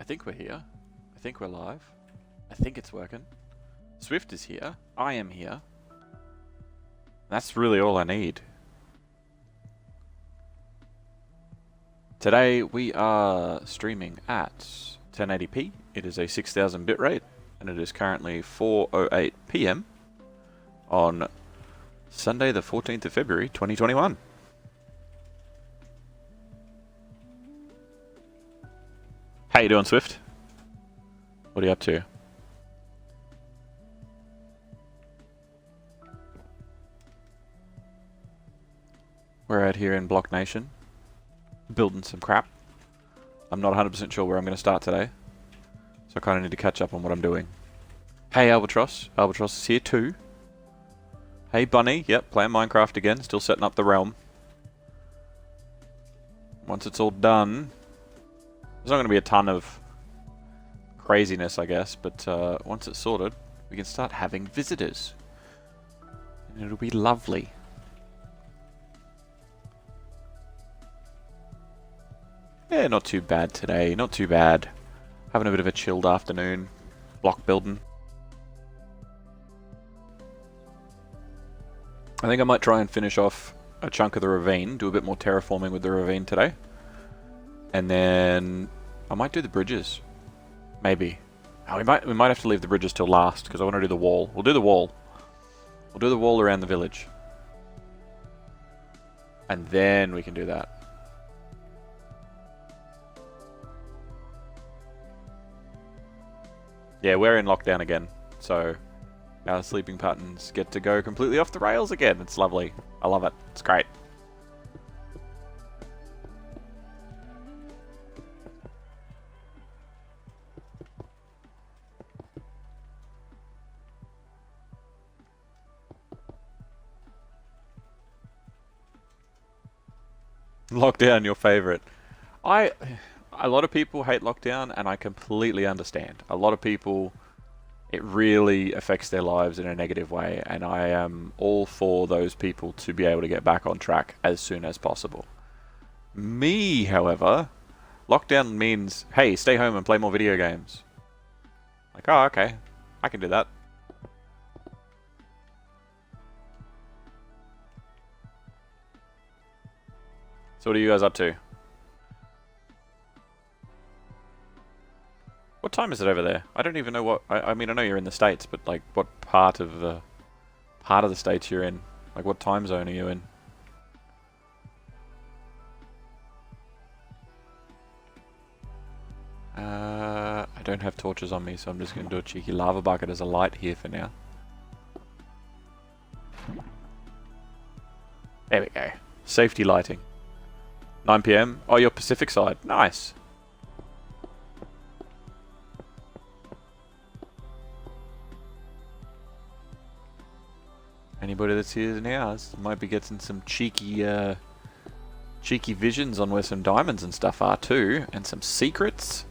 think we're here. I think we're live. I think it's working. Swift is here. I am here. That's really all I need. Today we are streaming at 1080p. It is a 6000 bitrate and it is currently 4:08 PM on Sunday the 14th of February 2021. How you doing, Swift? What are you up to? We're out here in Block Nation, building some crap. I'm not 100% sure where I'm going to start today, so I kind of need to catch up on what I'm doing. Hey Albatross, Albatross is here too. Hey Bunny, yep, playing Minecraft again, still setting up the realm. Once it's all done, there's not going to be a ton of craziness, I guess, but once it's sorted, we can start having visitors. And it'll be lovely. Yeah, not too bad today, not too bad. Having a bit of a chilled afternoon, block building. I think I might try and finish off a chunk of the ravine, do a bit more terraforming with the ravine today. And then I might do the bridges. Maybe. Oh, we might have to leave the bridges till last because I want to do the wall. We'll do the wall. We'll do the wall around the village. And then we can do that. Yeah, we're in lockdown again, so our sleeping patterns get to go completely off the rails again. It's lovely. I love it. It's great. Lockdown, your favorite. A lot of people hate lockdown, and I completely understand. A lot of people, it really affects their lives in a negative way, and I am all for those people to be able to get back on track as soon as possible. Me, however, lockdown means, hey, stay home and play more video games. Like, oh, okay, I can do that. So what are you guys up to? What time is it over there? I don't even know what... I mean, I know you're in the States, but like, what part of the States you're in? Like, what time zone are you in? I don't have torches on me, so I'm just going to do a cheeky lava bucket as a light here for now. There we go. Safety lighting. 9 PM. Oh, you're Pacific side. Nice. Anybody that's here now might be getting some cheeky visions on where some diamonds and stuff are too, and some secrets.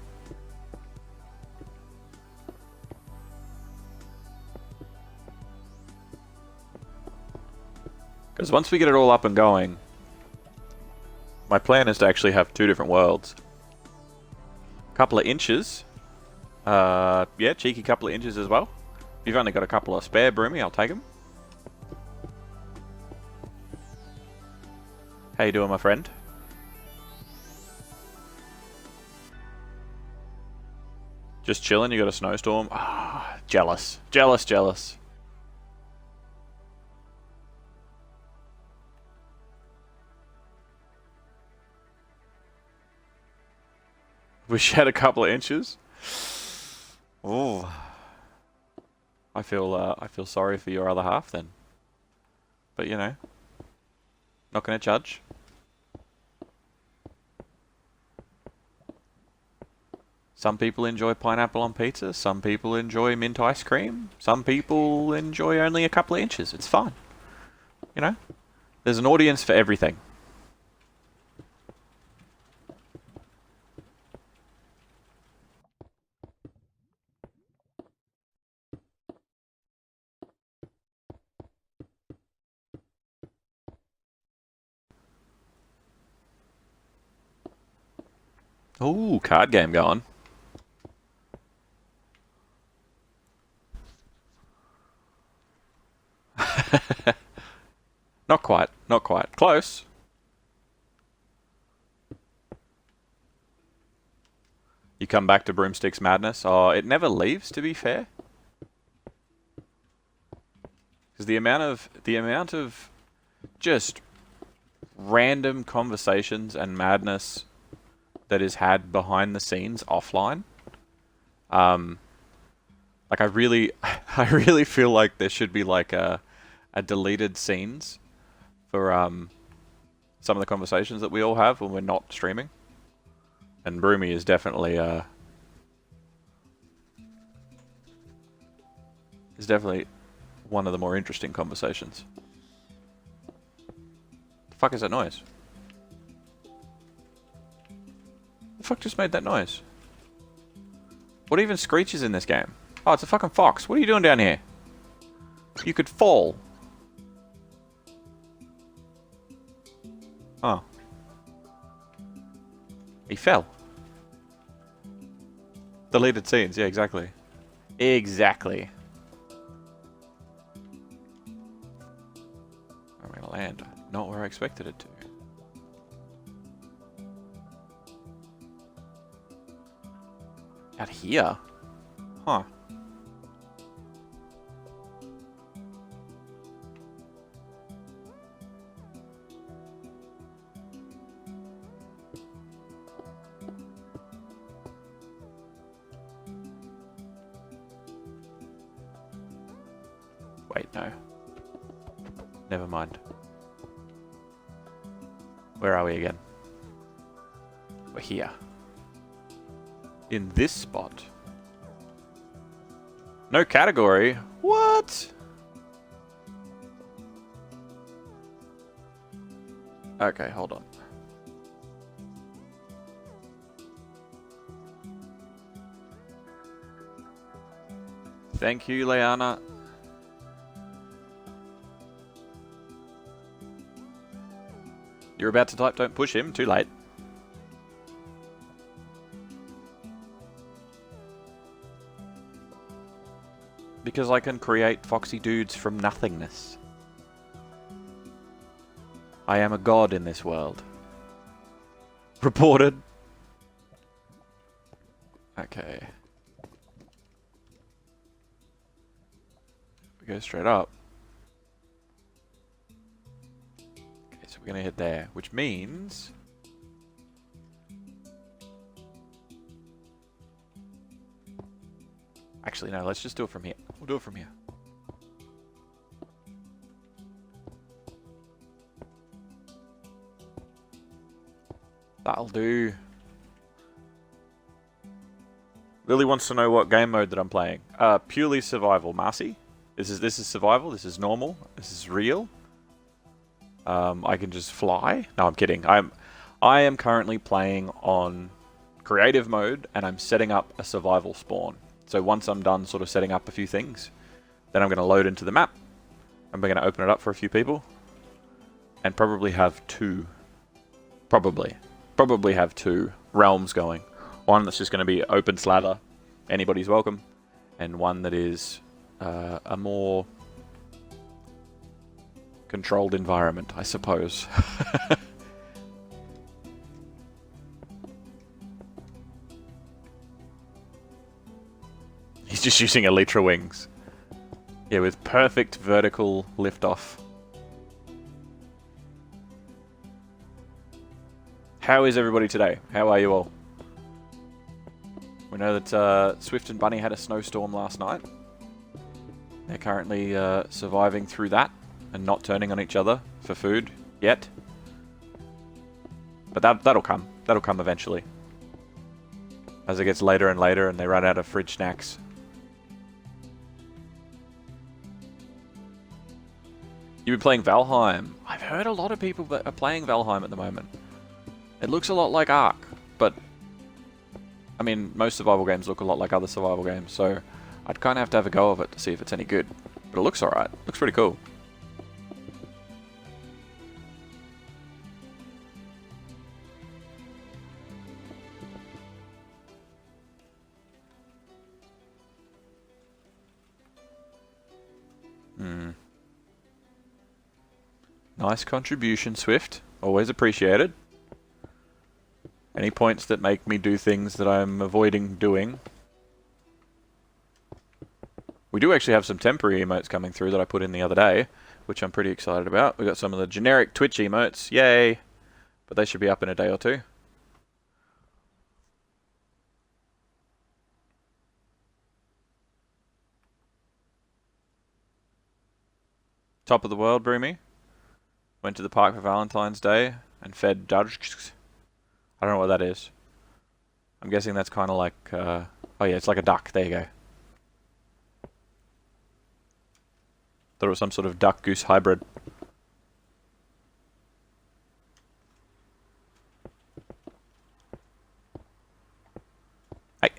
Because once we get it all up and going, my plan is to actually have 2 different worlds. Couple of inches. Yeah, cheeky couple of inches as well. If you've only got a couple of spare, Broomy, I'll take them. How you doing, my friend? Just chilling, you got a snowstorm? Ah, jealous. Jealous, jealous. Wish you had a couple of inches. Oh, I feel sorry for your other half then. But you know, not going to judge. Some people enjoy pineapple on pizza. Some people enjoy mint ice cream. Some people enjoy only a couple of inches. It's fine. You know, there's an audience for everything. Ooh, card game going. Not quite. Not quite. Close. You come back to Broomstick's madness. Oh, it never leaves, to be fair. Because the amount of just random conversations and madness that is had behind the scenes offline. Like I really feel like there should be like a deleted scenes for some of the conversations that we all have when we're not streaming. And Broomy is definitely one of the more interesting conversations. The fuck is that noise? The fuck just made that noise? What even screeches in this game? Oh, it's a fucking fox. What are you doing down here? You could fall. Oh. He fell. Deleted scenes, yeah, exactly. Exactly. I'm gonna land. Not where I expected it to. Out here? Huh. Wait, no. Never mind. Where are we again? We're here. In this spot. No category? What? Okay, hold on. Thank you, Leanna. You're about to type, don't push him, too late. Because I can create foxy dudes from nothingness. I am a god in this world. Reported. Okay. We go straight up. Okay, so we're gonna head there, which means... Actually, no, let's just do it from here. We'll do it from here. That'll do. Lily wants to know what game mode that I'm playing. Purely survival, Marcy. This is survival. This is normal. This is real. I can just fly. No, I'm kidding. I am currently playing on creative mode, and I'm setting up a survival spawn. So once I'm done sort of setting up a few things, then I'm going to load into the map, and we're going to open it up for a few people, and probably have two realms going. One that's just going to be open slather, anybody's welcome, and one that is a more controlled environment, I suppose. He's just using Elytra wings. Yeah, with perfect vertical liftoff. How is everybody today? How are you all? We know that Swift and Bunny had a snowstorm last night. They're currently surviving through that and not turning on each other for food yet. But that'll come. That'll come eventually. As it gets later and later and they run out of fridge snacks. You've been playing Valheim. I've heard a lot of people that are playing Valheim at the moment. It looks a lot like Ark, but I mean, most survival games look a lot like other survival games, so I'd kind of have to have a go of it to see if it's any good. But it looks alright. Looks pretty cool. Nice contribution, Swift. Always appreciated. Any points that make me do things that I'm avoiding doing. We do actually have some temporary emotes coming through that I put in the other day, which I'm pretty excited about. We got some of the generic Twitch emotes. Yay! But they should be up in a day or two. Top of the world, Broomy. Went to the park for Valentine's Day and fed ducks. I don't know what that is. I'm guessing that's kind of like... oh yeah, it's like a duck. There you go. Thought it was some sort of duck-goose hybrid. Hey.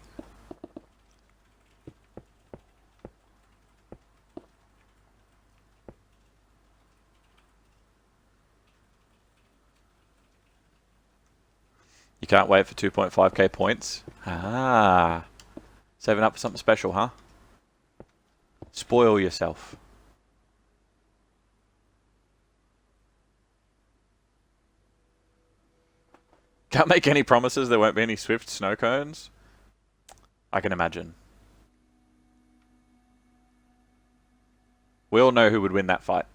You can't wait for 2.5k points? Ah. Saving up for something special, huh? Spoil yourself. Can't make any promises there won't be any Swift snow cones. I can imagine. We all know who would win that fight.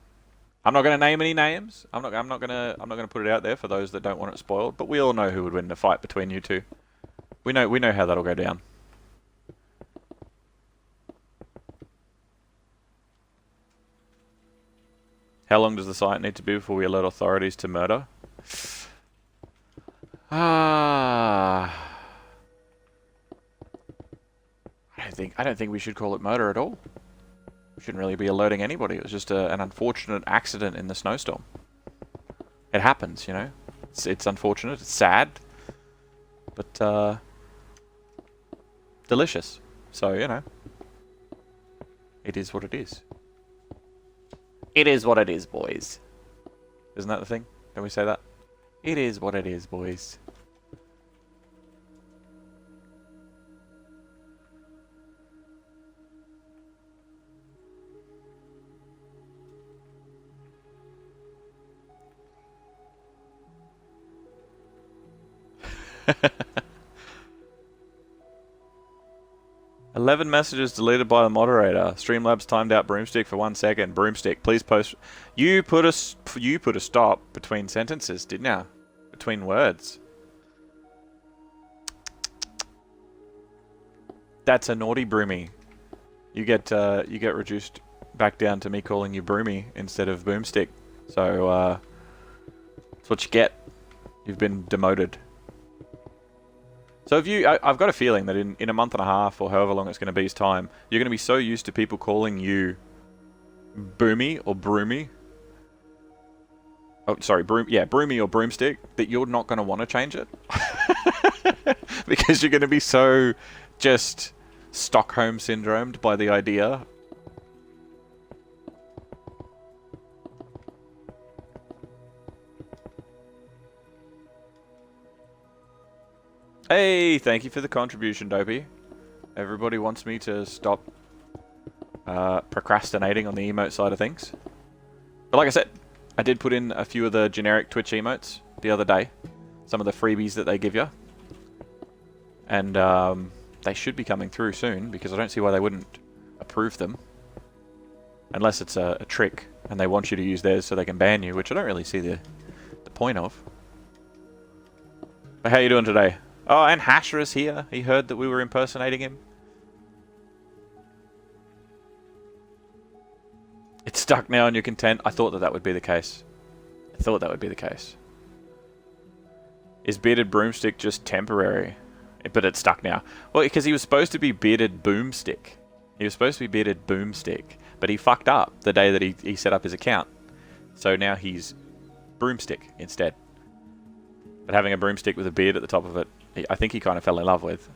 I'm not going to name any names. I'm not going to put it out there for those that don't want it spoiled, but we all know who would win the fight between you two. We know how that'll go down. How long does the site need to be before we alert authorities to murder? I don't think we should call it murder at all. We shouldn't really be alerting anybody. It was just an unfortunate accident in the snowstorm. It happens, you know. It's unfortunate. It's sad, but delicious. So you know, it is what it is. It is what it is, boys. Isn't that the thing? Don't we say that? It is what it is, boys. "11 messages deleted by the moderator. Streamlabs timed out Broomstick for 1 second. Broomstick, please post." You put a stop between sentences, didn't ya? Between words. That's a naughty Broomy. You get reduced back down to me calling you Broomy instead of Boomstick. So that's what you get. You've been demoted. So if I've got a feeling that in a month and a half or however long it's going to be's time, you're going to be so used to people calling you Boomy or Broomy. Oh, sorry, Broomy or Broomstick, that you're not going to want to change it. Because you're going to be so just Stockholm syndromed by the idea. Hey, thank you for the contribution, Dopey. Everybody wants me to stop procrastinating on the emote side of things. But like I said, I did put in a few of the generic Twitch emotes the other day. Some of the freebies that they give you. And they should be coming through soon, because I don't see why they wouldn't approve them. Unless it's a trick, and they want you to use theirs so they can ban you, which I don't really see the point of. But how you doing today? Oh, and Hashra's here. He heard that we were impersonating him. It's stuck now and you're content. I thought that would be the case. Is Bearded Broomstick just temporary? But it's stuck now. Well, because he was supposed to be Bearded Boomstick. But he fucked up the day that he set up his account. So now he's Broomstick instead. But having a broomstick with a beard at the top of it, I think he kind of fell in love with.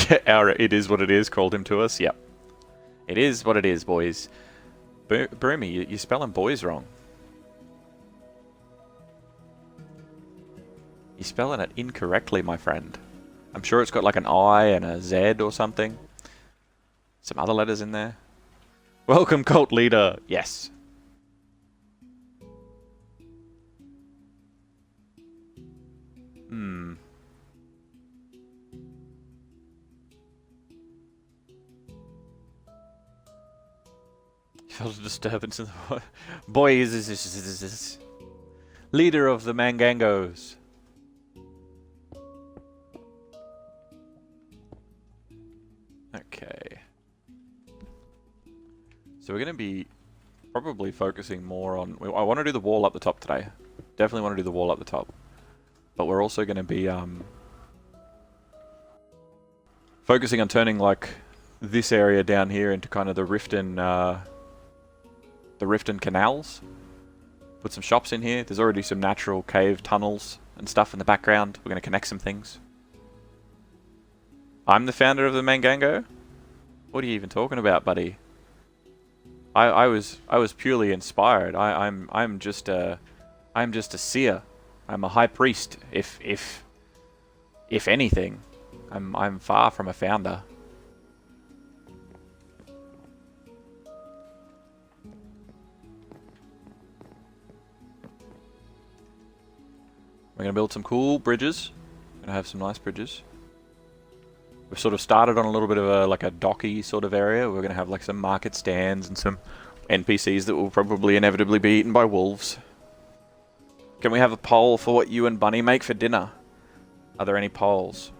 Yeah, it is what it is called him to us. Yep. It is what it is, boys. Broomy, you're spelling boys wrong. You're spelling it incorrectly, my friend. I'm sure it's got like an I and a Z or something. Some other letters in there. Welcome, cult leader. Yes. Hmm. Felt a disturbance in the boy is leader of the Mangangos. Okay. So we're going to be probably focusing more on... I want to do the wall up the top today. Definitely want to do the wall up the top. But we're also going to be focusing on turning like this area down here into kind of the Riften canals. Put some shops in here. There's already some natural cave tunnels and stuff in the background. We're going to connect some things. I'm the founder of the Mangango? What are you even talking about, buddy? I was purely inspired. I'm just a seer. I'm a high priest. If anything, I'm far from a founder. We're gonna build some cool bridges. We're gonna have some nice bridges. We've sort of started on a little bit of a like a docky sort of area. We're gonna have like some market stands and some NPCs that will probably inevitably be eaten by wolves. Can we have a poll for what you and Bunny make for dinner? Are there any polls?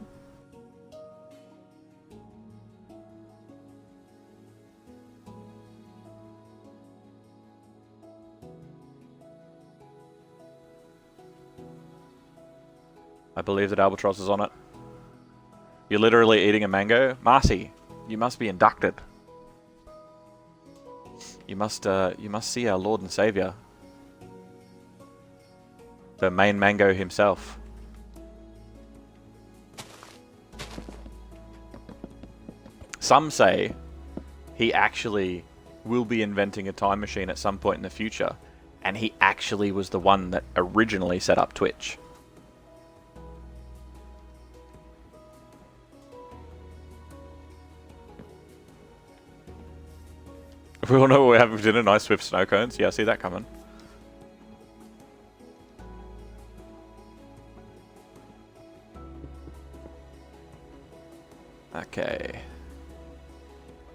I believe that Albatross is on it. You're literally eating a mango? Marcy, you must be inducted. You must see our Lord and Savior. The main mango himself. Some say he actually will be inventing a time machine at some point in the future, and he actually was the one that originally set up Twitch. We all know what we're having for dinner. Nice Swift snow cones. Yeah, I see that coming. Okay.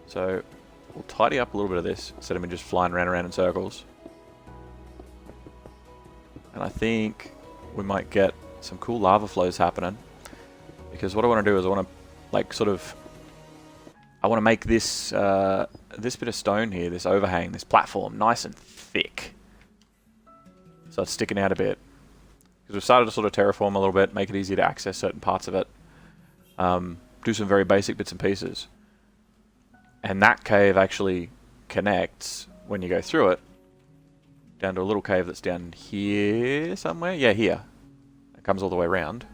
So, we'll tidy up a little bit of this instead of me just flying around in circles. And I think we might get some cool lava flows happening. Because what I want to do is I want to, like, sort of... I want to make this this bit of stone here, this overhang, this platform, nice and thick. So it's sticking out a bit. Because we've started to sort of terraform a little bit, make it easier to access certain parts of it. Do some very basic bits and pieces. And that cave actually connects, when you go through it, down to a little cave that's down here somewhere. Yeah, here. It comes all the way around.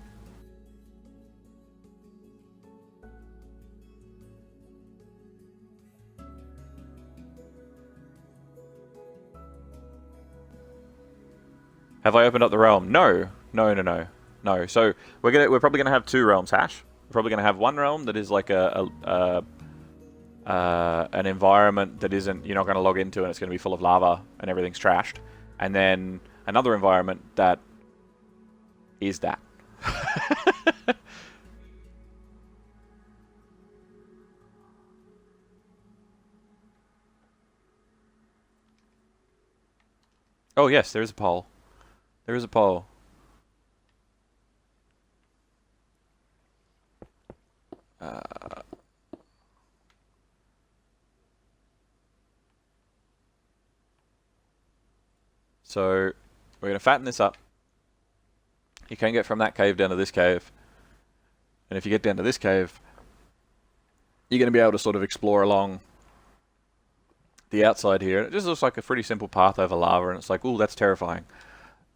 Have I opened up the realm? No. No. So we're probably gonna have two realms, Hash. We're probably gonna have one realm that is like an environment that isn't, you're not gonna log into, and it's gonna be full of lava and everything's trashed. And then another environment that is that. Oh yes, there is a poll. There is a poll. So we're going to fatten this up. You can get from that cave down to this cave. And if you get down to this cave, you're going to be able to sort of explore along the outside here. It just looks like a pretty simple path over lava, and it's like, ooh, that's terrifying.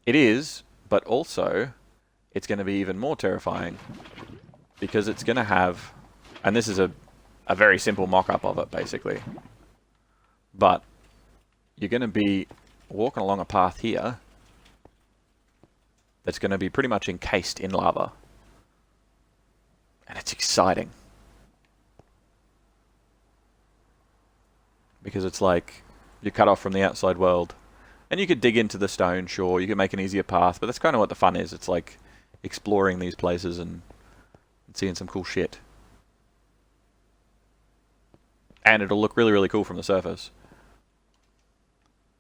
It is, but also it's going to be even more terrifying because it's going to have, and this is a very simple mock-up of it, basically. But you're going to be walking along a path here that's going to be pretty much encased in lava. And it's exciting. because it's like you're cut off from the outside world. And you could dig into the stone, sure, you could make an easier path, but that's kind of what the fun is. It's like exploring these places and seeing some cool shit. And it'll look really, really cool from the surface.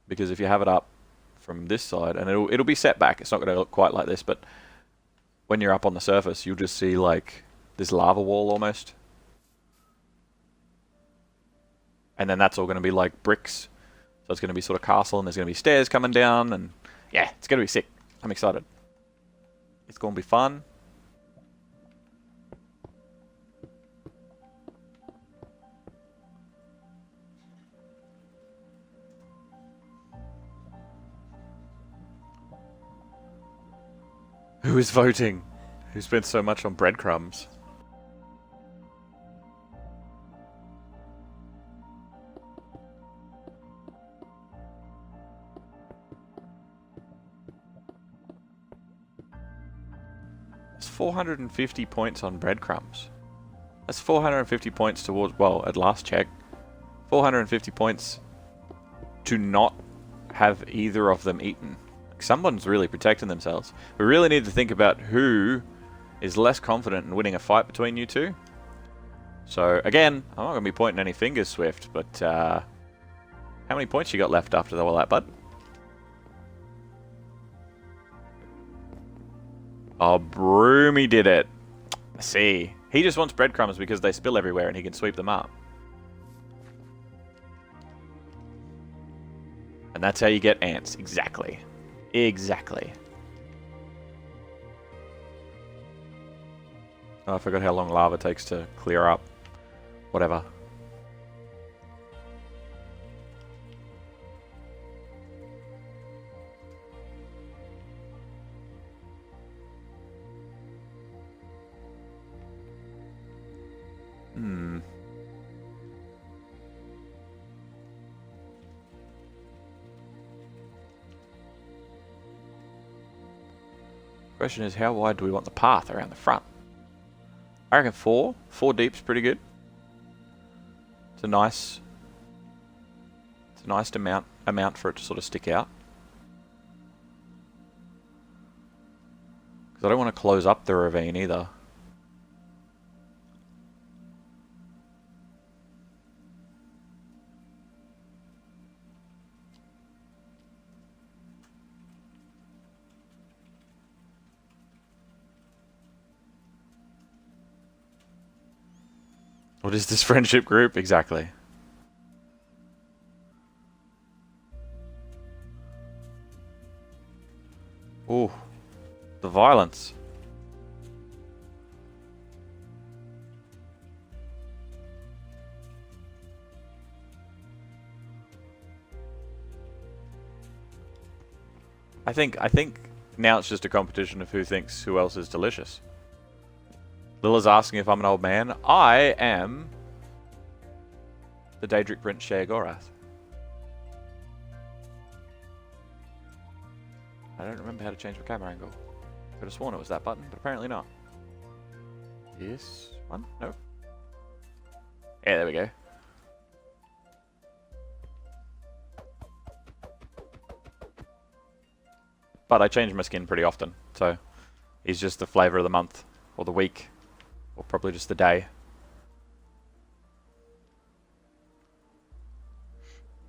Because if you have it up from this side, and it'll be set back, it's not going to look quite like this, but when you're up on the surface, you'll just see like this lava wall almost. And then that's all going to be like bricks. So it's going to be sort of castle, and there's going to be stairs coming down, and yeah, it's going to be sick. I'm excited. It's going to be fun. Who is voting? Who spent so much on breadcrumbs? That's 450 points on breadcrumbs. That's 450 points towards, well, at last check, 450 points to not have either of them eaten. Someone's really protecting themselves. We really need to think about who is less confident in winning a fight between you two. So, again, I'm not going to be pointing any fingers, Swift, but how many points you got left after all that, bud? Oh, Broomy did it. I see. He just wants breadcrumbs because they spill everywhere and he can sweep them up. And that's how you get ants. Exactly. Exactly. Oh, I forgot how long lava takes to clear up. Whatever. Question is, how wide do we want the path around the front? I reckon 4. 4 deep's pretty good. It's a nice amount for it to sort of stick out. Because I don't want to close up the ravine either. What is this friendship group? Exactly. Ooh. The violence. I think now it's just a competition of who thinks who else is delicious. Lilla's asking if I'm an old man. I am the Daedric Prince Sheogorath. I don't remember how to change my camera angle. Could have sworn it was that button, but apparently not. This one? No. Yeah, there we go. But I change my skin pretty often, so he's just the flavour of the month, or the week. Or probably just the day.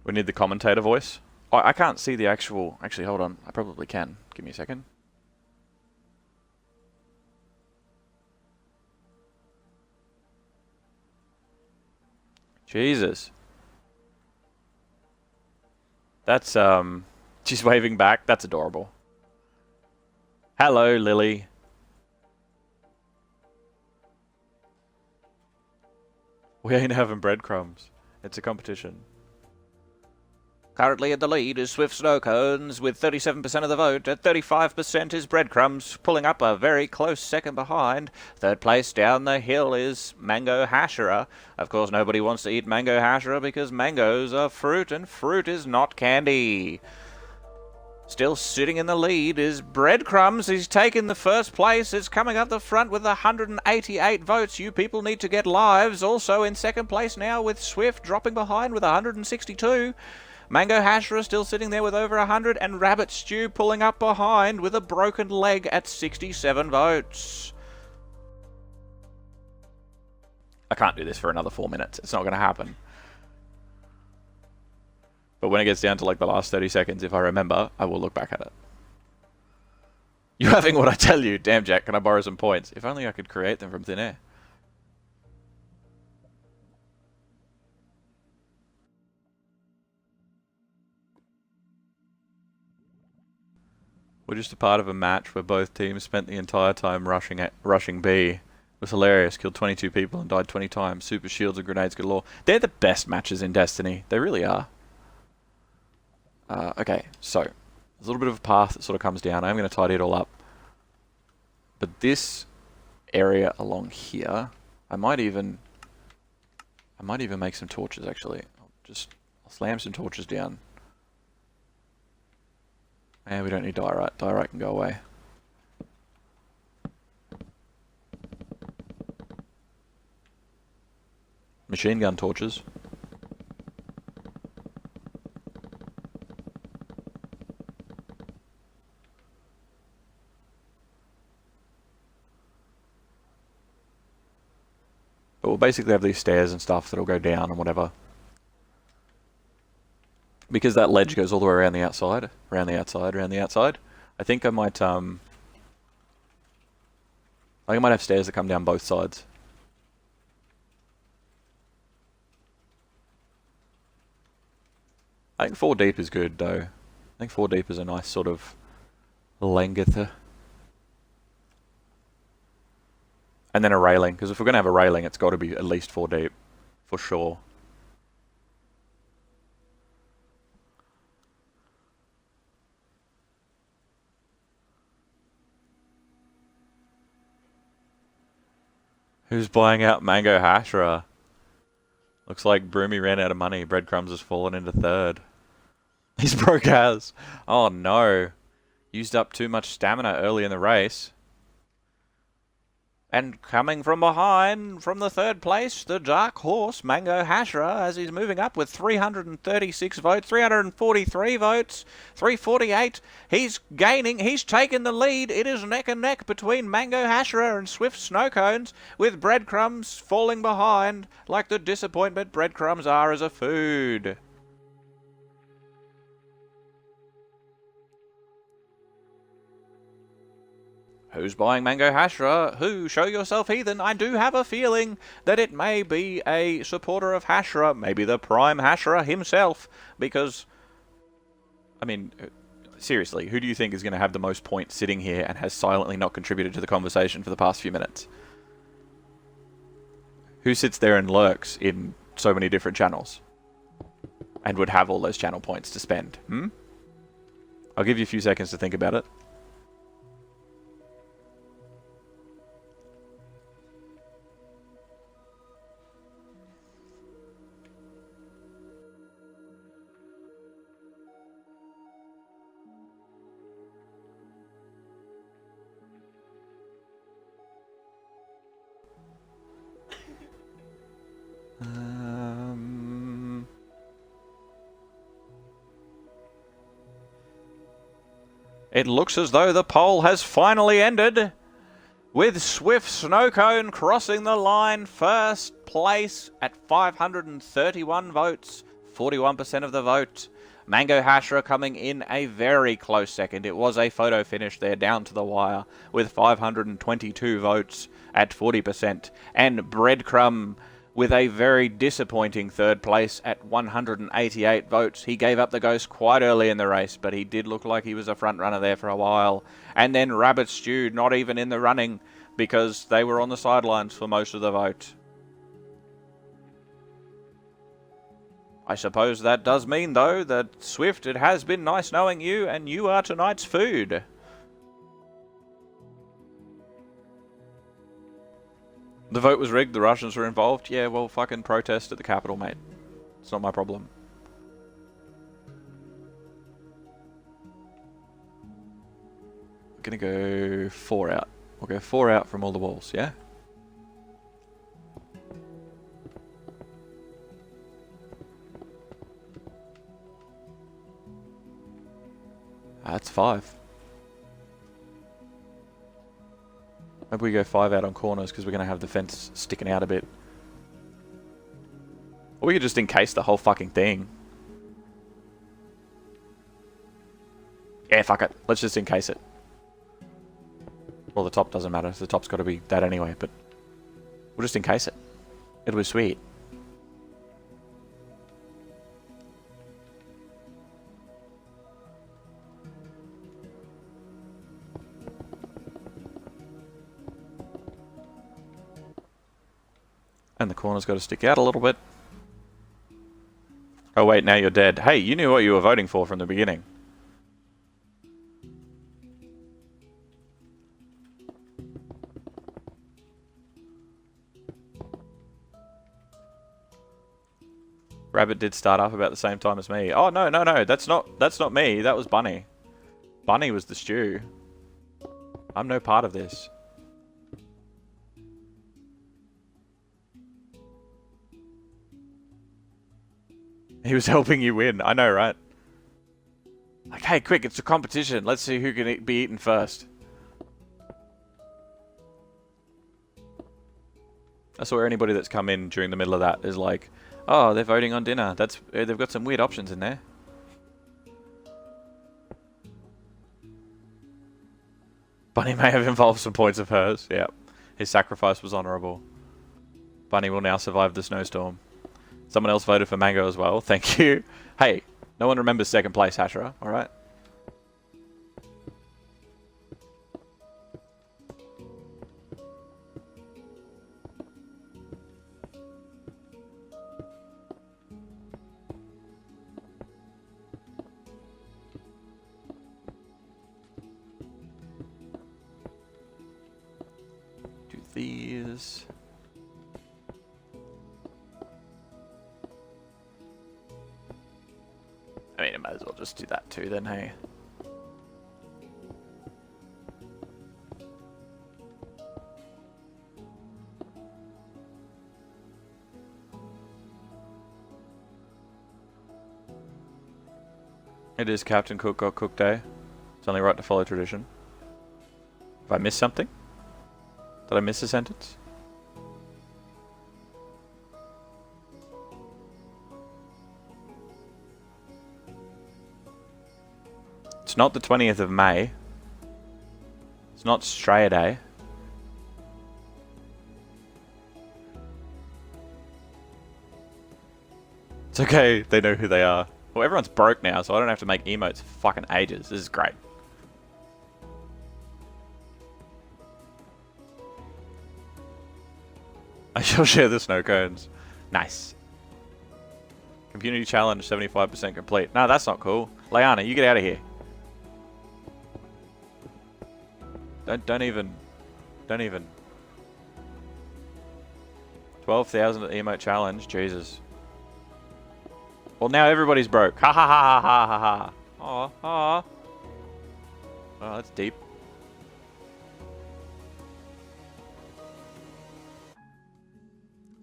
We need the commentator voice. Oh, I can't see the actual... Actually, hold on. I probably can. Give me a second. Jesus. That's, she's waving back. That's adorable. Hello, Lily. We ain't having breadcrumbs. It's a competition. Currently in the lead is Swift Snowcones with 37% of the vote. At 35% is Breadcrumbs, pulling up a very close second behind. Third place down the hill is Mango Hashira. Of course, nobody wants to eat Mango Hashira because mangoes are fruit and fruit is not candy. Still sitting in the lead is Breadcrumbs. He's taken the first place. It's coming up the front with 188 votes. You people need to get lives. Also in second place now with Swift dropping behind with 162. Mango Hashra still sitting there with over 100. And Rabbit Stew pulling up behind with a broken leg at 67 votes. I can't do this for another 4 minutes. It's not going to happen. But when it gets down to like the last 30 seconds, if I remember, I will look back at it. You're having what I tell you. Damn, Jack, can I borrow some points? If only I could create them from thin air. We're just a part of a match where both teams spent the entire time rushing B. It was hilarious. Killed 22 people and died 20 times. Super shields and grenades galore. They're the best matches in Destiny. They really are. Okay, so there's a little bit of a path that sort of comes down. I'm going to tidy it all up. But this area along here, I might even make some torches actually. I'll slam some torches down. And we don't need diorite. Diorite can go away. Machine gun torches. But we'll basically have these stairs and stuff that'll go down and whatever. Because that ledge goes all the way around the outside, around the outside, around the outside. I think I might have stairs that come down both sides. I think 4 deep is good though. I think 4 deep is a nice sort of length. And then a railing, because if we're going to have a railing, it's got to be at least 4 deep, for sure. Who's buying out Mango Hashra? Looks like Broomy ran out of money. Breadcrumbs has fallen into third. He's broke as. Oh no. Used up too much stamina early in the race. And coming from behind, from the third place, the dark horse, Mango Hashra, as he's moving up with 336 votes, 343 votes, 348. He's gaining, he's taken the lead. It is neck and neck between Mango Hashra and Swift Snowcones, with Breadcrumbs falling behind, like the disappointment breadcrumbs are as a food. Who's buying Mango Hashra? Who? Show yourself, heathen. I do have a feeling that it may be a supporter of Hashra, maybe the Prime Hashra himself, because, I mean, seriously, who do you think is going to have the most points sitting here and has silently not contributed to the conversation for the past few minutes? Who sits there and lurks in so many different channels and would have all those channel points to spend? I'll give you a few seconds to think about it. It looks as though the poll has finally ended, with Swift Snowcone crossing the line first place at 531 votes, 41% of the vote. Mango Hashra coming in a very close second. It was a photo finish there down to the wire with 522 votes at 40%. And Breadcrumb with a very disappointing third place at 188 votes. He gave up the ghost quite early in the race, but he did look like he was a front runner there for a while. And then Rabbit Stew not even in the running because they were on the sidelines for most of the vote. I suppose that does mean, though, that Swift, it has been nice knowing you, and you are tonight's food. The vote was rigged, the Russians were involved. Yeah, well, fucking protest at the Capitol, mate. It's not my problem. gonna go 4 out. We'll go 4 out from all the walls, yeah? That's 5. Maybe we go 5 out on corners because we're going to have the fence sticking out a bit. Or we could just encase the whole fucking thing. Yeah, fuck it. Let's just encase it. Well, the top doesn't matter. The top's got to be that anyway, but we'll just encase it. It'll be sweet. And the corner's got to stick out a little bit. Oh wait, now you're dead. Hey, you knew what you were voting for from the beginning. Rabbit did start up about the same time as me. Oh no, no, no, that's not me. That was Bunny. Bunny was the stew. I'm no part of this. He was helping you win. I know, right? Like, hey, quick, it's a competition. Let's see who can be eaten first. I saw anybody that's come in during the middle of that is like, oh, they're voting on dinner. They've got some weird options in there. Bunny may have involved some points of hers. Yep. His sacrifice was honourable. Bunny will now survive the snowstorm. Someone else voted for Mango as well. Thank you. Hey, no one remembers second place, Hashira. Alright? Do these. I mean, I might as well just do that too then, hey. It is Captain Cook got cooked day. It's only right to follow tradition. Have I missed something? Did I miss a sentence? It's not the 20th of May. It's not Straya Day. It's okay, they know who they are. Well, everyone's broke now, so I don't have to make emotes for fucking ages. This is great. I shall share the snow cones. Nice. Community challenge 75% complete. No, that's not cool. Liana, you get out of here. Don't even. 12,000 emote challenge, Jesus. Well, now everybody's broke. Ha ha ha ha ha ha. Aw, aw. Oh, that's deep.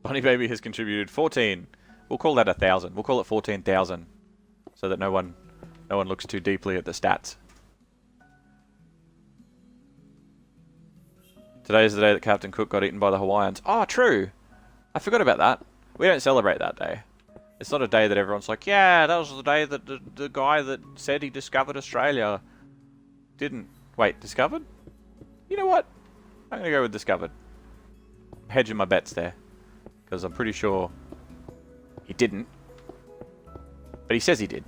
Bunny Baby has contributed 14. We'll call that 1,000. We'll call it 14,000, so that no one looks too deeply at the stats. Today is the day that Captain Cook got eaten by the Hawaiians. Oh, true. I forgot about that. We don't celebrate that day. It's not a day that everyone's like, yeah, that was the day that the guy that said he discovered Australia didn't. Wait, discovered? You know what? I'm going to go with discovered. Hedging my bets there. Because I'm pretty sure he didn't. But he says he did.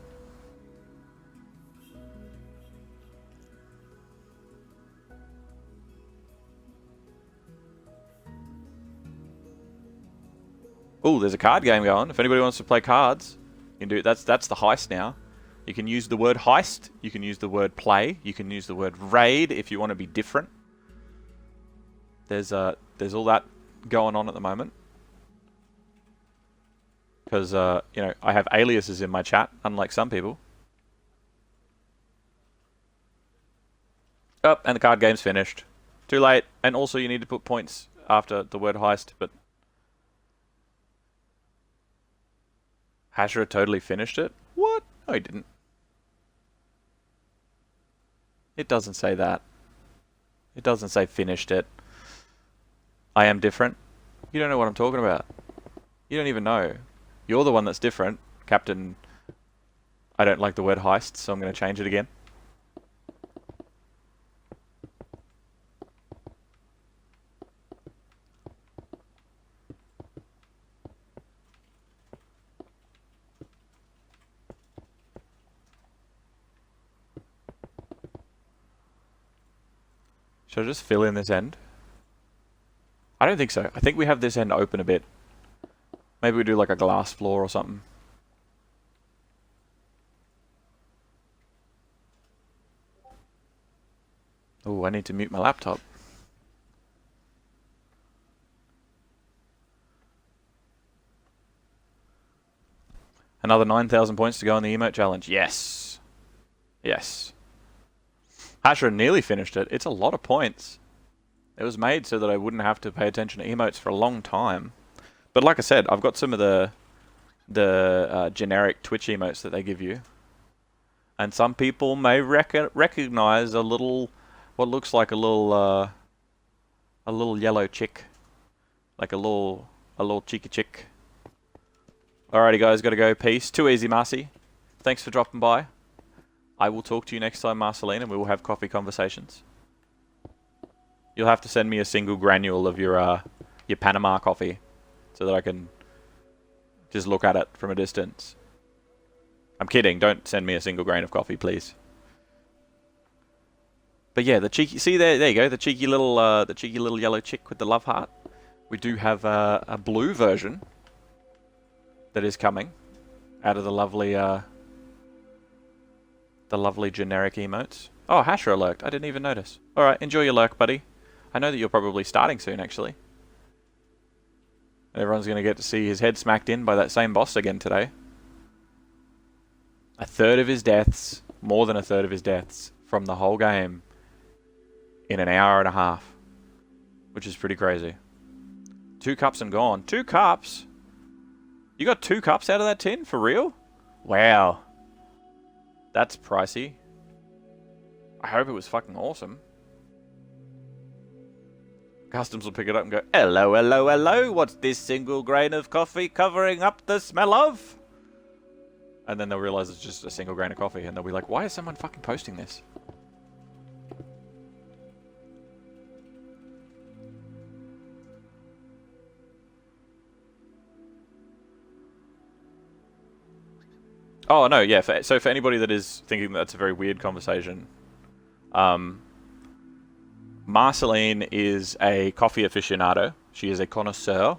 Oh, there's a card game going. If anybody wants to play cards, you can do it. That's the heist now. You can use the word heist. You can use the word play. You can use the word raid if you want to be different. There's all that going on at the moment. Because you know, I have aliases in my chat, unlike some people. Oh, and the card game's finished. Too late. And also you need to put points after the word heist, but... Hashira totally finished it? What? No, he didn't. It doesn't say that. It doesn't say finished it. I am different. You don't know what I'm talking about. You don't even know. You're the one that's different. Captain... I don't like the word heist, so I'm going to change it again. Should I just fill in this end? I don't think so. I think we have this end open a bit. Maybe we do like a glass floor or something. Oh, I need to mute my laptop. Another 9,000 points to go on the emote challenge. Yes. Yes. Hashira nearly finished it. It's a lot of points. It was made so that I wouldn't have to pay attention to emotes for a long time. But like I said, I've got some of the generic Twitch emotes that they give you. And some people may recognize a little, what looks like a little yellow chick. Like a little cheeky chick. Alrighty guys, gotta go. Peace. Too easy, Marcy. Thanks for dropping by. I will talk to you next time, Marceline, and we will have coffee conversations. You'll have to send me a single granule of your Panama coffee so that I can just look at it from a distance. I'm kidding. Don't send me a single grain of coffee, please. But yeah, the cheeky... See, there you go. The cheeky little yellow chick with the love heart. We do have a blue version that is coming out of the lovely generic emotes. Oh, Hashira lurked. I didn't even notice. Alright, enjoy your lurk, buddy. I know that you're probably starting soon, actually. And everyone's going to get to see his head smacked in by that same boss again today. A third of his deaths, more than a third of his deaths, from the whole game in an hour and a half. Which is pretty crazy. 2 cups and gone. 2 cups? You got 2 cups out of that tin? For real? Wow. That's pricey. I hope it was fucking awesome. Customs will pick it up and go, hello, hello, hello, what's this single grain of coffee covering up the smell of? And then they'll realize it's just a single grain of coffee, and they'll be like, why is someone fucking posting this? Oh, no, yeah, so for anybody that is thinking that's a very weird conversation, Marceline is a coffee aficionado. She is a connoisseur,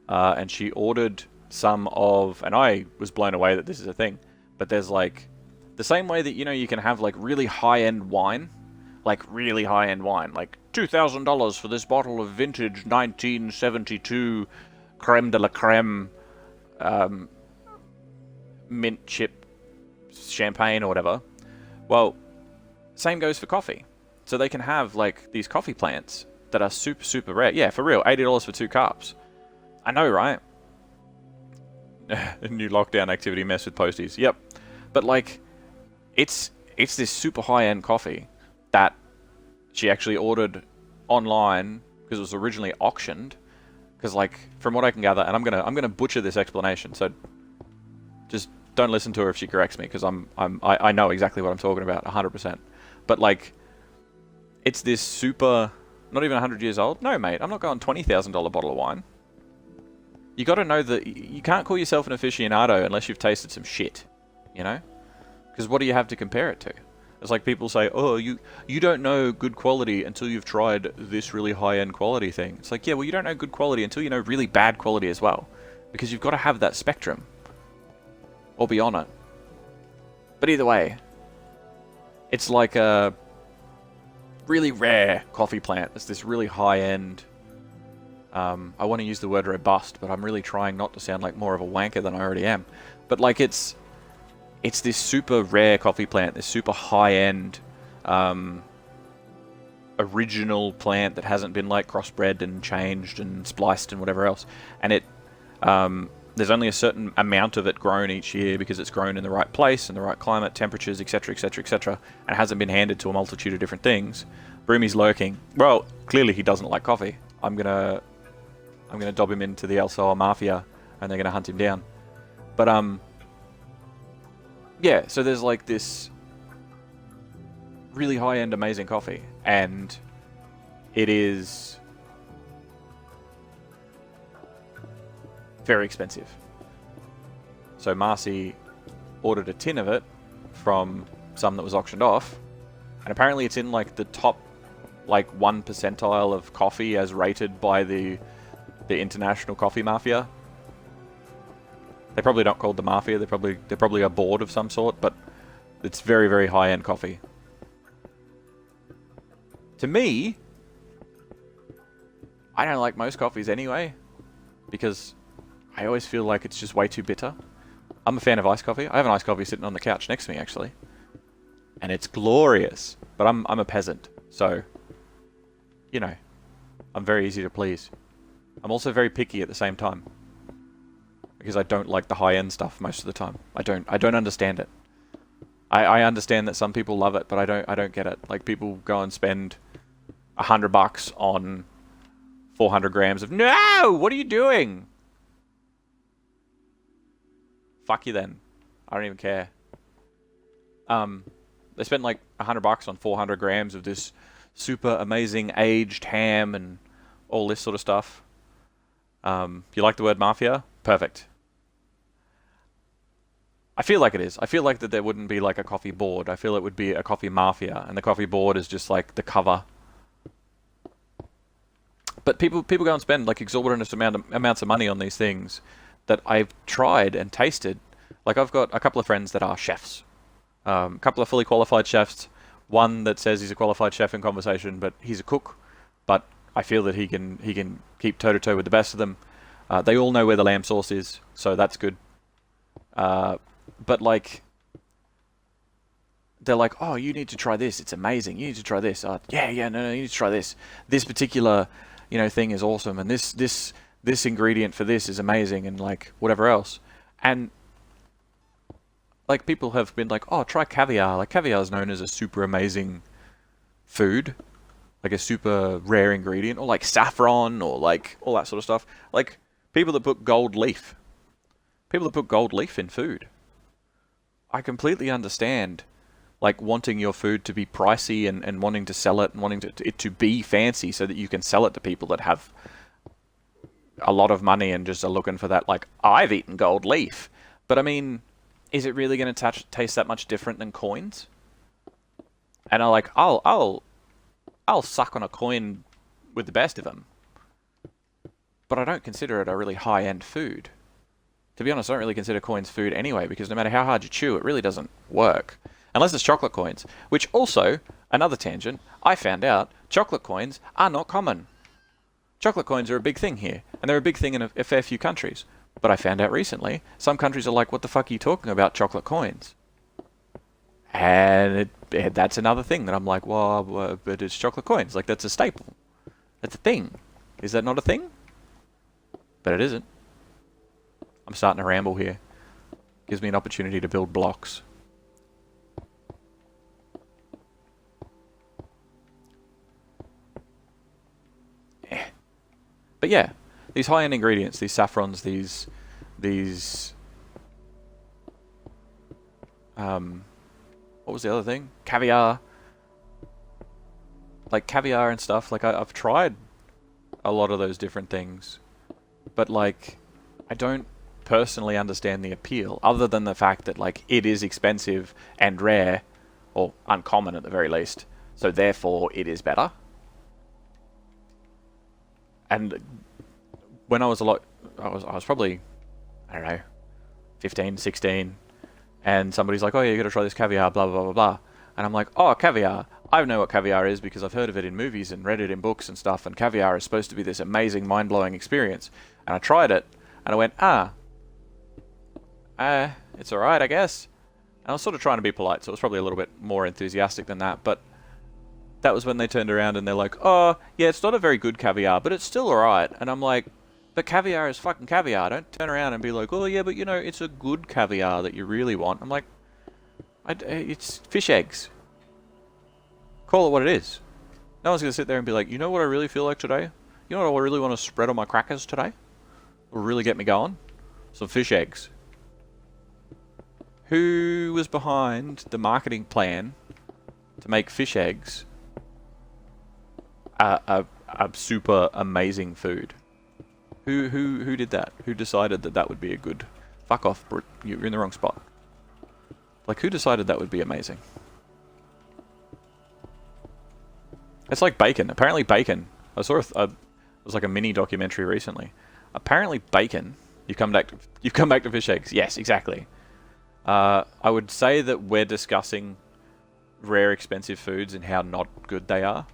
and she ordered some of, and I was blown away that this is a thing, but there's like, the same way that, you know, you can have like really high-end wine, like $2,000 for this bottle of vintage 1972 creme de la creme, mint chip champagne or whatever. Well, same goes for coffee. So they can have like these coffee plants that are super, super rare. Yeah, for real, $80 for 2 cups. I know, right? New lockdown activity mess with posties. Yep. But like, it's this super high-end coffee that she actually ordered online because it was originally auctioned. Because like, from what I can gather, and I'm gonna butcher this explanation, so just don't listen to her if she corrects me, because I know exactly what I'm talking about, 100%. But like, it's this super, not even 100 years old. No, mate, I'm not going $20,000 bottle of wine. You got to know that you can't call yourself an aficionado unless you've tasted some shit, you know? Because what do you have to compare it to? It's like people say, oh, you don't know good quality until you've tried this really high-end quality thing. It's like, yeah, well, you don't know good quality until you know really bad quality as well. Because you've got to have that spectrum. Or be on it. But either way, it's like a really rare coffee plant. It's this really high-end... I want to use the word robust, but I'm really trying not to sound like more of a wanker than I already am. But like, it's this super rare coffee plant, this super high-end original plant that hasn't been like crossbred and changed and spliced and whatever else. And it there's only a certain amount of it grown each year because it's grown in the right place and the right climate, temperatures, etc., etc., etc., and hasn't been handed to a multitude of different things. Broomy's lurking. Well, clearly he doesn't like coffee. I'm gonna dob him into the El Sol Mafia, and they're gonna hunt him down. But yeah. So there's like this really high-end, amazing coffee, and it is very expensive. So Marcy ordered a tin of it from some that was auctioned off, and apparently it's in like the top like 1 percentile of coffee as rated by the international coffee mafia. They probably not called the mafia, they're probably a board of some sort, but it's very, very high-end coffee. To me, I don't like most coffees anyway, because I always feel like it's just way too bitter. I'm a fan of iced coffee. I have an iced coffee sitting on the couch next to me, actually. And it's glorious. But I'm a peasant, so, you know, I'm very easy to please. I'm also very picky at the same time, because I don't like the high-end stuff most of the time. I don't understand it. I understand that some people love it, but I don't get it. Like, people go and spend $100 on 400 grams of... No! What are you doing? Fuck you then. I don't even care. They spent like $100 on 400 grams of this super amazing aged ham and all this sort of stuff. You like the word mafia? Perfect. I feel like it is. I feel like that there wouldn't be like a coffee board. I feel it would be a coffee mafia, and the coffee board is just like the cover. But people go and spend like exorbitant amounts of money on these things that I've tried and tasted. Like, I've got a couple of friends that are chefs. A couple of fully qualified chefs. One that says he's a qualified chef in conversation, but he's a cook. But I feel that he can keep toe-to-toe with the best of them. They all know where the lamb sauce is, so that's good. But, like, they're like, oh, you need to try this. It's amazing. You need to try this. No, you need to try this. This particular, thing is awesome, and this ingredient for this is amazing, and, like, whatever else. And, like, people have been like, oh, try caviar. Like, caviar is known as a super amazing food. Like, a super rare ingredient. Or, like, saffron, or, like, all that sort of stuff. Like, people that put gold leaf. People that put gold leaf in food. I completely understand, like, wanting your food to be pricey and wanting to sell it and wanting it to be fancy so that you can sell it to people that have a lot of money and just are looking for that, like, I've eaten gold leaf. But, I mean, is it really going to taste that much different than coins? And I'll suck on a coin with the best of them. But I don't consider it a really high-end food. To be honest, I don't really consider coins food anyway, because no matter how hard you chew, it really doesn't work. Unless it's chocolate coins. Which also, another tangent, I found out chocolate coins are not common. Chocolate coins are a big thing here, and they're a big thing in a fair few countries. But I found out recently, some countries are like, what the fuck are you talking about, chocolate coins? And that's another thing that I'm like, well, but it's chocolate coins. Like, that's a staple. That's a thing. Is that not a thing? But it isn't. I'm starting to ramble here. Gives me an opportunity to build blocks. But yeah, these high-end ingredients, these saffrons, these what was the other thing? Caviar. Like, caviar and stuff. Like, I've tried a lot of those different things. But, like, I don't personally understand the appeal, other than the fact that, like, it is expensive and rare, or uncommon at the very least. So, therefore, it is better. And when I was I was probably, I don't know, 15, 16, and somebody's like, oh yeah, you gotta try this caviar, blah, blah, blah, blah. And I'm like, oh, caviar. I know what caviar is because I've heard of it in movies and read it in books and stuff, and caviar is supposed to be this amazing, mind-blowing experience. And I tried it, and I went, it's alright, I guess. And I was sort of trying to be polite, so it was probably a little bit more enthusiastic than that, but that was when they turned around and they're like, oh, yeah, it's not a very good caviar, but it's still alright. And I'm like, but caviar is fucking caviar. Don't turn around and be like, oh, yeah, but you know, it's a good caviar that you really want. I'm like, it's fish eggs. Call it what it is. No one's going to sit there and be like, you know what I really feel like today? You know what I really want to spread on my crackers today? Will really get me going? Some fish eggs. Who was behind the marketing plan to make fish eggs a super amazing food? Who did that? Who decided that that would be a good... Fuck off, Brit. You're in the wrong spot. Like, who decided that would be amazing? It's like bacon. Apparently bacon... I saw it was like a mini documentary recently. Apparently bacon... You've come back to fish eggs. Yes, exactly. I would say that we're discussing rare, expensive foods and how not good they are.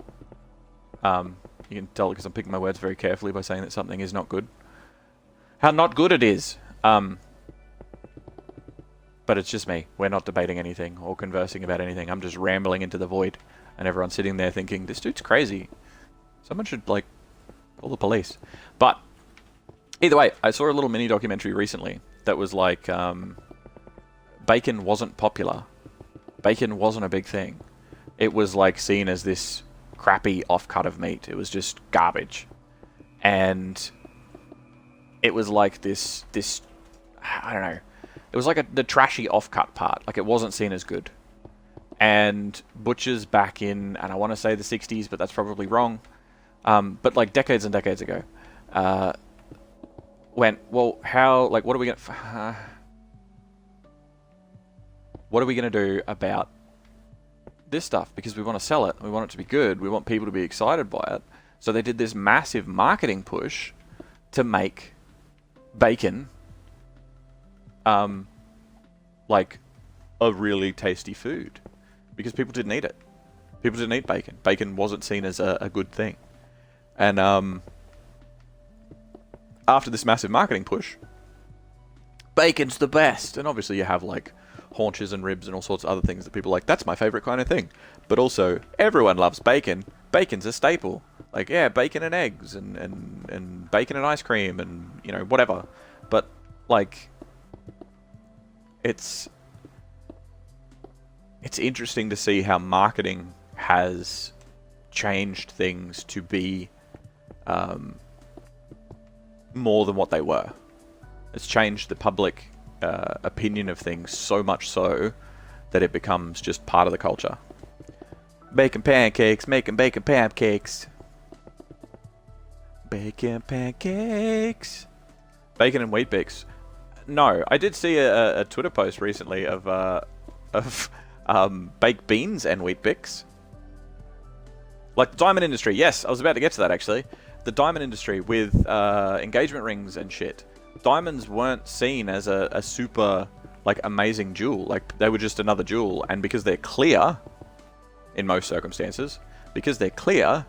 You can tell because I'm picking my words very carefully by saying that something is not good. How not good it is. But it's just me. We're not debating anything or conversing about anything. I'm just rambling into the void. And everyone's sitting there thinking, this dude's crazy. Someone should, like, call the police. But, either way, I saw a little mini documentary recently that was like, bacon wasn't popular. Bacon wasn't a big thing. It was, like, seen as this crappy offcut of meat. It was just garbage. And it was like this, I don't know. It was like the trashy offcut part. Like, it wasn't seen as good. And butchers back in, and I want to say the 60s, but that's probably wrong. But like decades and decades ago, went, well, how, like, what are we going to do about this stuff? Because we want to sell it. We want it to be good. We want people to be excited by it. So they did this massive marketing push to make bacon, like a really tasty food, because people didn't eat it. People didn't eat bacon. Bacon wasn't seen as a good thing. And after this massive marketing push, bacon's the best. And obviously you have like haunches and ribs and all sorts of other things that people are like, that's my favorite kind of thing. But also, everyone loves bacon. Bacon's a staple. Like, yeah, bacon and eggs and bacon and ice cream and, you know, whatever. But, like, it's interesting to see how marketing has changed things to be more than what they were. It's changed the public opinion of things so much so that it becomes just part of the culture. Bacon pancakes, making bacon pancakes. Bacon pancakes. Bacon and wheat bix. No, I did see a Twitter post recently of baked beans and wheat bix. Like the diamond industry. Yes, I was about to get to that actually. The diamond industry with engagement rings and shit. Diamonds weren't seen as a super, like, amazing jewel. Like, they were just another jewel. And because they're clear, in most circumstances, because they're clear,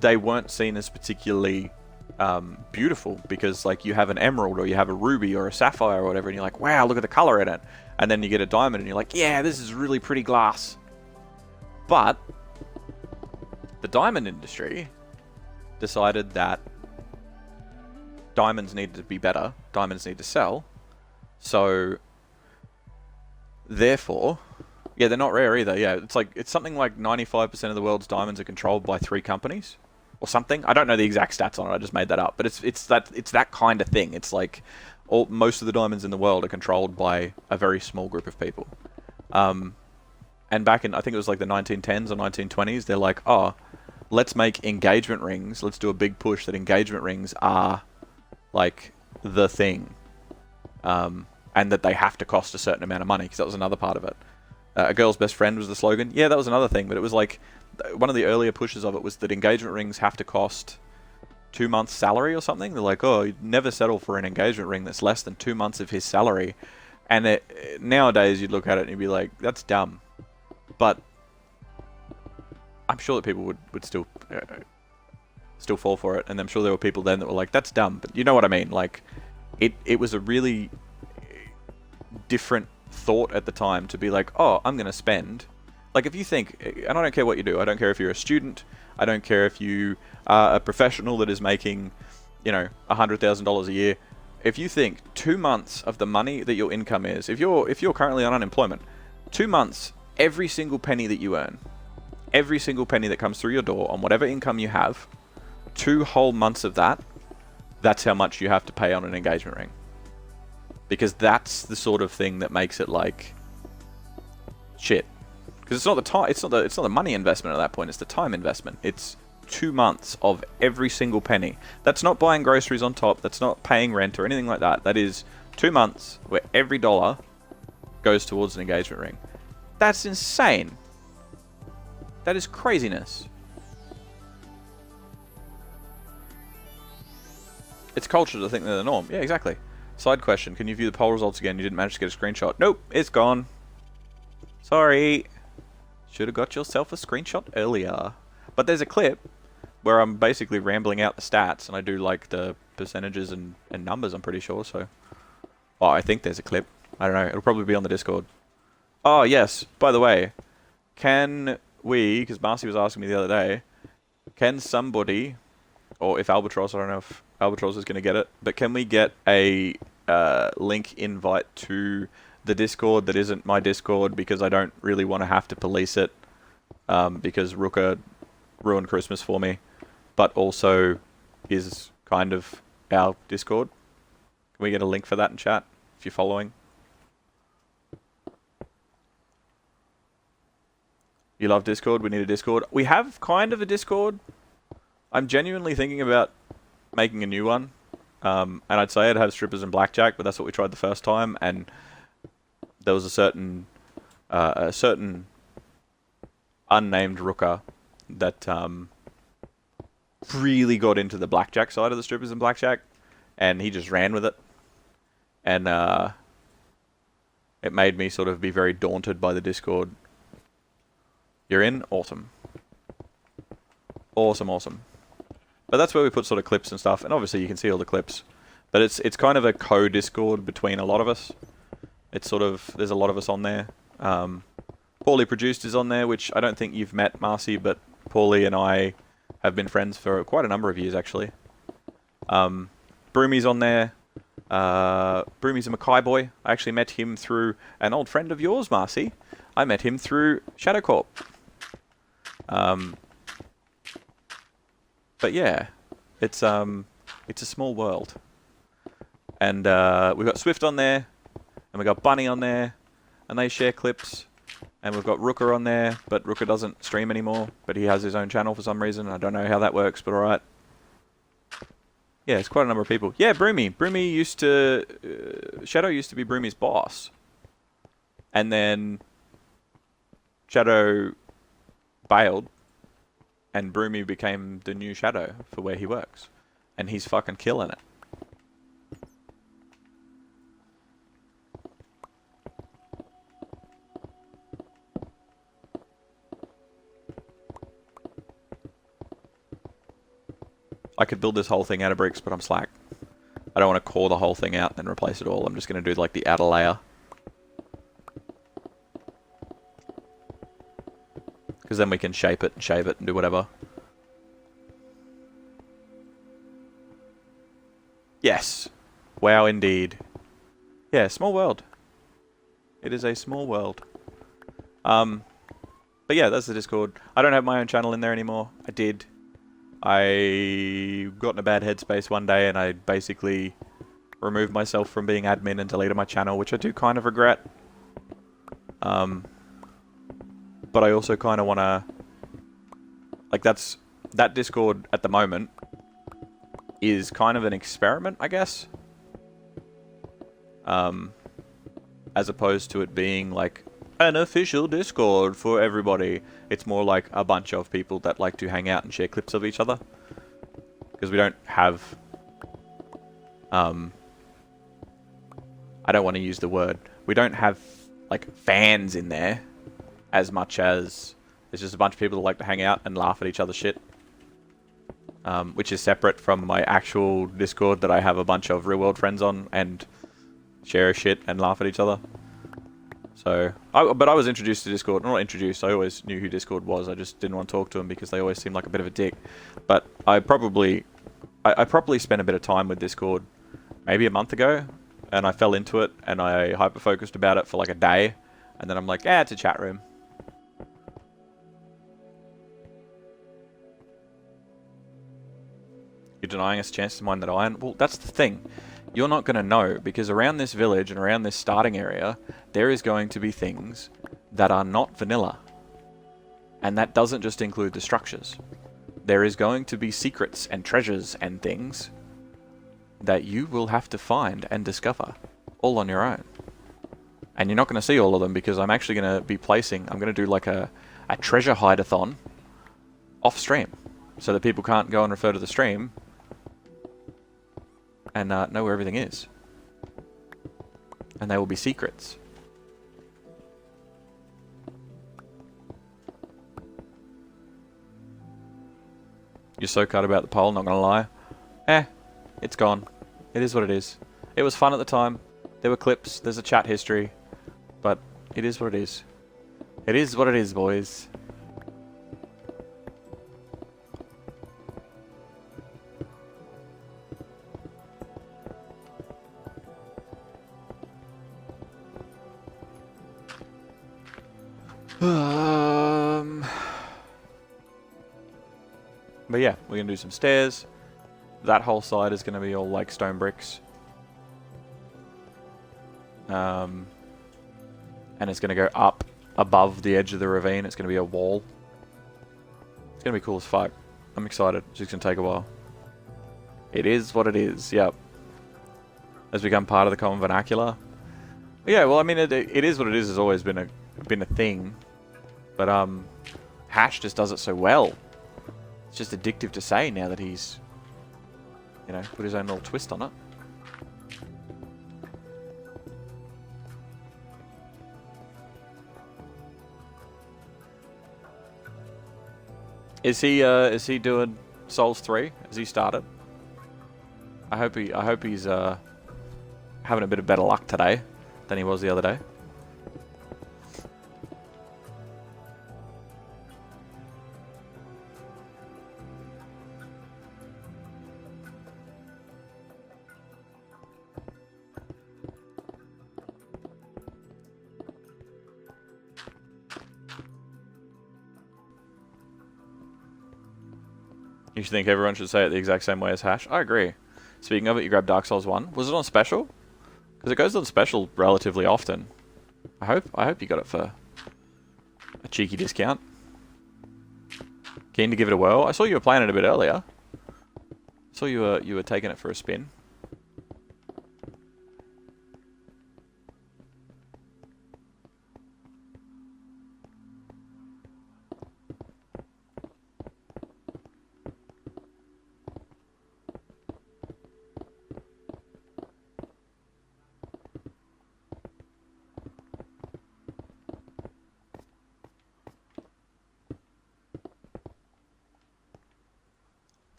they weren't seen as particularly beautiful. Because, like, you have an emerald or you have a ruby or a sapphire or whatever, and you're like, wow, look at the color in it. And then you get a diamond and you're like, yeah, this is really pretty glass. But the diamond industry decided that diamonds need to be better, diamonds need to sell, so therefore, yeah, they're not rare either. Yeah, it's something like 95% of the world's diamonds are controlled by 3 companies or something. I don't know the exact stats on it. I just made that up, but it's that kind of thing. It's like most of the diamonds in the world are controlled by a very small group of people. And back in, I think it was like the 1910s or 1920s, they're like, oh, let's make engagement rings. Let's do a big push that engagement rings are like the thing, and that they have to cost a certain amount of money, because that was another part of it. A girl's best friend was the slogan. Yeah, that was another thing, but it was like one of the earlier pushes of it was that engagement rings have to cost 2 months' salary or something. They're like, oh, you'd never settle for an engagement ring that's less than 2 months of his salary. And nowadays you'd look at it and you'd be like, that's dumb. But I'm sure that people would still fall for it, and I'm sure there were people then that were like, that's dumb, but you know what I mean. Like, it was a really different thought at the time to be like, oh, I'm going to spend Like, if you think, and I don't care what you do, I don't care if you're a student, I don't care if you are a professional that is making, you know, $100,000 a year. If you think 2 months of the money that your income is, if you're currently on unemployment, 2 months, every single penny that you earn, every single penny that comes through your door on whatever income you have, 2 whole months of that, that's how much you have to pay on an engagement ring. Because that's the sort of thing that makes it like shit. Because it's not the time, it's not the money investment at that point, it's the time investment. It's 2 months of every single penny. That's not buying groceries on top, that's not paying rent or anything like that. That is 2 months where every dollar goes towards an engagement ring. That's insane. That is craziness. It's culture to think they're the norm. Yeah, exactly. Side question, can you view the poll results again? You didn't manage to get a screenshot. Nope, it's gone. Sorry. Should have got yourself a screenshot earlier. But there's a clip where I'm basically rambling out the stats, and I do like the percentages and numbers, I'm pretty sure, so... Oh, I think there's a clip. I don't know, it'll probably be on the Discord. Oh, yes, by the way, can we, because Marcy was asking me the other day, can somebody, or if Albatross, I don't know if Albatross is going to get it, but can we get a link invite to the Discord that isn't my Discord, because I don't really want to have to police it, because Rooker ruined Christmas for me, but also is kind of our Discord. Can we get a link for that in chat, if you're following? You love Discord? We need a Discord. We have kind of a Discord. I'm genuinely thinking about making a new one. And I'd say I'd have strippers and blackjack, but that's what we tried the first time, and there was a certain unnamed rooker that really got into the blackjack side of the strippers and blackjack, and he just ran with it. And it made me sort of be very daunted by the Discord. You're in? Awesome. Awesome, awesome. But that's where we put sort of clips and stuff, and obviously you can see all the clips. But it's kind of a co-Discord between a lot of us. It's sort of, there's a lot of us on there. Paulie Produced is on there, which I don't think you've met, Marcy, but Paulie and I have been friends for quite a number of years, actually. Broomy's on there. Broomy's a Mackay boy. I actually met him through an old friend of yours, Marcy. I met him through Shadow Corp. But yeah, it's a small world. And we've got Swift on there, and we've got Bunny on there, and they share clips. And we've got Rooker on there, but Rooker doesn't stream anymore, but he has his own channel for some reason. I don't know how that works, but alright. Yeah, it's quite a number of people. Yeah, Broomy. Broomy used to... Shadow used to be Broomy's boss. And then Shadow bailed, and Broomy became the new Shadow for where he works. And he's fucking killing it. I could build this whole thing out of bricks, but I'm slack. I don't want to core the whole thing out and replace it all. I'm just going to do like the outer layer. Because then we can shape it and shave it and do whatever. Yes. Wow, indeed. Yeah, small world. It is a small world. But yeah, that's the Discord. I don't have my own channel in there anymore. I did. I got in a bad headspace one day and I basically removed myself from being admin and deleted my channel, which I do kind of regret. But I also kind of want to... Like, that Discord at the moment is kind of an experiment, I guess. As opposed to it being like an official Discord for everybody. It's more like a bunch of people that like to hang out and share clips of each other. Because we don't have... I don't want to use the word. We don't have, like, fans in there as much as... There's just a bunch of people that like to hang out and laugh at each other's shit. Which is separate from my actual Discord that I have a bunch of real-world friends on and share shit and laugh at each other. So, but I was introduced to Discord. Not introduced, I always knew who Discord was. I just didn't want to talk to them because they always seemed like a bit of a dick. But I probably spent a bit of time with Discord maybe a month ago, and I fell into it, and I hyper-focused about it for like a day, and then I'm like, it's a chat room. You're denying us a chance to mine that iron? Well, that's the thing. You're not going to know, because around this village and around this starting area, there is going to be things that are not vanilla. And that doesn't just include the structures. There is going to be secrets and treasures and things that you will have to find and discover, all on your own. And you're not going to see all of them, because I'm actually going to be I'm going to do like a treasure hide-a-thon off stream, so that people can't go and refer to the stream and know where everything is. And they will be secrets. You're so cut about the poll, not gonna lie. It's gone. It is what it is. It was fun at the time. There were clips, there's a chat history, but it is what it is. It is what it is, boys. But yeah, we're going to do some stairs. That whole side is going to be all like stone bricks. And it's going to go up above the edge of the ravine. It's going to be a wall. It's going to be cool as fuck. I'm excited. It's just going to take a while. It is what it is, yep. Has become part of the common vernacular. Yeah, well, I mean, it is what it is. Has always been a thing. But Hash just does it so well. It's just addictive to say now that he's, put his own little twist on it. Is he doing Souls 3? Has he started? I hope he's having a bit of better luck today than he was the other day. You should think everyone should say it the exact same way as Hash. I agree. Speaking of it, you grabbed Dark Souls 1. Was it on special? Because it goes on special relatively often. I hope you got it for a cheeky discount. Keen to give it a whirl. I saw you were playing it a bit earlier. Saw you were taking it for a spin.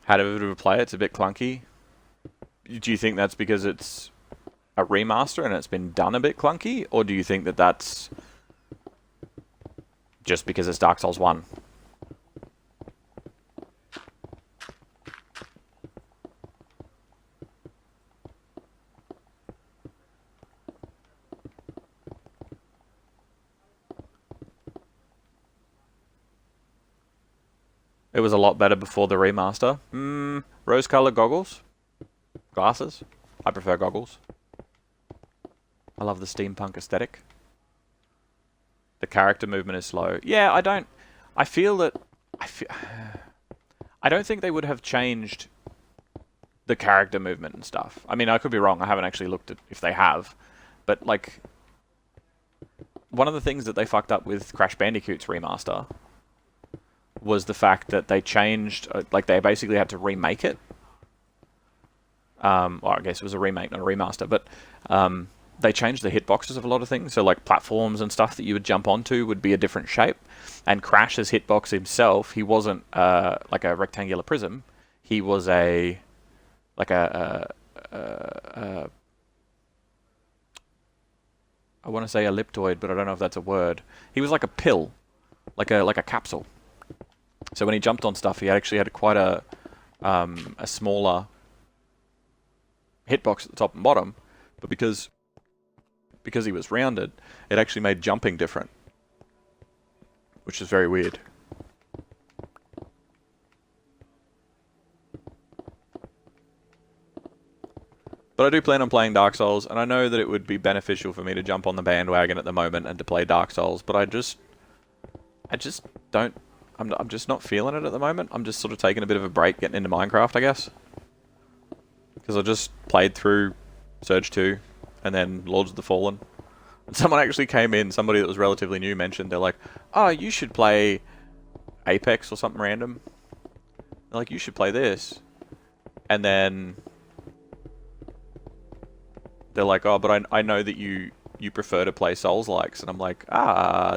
Had a bit of a play. It's a bit clunky. Do you think that's because it's a remaster and it's been done a bit clunky, or do you think that that's just because it's Dark Souls 1? It was a lot better before the remaster. Rose-colored goggles? Glasses? I prefer goggles. I love the steampunk aesthetic. The character movement is slow. Yeah, I don't think they would have changed the character movement and stuff. I mean, I could be wrong. I haven't actually looked at if they have. But, like, one of the things that they fucked up with Crash Bandicoot's remaster was the fact that they changed, like they basically had to remake it. Well, I guess it was a remake, not a remaster, but they changed the hitboxes of a lot of things. So like platforms and stuff that you would jump onto would be a different shape. And Crash's hitbox himself, he wasn't like a rectangular prism. He was a I want to say elliptoid, but I don't know if that's a word. He was like a pill, like a capsule. So when he jumped on stuff, he actually had quite a smaller hitbox at the top and bottom, but because he was rounded, it actually made jumping different, which is very weird. But I do plan on playing Dark Souls, and I know that it would be beneficial for me to jump on the bandwagon at the moment and to play Dark Souls, but I just don't, I'm just not feeling it at the moment. I'm just sort of taking a bit of a break getting into Minecraft, I guess. Because I just played through Surge 2, and then Lords of the Fallen. And someone actually came in, somebody that was relatively new mentioned, they're like, oh, you should play Apex or something random. They're like, you should play this. And then they're like, oh, but I know that you prefer to play Souls-likes. And I'm like,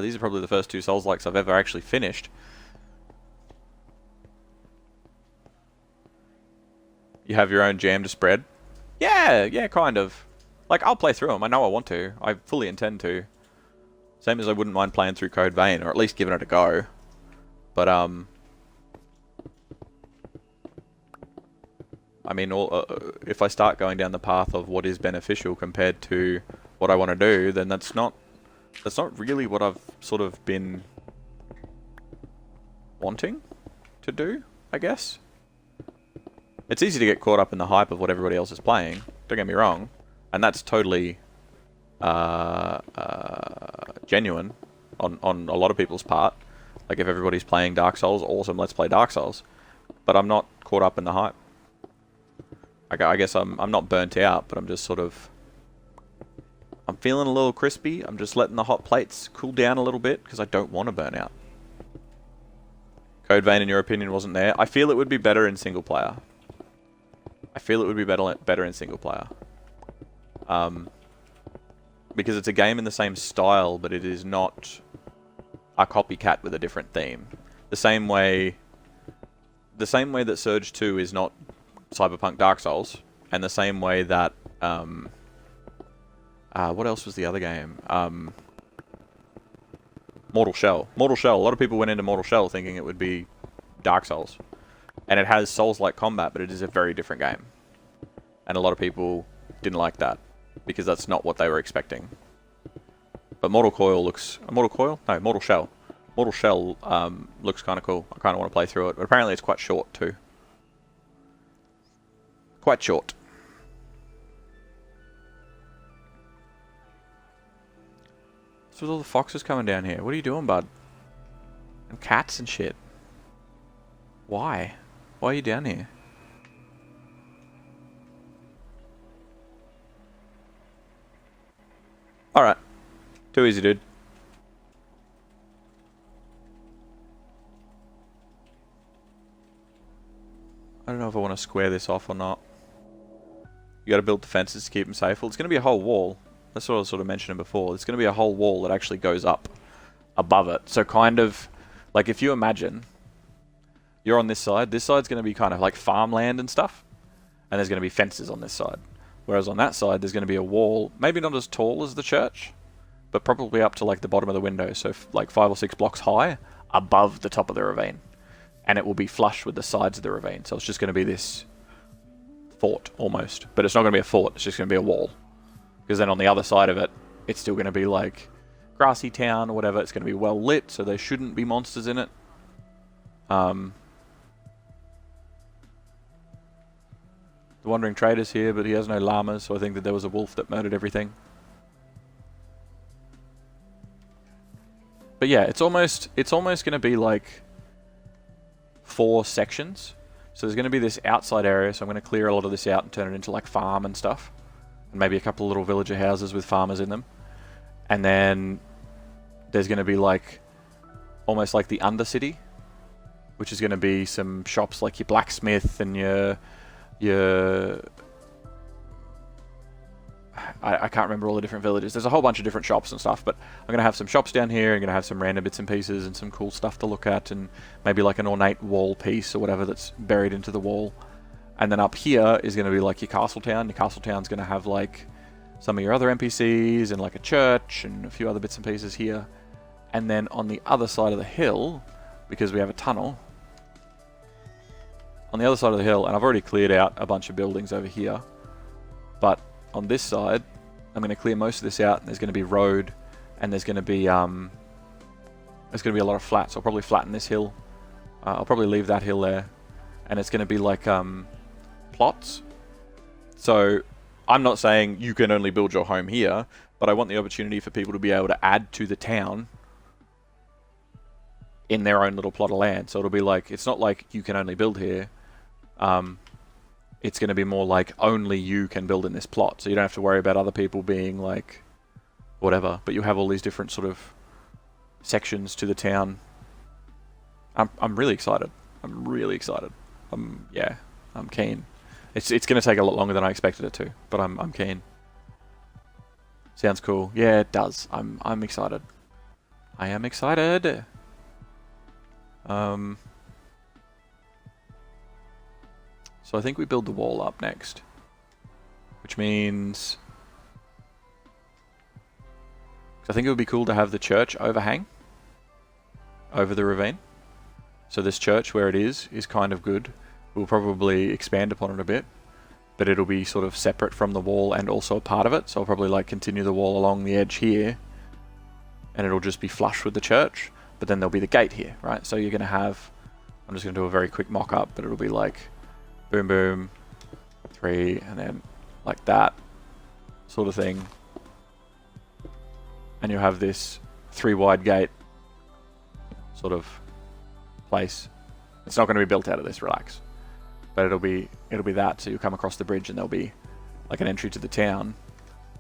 these are probably the first 2 Souls-likes I've ever actually finished. You have your own jam to spread? Yeah, kind of. Like, I'll play through them. I know I want to. I fully intend to. Same as I wouldn't mind playing through Code Vein, or at least giving it a go. But, I mean, if I start going down the path of what is beneficial compared to what I want to do, then that's not really what I've sort of been wanting to do, I guess. It's easy to get caught up in the hype of what everybody else is playing, don't get me wrong, and that's totally genuine on a lot of people's part. Like, if everybody's playing Dark Souls, awesome, let's play Dark Souls. But I'm not caught up in the hype. I guess I'm not burnt out, but I'm just sort of... I'm feeling a little crispy. I'm just letting the hot plates cool down a little bit, because I don't want to burn out. Code Vein, in your opinion, wasn't there. I feel it would be better in single player. Better in single player. Because it's a game in the same style, but it is not a copycat with a different theme. The same way that Surge 2 is not Cyberpunk Dark Souls, and the same way that what else was the other game? Mortal Shell. Mortal Shell. A lot of people went into Mortal Shell thinking it would be Dark Souls. And it has Souls-like combat, but it is a very different game. And a lot of people didn't like that, because that's not what they were expecting. But Mortal Shell. Mortal Shell looks kind of cool. I kind of want to play through it, but apparently it's quite short too. Quite short. So with all the foxes coming down here, what are you doing, bud? And cats and shit. Why? Why are you down here? Alright. Too easy, dude. I don't know if I want to square this off or not. You gotta build defenses to keep them safe. Well, it's gonna be a whole wall. That's what I was sort of mentioning before. It's gonna be a whole wall that actually goes up above it. So kind of, like, if you imagine you're on this side's gonna be kind of like farmland and stuff. And there's gonna be fences on this side. Whereas on that side, there's gonna be a wall, maybe not as tall as the church, but probably up to like the bottom of the window. So like 5 or 6 blocks high above the top of the ravine. And it will be flush with the sides of the ravine. So it's just going to be this fort, almost. But it's not going to be a fort, it's just going to be a wall. Because then on the other side of it, it's still going to be like grassy town or whatever. It's going to be well lit, so there shouldn't be monsters in it. The Wandering Trader's here, but he has no llamas, so I think that there was a wolf that murdered everything. But yeah, it's almost going to be like 4 sections. So there's going to be this outside area, so I'm going to clear a lot of this out and turn it into like farm and stuff. And maybe a couple of little villager houses with farmers in them. And then there's going to be like almost like the Undercity, which is going to be some shops like your blacksmith and your I can't remember all the different villages. There's a whole bunch of different shops and stuff, but I'm going to have some shops down here. I'm going to have some random bits and pieces and some cool stuff to look at, and maybe like an ornate wall piece or whatever that's buried into the wall. And then up here is going to be like your castle town. Your castle town's going to have like some of your other NPCs and like a church and a few other bits and pieces here. And then on the other side of the hill, because we have a tunnel, on the other side of the hill, and I've already cleared out a bunch of buildings over here, but on this side, I'm going to clear most of this out, and there's going to be road, and there's going to be a lot of flats. So I'll probably flatten this hill. I'll probably leave that hill there, and it's going to be like plots. So I'm not saying you can only build your home here, but I want the opportunity for people to be able to add to the town in their own little plot of land. So it'll be like, it's not like you can only build here. It's going to be more like only you can build in this plot. So you don't have to worry about other people being like whatever. But you have all these different sort of sections to the town. I'm really excited. I'm really excited. Yeah, I'm keen. It's going to take a lot longer than I expected it to, but I'm keen. Sounds cool. Yeah, it does. I'm excited. I am excited. So I think we build the wall up next, which means I think it would be cool to have the church overhang over the ravine. So this church where it is kind of good. We'll probably expand upon it a bit, but it'll be sort of separate from the wall and also a part of it. So I'll probably like continue the wall along the edge here, and it'll just be flush with the church, but then there'll be the gate here, right? So you're going to have, I'm just going to do a very quick mock-up, but it'll be like boom, boom, 3, and then like that sort of thing. And you'll have this 3 wide gate sort of place. It's not going to be built out of this, relax. But it'll be that, so you'll come across the bridge and there'll be like an entry to the town,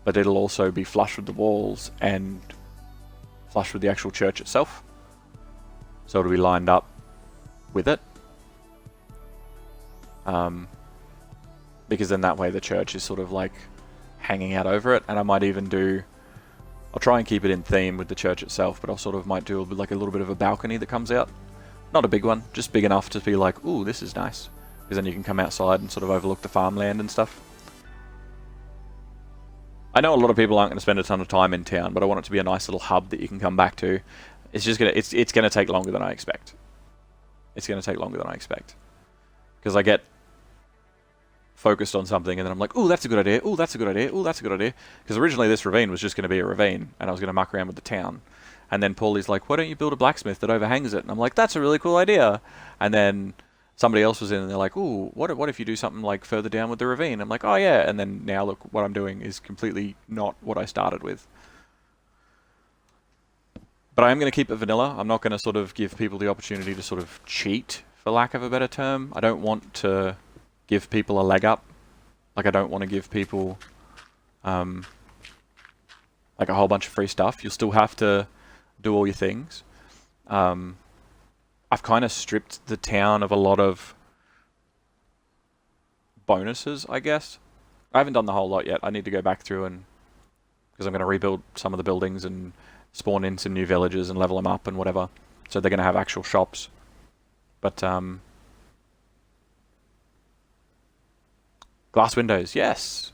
but it'll also be flush with the walls and flush with the actual church itself. So it'll be lined up with it. Because then that way the church is sort of like hanging out over it, and I might even do, I'll try and keep it in theme with the church itself, but I'll sort of might do like a little bit of a balcony that comes out. Not a big one, just big enough to be like, ooh, this is nice. Because then you can come outside and sort of overlook the farmland and stuff. I know a lot of people aren't going to spend a ton of time in town, but I want it to be a nice little hub that you can come back to. It's just it's gonna take longer than I expect. It's gonna take longer than I expect. Because I get focused on something and then I'm like, ooh, that's a good idea, ooh, that's a good idea, ooh, that's a good idea. Because originally this ravine was just going to be a ravine and I was going to muck around with the town. And then Paulie's like, why don't you build a blacksmith that overhangs it? And I'm like, that's a really cool idea. And then somebody else was in and they're like, ooh, what if you do something like further down with the ravine? I'm like, oh yeah. And then now look, what I'm doing is completely not what I started with. But I am going to keep it vanilla. I'm not going to sort of give people the opportunity to sort of cheat, for lack of a better term. I don't want to give people a leg up. Like, I don't want to give people like a whole bunch of free stuff. You'll still have to do all your things. I've kind of stripped the town of a lot of bonuses, I guess. I haven't done the whole lot yet. I need to go back through and, because I'm going to rebuild some of the buildings and spawn in some new villages and level them up and whatever. So they're going to have actual shops. But glass windows, yes.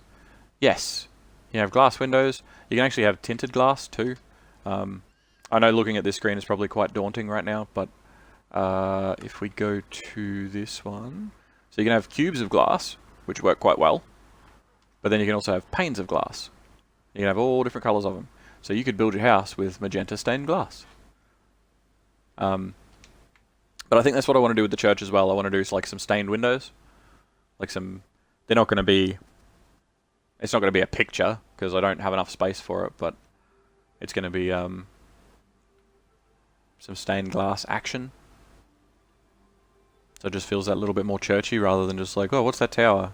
Yes. You have glass windows. You can actually have tinted glass too. I know looking at this screen is probably quite daunting right now, but if we go to this one, so you can have cubes of glass, which work quite well, but then you can also have panes of glass. You can have all different colors of them. So you could build your house with magenta stained glass. But I think that's what I want to do with the church as well. I want to do like some stained windows, like some. They're not going to be. It's not going to be a picture because I don't have enough space for it, but it's going to be some stained glass action. So it just feels that little bit more churchy rather than just like, oh, what's that tower?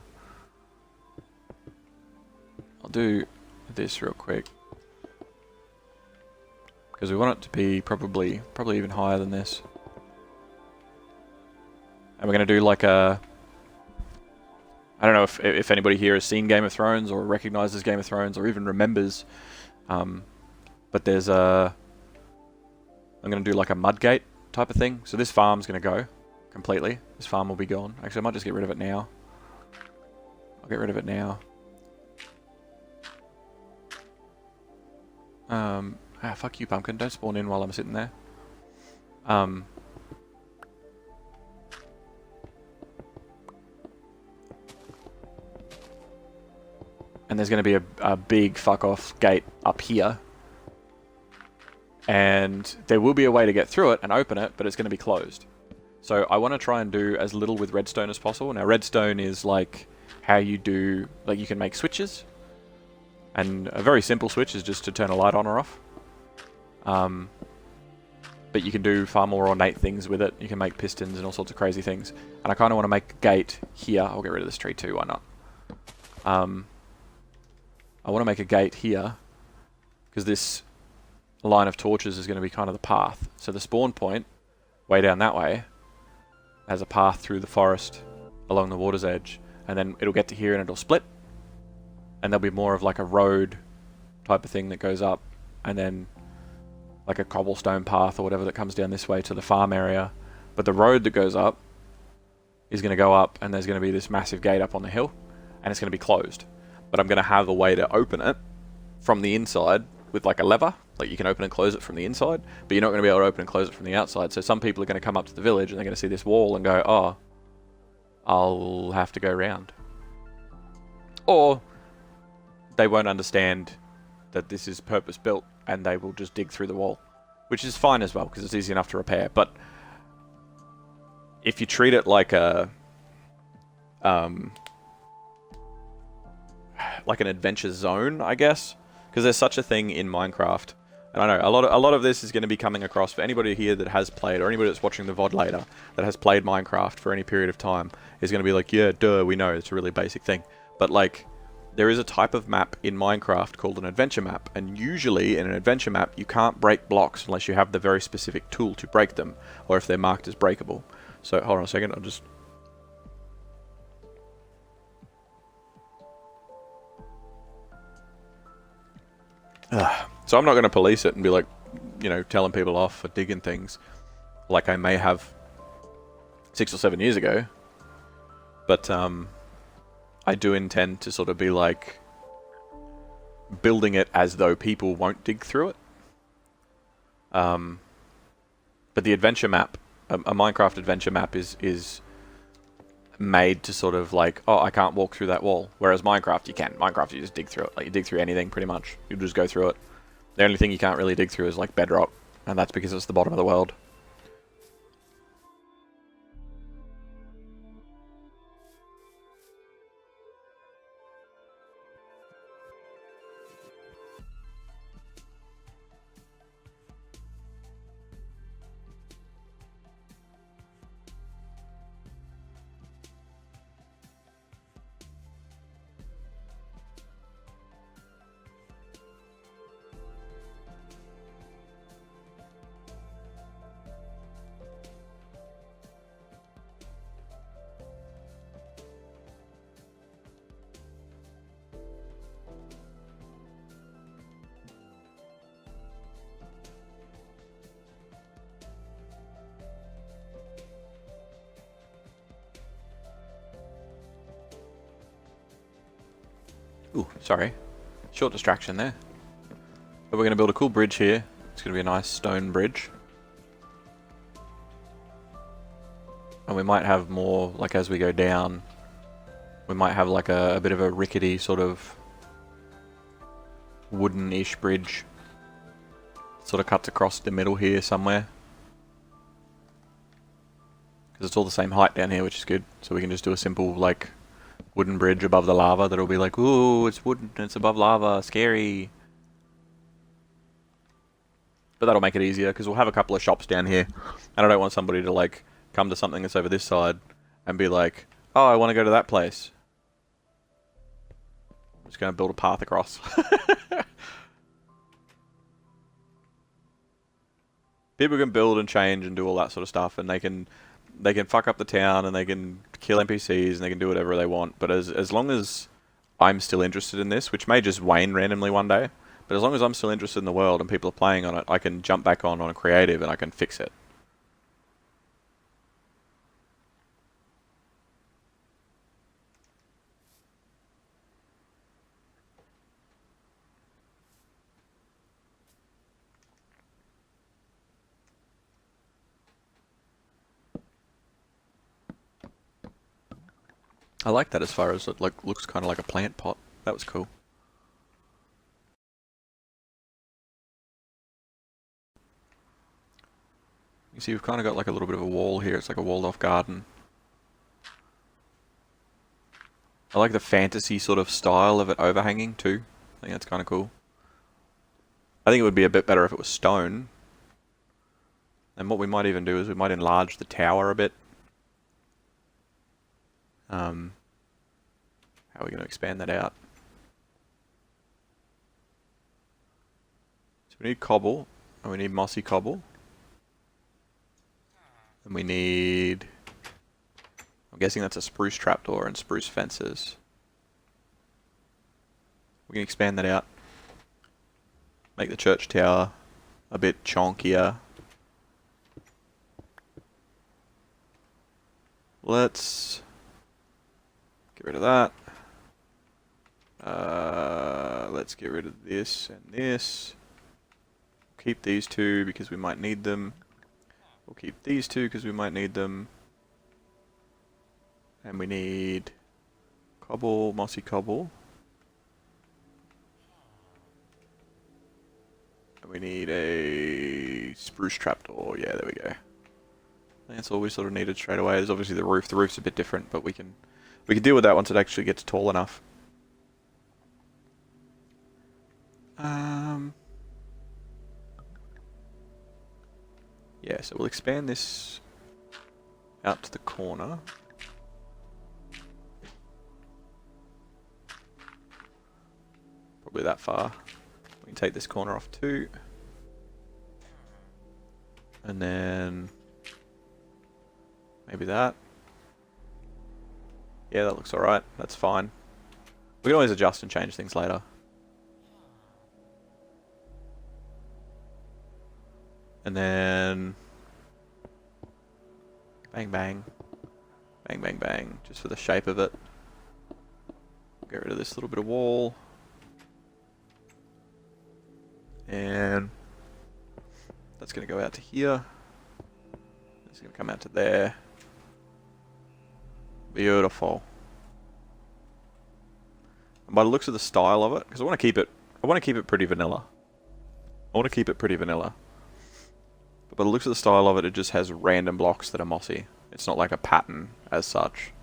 I'll do this real quick because we want it to be probably even higher than this. And we're going to do like a... I don't know if anybody here has seen Game of Thrones or recognizes Game of Thrones or even remembers. But there's a... I'm going to do like a mud gate type of thing. So this farm's going to go completely. This farm will be gone. Actually, I might just get rid of it now. I'll get rid of it now. Fuck you, pumpkin. Don't spawn in while I'm sitting there. And there's going to be a big fuck off gate up here. And there will be a way to get through it and open it, but it's going to be closed. So I want to try and do as little with redstone as possible. Now redstone is like how you do, like you can make switches. And a very simple switch is just to turn a light on or off. But you can do far more ornate things with it. You can make pistons and all sorts of crazy things. And I kind of want to make a gate here. I'll get rid of this tree too, why not? I want to make a gate here because this line of torches is going to be kind of the path. So the spawn point, way down that way, has a path through the forest along the water's edge. And then it'll get to here and it'll split. And there'll be more of like a road type of thing that goes up. And then like a cobblestone path or whatever that comes down this way to the farm area. But the road that goes up is going to go up and there's going to be this massive gate up on the hill. And it's going to be closed. But I'm going to have a way to open it from the inside with like a lever. Like you can open and close it from the inside, but you're not going to be able to open and close it from the outside. So some people are going to come up to the village and they're going to see this wall and go, oh, I'll have to go round. Or they won't understand that this is purpose built and they will just dig through the wall, which is fine as well because it's easy enough to repair. But if you treat it like a like an adventure zone, I guess, because there's such a thing in Minecraft. And I know a lot of this is going to be coming across for anybody here that has played, or anybody that's watching the VOD later that has played Minecraft for any period of time is going to be like, yeah, duh, we know it's a really basic thing. But like, there is a type of map in Minecraft called an adventure map, and usually in an adventure map you can't break blocks unless you have the very specific tool to break them, or if they're marked as breakable. So hold on a second, I'll just... So I'm not going to police it and be like, you know, telling people off for digging things like I may have 6 or 7 years ago. But I do intend to sort of be like building it as though people won't dig through it. But the adventure map, a Minecraft adventure map is made to sort of like, oh, I can't walk through that wall. Whereas Minecraft, you can. Minecraft, you just dig through it. Like, you dig through anything, pretty much. You just go through it. The only thing you can't really dig through is, like, bedrock. And that's because it's the bottom of the world. Ooh, sorry. Short distraction there. But we're going to build a cool bridge here. It's going to be a nice stone bridge. And we might have more, like as we go down, we might have like a bit of a rickety sort of wooden-ish bridge. Sort of cuts across the middle here somewhere. Because it's all the same height down here, which is good. So we can just do a simple, like, wooden bridge above the lava that'll be like, ooh, it's wooden, it's above lava, scary. But that'll make it easier, because we'll have a couple of shops down here. And I don't want somebody to, like, come to something that's over this side and be like, oh, I want to go to that place. I'm just going to build a path across. People can build and change and do all that sort of stuff, and they can fuck up the town, and they can kill NPCs, and they can do whatever they want. But as long as I'm still interested in this, which may just wane randomly one day, but as long as I'm still interested in the world and people are playing on it, I can jump back on a creative and I can fix it. I like that as far as it like looks kind of like a plant pot. That was cool. You see we've kind of got like a little bit of a wall here. It's like a walled off garden. I like the fantasy sort of style of it overhanging too. I think that's kind of cool. I think it would be a bit better if it was stone. And what we might even do is we might enlarge the tower a bit. How are we going to expand that out? So we need cobble, and we need mossy cobble. And we need... I'm guessing that's a spruce trapdoor and spruce fences. We can expand that out. Make the church tower a bit chonkier. Let's get rid of that. Let's get rid of this and this. Keep these two because we might need them. We'll keep these two because we might need them. And we need cobble, mossy cobble. And we need a spruce trapdoor. Yeah, there we go. That's all we sort of needed straight away. There's obviously the roof. The roof's a bit different, but we can deal with that once it actually gets tall enough. Yeah, so we'll expand this out to the corner. Probably that far. We can take this corner off too. And then maybe that. Yeah, that looks alright. That's fine. We can always adjust and change things later. And then bang bang. Bang bang bang. Just for the shape of it. Get rid of this little bit of wall. And that's going to go out to here. It's going to come out to there. Beautiful. And by the looks of the style of it, because I want to keep it pretty vanilla. I want to keep it pretty vanilla. But by the looks of the style of it, it just has random blocks that are mossy. It's not like a pattern as such.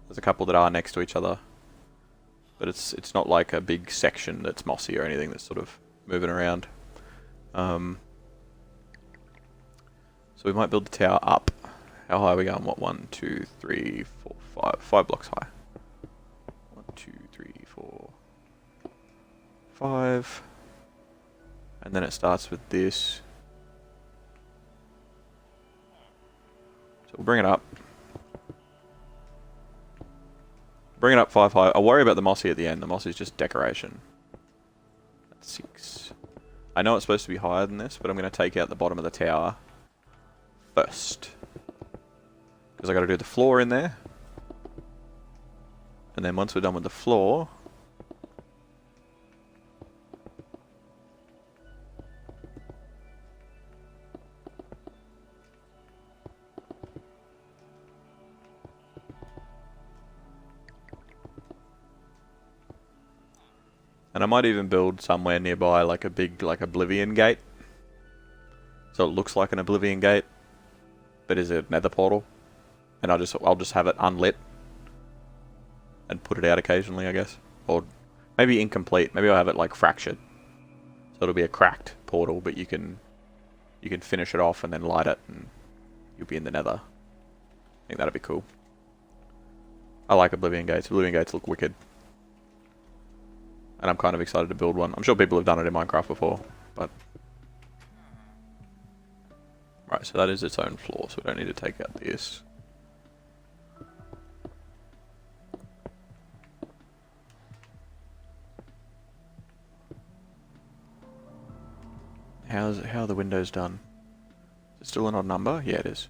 There's a couple that are next to each other. But it's not like a big section that's mossy or anything that's sort of moving around. So we might build the tower up. How high are we going? What, 1, 2, 3, 4, 5. 5 blocks high. 1, 2, 3, 4, 5. And then it starts with this. So we'll bring it up. Bring it up 5 high. I'll worry about the mossy at the end. The mossy is just decoration. That's 6. I know it's supposed to be higher than this, but I'm going to take out the bottom of the tower first. Because I've got to do the floor in there. And then once we're done with the floor... And I might even build somewhere nearby like a big Oblivion gate. So it looks like an Oblivion gate, but is a nether portal. And I'll just have it unlit and put it out occasionally, I guess. Or maybe incomplete. Maybe I'll have it like fractured. So it'll be a cracked portal, but you can finish it off and then light it and you'll be in the nether. I think that'd be cool. I like Oblivion gates. Oblivion gates look wicked. And I'm kind of excited to build one. I'm sure people have done it in Minecraft before, but... Right, so that is its own floor, so we don't need to take out this. How are the windows done? Is it still an odd number? Yeah, it is.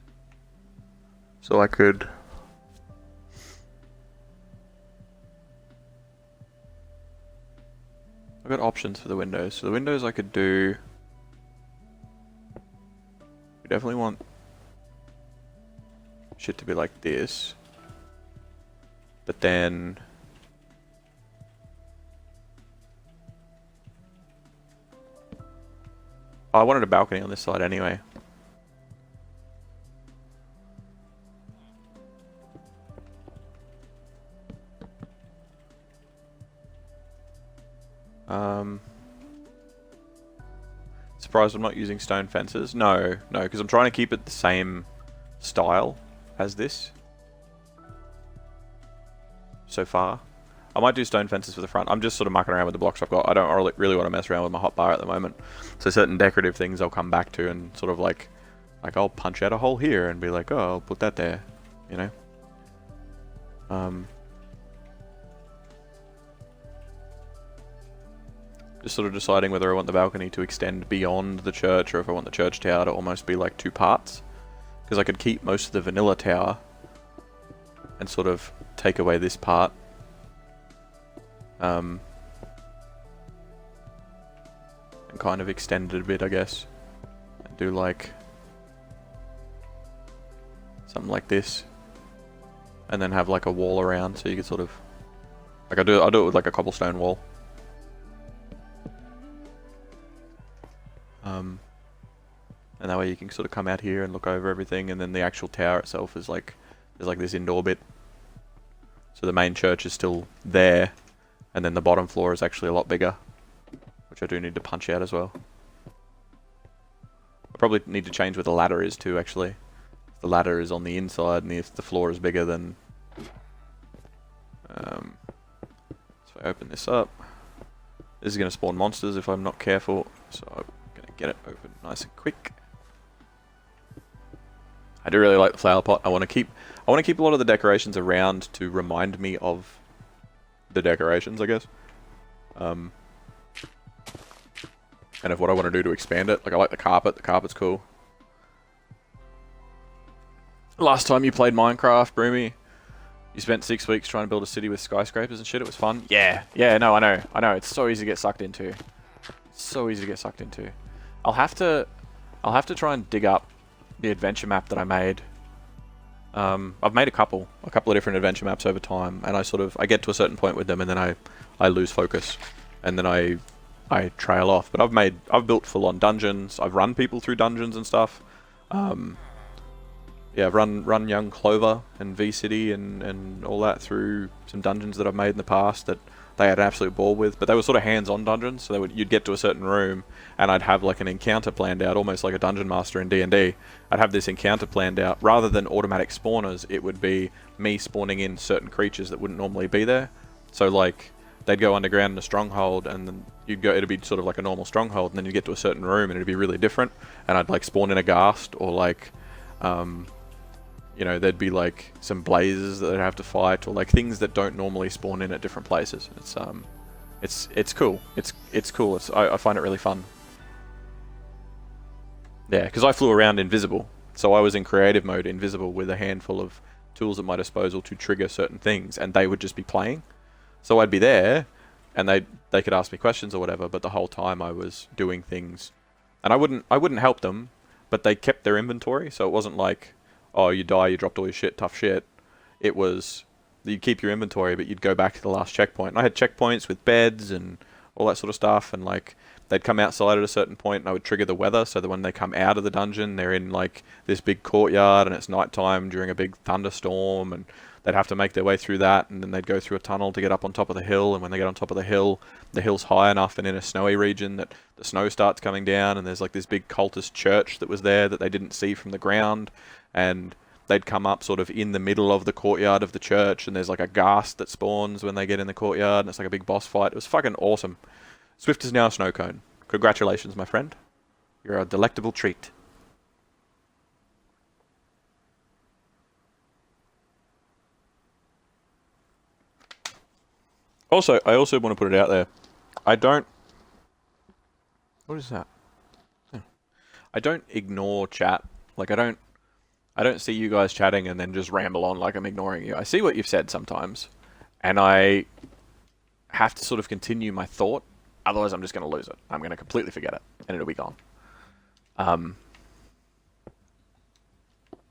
So I could... I've got options for the windows. So the windows I could do... We definitely want shit to be like this. But then I wanted a balcony on this side anyway. Surprised I'm not using stone fences. No, because I'm trying to keep it the same style as this so far. I might do stone fences for the front. I'm just sort of mucking around with the blocks I've got. I don't really want to mess around with my hotbar at the moment. So certain decorative things I'll come back to and sort of like I'll punch out a hole here and be like, oh, I'll put that there, you know? Just sort of deciding whether I want the balcony to extend beyond the church or if I want the church tower to almost be like two parts. Because I could keep most of the vanilla tower and sort of take away this part. And kind of extend it a bit, I guess. And do like something like this. And then have like a wall around so you could sort of like I'll do it with like a cobblestone wall. And that way you can sort of come out here and look over everything, and then the actual tower itself is like there's like this indoor bit. So the main church is still there, and then the bottom floor is actually a lot bigger, which I do need to punch out as well. I probably need to change where the ladder is too, actually. The ladder is on the inside, and if the floor is bigger, then so if I open this up, this is going to spawn monsters if I'm not careful, so I'm going to get it open nice and quick. I do really like the flower pot. I want to keep a lot of the decorations around to remind me of the decorations, I guess. And of what I want to do to expand it. Like I like the carpet. The carpet's cool. Last time you played Minecraft, Broomy, you spent 6 weeks trying to build a city with skyscrapers and shit. It was fun. Yeah, no, I know. It's so easy to get sucked into. I'll have to try and dig up the adventure map that I made. I've made a couple of different adventure maps over time, and I get to a certain point with them, and then I lose focus, and then I trail off. But I've built full-on dungeons. I've run people through dungeons and stuff. Yeah, I've run Young Clover and V-City and all that through some dungeons that I've made in the past that they had an absolute ball with, but they were sort of hands-on dungeons, so you'd get to a certain room, and I'd have like an encounter planned out, almost like a dungeon master in D&D. I'd have this encounter planned out. Rather than automatic spawners, it would be me spawning in certain creatures that wouldn't normally be there. So like, they'd go underground in a stronghold, and then it'd be sort of like a normal stronghold, and then you'd get to a certain room, and it'd be really different, and I'd like spawn in a ghast, or like, you know, there'd be like some blazes that they'd have to fight, or like things that don't normally spawn in at different places. It's cool. It's cool. I find it really fun. Yeah, because I flew around invisible, so I was in creative mode invisible with a handful of tools at my disposal to trigger certain things, and they would just be playing. So I'd be there, and they could ask me questions or whatever, but the whole time I was doing things, and I wouldn't help them, but they kept their inventory, so it wasn't like, oh, you die, you dropped all your shit, tough shit. It was, you'd keep your inventory, but you'd go back to the last checkpoint. And I had checkpoints with beds and all that sort of stuff, and like, they'd come outside at a certain point, and I would trigger the weather, so that when they come out of the dungeon, they're in like this big courtyard, and it's nighttime during a big thunderstorm, and they'd have to make their way through that, and then they'd go through a tunnel to get up on top of the hill, and when they get on top of the hill's high enough and in a snowy region that the snow starts coming down, and there's like this big cultist church that was there that they didn't see from the ground, and they'd come up sort of in the middle of the courtyard of the church, and there's like a ghast that spawns when they get in the courtyard, and it's like a big boss fight. It was fucking awesome. Swift is now a snow cone. Congratulations, my friend. You're a delectable treat. Also, I also want to put it out there. What is that? I don't ignore chat. Like, I don't see you guys chatting and then just ramble on like I'm ignoring you. I see what you've said sometimes, and I have to sort of continue my thought. Otherwise, I'm just going to lose it. I'm going to completely forget it, and it'll be gone.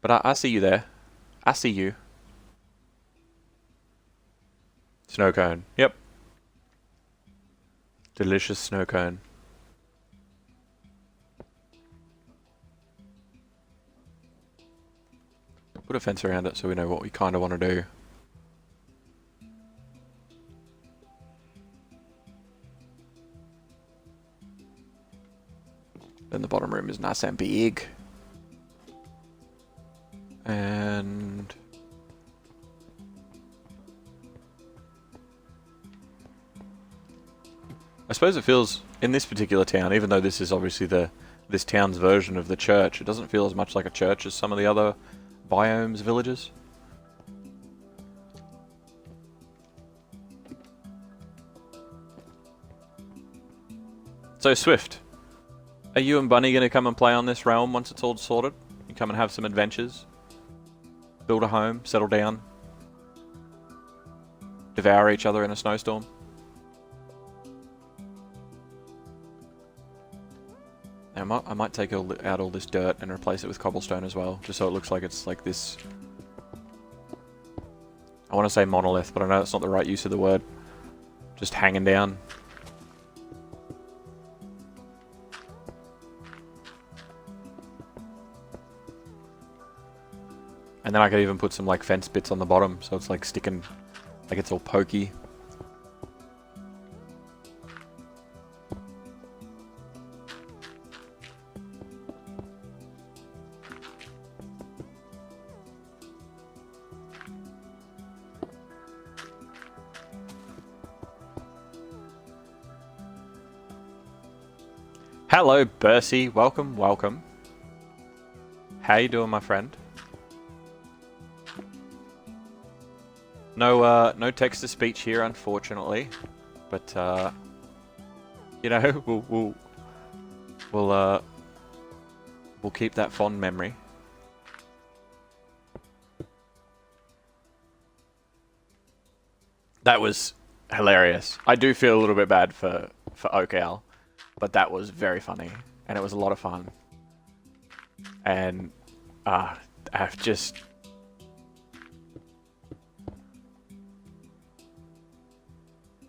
But I see you there. I see you. Snow cone. Yep. Delicious snow cone. Put a fence around it so we know what we kind of want to do. Then the bottom room is nice and big. And I suppose it feels, in this particular town, even though this is obviously this town's version of the church, it doesn't feel as much like a church as some of the other biomes villages. So Swift, are you and Bunny going to come and play on this realm once it's all sorted? You come and have some adventures? Build a home, settle down, devour each other in a snowstorm? I might take out all this dirt and replace it with cobblestone as well, just so it looks like it's like this. I want to say monolith, but I know that's not the right use of the word. Just hanging down. And then I could even put some like fence bits on the bottom, so it's like sticking, like it's all pokey. Hello, Bercy. Welcome, welcome. How you doing, my friend? No text-to-speech here, unfortunately. But you know, we'll keep that fond memory. That was hilarious. I do feel a little bit bad for Oak Owl. But that was very funny, and it was a lot of fun. And I've just...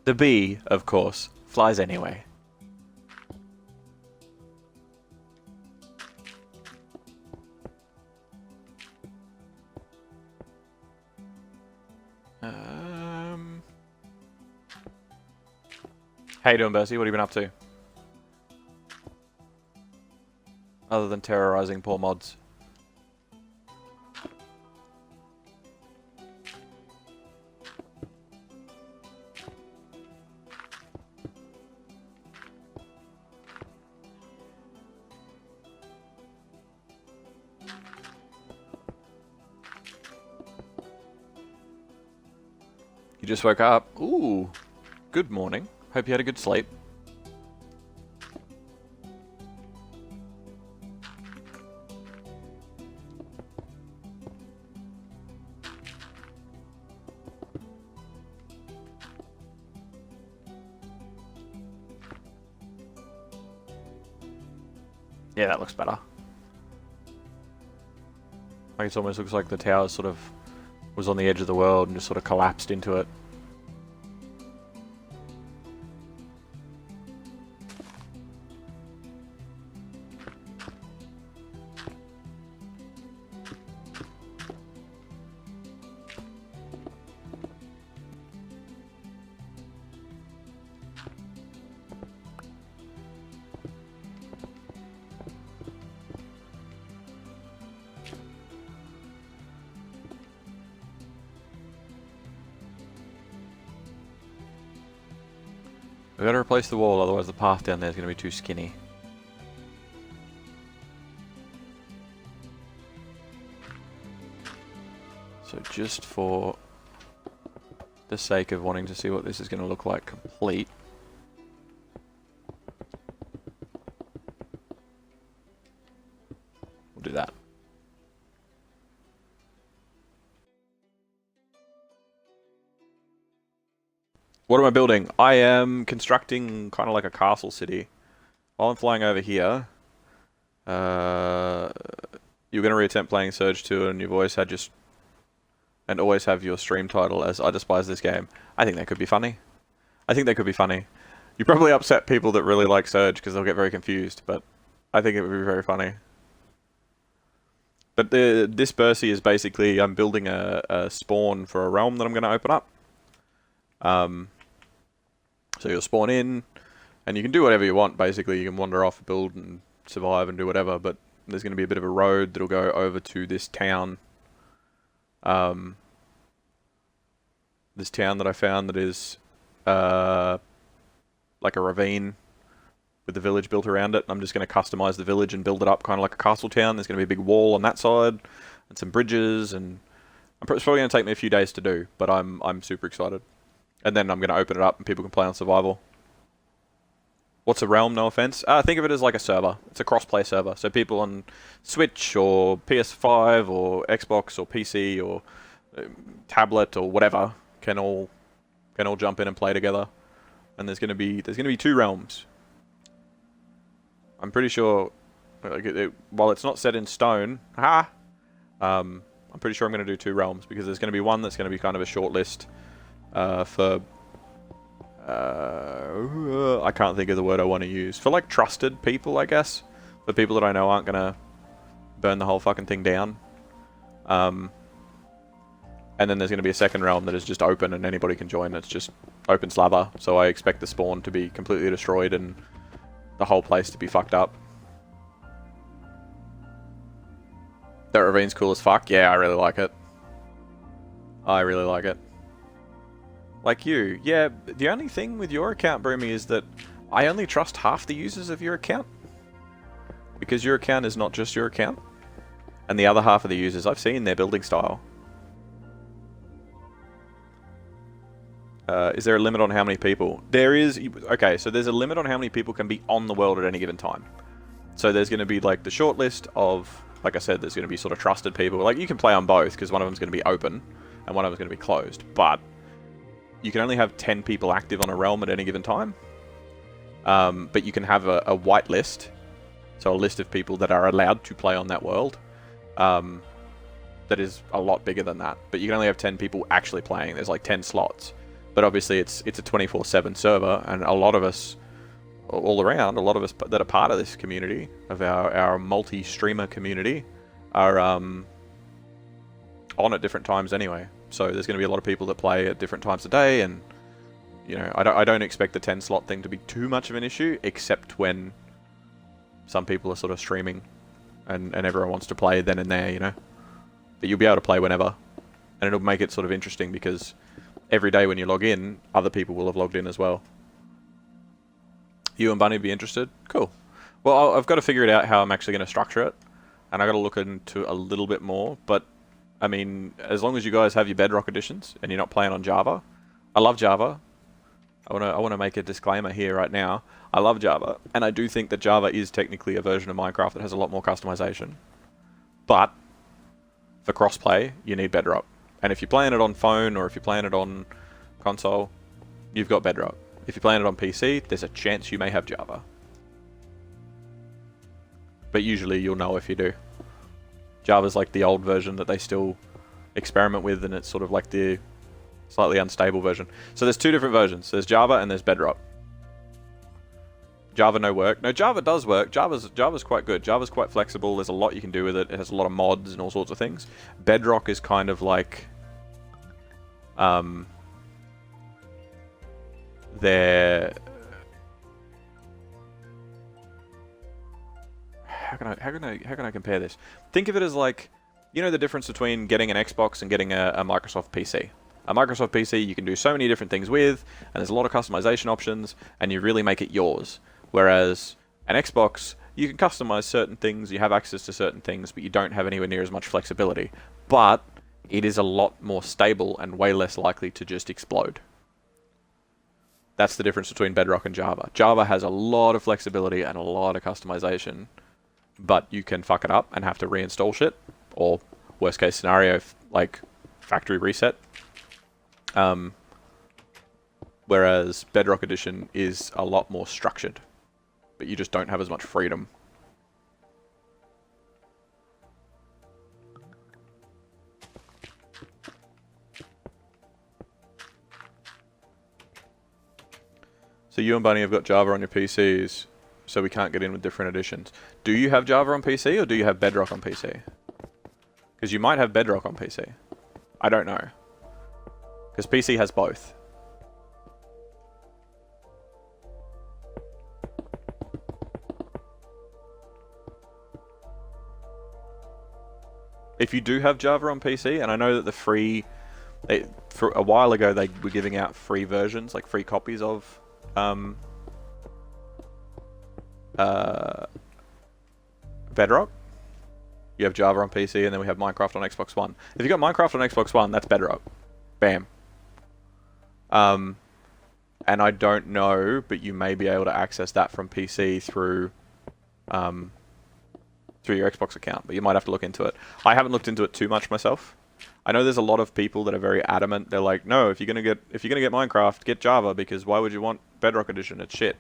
The bee, of course, flies anyway. How you doing, Bercy? What have you been up to? Other than terrorizing poor mods. You just woke up. Ooh, good morning. Hope you had a good sleep. Yeah, that looks better. Like it almost looks like the tower sort of was on the edge of the world and just sort of collapsed into it. We've got to replace the wall, otherwise the path down there is going to be too skinny. So just for the sake of wanting to see what this is going to look like complete, we'll do that. What am I building? I am constructing kind of like a castle city. While I'm flying over here, you're going to reattempt playing Surge 2 and your voice had just and always have your stream title as I despise this game. I think that could be funny. I think that could be funny. You probably upset people that really like Surge because they'll get very confused, but I think it would be very funny. But this Bercy is basically, I'm building a spawn for a realm that I'm going to open up. So you'll spawn in, and you can do whatever you want, basically. You can wander off, build, and survive, and do whatever, but there's going to be a bit of a road that'll go over to this town. This town that I found that is like a ravine with the village built around it. I'm just going to customize the village and build it up kind of like a castle town. There's going to be a big wall on that side and some bridges, and it's probably going to take me a few days to do, but I'm super excited. And then I'm going to open it up and people can play on survival. What's a realm? No offense. Think of it as like a server. It's a cross-play server. So people on Switch or PS5 or Xbox or PC or tablet or whatever can all jump in and play together. And there's going to be 2 realms. I'm pretty sure, while it's not set in stone, I'm pretty sure I'm going to do 2 realms because there's going to be one that's going to be kind of a short list for. I can't think of the word I want to use. For like trusted people, I guess. For people that I know aren't going to burn the whole fucking thing down. And then there's going to be a second realm that is just open and anybody can join. It's just open slather. So I expect the spawn to be completely destroyed and the whole place to be fucked up. That ravine's cool as fuck. Yeah, I really like it. I really like it. Like you. Yeah, the only thing with your account, Broomy, is that I only trust half the users of your account. Because your account is not just your account. And the other half of the users, I've seen their building style. Is there a limit on how many people? There is. Okay, so there's a limit on how many people can be on the world at any given time. So there's going to be like the short list of, like I said, there's going to be sort of trusted people. Like you can play on both because one of them's going to be open and one of them's going to be closed. But you can only have 10 people active on a realm at any given time. But you can have a white list. So a list of people that are allowed to play on that world. That is a lot bigger than that. But you can only have 10 people actually playing. There's like 10 slots. But obviously it's a 24/7 server, and a lot of us, all around, a lot of us that are part of this community, of our multi-streamer community, are on at different times anyway. So there's going to be a lot of people that play at different times of day, and you know, I don't expect the 10 slot thing to be too much of an issue, except when some people are sort of streaming, and everyone wants to play then and there, you know. But you'll be able to play whenever, and it'll make it sort of interesting because every day when you log in, other people will have logged in as well. You and Bunny be interested? Cool. Well, I've got to figure it out how I'm actually going to structure it, and I've got to look into a little bit more, but I mean, as long as you guys have your Bedrock editions and you're not playing on Java, I love Java. I want to make a disclaimer here right now. I love Java, and I do think that Java is technically a version of Minecraft that has a lot more customization. But for crossplay, you need Bedrock. And if you're playing it on phone or if you're playing it on console, you've got Bedrock. If you're playing it on PC, there's a chance you may have Java. But usually you'll know if you do. Java's like the old version that they still experiment with, and it's sort of like the slightly unstable version. So there's 2 different versions. There's Java and there's Bedrock. Java no work. No, Java does work. Java's quite good. Java's quite flexible. There's a lot you can do with it. It has a lot of mods and all sorts of things. Bedrock is kind of like their how can I compare this? Think of it as like, you know, the difference between getting an Xbox and getting a Microsoft PC. A Microsoft PC you can do so many different things with, and there's a lot of customization options, and you really make it yours. Whereas an Xbox, you can customize certain things, you have access to certain things, but you don't have anywhere near as much flexibility. But it is a lot more stable and way less likely to just explode. That's the difference between Bedrock and Java. Java has a lot of flexibility and a lot of customization, but you can fuck it up and have to reinstall shit, or worst case scenario, like factory reset. Whereas Bedrock Edition is a lot more structured, but you just don't have as much freedom. So you and Bunny have got Java on your PCs, so we can't get in with different editions. Do you have Java on PC, or do you have Bedrock on PC? Because you might have Bedrock on PC. I don't know. Because PC has both. If you do have Java on PC, and I know that the free... for a while ago, they were giving out free versions, like free copies of Bedrock. You have Java on PC, and then we have Minecraft on Xbox One. If you got Minecraft on Xbox One, that's Bedrock. Bam. And I don't know, but you may be able to access that from PC through your Xbox account, but you might have to look into it. I haven't looked into it too much myself. I know there's a lot of people that are very adamant. They're like, no, if you're gonna get Minecraft, get Java, because why would you want Bedrock Edition? It's shit.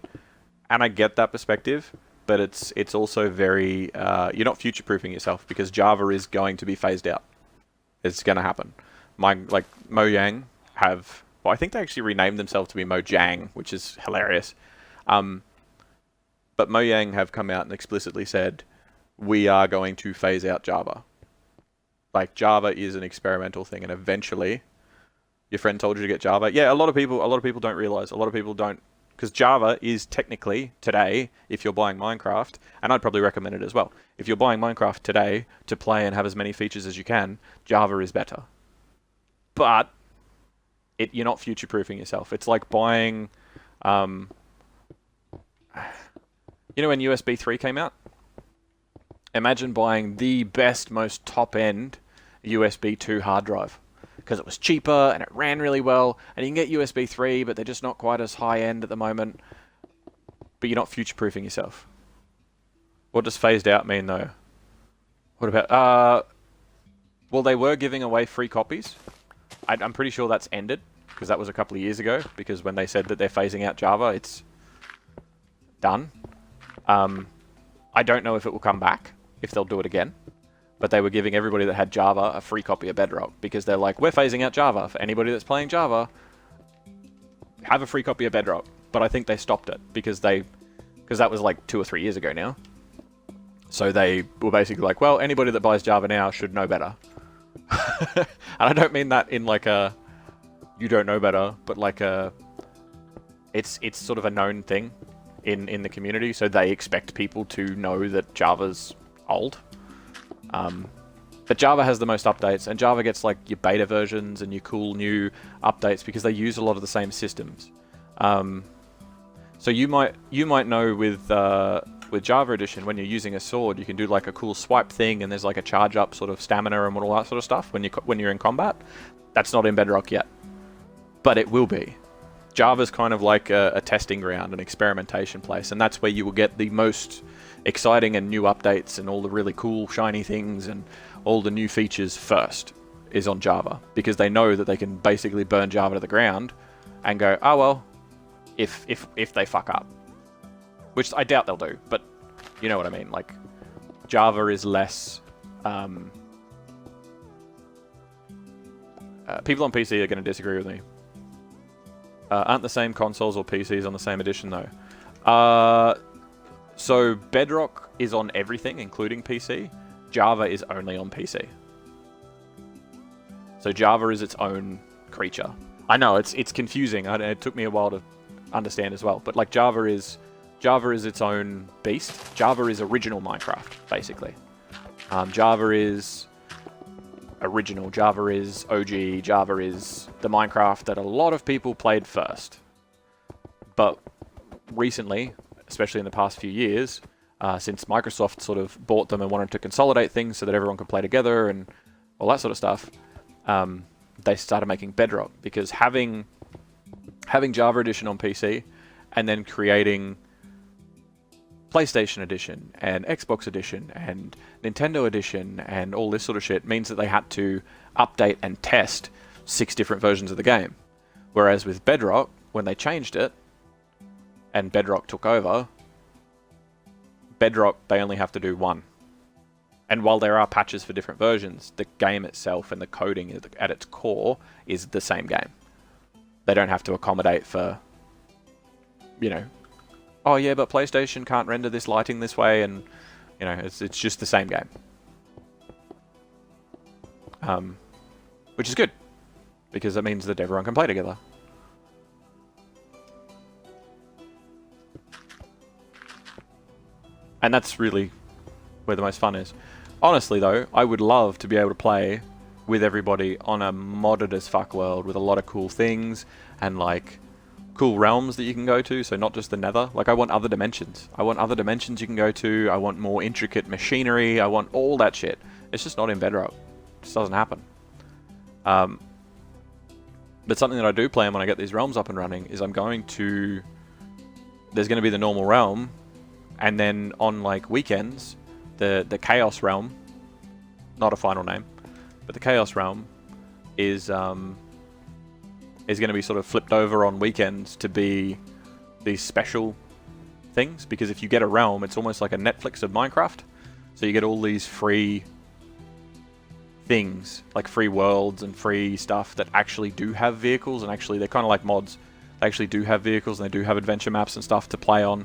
And I get that perspective, but it's also very you're not future-proofing yourself, because Java is going to be phased out. It's going to happen. Mojang have, well, I think they actually renamed themselves to be Mojang, which is hilarious. But Mojang have come out and explicitly said, we are going to phase out Java. Like, Java is an experimental thing, and eventually, your friend told you to get Java. Yeah, a lot of people don't realize. A lot of people don't, because Java is technically today, if you're buying Minecraft, and I'd probably recommend it as well. If you're buying Minecraft today to play and have as many features as you can, Java is better. But you're not future-proofing yourself. It's like buying, you know, when USB 3 came out. Imagine buying the best, most top-end USB 2 hard drive, because it was cheaper and it ran really well, and you can get USB 3, but they're just not quite as high-end at the moment. But you're not future-proofing yourself. What does phased out mean, though? What about... well, they were giving away free copies. I'm pretty sure that's ended, because that was a couple of years ago, because when they said that they're phasing out Java, it's done. I don't know if it will come back, if they'll do it again. But they were giving everybody that had Java a free copy of Bedrock, because they're like, we're phasing out Java. For anybody that's playing Java, have a free copy of Bedrock. But I think they stopped it, because that was like 2 or 3 years ago now. So they were basically like, well, anybody that buys Java now should know better. And I don't mean that in like a, you don't know better, but like a, it's sort of a known thing in the community, so they expect people to know that Java's old. But Java has the most updates, and Java gets like your beta versions and your cool new updates because they use a lot of the same systems. So you might know with Java Edition, when you're using a sword, you can do like a cool swipe thing, and there's like a charge up sort of stamina and all that sort of stuff when you're in combat. That's not in Bedrock yet, but it will be. Java's kind of like a testing ground, an experimentation place, and that's where you will get the most exciting and new updates and all the really cool shiny things and all the new features first is on Java, because they know that they can basically burn Java to the ground and go, oh well, if they fuck up, which I doubt they'll do, but you know what I mean. Like, Java is less. People on PC are going to disagree with me. Aren't the same consoles or PCs on the same edition though? So Bedrock is on everything, including PC. Java is only on PC. So Java is its own creature. I know it's confusing. It took me a while to understand as well. But like Java is its own beast. Java is original Minecraft, basically. Java is original. Java is OG. Java is the Minecraft that a lot of people played first. But recently, especially in the past few years, since Microsoft sort of bought them and wanted to consolidate things so that everyone could play together and all that sort of stuff, they started making Bedrock, because having Java Edition on PC and then creating PlayStation Edition and Xbox Edition and Nintendo Edition and all this sort of shit means that they had to update and test 6 different versions of the game. Whereas with Bedrock, when they changed it and Bedrock took over, Bedrock, they only have to do 1. And while there are patches for different versions, the game itself and the coding at its core is the same game. They don't have to accommodate for you know, oh yeah, but PlayStation can't render this lighting this way, and you know, it's just the same game. Which is good, because that means that everyone can play together. And that's really where the most fun is. Honestly though, I would love to be able to play with everybody on a modded as fuck world with a lot of cool things and like cool realms that you can go to, so not just the nether. Like, I want other dimensions. I want other dimensions you can go to. I want more intricate machinery. I want all that shit. It's just not in Bedrock. It just doesn't happen. But something that I do plan when I get these realms up and running is there's going to be the normal realm, and then on like weekends, the Chaos realm, not a final name, but the Chaos realm is going to be sort of flipped over on weekends to be these special things, because if you get a realm, it's almost like a Netflix of Minecraft. So you get all these free things, like free worlds and free stuff that actually do have vehicles, and actually they're kind of like mods. They actually do have vehicles, and they do have adventure maps and stuff to play on.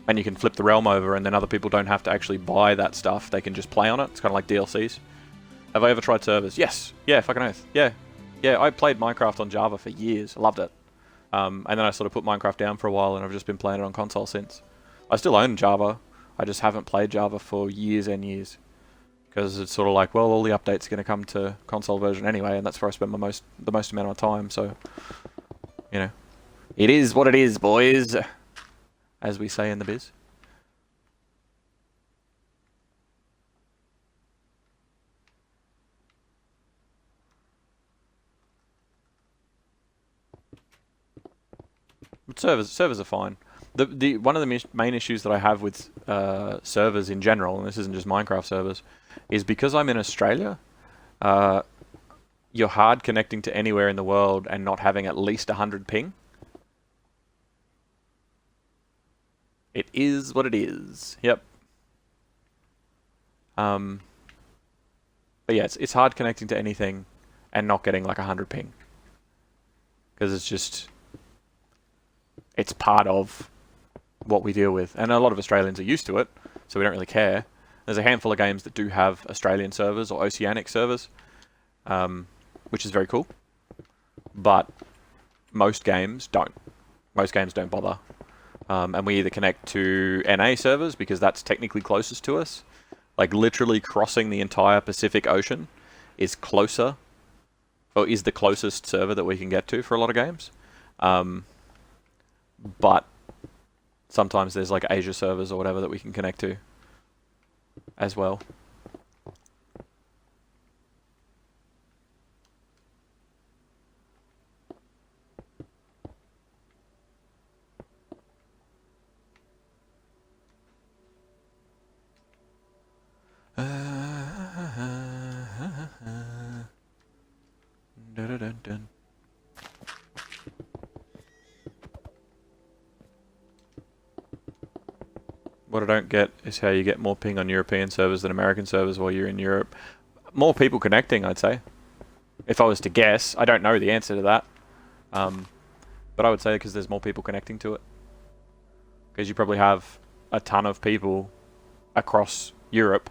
And you can flip the realm over, and then other people don't have to actually buy that stuff. They can just play on it. It's kind of like DLCs. Have I ever tried servers? Yes. Yeah, fucking oath. Yeah. Yeah, I played Minecraft on Java for years. I loved it. And then I sort of put Minecraft down for a while, and I've just been playing it on console since. I still own Java. I just haven't played Java for years and years. Because it's sort of like, well, all the updates are going to come to console version anyway, and that's where I spend the most amount of time, so... You know. It is what it is, boys! As we say in the biz. But servers are fine. One of the main issues that I have with servers in general, and this isn't just Minecraft servers, is because I'm in Australia, you're hard connecting to anywhere in the world and not having at least 100 ping. It is what it is. Yep. But yeah, it's hard connecting to anything and not getting like 100 ping. Because it's just... It's part of what we deal with. And a lot of Australians are used to it, so we don't really care. There's a handful of games that do have Australian servers or oceanic servers, which is very cool. But most games don't. Most games don't bother. And we either connect to NA servers, because that's technically closest to us. Like, literally crossing the entire Pacific Ocean is closer, or is the closest server that we can get to for a lot of games. But sometimes there's like Asia servers or whatever that we can connect to as well. Dun-dun-dun-dun. What I don't get is how you get more ping on European servers than American servers while you're in Europe. More people connecting, I'd say. If I was to guess, I don't know the answer to that. But I would say because there's more people connecting to it. Because you probably have a ton of people across Europe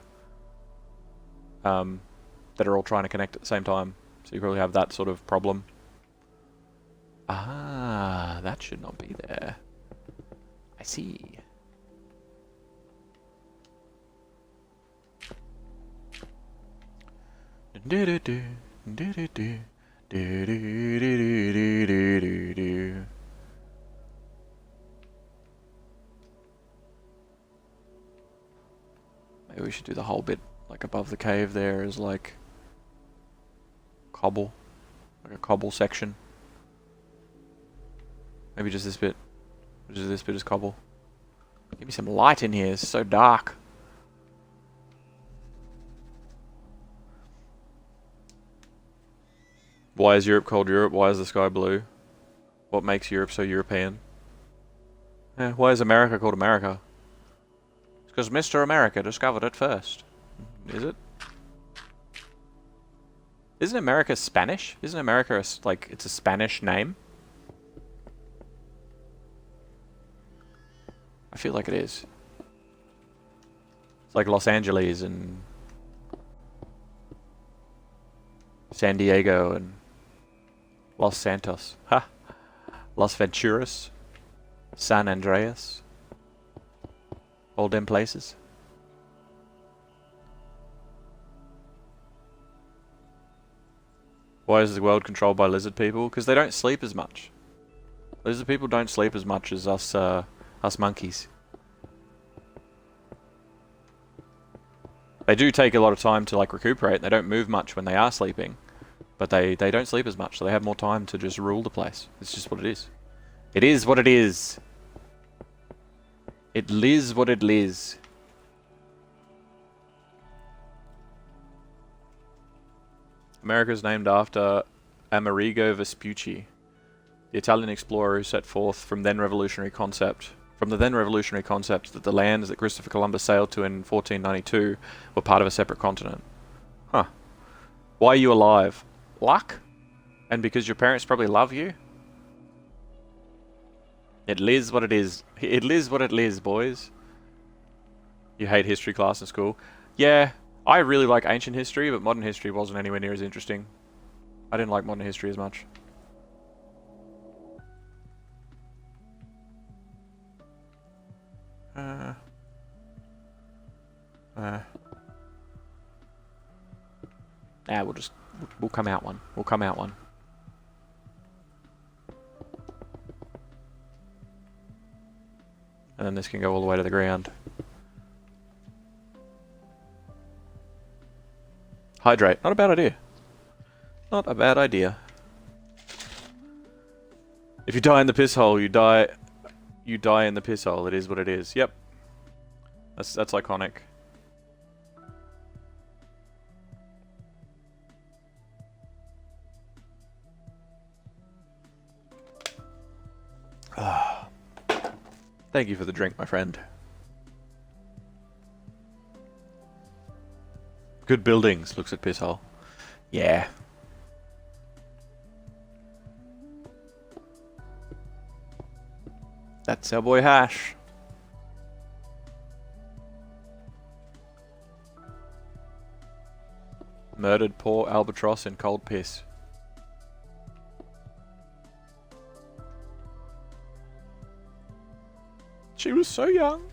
that are all trying to connect at the same time. So you probably have that sort of problem. Ah, that should not be there. I see. Maybe we should do the whole bit like above the cave there as like cobble, like a cobble section. Maybe just this bit. Just this bit is cobble. Give me some light in here. It's so dark. Why is Europe called Europe? Why is the sky blue? What makes Europe so European? Why is America called America? It's because Mr. America discovered it first. Is it? Isn't America Spanish? Isn't America like it's a Spanish name? I feel like it is. It's like Los Angeles and San Diego and Los Santos. Ha! Las Venturas. San Andreas. All them places. Why is the world controlled by lizard people? Because they don't sleep as much. Lizard people don't sleep as much as us monkeys. They do take a lot of time to like recuperate. They don't move much when they are sleeping, but they don't sleep as much, so they have more time to just rule the place. It's just what it is. It is what it is. It liz what it liz. America is named after Amerigo Vespucci, the Italian explorer who set forth from the then revolutionary concept that the lands that Christopher Columbus sailed to in 1492 were part of a separate continent. Huh. Why are you alive? Luck? And because your parents probably love you? It liz what it is. It liz what it liz, boys. You hate history class in school? Yeah, I really like ancient history, but modern history wasn't anywhere near as interesting. I didn't like modern history as much. We'll come out one. We'll come out one. And then this can go all the way to the ground. Hydrate. Not a bad idea. Not a bad idea. If you die in the piss hole, you die in the piss hole. It is what it is. Yep. That's iconic. Thank you for the drink, my friend. Good buildings, looks at piss hole. Yeah. That's our boy Hash. Murdered poor albatross in cold piss. She was so young.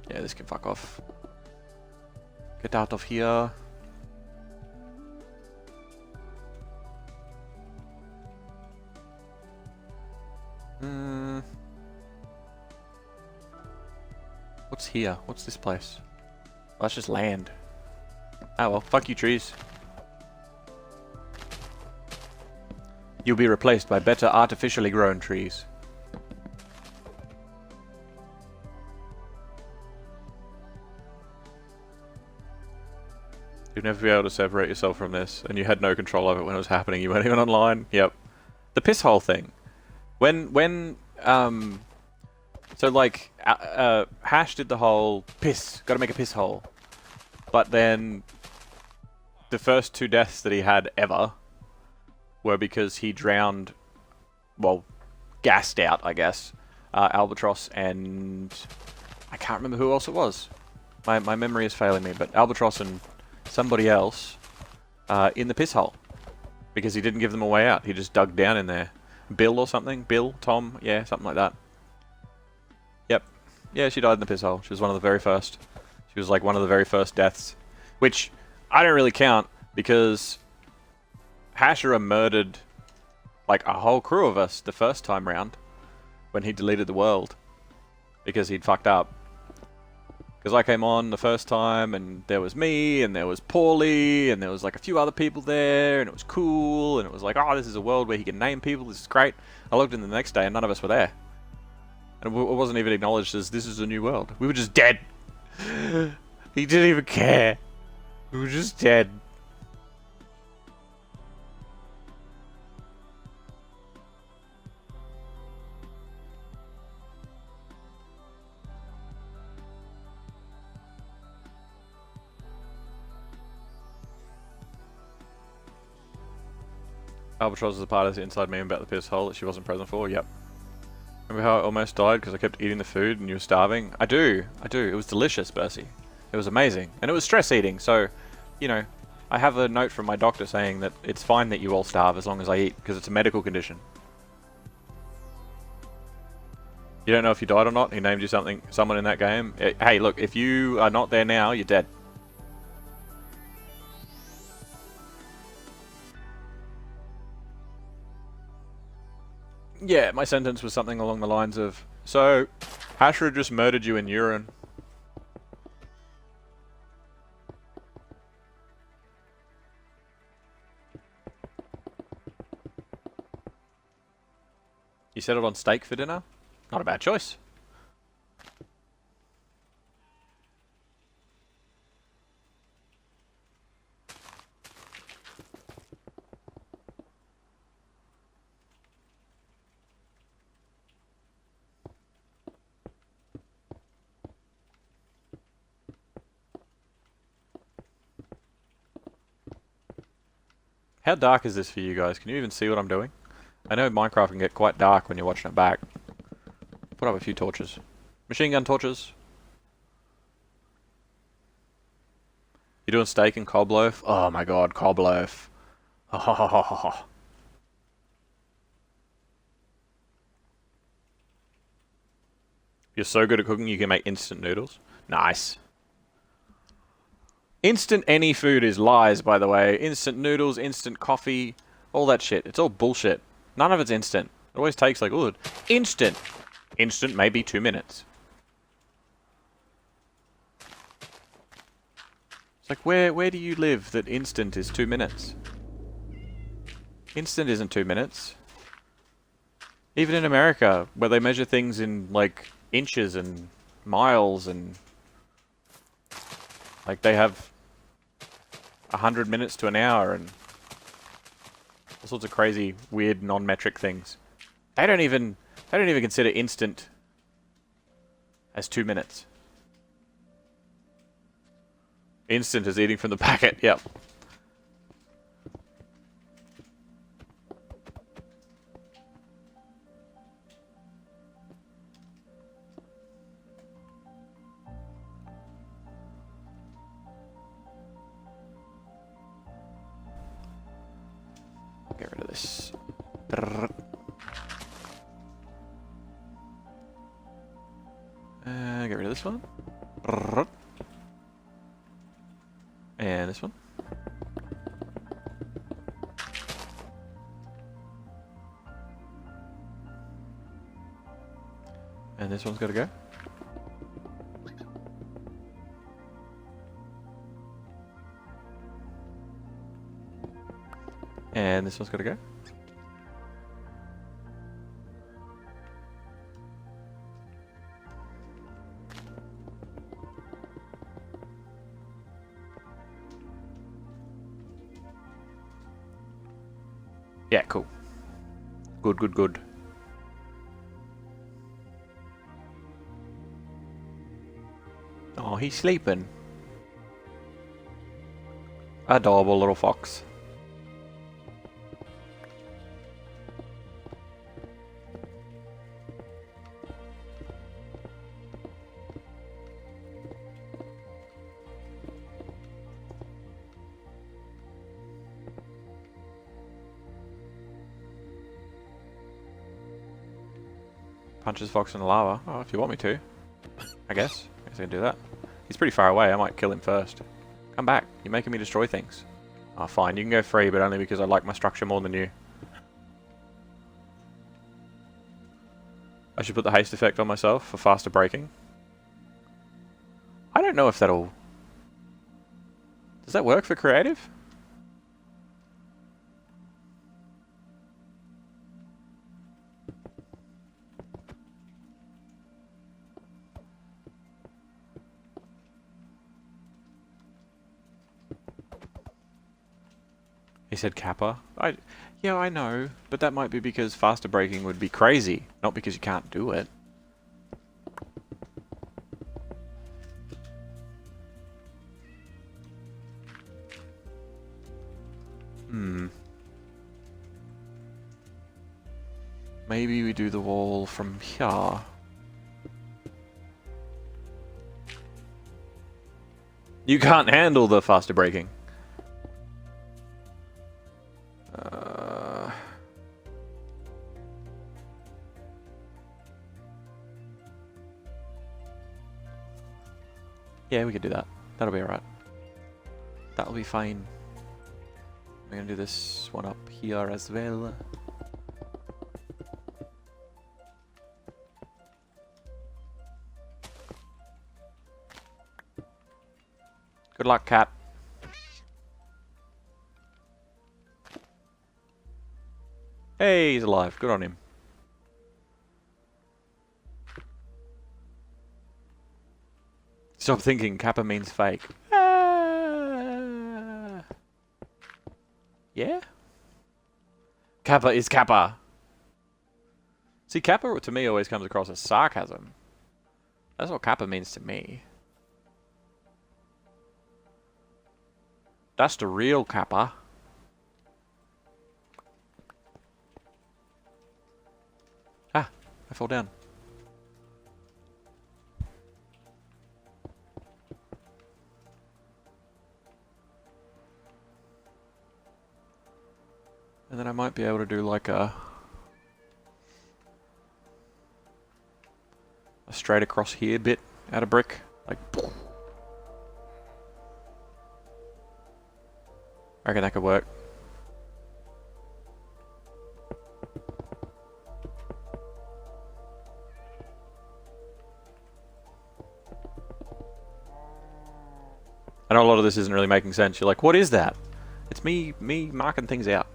Yeah, this can fuck off. Get out of here. What's here? What's this place? Oh, that's just land. Oh well, fuck you trees. You'll be replaced by better artificially grown trees. You'd never be able to separate yourself from this, and you had no control over it when it was happening. You weren't even online. Yep. The piss hole thing. So like, Hash did the whole piss, gotta make a piss hole. But then, the first 2 deaths that he had ever were because he drowned, well, gassed out, I guess, Albatross and I can't remember who else it was. My memory is failing me, but Albatross and somebody else in the piss hole because he didn't give them a way out. He just dug down in there. Bill or something? Bill? Tom? Yeah, something like that. Yep. Yeah, she died in the piss hole. She was one of the very first. She was like one of the very first deaths. Which I don't really count because Hashira murdered like a whole crew of us the first time round when he deleted the world because he'd fucked up. Because I came on the first time and there was me and there was Paulie and there was like a few other people there and it was cool and it was like, oh, this is a world where he can name people, this is great. I logged in the next day and none of us were there. And it wasn't even acknowledged as this is a new world. We were just dead. He didn't even care. We were just dead. Albatross is a part of the inside meme about the piss hole that she wasn't present for. Yep. Remember how I almost died because I kept eating the food and you were starving? I do. It was delicious, Bercy. It was amazing. And it was stress eating, so, you know, I have a note from my doctor saying that it's fine that you all starve as long as I eat, because it's a medical condition. You don't know if you died or not? He named you someone in that game? Hey, look, if you are not there now, you're dead. Yeah, my sentence was something along the lines of, so, Hashra just murdered you in urine. You settled on steak for dinner? Not a bad choice. How dark is this for you guys? Can you even see what I'm doing? I know Minecraft can get quite dark when you're watching it back. Put up a few torches. Machine gun torches. You're doing steak and cob loaf? Oh my god, cob loaf. Oh. You're so good at cooking you can make instant noodles. Nice. Instant any food is lies, by the way. Instant noodles, instant coffee, all that shit. It's all bullshit. None of it's instant. It always takes like, ooh, instant. Instant maybe 2 minutes. It's like, where do you live that instant is 2 minutes? Instant isn't 2 minutes. Even in America, where they measure things in, like, inches and miles and... like, they have 100 minutes to an hour and all sorts of crazy, weird, non-metric things. They don't even consider instant as 2 minutes. Instant is eating from the packet, yep. Get rid of this. Get rid of this one. And this one. And this one's got to go. And this one's got to go. Yeah, cool. Good. Oh, he's sleeping. Adorable little fox. Punches fox in the lava. Oh, if you want me to. I guess I can do that. He's pretty far away. I might kill him first. Come back. You're making me destroy things. Oh, fine. You can go free, but only because I like my structure more than you. I should put the haste effect on myself for faster breaking. I don't know if that'll... Does that work for creative? He said Kappa. Yeah, I know, but that might be because faster braking would be crazy, not because you can't do it. Maybe we do the wall from here. You can't handle the faster braking. Yeah, we could do that. That'll be alright. That'll be fine. We're gonna do this one up here as well. Good luck, cat. Hey, he's alive. Good on him. Stop thinking Kappa means fake. Yeah? Kappa is Kappa. See, Kappa to me always comes across as sarcasm. That's what Kappa means to me. That's the real Kappa. Ah, I fell down. And then I might be able to do like a straight across here bit out of brick. Like, I reckon that could work. I know a lot of this isn't really making sense. You're like, what is that? It's me marking things out.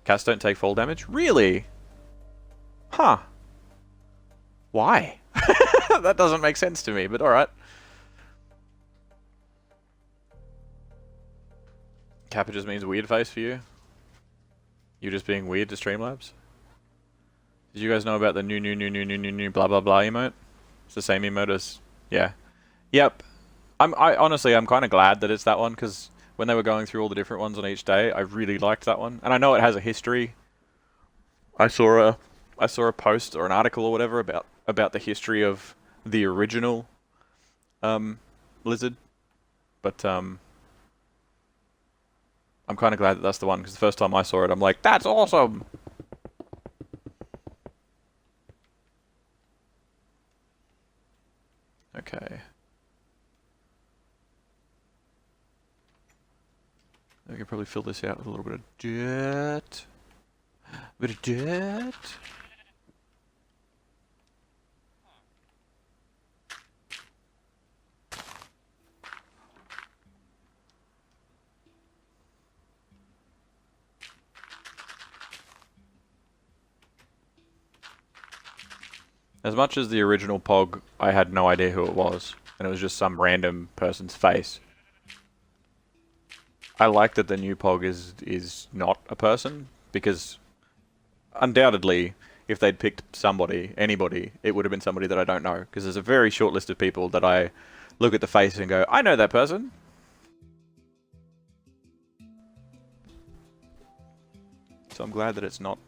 Cats don't take fall damage? Really? Huh. Why? That doesn't make sense to me, but alright. Kappa just means weird face for you? You just being weird to Streamlabs? Did you guys know about the new blah blah blah emote? It's the same emote as... Yeah. Yep. Honestly, I'm kind of glad that it's that one, because when they were going through all the different ones on each day, I really liked that one. And I know it has a history. I saw a post or an article or whatever about the history of the original lizard. But I'm kind of glad that that's the one, because the first time I saw it, I'm like, that's awesome! Okay. We can probably fill this out with a little bit of dirt. A bit of dirt. As much as the original Pog, I had no idea who it was, and it was just some random person's face. I like that the new Pog is not a person, because undoubtedly, if they'd picked anybody, it would have been somebody that I don't know, because there's a very short list of people that I look at the face and go, I know that person. So I'm glad that it's not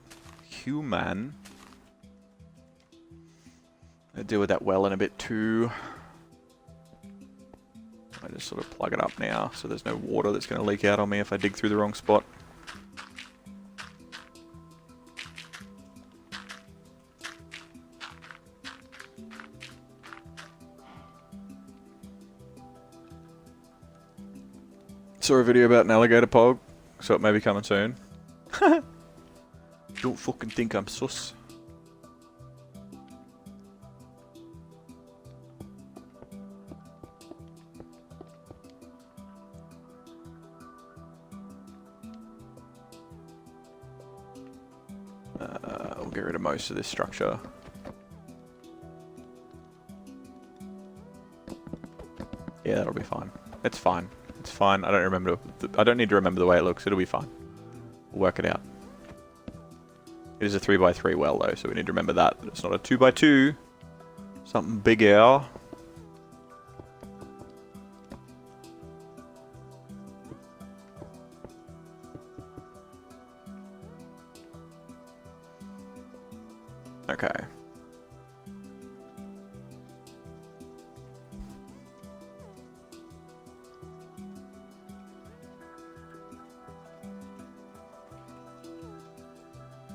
human. I deal with that well in a bit too. I just sort of plug it up now, so there's no water that's going to leak out on me if I dig through the wrong spot. Saw a video about an alligator Pog, so it may be coming soon. Don't fucking think I'm sus. We'll get rid of most of this structure. Yeah, that'll be fine. It's fine. It's fine. I don't need to remember the way it looks. It'll be fine. We'll work it out. It is a 3x3 well though, so we need to remember that. It's not a 2x2. Something bigger. Okay.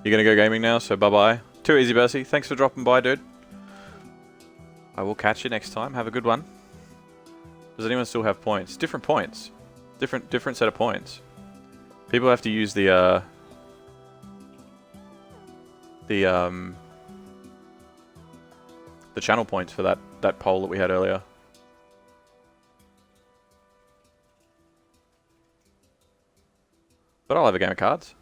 You're gonna go gaming now, so bye-bye. Too easy, Bercy. Thanks for dropping by, dude. I will catch you next time. Have a good one. Does anyone still have points? Different points. Different set of points. People have to use the channel points for that poll that we had earlier. But I'll have a game of cards.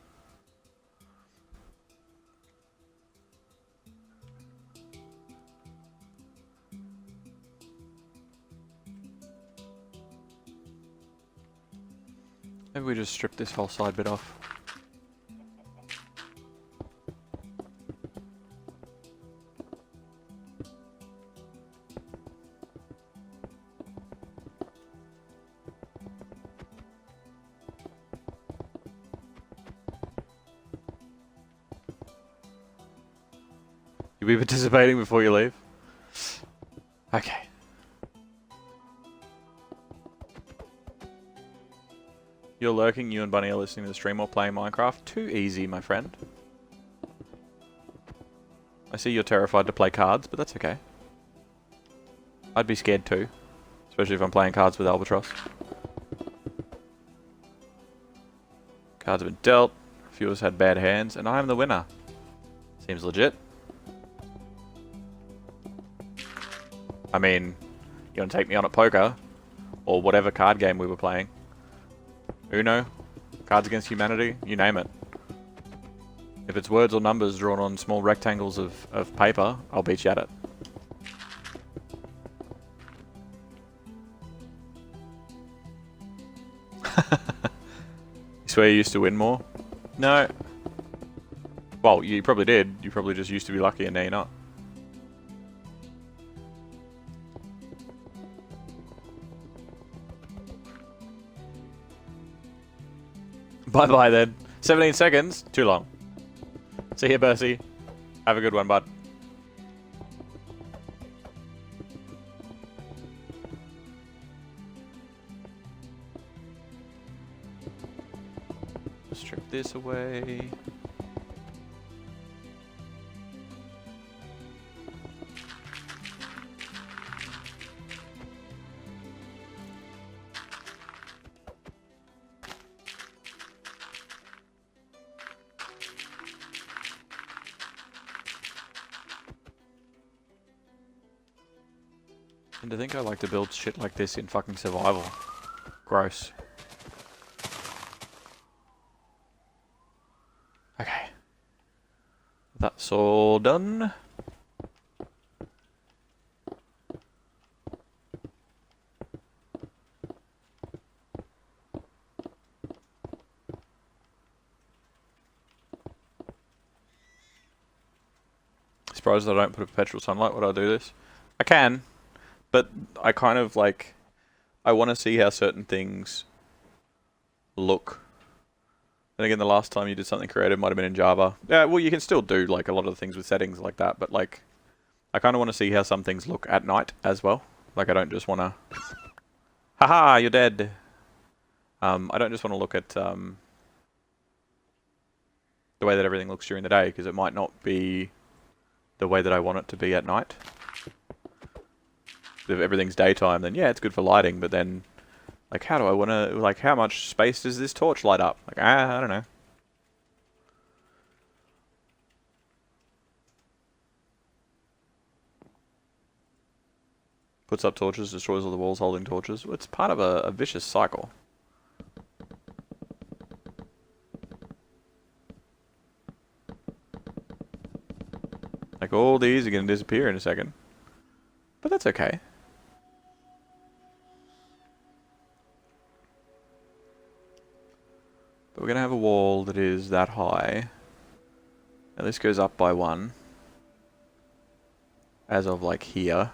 Maybe we just strip this whole side bit off. You'll be participating before you leave? Okay. You're lurking, you and Bunny are listening to the stream or playing Minecraft. Too easy, my friend. I see you're terrified to play cards, but that's okay. I'd be scared too. Especially if I'm playing cards with Albatross. Cards have been dealt. A few of us had bad hands, and I am the winner. Seems legit. I mean, you want to take me on at poker? Or whatever card game we were playing. Uno, Cards Against Humanity, you name it. If it's words or numbers drawn on small rectangles of paper, I'll beat you at it. You swear you used to win more? No. Well, you probably did. You probably just used to be lucky and now you're not. Bye-bye then. 17 seconds? Too long. See you, Bercy. Have a good one, bud. Strip this away. And to think I like to build shit like this in fucking survival. Gross. Okay. That's all done. Surprised I don't put a perpetual sunlight. Would I do this? I can. But I kind of like, I want to see how certain things look. And again, the last time you did something creative might have been in Java. Yeah, well, you can still do like a lot of the things with settings like that, but like, I kind of want to see how some things look at night as well. Like, I don't just want to, haha, you're dead. I don't just want to look at the way that everything looks during the day, because it might not be the way that I want it to be at night. If everything's daytime, then yeah, it's good for lighting, but then, like, how do I want to, like, how much space does this torch light up? Like, I don't know. Puts up torches, destroys all the walls holding torches. It's part of a vicious cycle. Like, all these are going to disappear in a second. But that's okay. But we're going to have a wall that is that high. Now this goes up by 1. As of like here.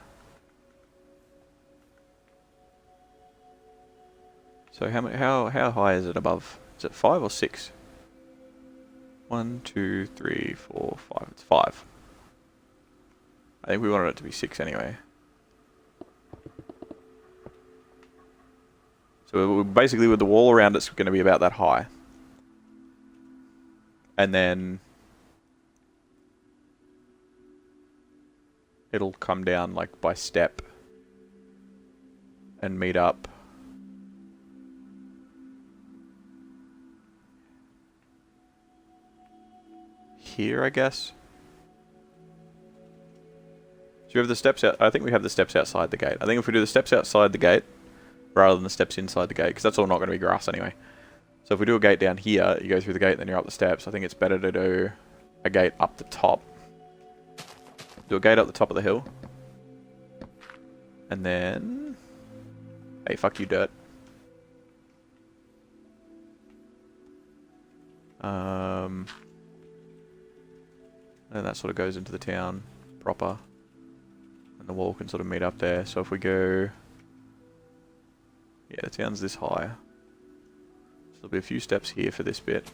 So how high is it above? Is it 5 or 6? 1, 2, 3, 4, 5. It's 5. I think we wanted it to be 6 anyway. So basically with the wall around it's going to be about that high. And then it'll come down like by step and meet up. Here, I guess. So we have the steps out. I think we have the steps outside the gate. I think if we do the steps outside the gate rather than the steps inside the gate, because that's all not going to be grass anyway. So if we do a gate down here, you go through the gate, then you're up the steps. I think it's better to do a gate up the top. Do a gate up the top of the hill. And then... Hey, fuck you, dirt. And that sort of goes into the town proper. And the wall can sort of meet up there. So if we go... Yeah, the town's this high. So there'll be a few steps here for this bit.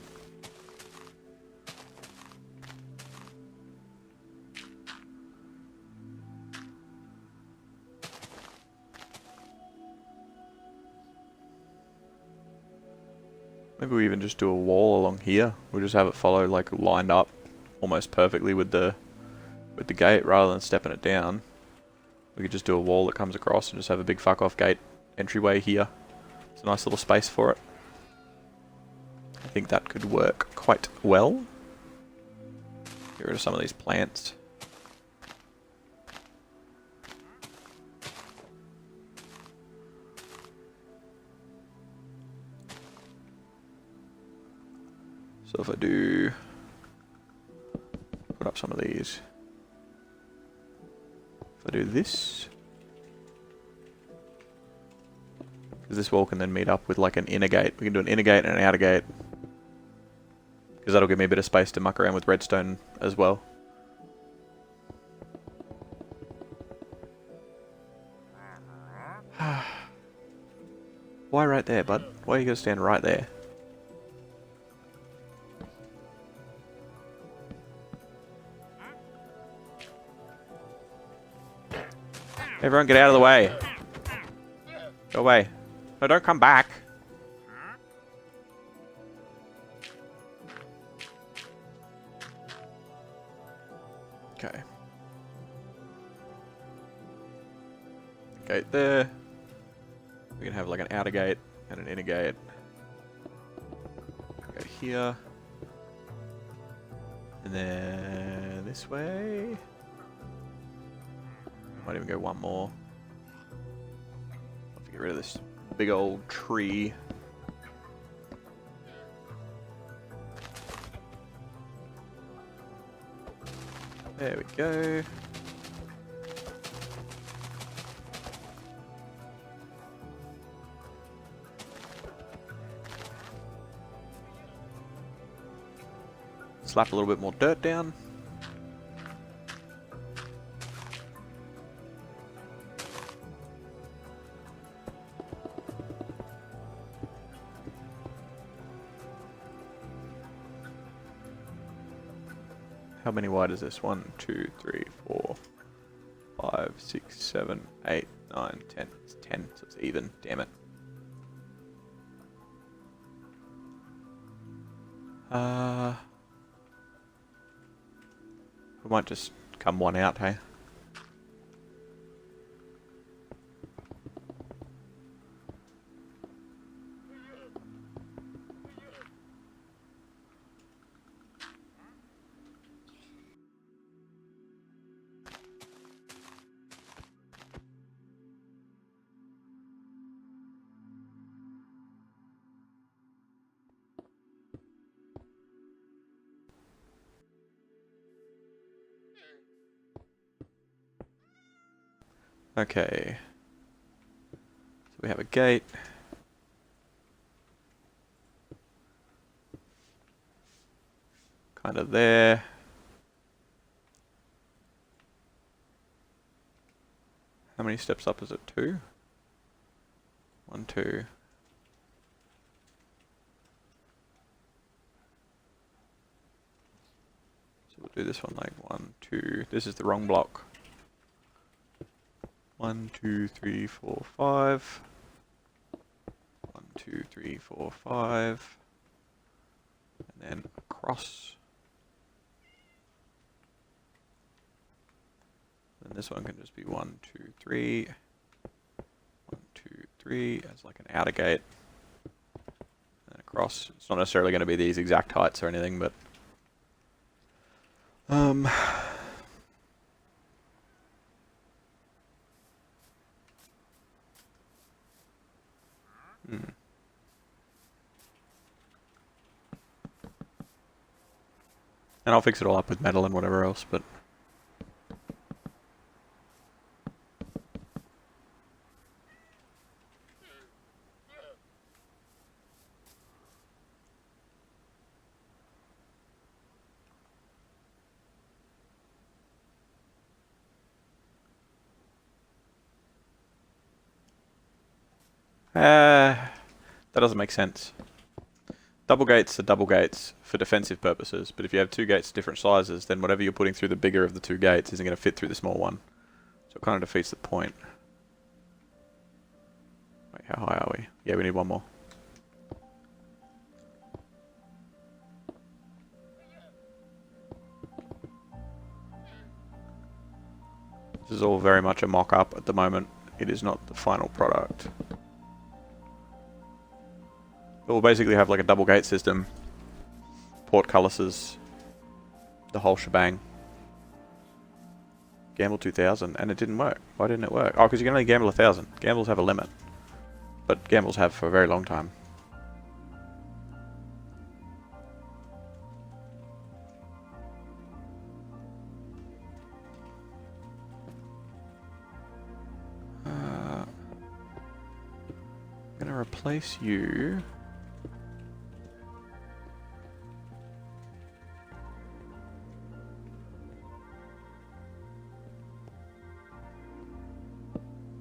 Maybe we even just do a wall along here. We'll just have it follow like lined up almost perfectly with the gate rather than stepping it down. We could just do a wall that comes across and just have a big fuck off gate entryway here. It's a nice little space for it. I think that could work quite well. Get rid of some of these plants. So if I do put up some of these, if I do this, because this wall can then meet up with like an inner gate. We can do an inner gate and an outer gate, because that'll give me a bit of space to muck around with redstone as well. Why right there, bud? Why are you gonna stand right there? Everyone get out of the way. Go away. No, don't come back. Okay. Gate there. We can have like an outer gate and an inner gate. Go here. And then this way. Might even go one more. Have to get rid of this big old tree. There we go. Slap a little bit more dirt down. How many wide is this? 1, 2, 3, 4, 5, 6, 7, 8, 9, 10. It's 10, so it's even. Damn it. We might just come one out, hey? Okay. So we have a gate. Kind of there. How many steps up is it? 2? 1, 2. So we'll do this one like 1, 2. This is the wrong block. 1, 2, 3, 4, 5. 1, 2, 3, 4, 5. And then across. And this one can just be 1, 2, 3. 1, 2, 3 as like an outer gate. And across. It's not necessarily going to be these exact heights or anything, but And I'll fix it all up with metal and whatever else, but that doesn't make sense. Double gates are double gates for defensive purposes, but if you have two gates different sizes, then whatever you're putting through the bigger of the two gates isn't going to fit through the small one. So it kind of defeats the point. Wait, how high are we? Yeah, we need one more. This is all very much a mock-up at the moment. It is not the final product. But we'll basically have like a double gate system, portcullises, the whole shebang. Gamble 2000, and it didn't work. Why didn't it work? Oh, because you can only gamble 1,000. Gambles have a limit. But gambles have for a very long time. I'm going to replace you.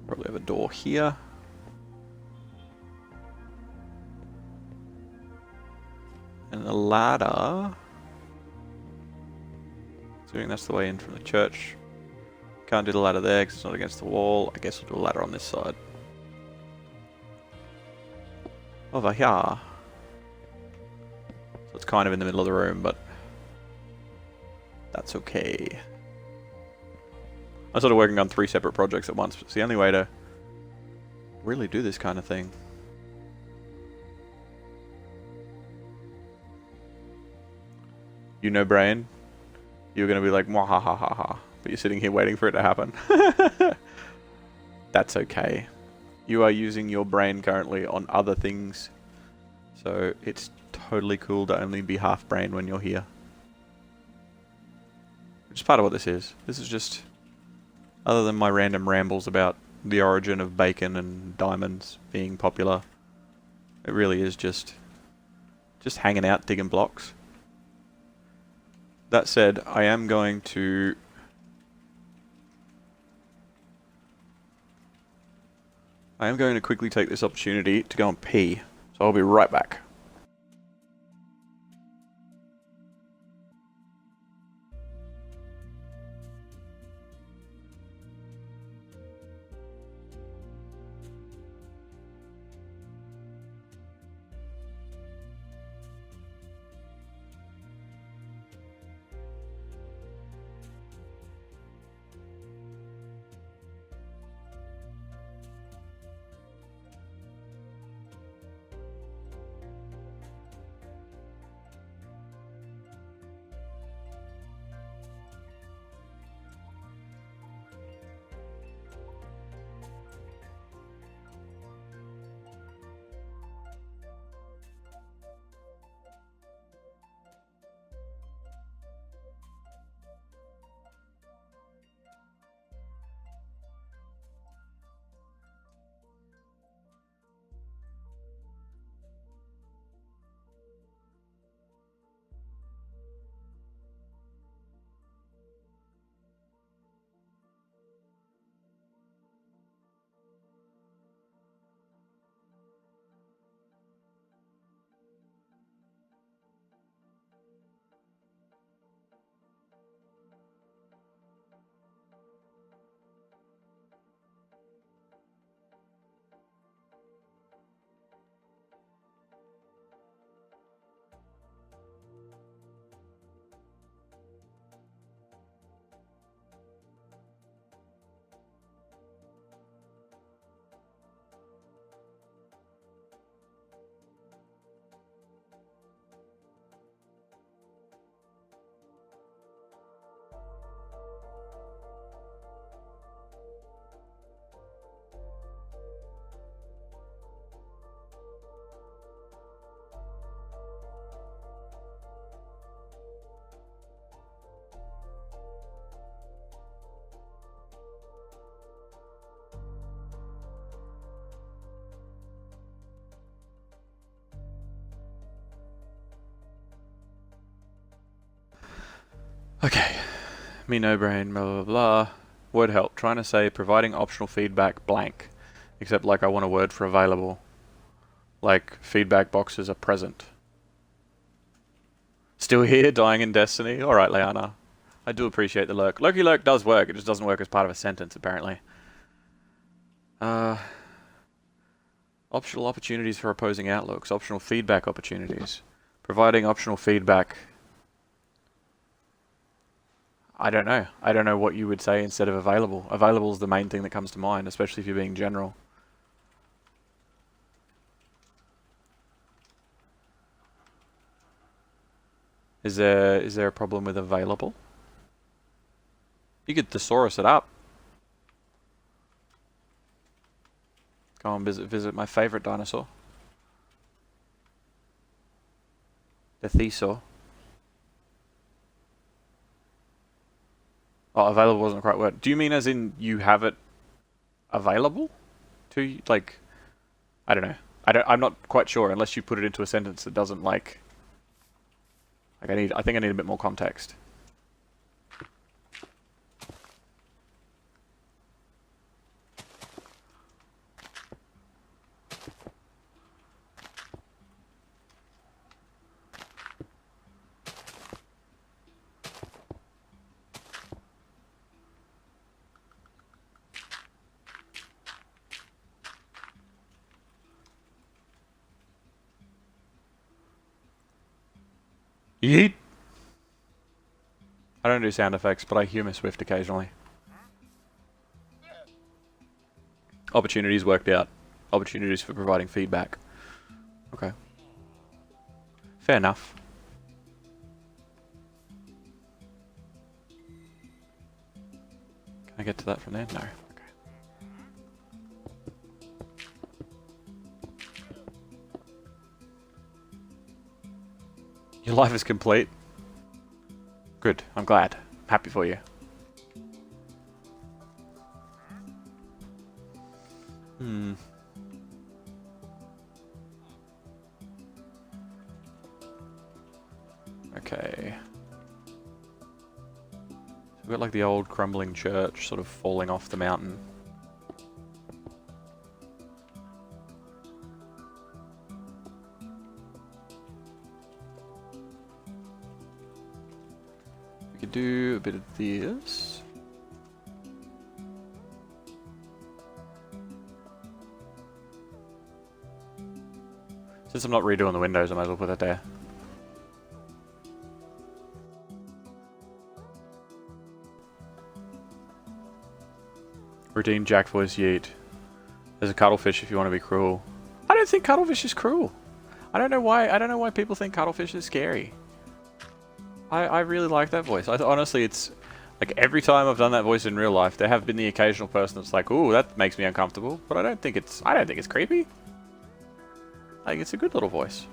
Probably have a door here. And the ladder. Assuming that's the way in from the church. Can't do the ladder there because it's not against the wall. I guess we'll do a ladder on this side. Over here. So it's kind of in the middle of the room, but that's okay. I'm sort of working on 3 separate projects at once. It's the only way to really do this kind of thing. You know, brain, you're going to be like, mwah ha ha ha ha. But you're sitting here waiting for it to happen. That's okay. You are using your brain currently on other things. So it's totally cool to only be half brain when you're here. Which is part of what this is. This is just, other than my random rambles about the origin of bacon and diamonds being popular, it really is just hanging out digging blocks. That said, I am going to quickly take this opportunity to go and pee. So I'll be right back. Okay. Me no brain, blah blah blah. Word help. Trying to say providing optional feedback blank. Except like I want a word for available. Like feedback boxes are present. Still here, dying in Destiny? Alright, Leanna. I do appreciate the lurk. Lurky lurk does work, it just doesn't work as part of a sentence, apparently. Optional opportunities for opposing outlooks. Optional feedback opportunities. Providing optional feedback. I don't know. I don't know what you would say instead of available. Available is the main thing that comes to mind, especially if you're being general. Is there a problem with available? You could thesaurus it up. Go and visit my favorite dinosaur. The thesaur. Oh, available wasn't quite word. Do you mean as in you have it available to you? Like, I don't know. I'm not quite sure unless you put it into a sentence that doesn't like I think I need a bit more context. Yeet. I don't do sound effects, but I humor Swift occasionally. Opportunities worked out. Opportunities for providing feedback. Okay. Fair enough. Can I get to that from there? No. Okay. Your life is complete. Good. I'm glad. I'm happy for you. Okay. So we've got like the old crumbling church sort of falling off the mountain. We could do a bit of this. Since I'm not redoing the windows, I might as well put that there. Routine Jack voice yeet. There's a cuttlefish if you want to be cruel. I don't think cuttlefish is cruel. I don't know why people think cuttlefish is scary. I really like that voice. Honestly, it's like every time I've done that voice in real life, there have been the occasional person that's like, "Ooh, that makes me uncomfortable," but I don't think it's creepy. Like, it's a good little voice.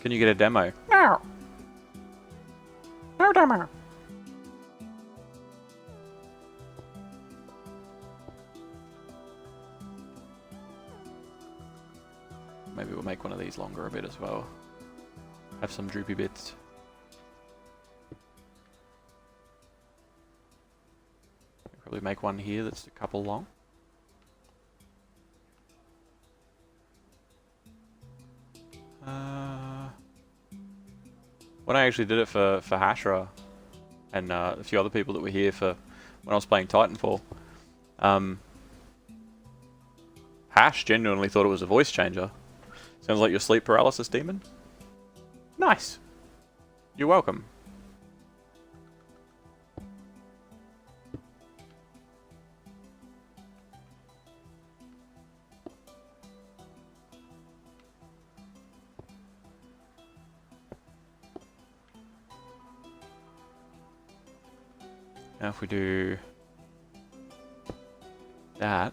Can you get a demo? No. No demo. Maybe we'll make one of these longer a bit as well. Have some droopy bits. Probably make one here that's a couple long. When I actually did it for Hashra and a few other people that were here for when I was playing Titanfall, Hash genuinely thought it was a voice changer. Sounds like your sleep paralysis demon. Nice. You're welcome. Now if we do that.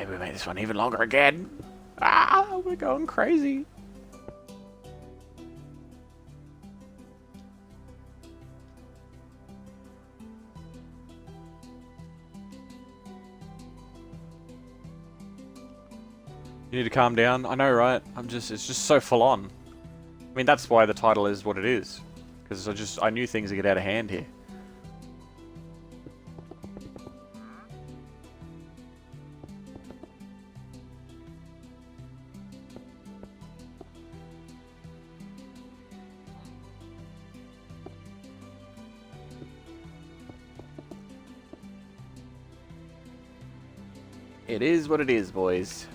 Maybe we make this one even longer again. Ah, we're going crazy. You need to calm down. I know, right? It's just so full on. I mean, that's why the title is what it is. Because I knew things would get out of hand here. It is what it is, boys.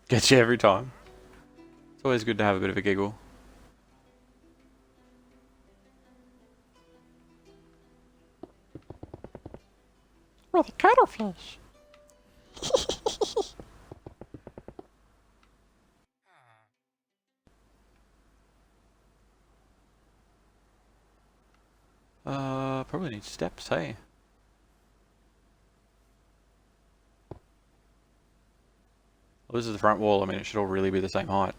Gets you every time. It's always good to have a bit of a giggle. With a cuttlefish. Probably need steps, hey? Well, this is the front wall. I mean, it should all really be the same height.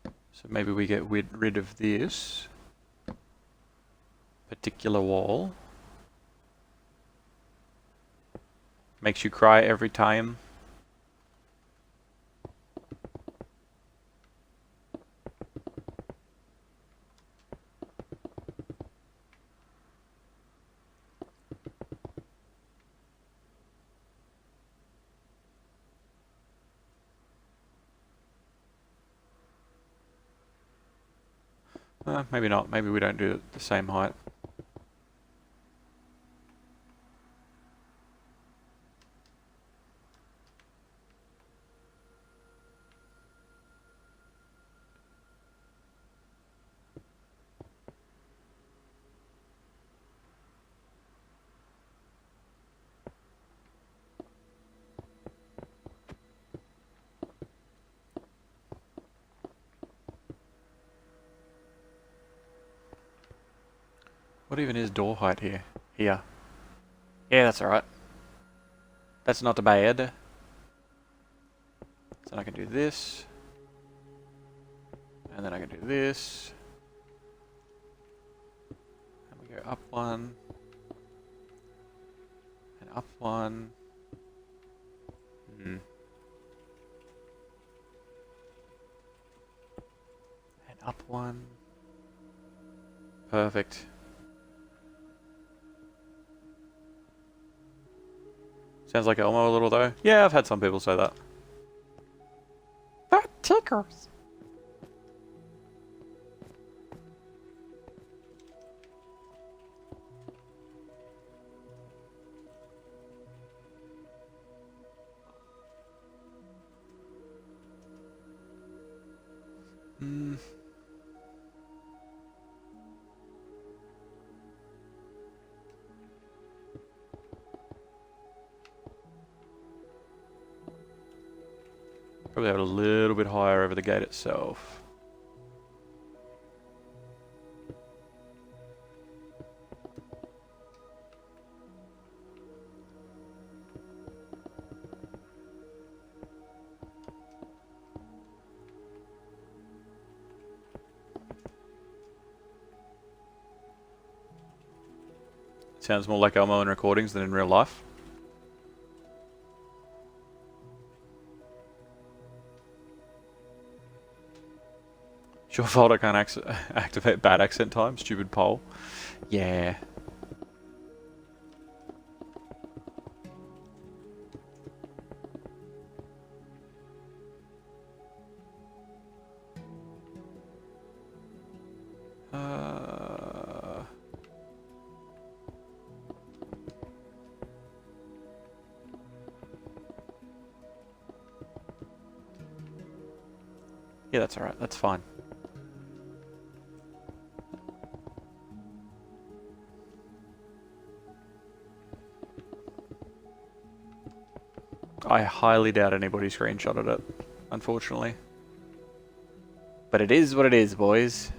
So maybe we get rid of this particular wall. Makes you cry every time. Maybe not. Maybe we don't do it the same height. What even is door height here? Here. Yeah, that's alright. That's not bad. So I can do this. And then I can do this. And we go up one. And up one. And up one. Perfect. Sounds like Elmo a little though. Yeah, I've had some people say that. That tickles. Probably have it a little bit higher over the gate itself. Sounds more like Elmo in recordings than in real life. Your fault I can't activate bad accent time, stupid poll. Yeah. Yeah, that's alright, that's fine. I highly doubt anybody screenshotted it, unfortunately. But it is what it is, boys.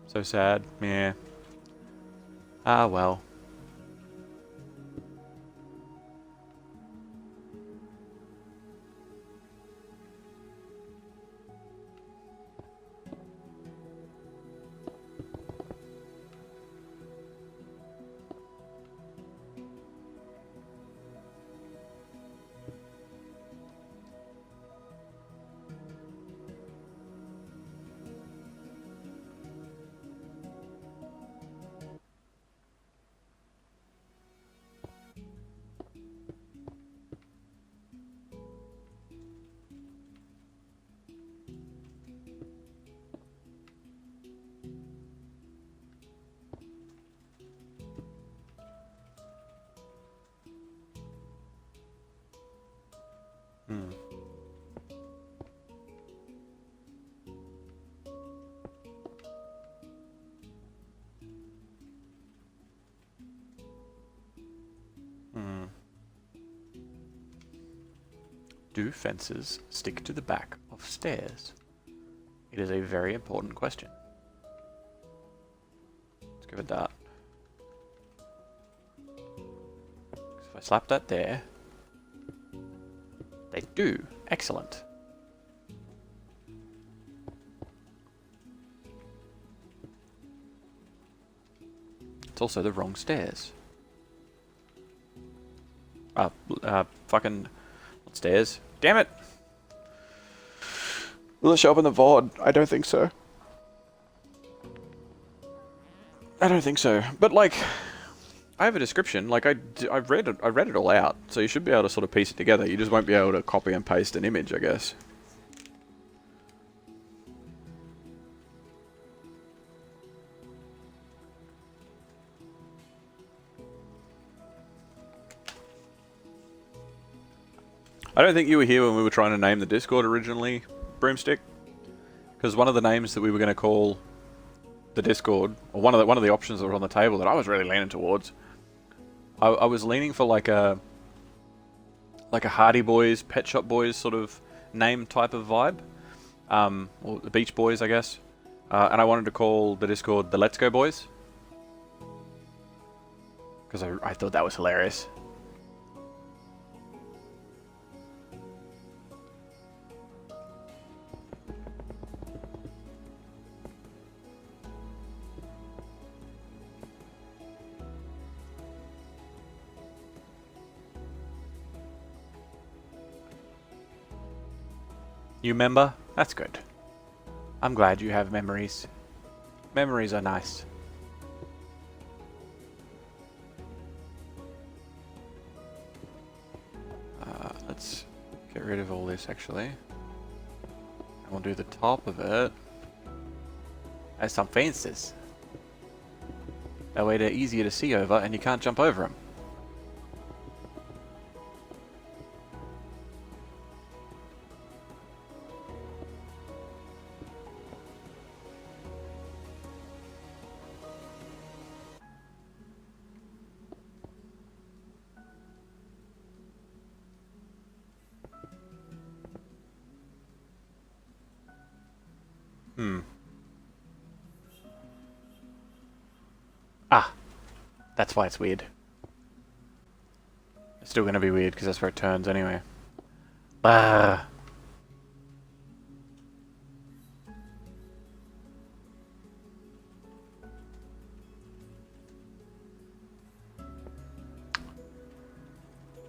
So sad, yeah. Ah, well. Hmm. Hmm. Do fences stick to the back of stairs? It is a very important question. Let's give it that. If I slap that there, they do. Excellent. It's also the wrong stairs. Fucking... What stairs? Damn it! Will it show up in the VOD? I don't think so. I don't think so. But, like... I have a description. Like, I read it all out. So you should be able to sort of piece it together. You just won't be able to copy and paste an image, I guess. I don't think you were here when we were trying to name the Discord originally, Broomstick. Because one of the names that we were going to call the Discord, or one of the options that were on the table that I was really leaning towards, I was leaning for like a Hardy Boys, Pet Shop Boys sort of name type of vibe, or the Beach Boys, I guess. And I wanted to call the Discord the Let's Go Boys, because I thought that was hilarious. You remember? That's good. I'm glad you have memories. Memories are nice. Let's get rid of all this, actually. And we'll do the top of it as some fences. That way they're easier to see over and you can't jump over them. Ah, that's why it's weird. It's still going to be weird because that's where it turns anyway. Ah.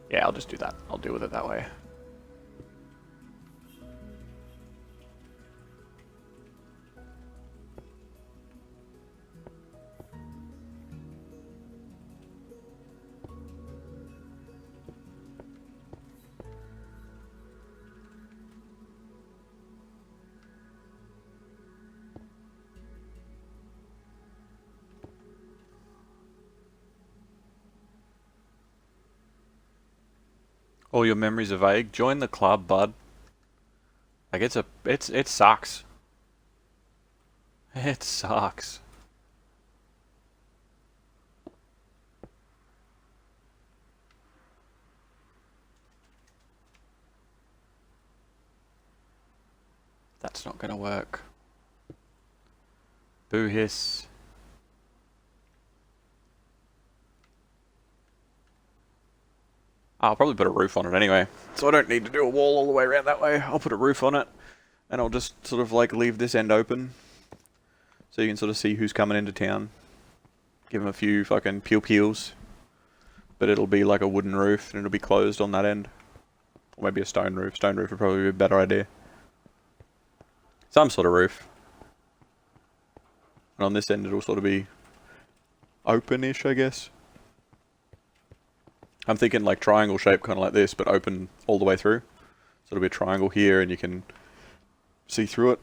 Yeah, I'll just do that. I'll deal with it that way. All your memories are vague. Join the club, bud. Like it sucks. It sucks. That's not gonna work. Boo hiss. I'll probably put a roof on it anyway. So I don't need to do a wall all the way around that way. I'll put a roof on it. And I'll just sort of like leave this end open. So you can sort of see who's coming into town. Give them a few fucking peels. But it'll be like a wooden roof and it'll be closed on that end. Or maybe a stone roof. Stone roof would probably be a better idea. Some sort of roof. And on this end it'll sort of be open-ish, I guess. I'm thinking like triangle shape, kind of like this, but open all the way through. So it'll be a triangle here and you can see through it.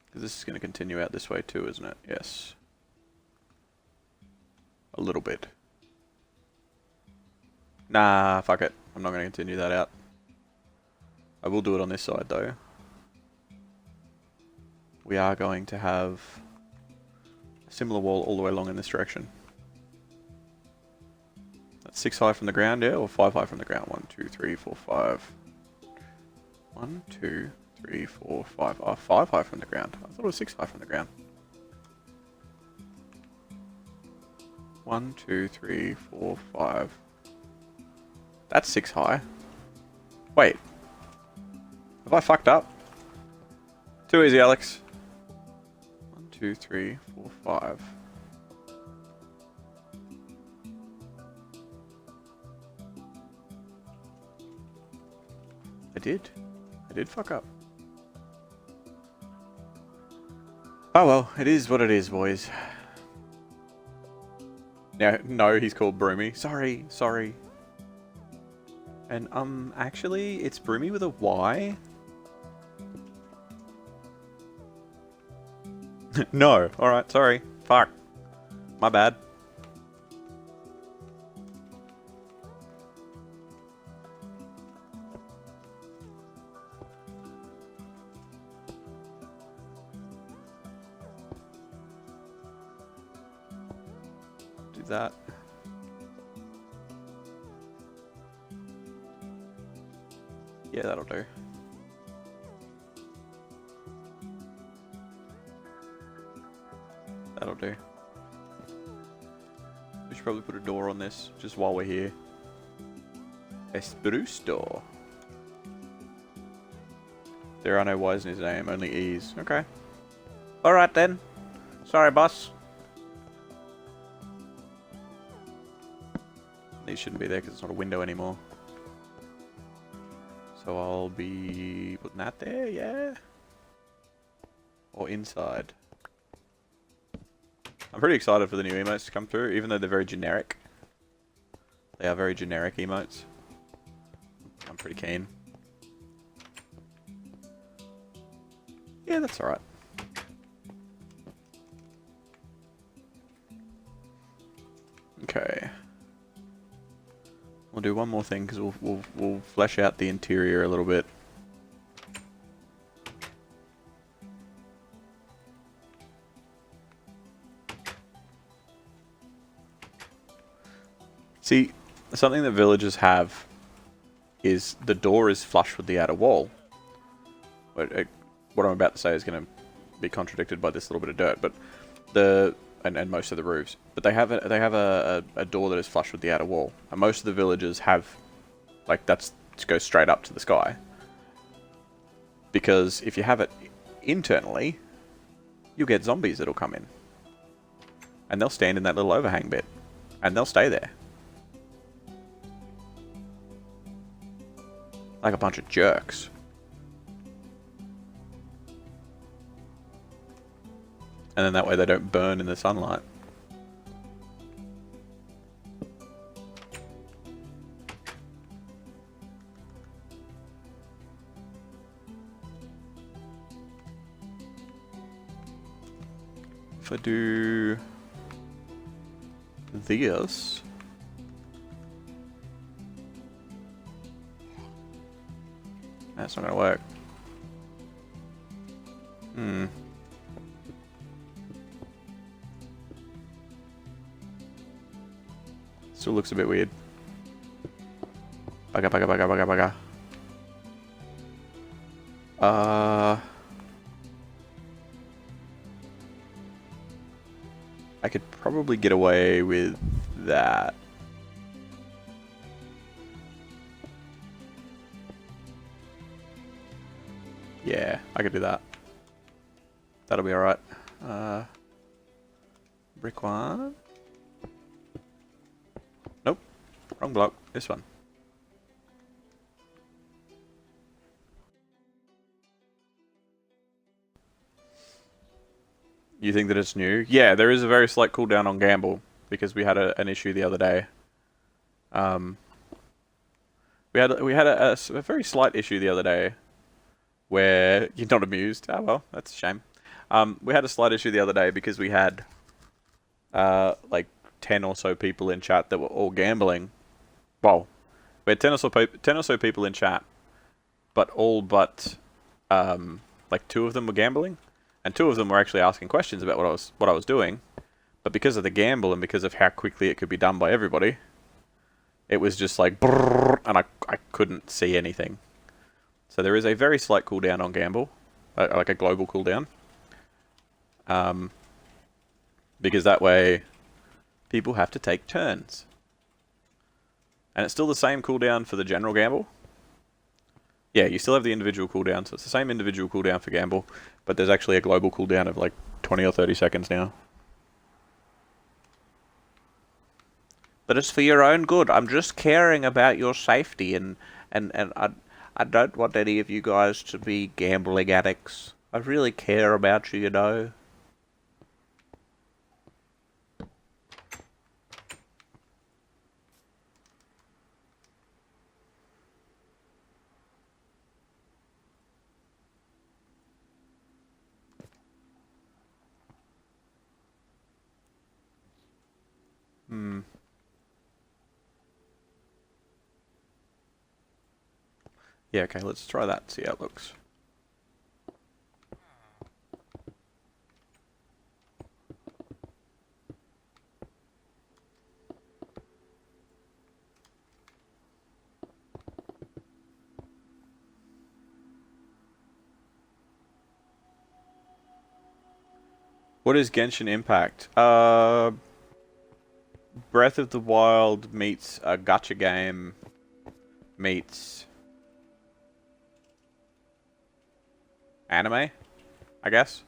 Because this is going to continue out this way too, isn't it? Yes. A little bit. Nah, fuck it. I'm not going to continue that out. I will do it on this side though. We are going to have a similar wall all the way along in this direction. That's 6 high from the ground, yeah? Or 5 high from the ground? 1, 2, 3, 4, 5. 1, 2, 3, 4, 5. Oh, 5 high from the ground. I thought it was 6 high from the ground. 1, 2, 3, 4, 5. That's 6 high. Wait. Have I fucked up? Too easy, Alex. 1, 2, 3, 4, 5. I did fuck up. Oh well, it is what it is, boys. Now, no, he's called Broomy. Sorry. And, actually, it's Broomy with a Y? No. Alright, sorry. Fuck. My bad. Do that. Yeah, that'll do. That'll do. We should probably put a door on this, just while we're here. A spruce door. There are no Y's in his name, only E's. Okay. Alright then. Sorry, boss. These shouldn't be there because it's not a window anymore. So I'll be putting that there, yeah? Or inside. I'm pretty excited for the new emotes to come through, even though they're very generic. They are very generic emotes. I'm pretty keen. Yeah, that's alright. Okay. We'll do one more thing because we'll flesh out the interior a little bit. See, something that villagers have is the door is flush with the outer wall. What I'm about to say is going to be contradicted by this little bit of dirt, but and most of the roofs. But they have a door that is flush with the outer wall, and most of the villagers have, like, it goes straight up to the sky. Because if you have it internally, you'll get zombies that'll come in, and they'll stand in that little overhang bit, and they'll stay there. Like a bunch of jerks. And then that way they don't burn in the sunlight. If I do this, that's not gonna work. Still looks a bit weird. Bugger, bugger, bugger, bugger, bugger. I could probably get away with that. Yeah, I could do that. That'll be alright. Brick one. Nope. Wrong block. This one. You think that it's new? Yeah, there is a very slight cooldown on gamble because we had an issue the other day. We had a very slight issue the other day where you're not amused. Oh well, that's a shame. We had a slight issue the other day because we had like 10 or so people in chat that were all gambling. Well, we had 10 or so people in chat, but all but like 2 of them were gambling. And 2 of them were actually asking questions about what I was doing, but because of the gamble and because of how quickly it could be done by everybody, it was just like brrr, and I couldn't see anything. So there is a very slight cooldown on gamble, like a global cooldown, because that way people have to take turns, and it's still the same cooldown for the general gamble. Yeah, you still have the individual cooldown, so it's the same individual cooldown for gamble, but there's actually a global cooldown of like 20 or 30 seconds now. But it's for your own good. I'm just caring about your safety, and I don't want any of you guys to be gambling addicts. I really care about you, you know. Yeah, okay, let's try that, see how it looks. What is Genshin Impact? Breath of the Wild meets a gacha game meets anime, I guess.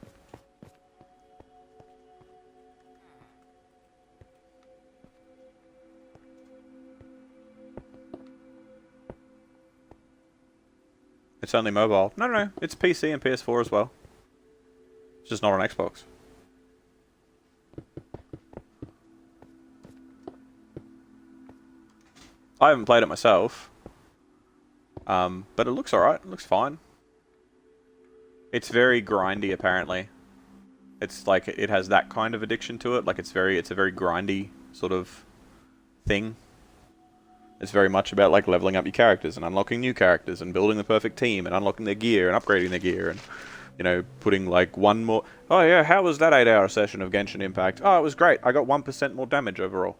It's only mobile. No, it's PC and PS4 as well. It's just not on Xbox. I haven't played it myself, but it looks alright. It looks fine. It's very grindy, apparently. It's like it has that kind of addiction to it. Like it's a very grindy sort of thing. It's very much about like leveling up your characters and unlocking new characters and building the perfect team and unlocking their gear and upgrading their gear and, you know, putting like one more. Oh yeah, how was that 8-hour session of Genshin Impact? Oh, it was great. I got 1% more damage overall.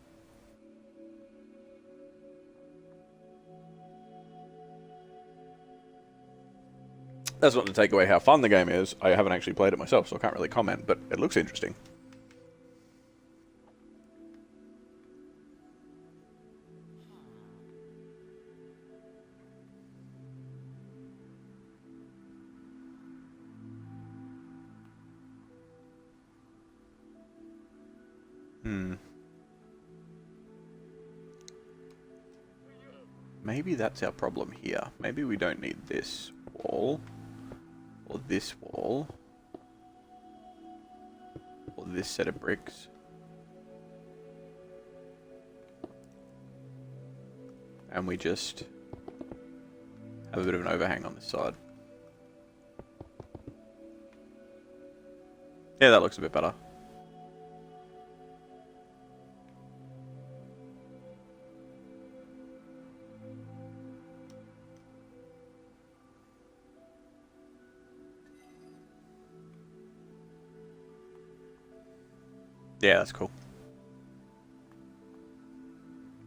That's not to take away how fun the game is. I haven't actually played it myself, so I can't really comment, but it looks interesting. Maybe that's our problem here. Maybe we don't need this wall. Or this wall. Or this set of bricks. And we just have a bit of an overhang on this side. Yeah, that looks a bit better. Yeah, that's cool.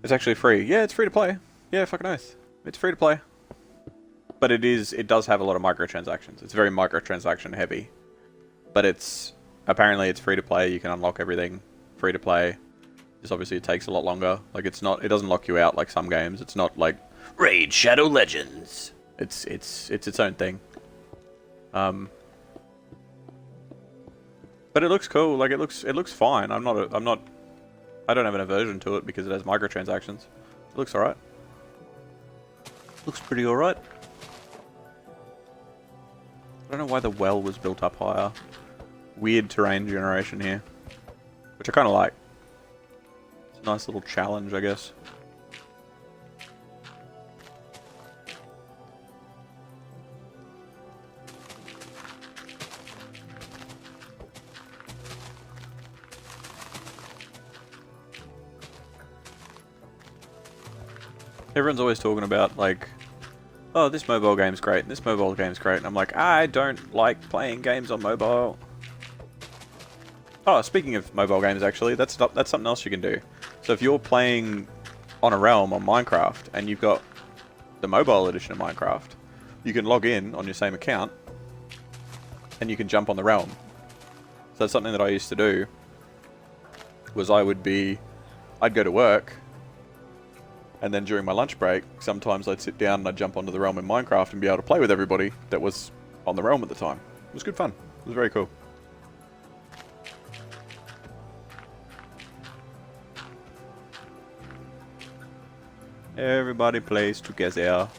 It's actually free. Yeah, it's free to play. Yeah, fucking oath. It's free to play. But it does have a lot of microtransactions. It's very microtransaction heavy. But apparently it's free to play. You can unlock everything free to play. Just obviously it takes a lot longer. Like it doesn't lock you out like some games. It's not like Raid Shadow Legends. It's its own thing. But it looks cool. Like it looks fine. I don't have an aversion to it because it has microtransactions. It looks alright. Looks pretty alright. I don't know why the well was built up higher. Weird terrain generation here. Which I kind of like. It's a nice little challenge, I guess. Everyone's always talking about, like, oh, this mobile game's great, and this mobile game's great, and I'm like, I don't like playing games on mobile. Oh, speaking of mobile games, actually, that's something else you can do. So if you're playing on a realm on Minecraft, and you've got the mobile edition of Minecraft, you can log in on your same account, and you can jump on the realm. So that's something that I used to do, was I'd go to work, and then during my lunch break, sometimes I'd sit down and I'd jump onto the realm in Minecraft and be able to play with everybody that was on the realm at the time. It was good fun. It was very cool. Everybody plays together.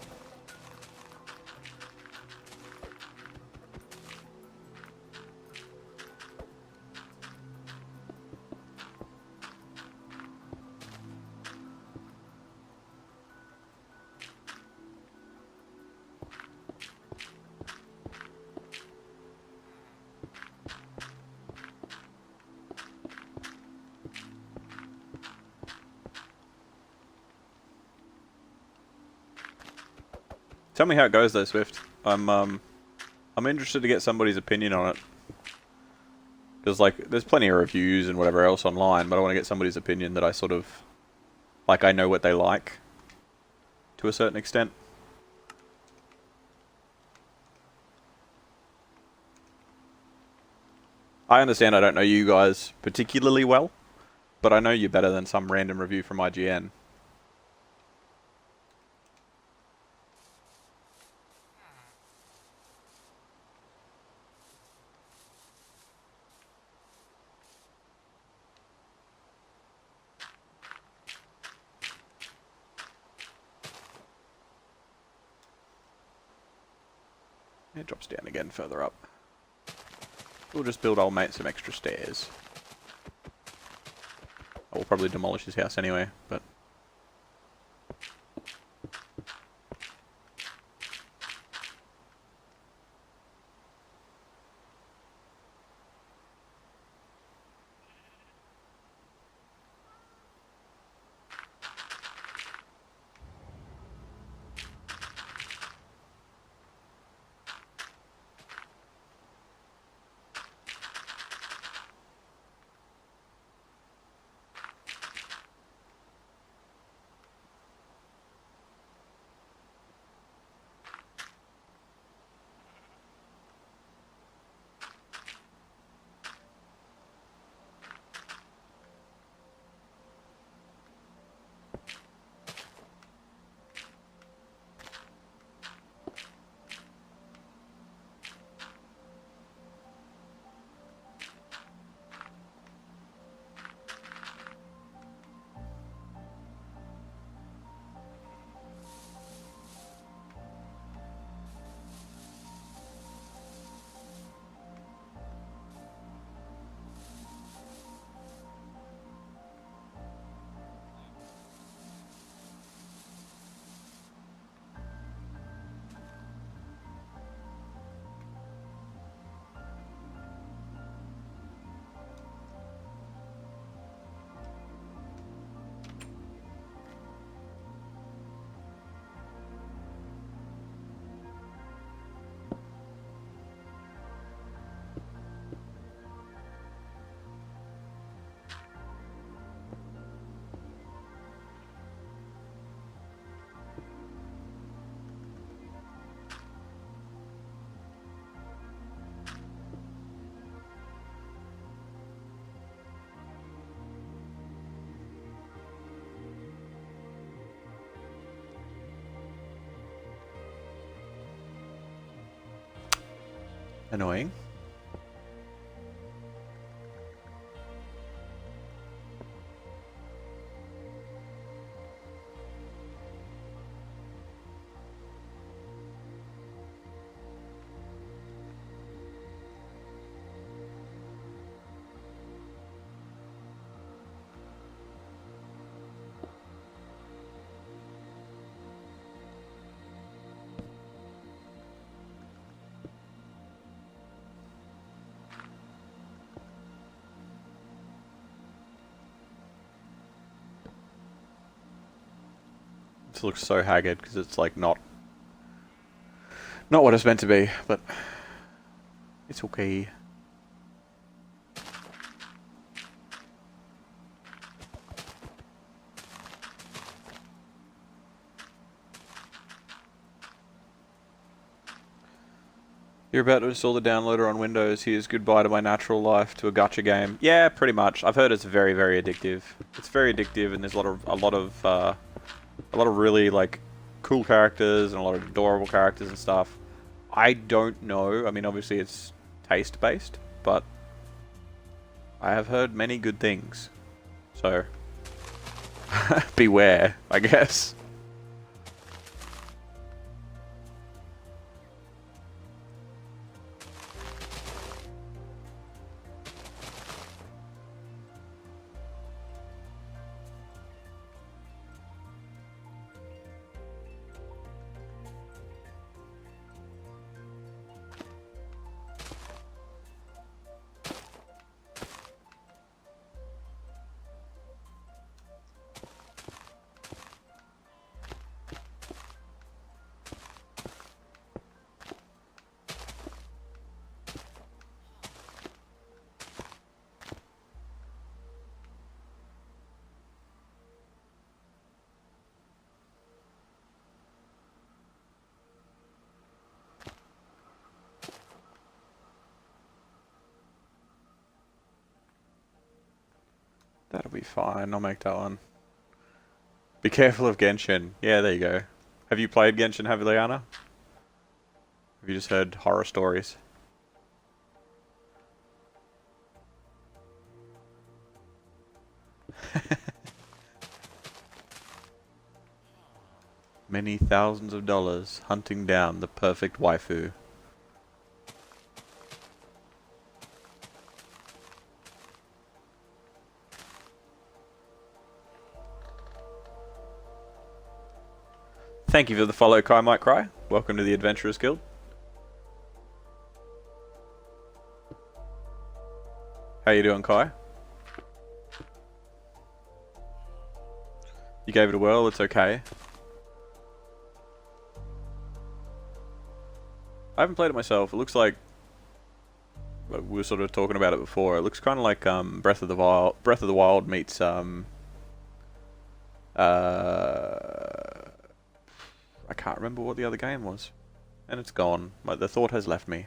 Tell me how it goes though, Swift. I'm interested to get somebody's opinion on it. Because, like, there's plenty of reviews and whatever else online, but I want to get somebody's opinion that I sort of... Like, I know what they like. To a certain extent. I understand I don't know you guys particularly well, but I know you better than some random review from IGN. It drops down again further up. We'll just build old mate some extra stairs. I will probably demolish his house anyway, but... Annoying. This looks so haggard because it's like not what it's meant to be, but it's okay. You're about to install the downloader on Windows. Here's goodbye to my natural life to a gacha game. Yeah, pretty much. I've heard it's very, very addictive. It's very addictive, and there's a lot of really like cool characters and a lot of adorable characters and stuff. I don't know. I mean, obviously it's taste based, but I have heard many good things. So beware, I guess. That'll be fine. I'll make that one. Be careful of Genshin. Yeah, there you go. Have you played Genshin, Haviliana? Have you just heard horror stories? Many thousands of dollars hunting down the perfect waifu. Thank you for the follow, Kai Might Cry. Welcome to the Adventurers Guild. How you doing, Kai? You gave it a whirl, it's okay. I haven't played it myself. It looks like we were sort of talking about it before. It looks kind of like Breath of the Wild meets I can't remember what the other game was. And it's gone. Like, the thought has left me.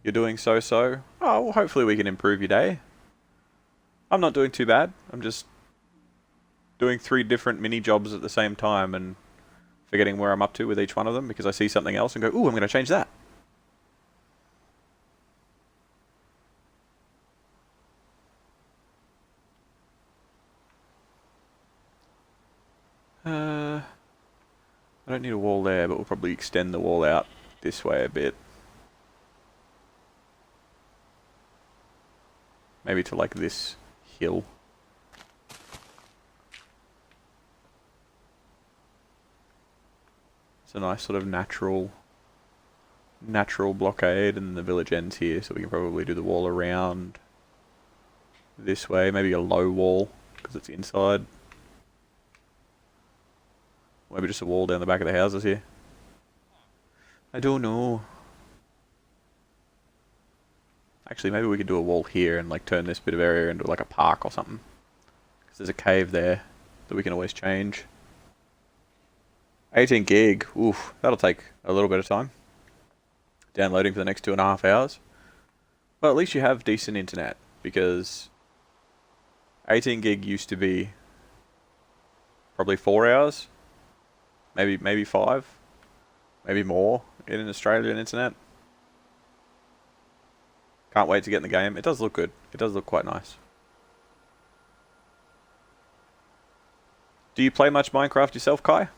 You're doing so-so? Oh, well, hopefully we can improve your day. I'm not doing too bad. I'm just doing 3 different mini jobs at the same time and forgetting where I'm up to with each one of them because I see something else and go, ooh, I'm going to change that. I don't need a wall there, but we'll probably extend the wall out this way a bit. Maybe to like this hill. It's a nice sort of natural blockade, and the village ends here, so we can probably do the wall around this way. Maybe a low wall, because it's inside. Maybe just a wall down the back of the houses here. I don't know. Actually, maybe we could do a wall here and like turn this bit of area into like a park or something. Because there's a cave there that we can always change. 18 gig. Oof, that'll take a little bit of time. Downloading for the next 2.5 hours. Well, at least you have decent internet, because 18 gig used to be probably 4 hours. Maybe 5, maybe more in an Australian internet. Can't wait to get in the game. It does look good. It does look quite nice. Do you play much Minecraft yourself, Kai?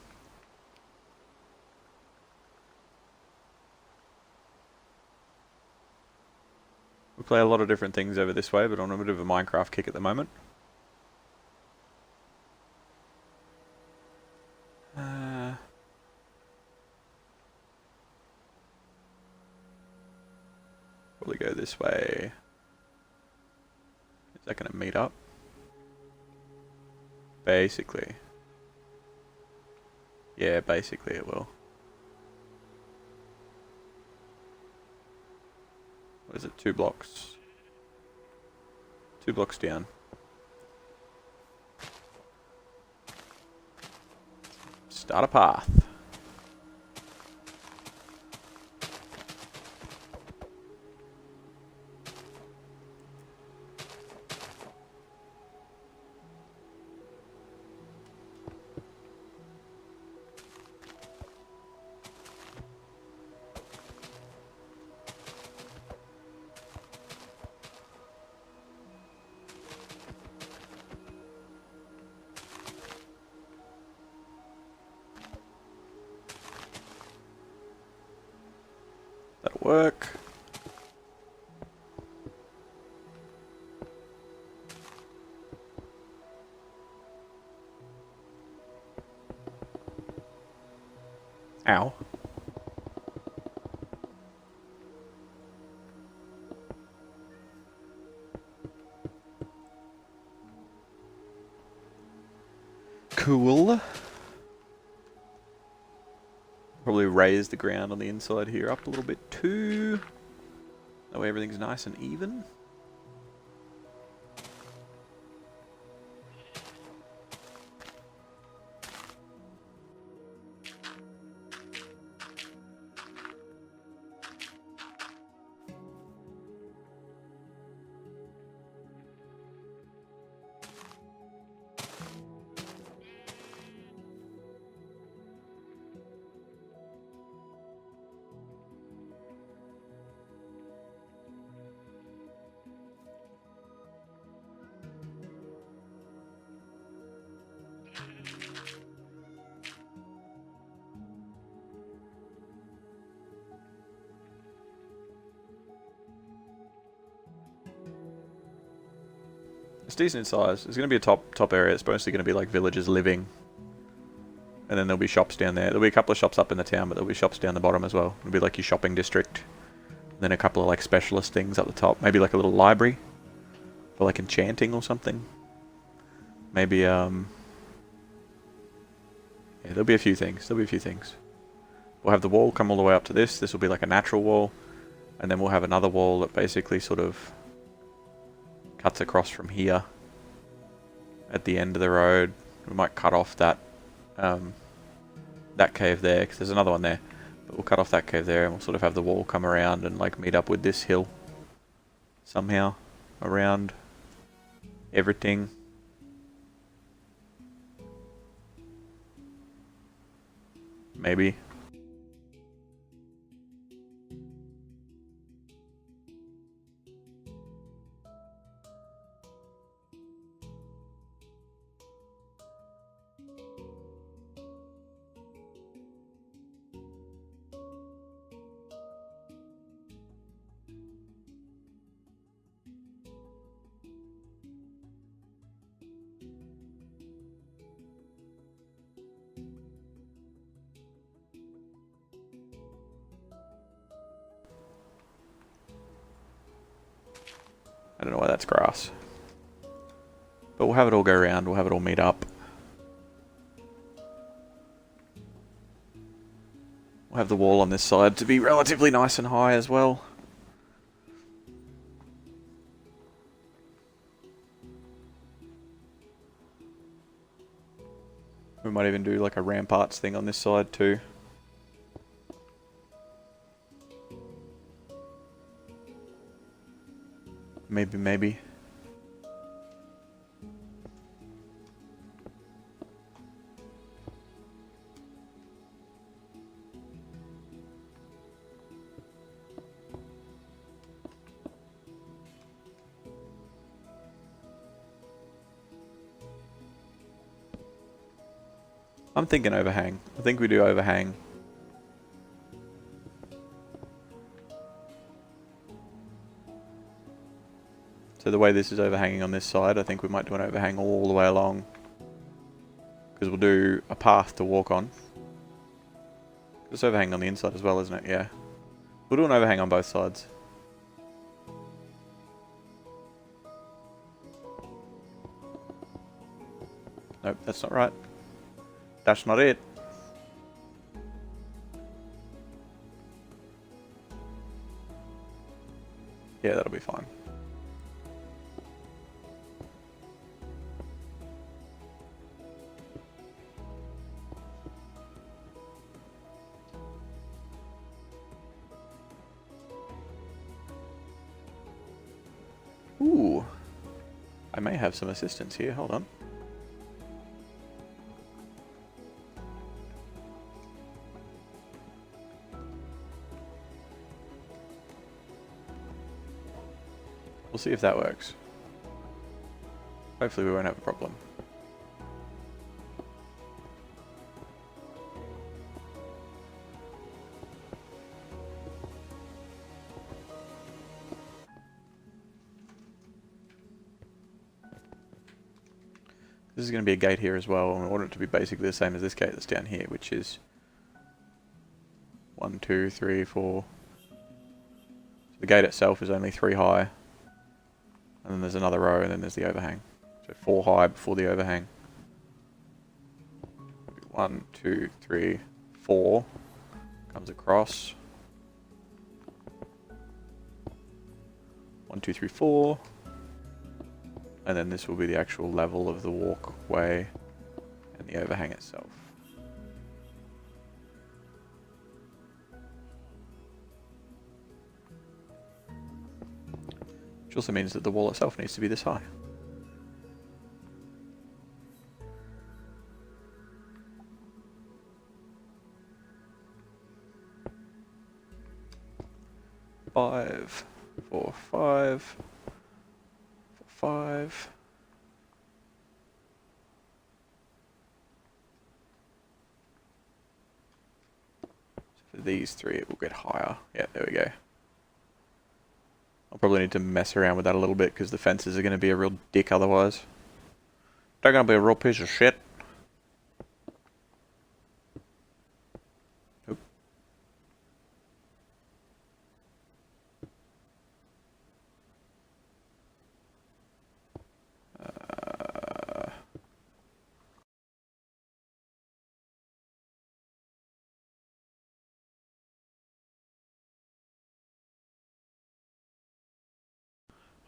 We play a lot of different things over this way, but on a bit of a Minecraft kick at the moment. Probably go this way. Is that going to meet up? Basically. Yeah, basically it will. What is it? 2 blocks. 2 blocks down. Start a path. That'll work. Ow. Cool. Probably raise the ground on the inside here up a little bit too. That way everything's nice and even. It's decent in size. It's going to be a top area. It's mostly going to be like villagers living. And then there'll be shops down there. There'll be a couple of shops up in the town, but there'll be shops down the bottom as well. It'll be like your shopping district. And then a couple of like specialist things up the top. Maybe like a little library for like enchanting or something. Maybe, yeah, there'll be a few things. There'll be a few things. We'll have the wall come all the way up to this. This will be like a natural wall. And then we'll have another wall that basically sort of cuts across from here at the end of the road. We might cut off that that cave there, because there's another one there. But we'll cut off that cave there and we'll sort of have the wall come around and like meet up with this hill somehow around everything. Maybe. I don't know why that's grass. But we'll have it all go around, we'll have it all meet up. We'll have the wall on this side to be relatively nice and high as well. We might even do like a ramparts thing on this side too. Maybe. I'm thinking overhang. I think we do overhang. So the way this is overhanging on this side, I think we might do an overhang all the way along. Because we'll do a path to walk on. It's overhang on the inside as well, isn't it? Yeah. We'll do an overhang on both sides. Nope, that's not right. That's not it. Yeah, that'll be fine. Ooh. I may have some assistance here. Hold on. We'll see if that works. Hopefully we won't have a problem. This is going to be a gate here as well, and we want it to be basically the same as this gate that's down here, which is 1, 2, 3, 4. So the gate itself is only 3 high, and then there's another row, and then there's the overhang. So 4 high before the overhang. 1, 2, 3, 4 comes across. 1, 2, 3, 4. And then this will be the actual level of the walkway and the overhang itself. Which also means that the wall itself needs to be this high. Five, 4, 5. 5. So for these 3 it will get higher. Yeah, there we go. I'll probably need to mess around with that a little bit because the fences are going to be a real dick otherwise. They're going to be a real piece of shit. Oop.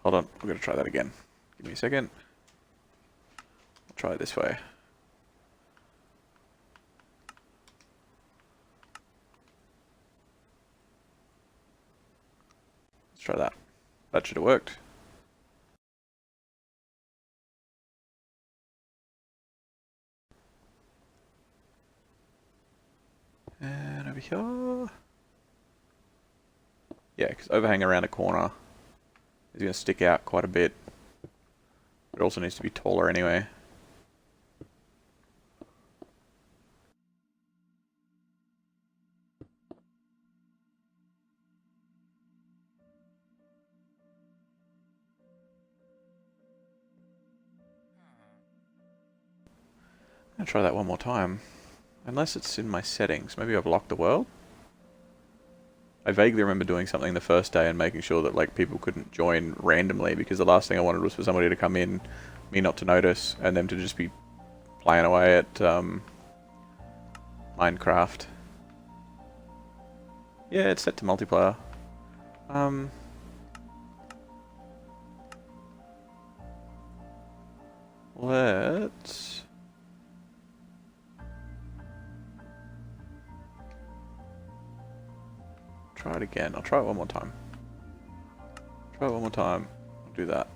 Hold on, I'm going to try that again. Give me a second. I'll try it this way. Let's try that. That should have worked. And over here. Yeah, because overhang around a corner is going to stick out quite a bit. It also needs to be taller anyway. I'm going to try that one more time. Unless it's in my settings. Maybe I've locked the world? I vaguely remember doing something the first day and making sure that like people couldn't join randomly, because the last thing I wanted was for somebody to come in, me not to notice, and them to just be playing away at Minecraft. Yeah, it's set to multiplayer. Let's... try it again. I'll try it one more time. Try it one more time. I'll do that.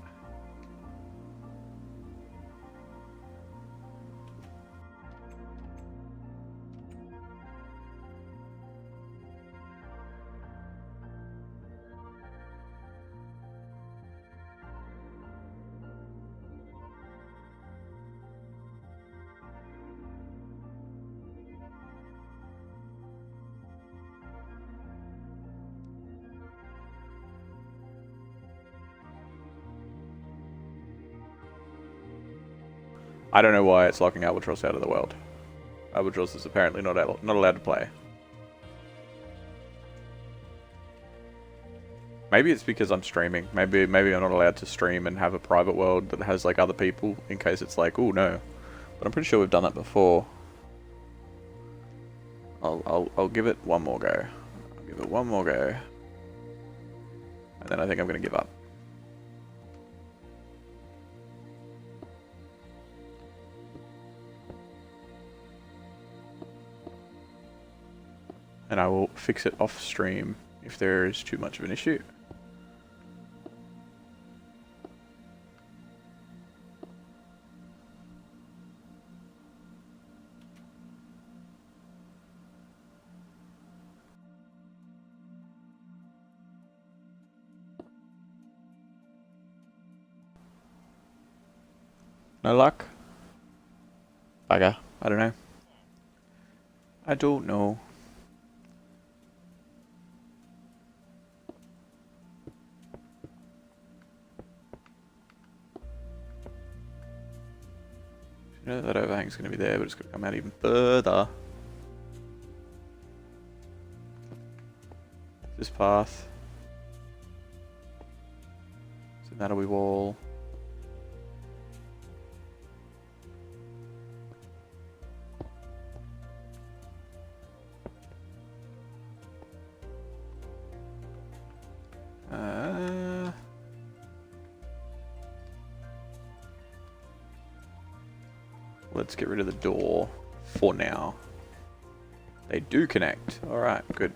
I don't know why it's locking Albatross out of the world. Albatross is apparently not allowed to play. Maybe it's because I'm streaming. Maybe I'm not allowed to stream and have a private world that has like other people in case it's like, oh no. But I'm pretty sure we've done that before. I'll give it one more go. I'll give it one more go. And then I think I'm gonna give up. And I will fix it off stream if there is too much of an issue. No luck? Bugger. I don't know. I don't know. You know that overhang's going to be there, but it's going to come out even further. This path. So that'll be wall. Let's get rid of the door for now. They do connect. Alright, good.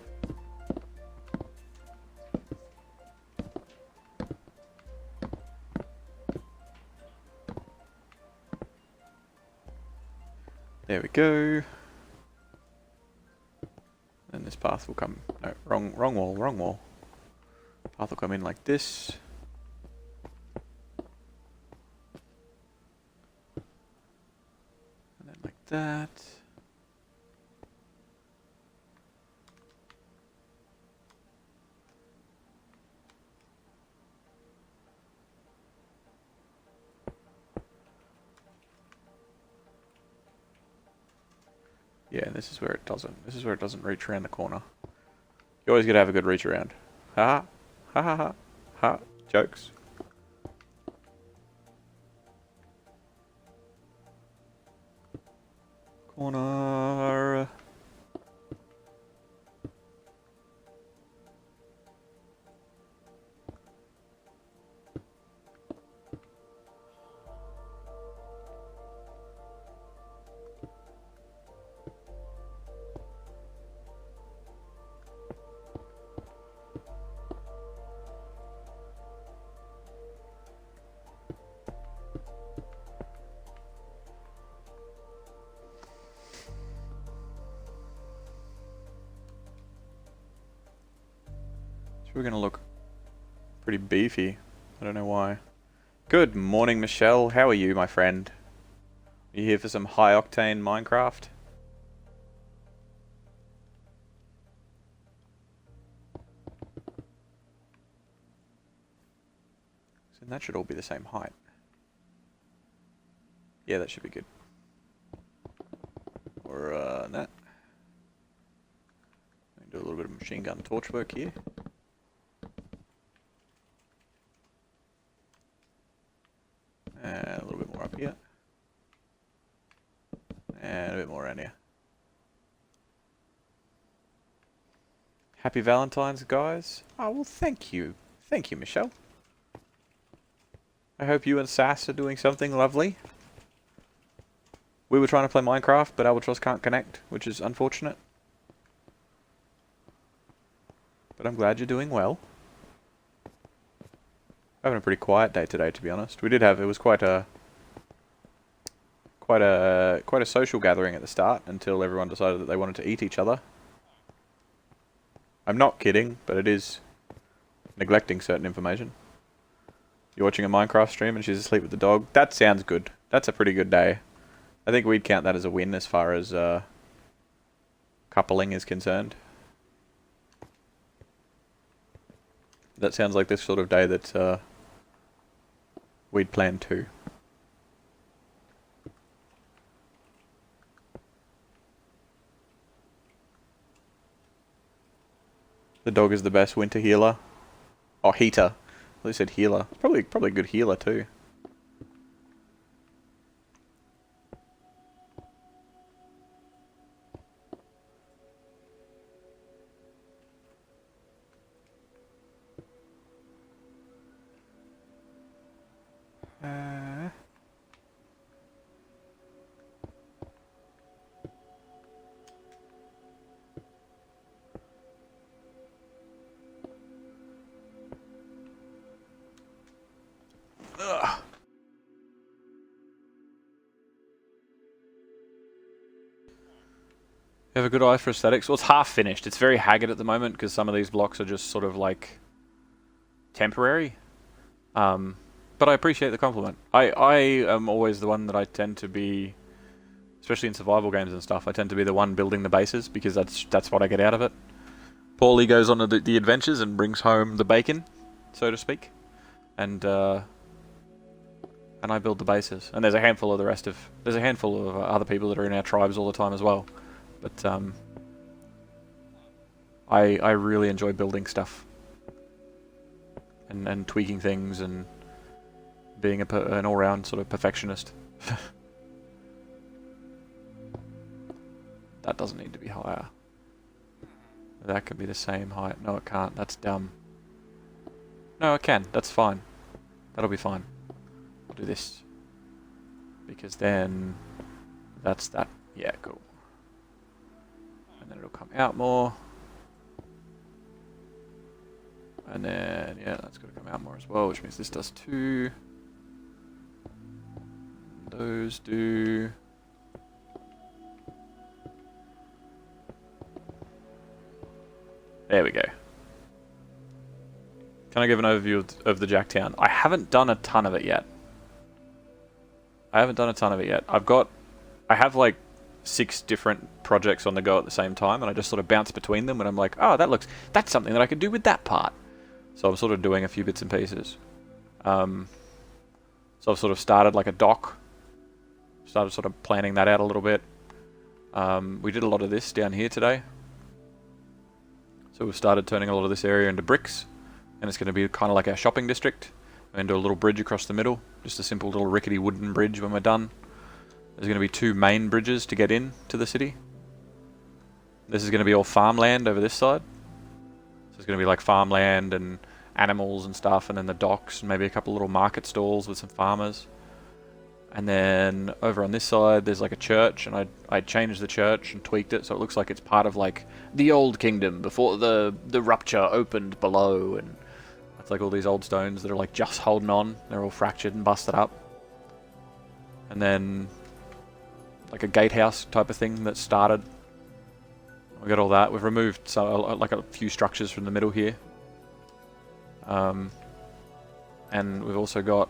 There we go. And this path will come... No, wrong wall. Path will come in like this. And then like that. Yeah, and this is where it doesn't. This is where it doesn't reach around the corner. You always gotta have a good reach around. Ha ha ha ha ha. Jokes. Corner. We're going to look pretty beefy. I don't know why. Good morning, Michelle. How are you, my friend? Are you here for some high-octane Minecraft? So that should all be the same height. Yeah, that should be good. Or, that. Do a little bit of machine gun torch work here. And a little bit more up here. And a bit more around here. Happy Valentine's, guys. Oh, well, thank you. Thank you, Michelle. I hope you and Sass are doing something lovely. We were trying to play Minecraft, but Albatross can't connect, which is unfortunate. But I'm glad you're doing well. Having a pretty quiet day today, to be honest. We did have, it was quite a social gathering at the start until everyone decided that they wanted to eat each other. I'm not kidding, but it is neglecting certain information. You're watching a Minecraft stream and she's asleep with the dog. That sounds good. That's a pretty good day. I think we'd count that as a win as far as coupling is concerned. That sounds like this sort of day that we'd planned too. The dog is the best winter healer. Oh, heater. They said healer. Probably a good healer too. Ugh. You have a good eye for aesthetics? Well, it's half finished. It's very haggard at the moment because some of these blocks are just sort of like temporary. But I appreciate the compliment. I am always the one that I tend to be, especially in survival games and stuff, I tend to be the one building the bases because that's what I get out of it. Paulie goes on to the adventures and brings home the bacon, so to speak. And I build the bases. And there's a handful of other people that are in our tribes all the time as well. But I really enjoy building stuff and tweaking things and being an all-round sort of perfectionist. That doesn't need to be higher. That could be the same height. No, it can't. That's dumb. No, it can. That's fine. That'll be fine. I'll do this. Because then that's that. Yeah, cool. And then it'll come out more. And then, yeah, that's got to come out more as well, which means this does 2. Those do... There we go. Can I give an overview of the Jacktown? I haven't done a ton of it yet. I have like 6 different projects on the go at the same time, and I just sort of bounce between them, and I'm like, oh, that's something that I could do with that part. So I'm sort of doing a few bits and pieces. So I've sort of started like a dock. Started sort of planning that out a little bit. We did a lot of this down here today. So we've started turning a lot of this area into bricks, and it's going to be kind of like our shopping district. And do a little bridge across the middle, just a simple little rickety wooden bridge when we're done. There's going to be 2 main bridges to get in to the city. This is going to be all farmland over this side. So it's going to be like farmland and animals and stuff, and then the docks, and maybe a couple little market stalls with some farmers. And then over on this side, there's like a church, and I changed the church and tweaked it so it looks like it's part of like the old kingdom before the rupture opened below, and it's like all these old stones that are like just holding on. They're all fractured and busted up. And then like a gatehouse type of thing that started. We got all that. We've removed like a few structures from the middle here. And we've also got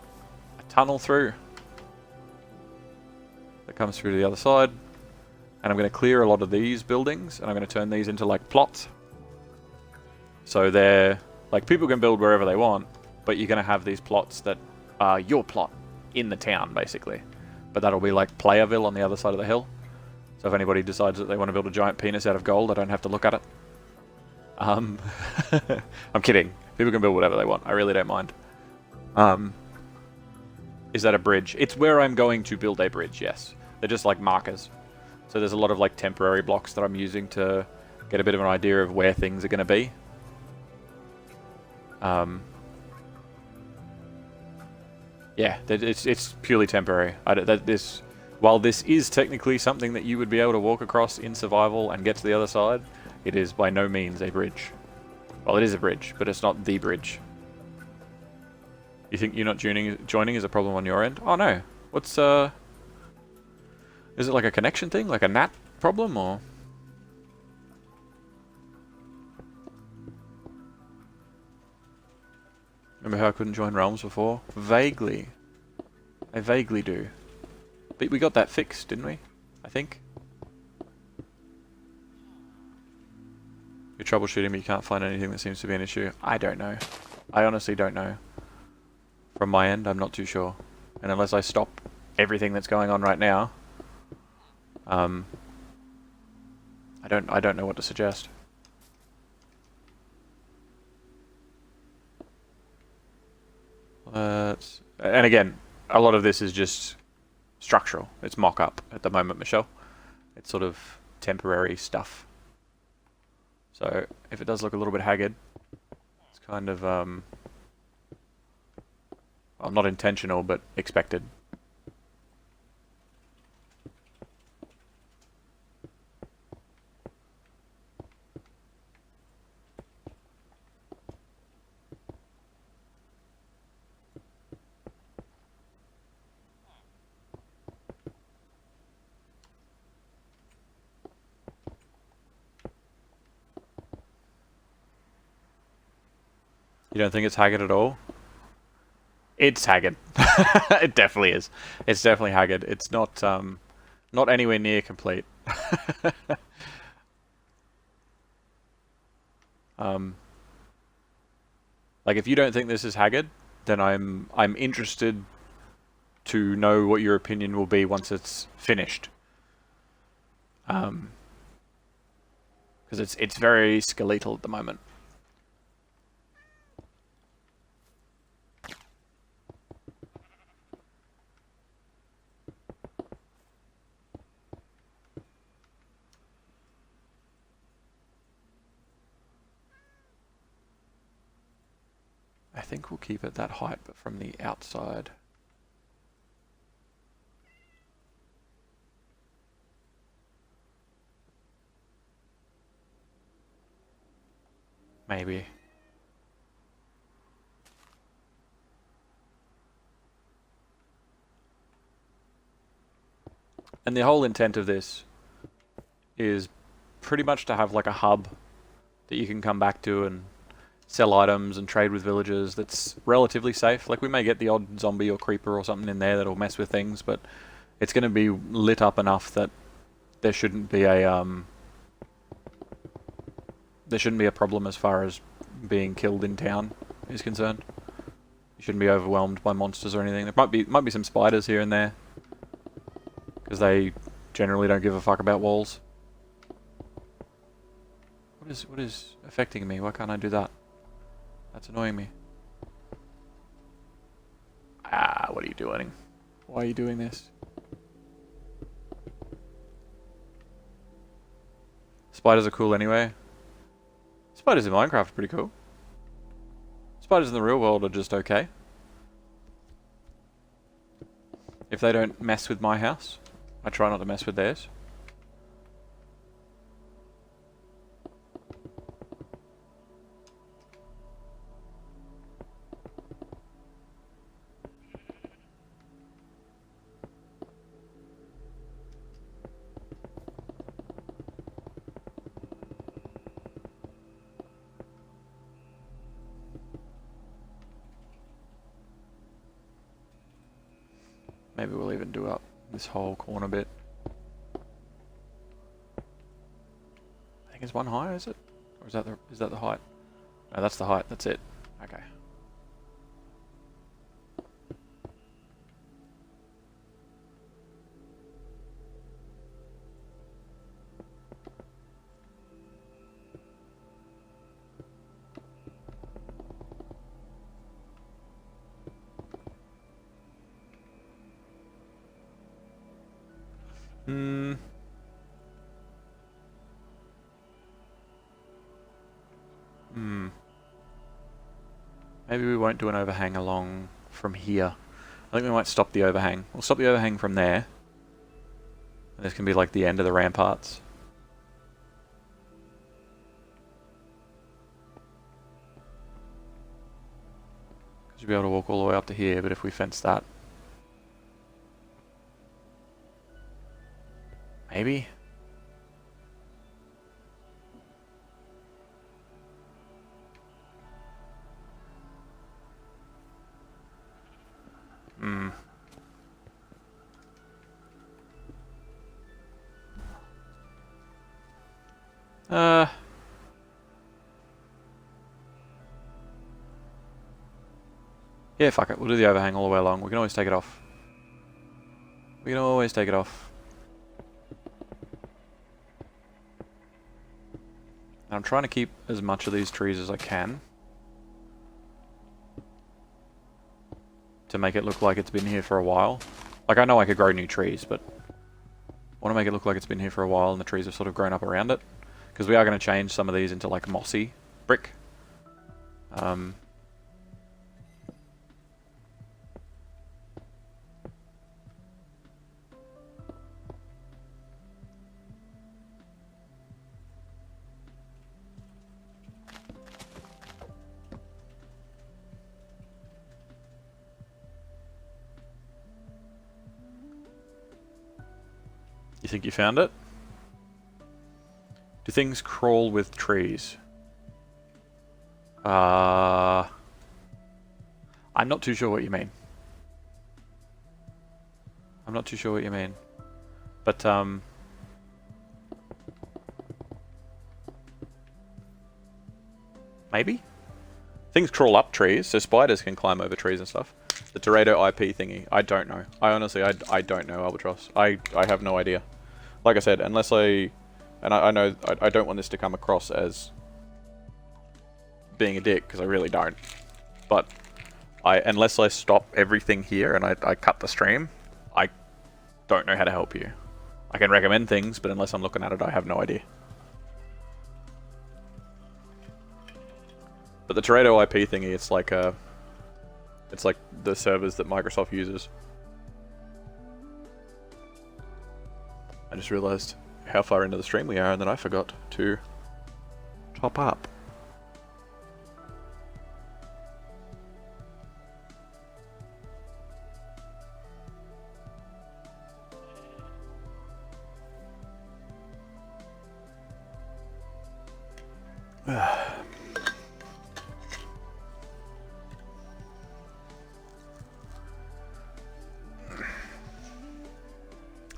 a tunnel through that comes through to the other side. And I'm going to clear a lot of these buildings, and I'm going to turn these into like plots. So they're like, people can build wherever they want, but you're going to have these plots that are your plot in the town, basically. But that'll be like Playerville on the other side of the hill. So if anybody decides that they want to build a giant penis out of gold, I don't have to look at it. I'm kidding. People can build whatever they want. I really don't mind. Is that a bridge? It's where I'm going to build a bridge, yes. They're just like markers. So there's a lot of like temporary blocks that I'm using to get a bit of an idea of where things are going to be. Yeah, it's purely temporary. While this is technically something that you would be able to walk across in survival and get to the other side, it is by no means a bridge. Well, it is a bridge, but it's not the bridge. You think you're not joining is a problem on your end? Oh no. What's is it like a connection thing? Like a NAT problem, or? Remember how I couldn't join Realms before? Vaguely. I vaguely do. But we got that fixed, didn't we? I think. You're troubleshooting, but you can't find anything that seems to be an issue. I don't know. I honestly don't know. From my end, I'm not too sure. And unless I stop everything that's going on right now, I don't know what to suggest. And again, a lot of this is just structural. It's mock-up at the moment, Michelle. It's sort of temporary stuff. So if it does look a little bit haggard, it's kind of, well, not intentional, but expected. You don't think it's haggard at all? It's haggard. It definitely is. It's definitely haggard. It's not not anywhere near complete. Like if you don't think this is haggard, then I'm interested to know what your opinion will be once it's finished. Because it's very skeletal at the moment. I think we'll keep it that height, but from the outside. Maybe. And the whole intent of this is pretty much to have like a hub that you can come back to and sell items and trade with villagers that's relatively safe. Like we may get the odd zombie or creeper or something in there that'll mess with things, but it's going to be lit up enough that there shouldn't be a problem as far as being killed in town is concerned. You shouldn't be overwhelmed by monsters or anything. There might be some spiders here and there because they generally don't give a fuck about walls. What is affecting me? Why can't I do that? That's annoying me. Ah, what are you doing? Why are you doing this? Spiders are cool anyway. Spiders in Minecraft are pretty cool. Spiders in the real world are just okay. If they don't mess with my house, I try not to mess with theirs. Maybe we'll even do up this whole corner bit. I think it's one higher, is it? Or is that the height? No, that's the height. That's it. Okay. Maybe we won't do an overhang along from here. I think we might stop the overhang. We'll stop the overhang from there. And this can be like the end of the ramparts. Because you'll be able to walk all the way up to here, but if we fence that... Maybe? Yeah, fuck it. We'll do the overhang all the way along. We can always take it off. We can always take it off. And I'm trying to keep as much of these trees as I can. to make it look like it's been here for a while. Like, I know I could grow new trees, but I want to make it look like it's been here for a while and the trees have sort of grown up around it. Because we are going to change some of these into like mossy brick. You think you found it? Do things crawl with trees? I'm not too sure what you mean. I'm not too sure what you mean. But, maybe? Things crawl up trees, so spiders can climb over trees and stuff. The Dorado IP thingy, I don't know. I honestly, I don't know, Albatross. I have no idea. Like I said, unless I... And I know I don't want this to come across as being a dick, because I really don't. But unless I stop everything here and I cut the stream, I don't know how to help you. I can recommend things, but unless I'm looking at it, I have no idea. But the Dorado IP thingy, it's like the servers that Microsoft uses. I just realized how far into the stream we are and then I forgot to top up.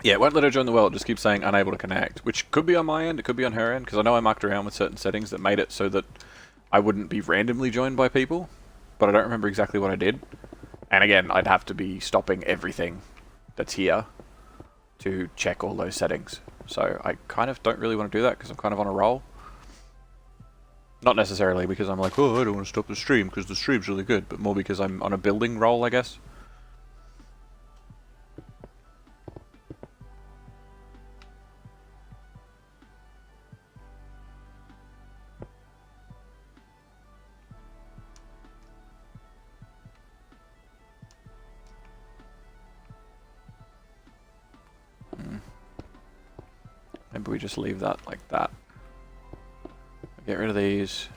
Yeah, it won't let her join the world, it just keeps saying unable to connect, which could be on my end, it could be on her end, because I know I mucked around with certain settings that made it so that I wouldn't be randomly joined by people, but I don't remember exactly what I did. And again, I'd have to be stopping everything that's here to check all those settings. So I kind of don't really want to do that because I'm kind of on a roll. Not necessarily because I'm like, oh, I don't want to stop the stream because the stream's really good, but more because I'm on a building roll, I guess. Maybe we just leave that like that. Get rid of these.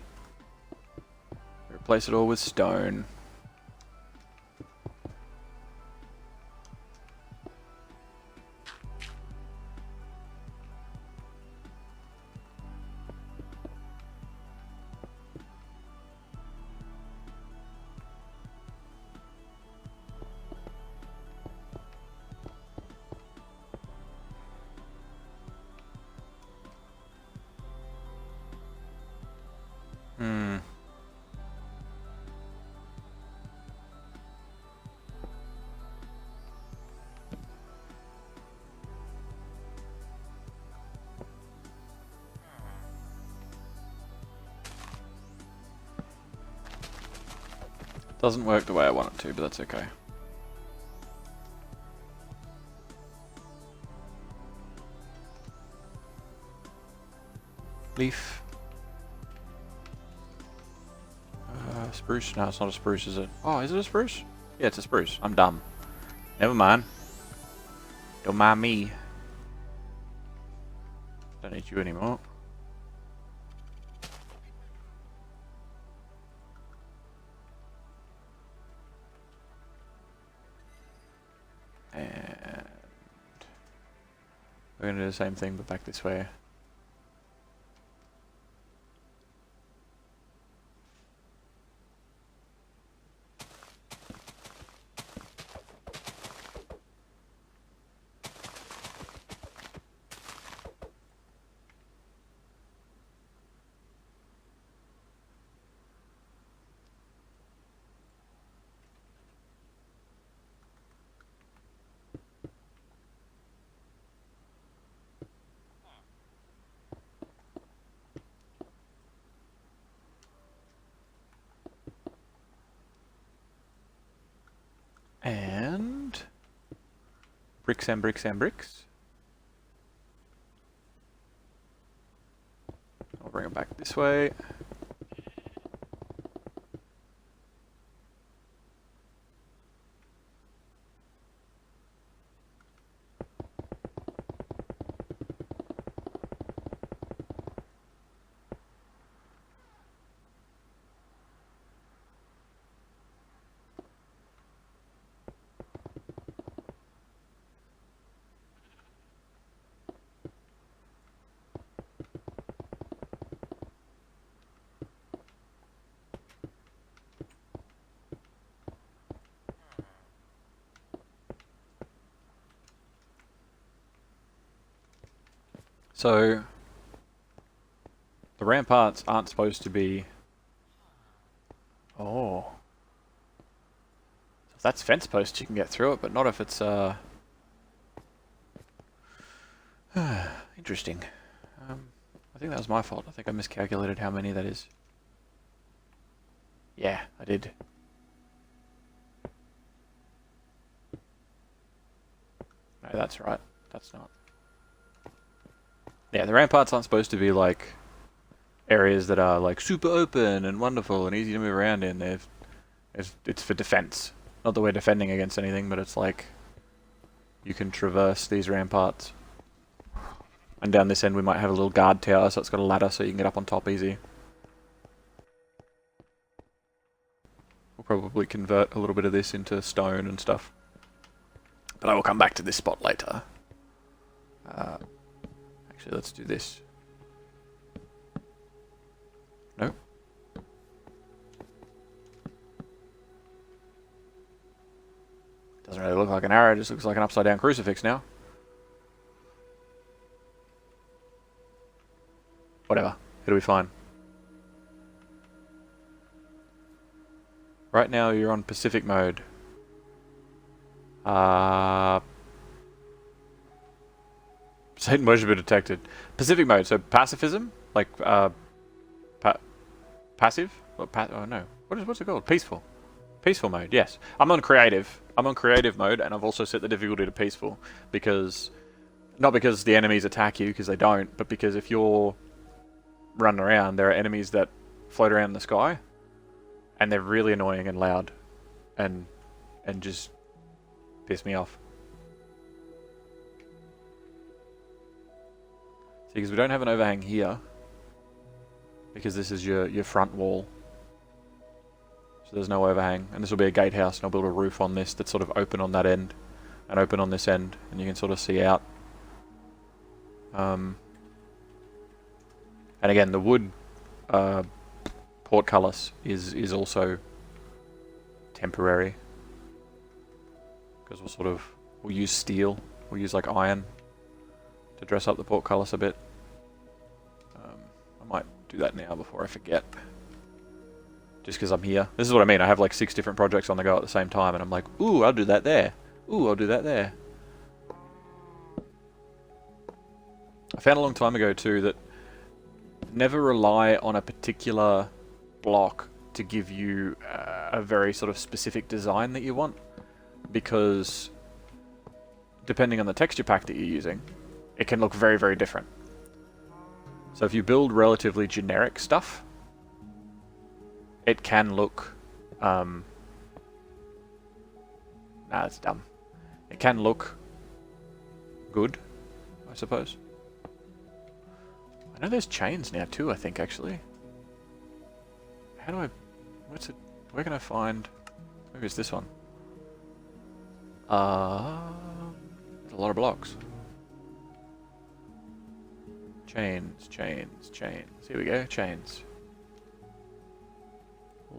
Replace it all with stone. Doesn't work the way I want it to, but that's okay. Leaf. Spruce? No, it's not a spruce, is it? Oh, is it a spruce? Yeah, it's a spruce. I'm dumb. Never mind. Don't mind me. Don't need you anymore. And we're gonna do the same thing, but back this way. bricks and bricks and bricks. I'll bring it back this way. So, the ramparts aren't supposed to be... Oh. If that's fence posts, you can get through it, but not if it's, Interesting. I think that was my fault. I think I miscalculated how many that is. Yeah, I did. No, that's right. That's not. Yeah, the ramparts aren't supposed to be like areas that are like super open and wonderful and easy to move around in. It's for defense. Not that we're defending against anything, but it's like you can traverse these ramparts. And down this end we might have a little guard tower, so it's got a ladder so you can get up on top easy. We'll probably convert a little bit of this into stone and stuff. But I will come back to this spot later. Actually, let's do this. No. Doesn't really look like an arrow, it just looks like an upside down crucifix now. Whatever, it'll be fine. Right now you're on Pacific mode. Satan worshipper detected. Pacific mode, so pacifism? Like, passive? Oh no, what's it called? Peaceful. Peaceful mode, yes. I'm on creative. I'm on creative mode, and I've also set the difficulty to peaceful, because... Not because the enemies attack you, because they don't, but because if you're running around, there are enemies that float around in the sky, and they're really annoying and loud, and just piss me off. See, because we don't have an overhang here, because this is your front wall, so there's no overhang, and this will be a gatehouse, and I'll build a roof on this that's sort of open on that end, and open on this end, and you can sort of see out. And again, the wood portcullis is also temporary, because we'll use steel, we'll use like iron to dress up the portcullis a bit. I might do that now before I forget, just because I'm here. This is what I mean, I have like 6 different projects on the go at the same time, and I'm like, ooh, I'll do that there, ooh, I'll do that there. I found a long time ago too that never rely on a particular block to give you a very sort of specific design that you want, because depending on the texture pack that you're using, it can look very, very different. So if you build relatively generic stuff, it can look... nah, that's dumb. It can look good, I suppose. I know there's chains now too, I think, actually. How do I... where can I find... Maybe it's this one. There's a lot of blocks. Chains, chains, chains. Here we go, chains.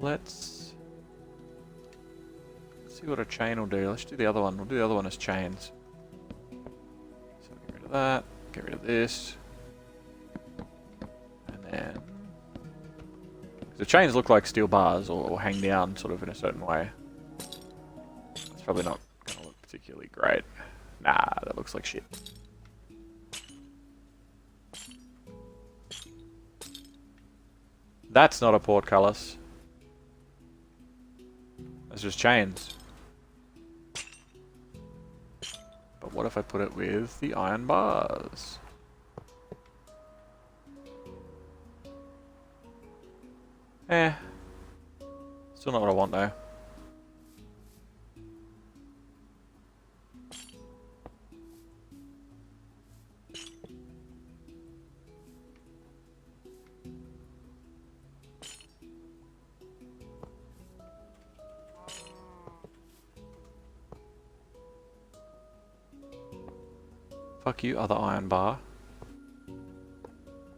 Let's see what a chain will do. Let's do the other one. We'll do the other one as chains. So get rid of that. Get rid of this. And then... the chains look like steel bars, or hang down sort of in a certain way. It's probably not going to look particularly great. Nah, that looks like shit. That's not a portcullis. That's just chains. But what if I put it with the iron bars? Eh. Still not what I want though. Fuck you, other iron bar.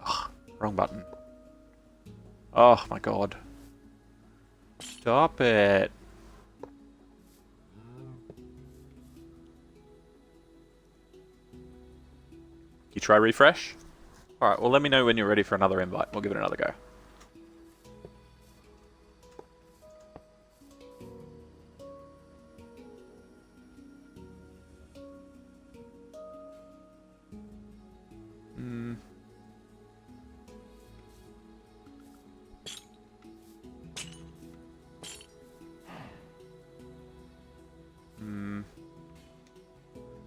Ugh, wrong button. Oh my god. Stop it. You try refresh? Alright, well let me know when you're ready for another invite. We'll give it another go.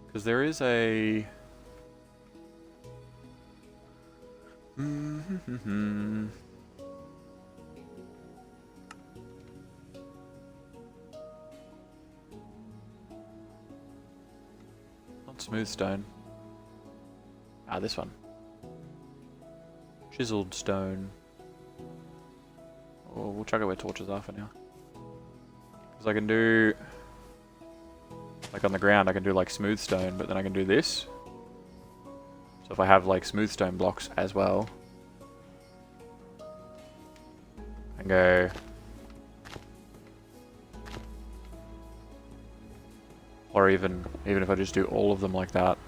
Because there is a... Not smooth stone. Ah, this one. Chiseled stone. Oh, we'll chuck it where torches are for now. Because I can do... Like on the ground, I can do like smooth stone, but then I can do this. So if I have like smooth stone blocks as well, and go or even if I just do all of them like that,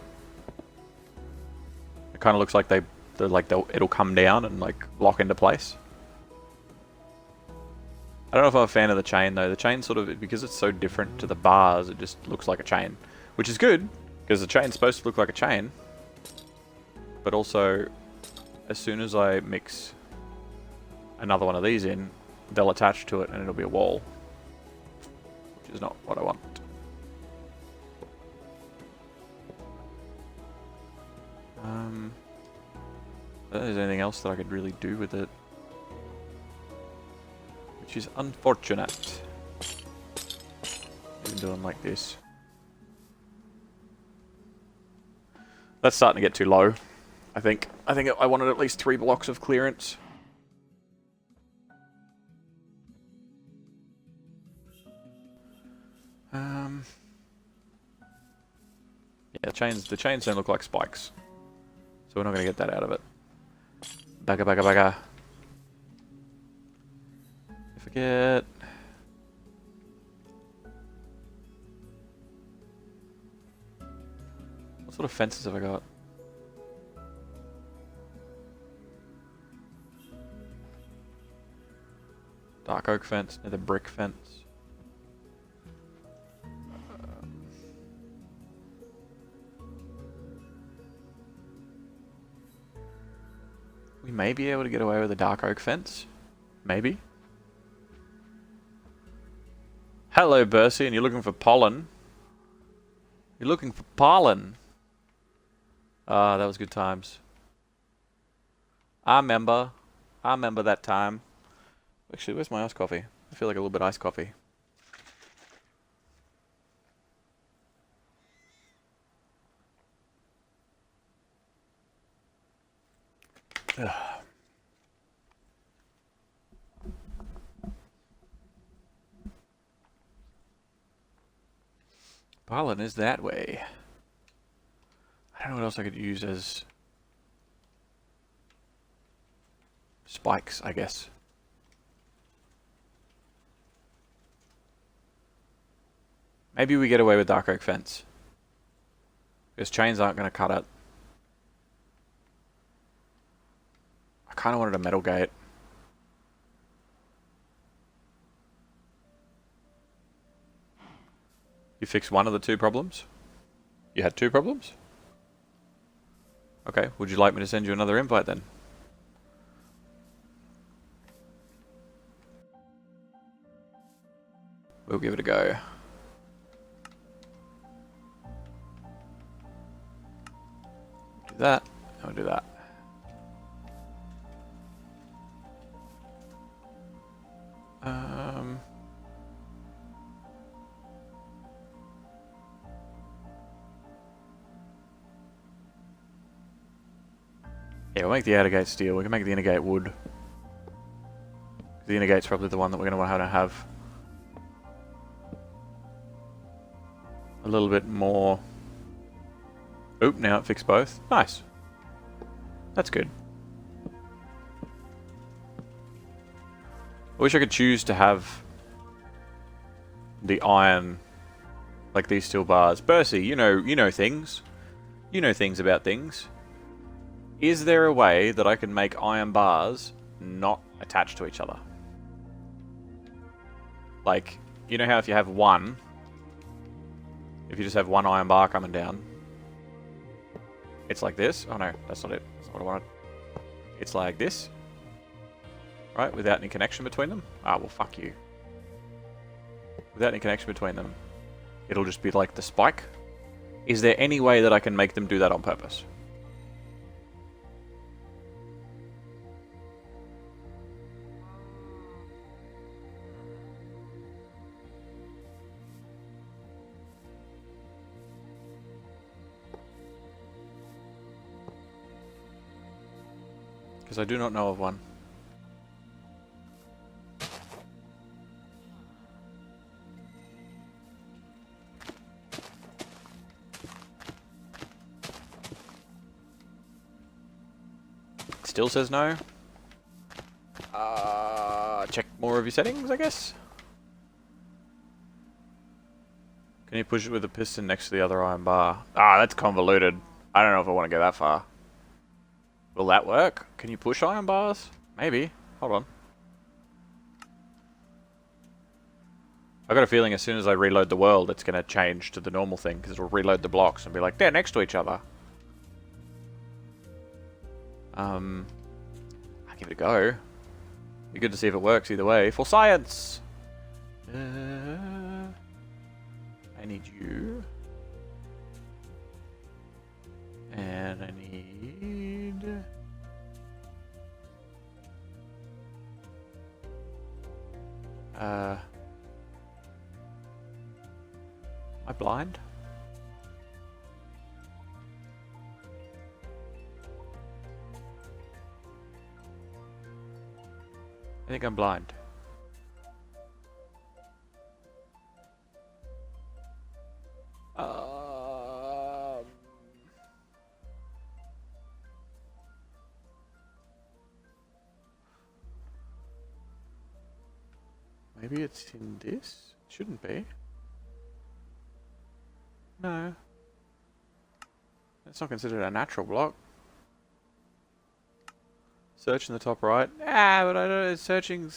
it kind of looks like it'll come down and like lock into place. I don't know if I'm a fan of the chain though. The chain sort of, because it's so different to the bars, it just looks like a chain, which is good because the chain's supposed to look like a chain. But also, as soon as I mix another one of these in, they'll attach to it and it'll be a wall, which is not what I want. I don't think there's anything else that I could really do with it, which is unfortunate. Even doing like this. That's starting to get too low. I think I wanted at least 3 blocks of clearance. Yeah, the chains don't look like spikes, so we're not going to get that out of it. Bagga. I forget. What sort of fences have I got? Dark oak fence, near the brick fence. We may be able to get away with a dark oak fence. Maybe. Hello, Bercy, and you're looking for pollen. You're looking for pollen. Ah, that was good times. I remember that time. Actually, where's my iced coffee? I feel like a little bit iced coffee. Ugh. Pollen is that way. I don't know what else I could use as spikes, I guess. Maybe we get away with dark oak fence, because chains aren't going to cut it. I kind of wanted a metal gate. You fixed one of the 2 problems? You had 2 problems? Okay, would you like me to send you another invite then? We'll give it a go. Do that. I'll do that. Yeah, we'll make the outer gate steel. We can make the inner gate wood. The inner gate's probably the one that we're going to want to have a little bit more. Oop, now it fixed both. Nice. That's good. I wish I could choose to have the iron, like these steel bars. Bercy, you know things. You know things about things. Is there a way that I can make iron bars not attached to each other? Like, you know how if you have one, if you just have one iron bar coming down, it's like this? Oh no, that's not it. That's not what I wanted. It's like this. Right, without any connection between them? Ah, well fuck you. Without any connection between them, it'll just be like the spike. Is there any way that I can make them do that on purpose? Because I do not know of one. Still says no. Check more of your settings, I guess. Can you push it with a piston next to the other iron bar? Ah, that's convoluted. I don't know if I want to go that far. Will that work? Can you push iron bars? Maybe. Hold on. I got a feeling as soon as I reload the world, it's going to change to the normal thing, because it'll reload the blocks and be like, they're next to each other. I'll give it a go. Be good to see if it works either way. For science! I need you. And I need... Am I blind? I think I'm blind. Maybe it's in this? It shouldn't be. No. It's not considered a natural block. Search in the top right. Ah, but I don't know. Searching.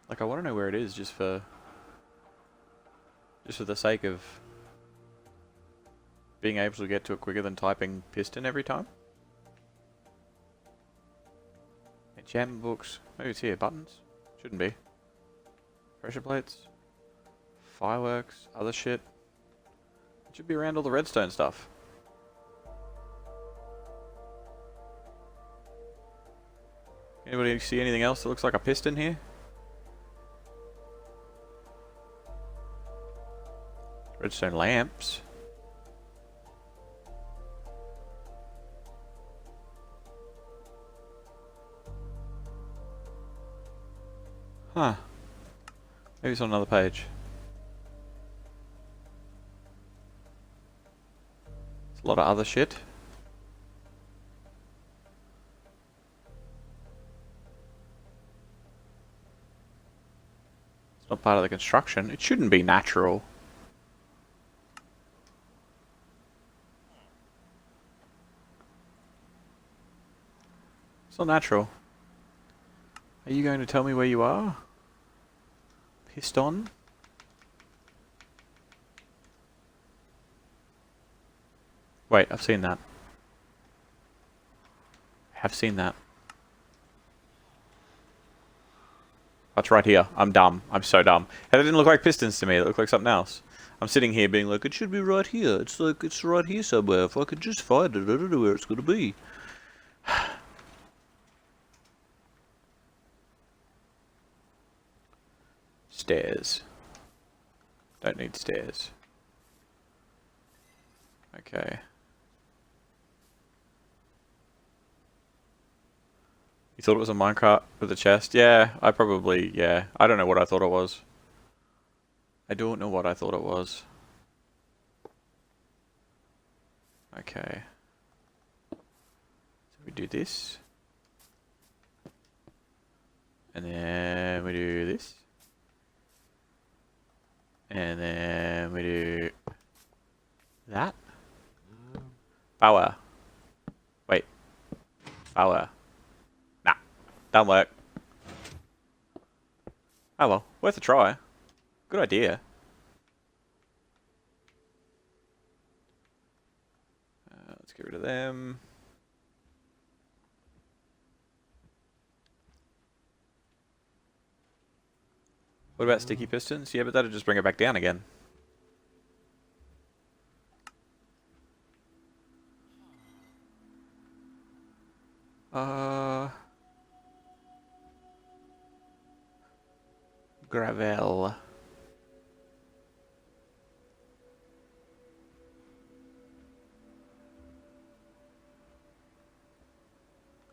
Like, I want to know where it is just for the sake of being able to get to it quicker than typing piston every time. Enchantment books. Maybe it's here. Buttons? Shouldn't be. Pressure plates. Fireworks. Other shit. It should be around all the redstone stuff. Anybody see anything else that looks like a piston here? Redstone lamps. Huh. Maybe it's on another page. There's a lot of other shit. It's not part of the construction. It shouldn't be natural. It's not natural. Are you going to tell me where you are? Piston? Wait, I've seen that. Have seen that. That's right here. I'm dumb. I'm so dumb. That didn't look like pistons to me. It looked like something else. I'm sitting here being like, it should be right here. It's like, it's right here somewhere. If I could just find it, I don't know where it's going to be. Stairs. Don't need stairs. Okay. You thought it was a minecart with a chest? Yeah, I probably, yeah. I don't know what I thought it was. I don't know what I thought it was. Okay. So we do this. And then we do this. And then we do that. Power. Wait. Power. Nah. Don't work. Oh well. Worth a try. Good idea. Let's get rid of them. What about sticky pistons? Yeah, but that'll just bring it back down again. Gravel.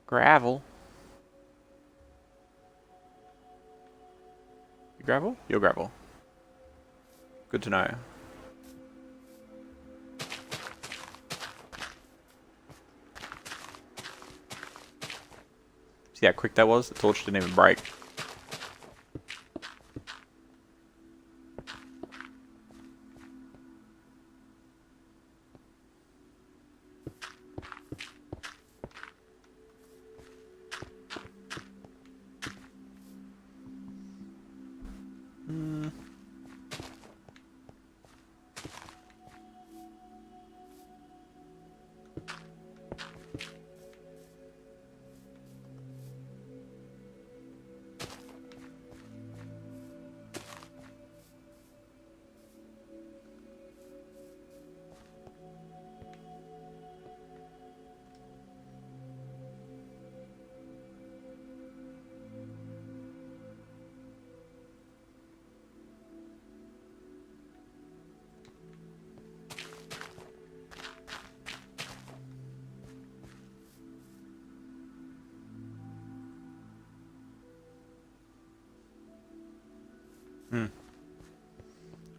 Gravel. You gravel? You're gravel. Good to know. See how quick that was? The torch didn't even break.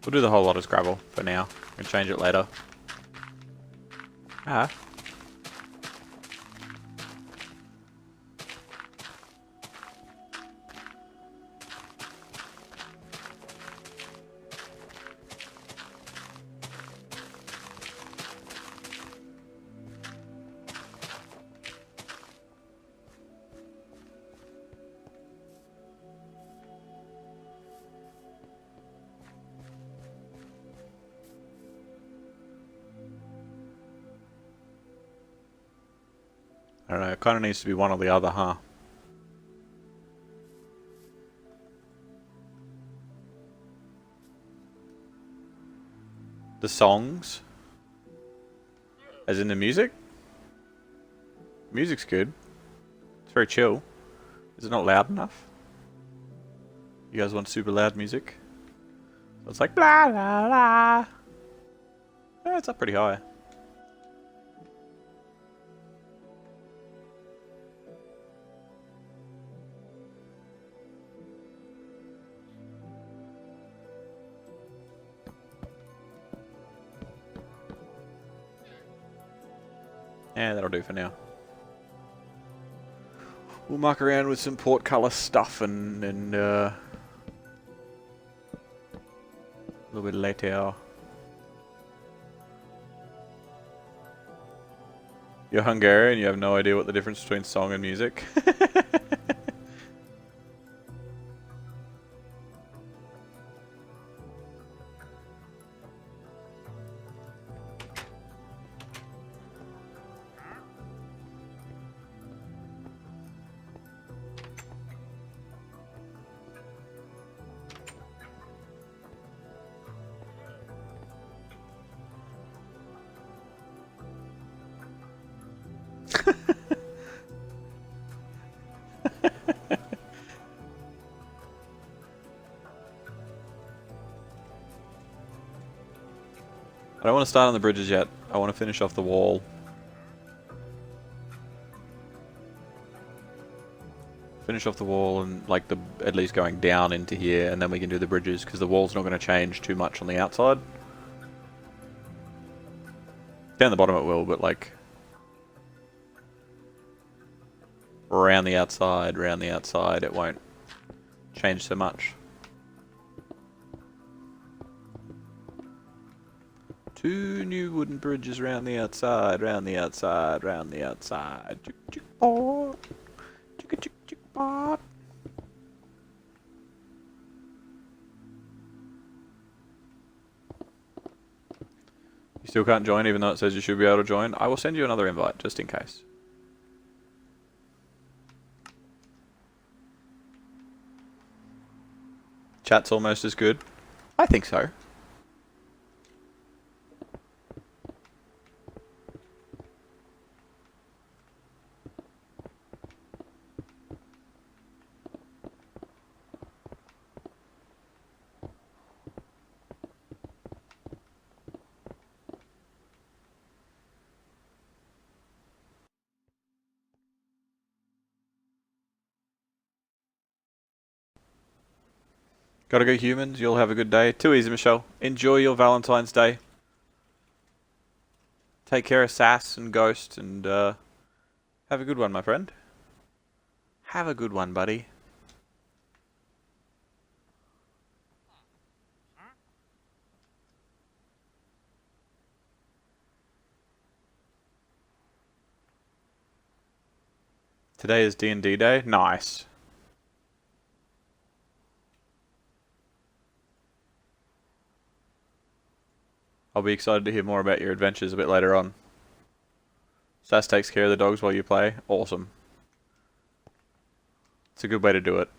We'll do the whole lot as gravel for now. We can change it later. Ah. I don't know, it kind of needs to be one or the other, huh? The songs? As in the music? Music's good. It's very chill. Is it not loud enough? You guys want super loud music? So it's like blah blah blah. Yeah, it's up pretty high. Yeah, that'll do for now. We'll muck around with some portcullis stuff and a little bit later. You're Hungarian, you have no idea what the difference between song and music. I don't want to start on the bridges yet. I want to finish off the wall. Finish off the wall and like the at least going down into here, and then we can do the bridges because the wall's not going to change too much on the outside. Down the bottom it will, but like around the outside, it won't change so much. 2 new wooden bridges round the outside, round the outside, round the outside. Chick chick bot. Chick chick chick bot. You still can't join even though it says you should be able to join? I will send you another invite just in case. Chat's almost as good. I think so. Gotta go humans, you'll have a good day. Too easy, Michelle. Enjoy your Valentine's Day. Take care of Sass and Ghost and have a good one, my friend. Have a good one, buddy. Today is D&D day. Nice. I'll be excited to hear more about your adventures a bit later on. Sass takes care of the dogs while you play. Awesome. It's a good way to do it.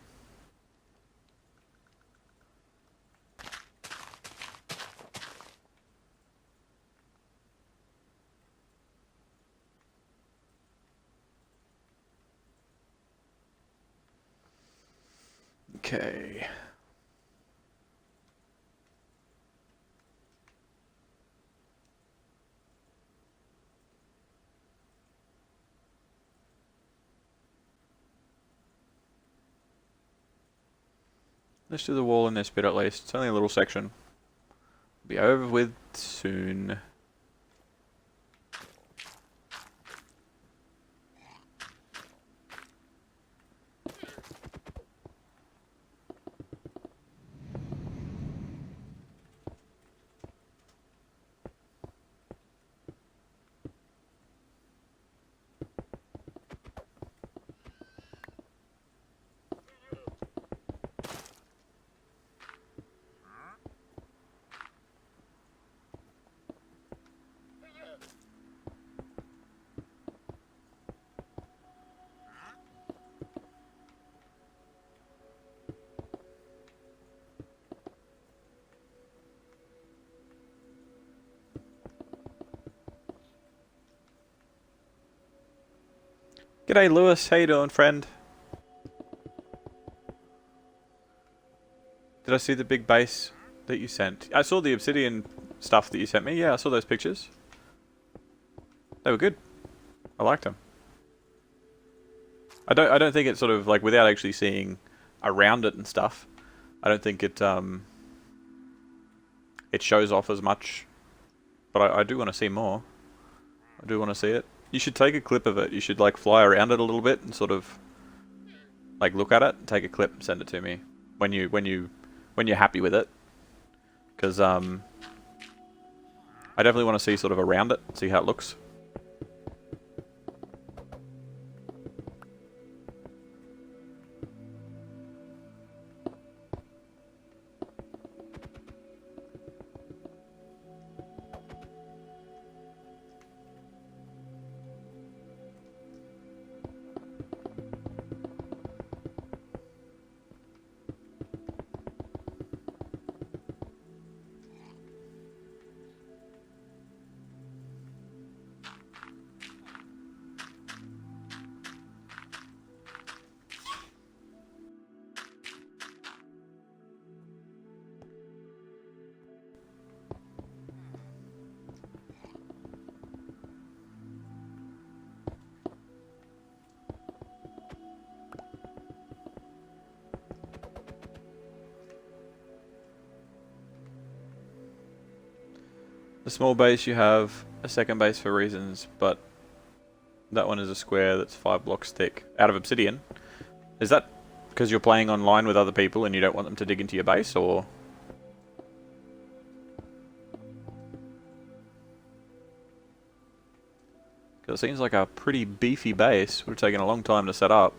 Okay. Let's do the wall in this bit at least. It's only a little section. Be over with soon. G'day Lewis, how you doing, friend? Did I see the big base that you sent? I saw the obsidian stuff that you sent me. Yeah, I saw those pictures. They were good. I liked them. I don't think it's sort of like without actually seeing around it and stuff. I don't think it it shows off as much. But I do want to see more. I do want to see it. You should take a clip of it. You should like fly around it a little bit and sort of like look at it, take a clip and send it to me when you're happy with it. Because I definitely want to see sort of around it, see how it looks. The small base, you have a second base for reasons, but that one is a square that's 5 blocks thick out of obsidian. Is that because you're playing online with other people and you don't want them to dig into your base, or? Because it seems like a pretty beefy base. Would have taken a long time to set up.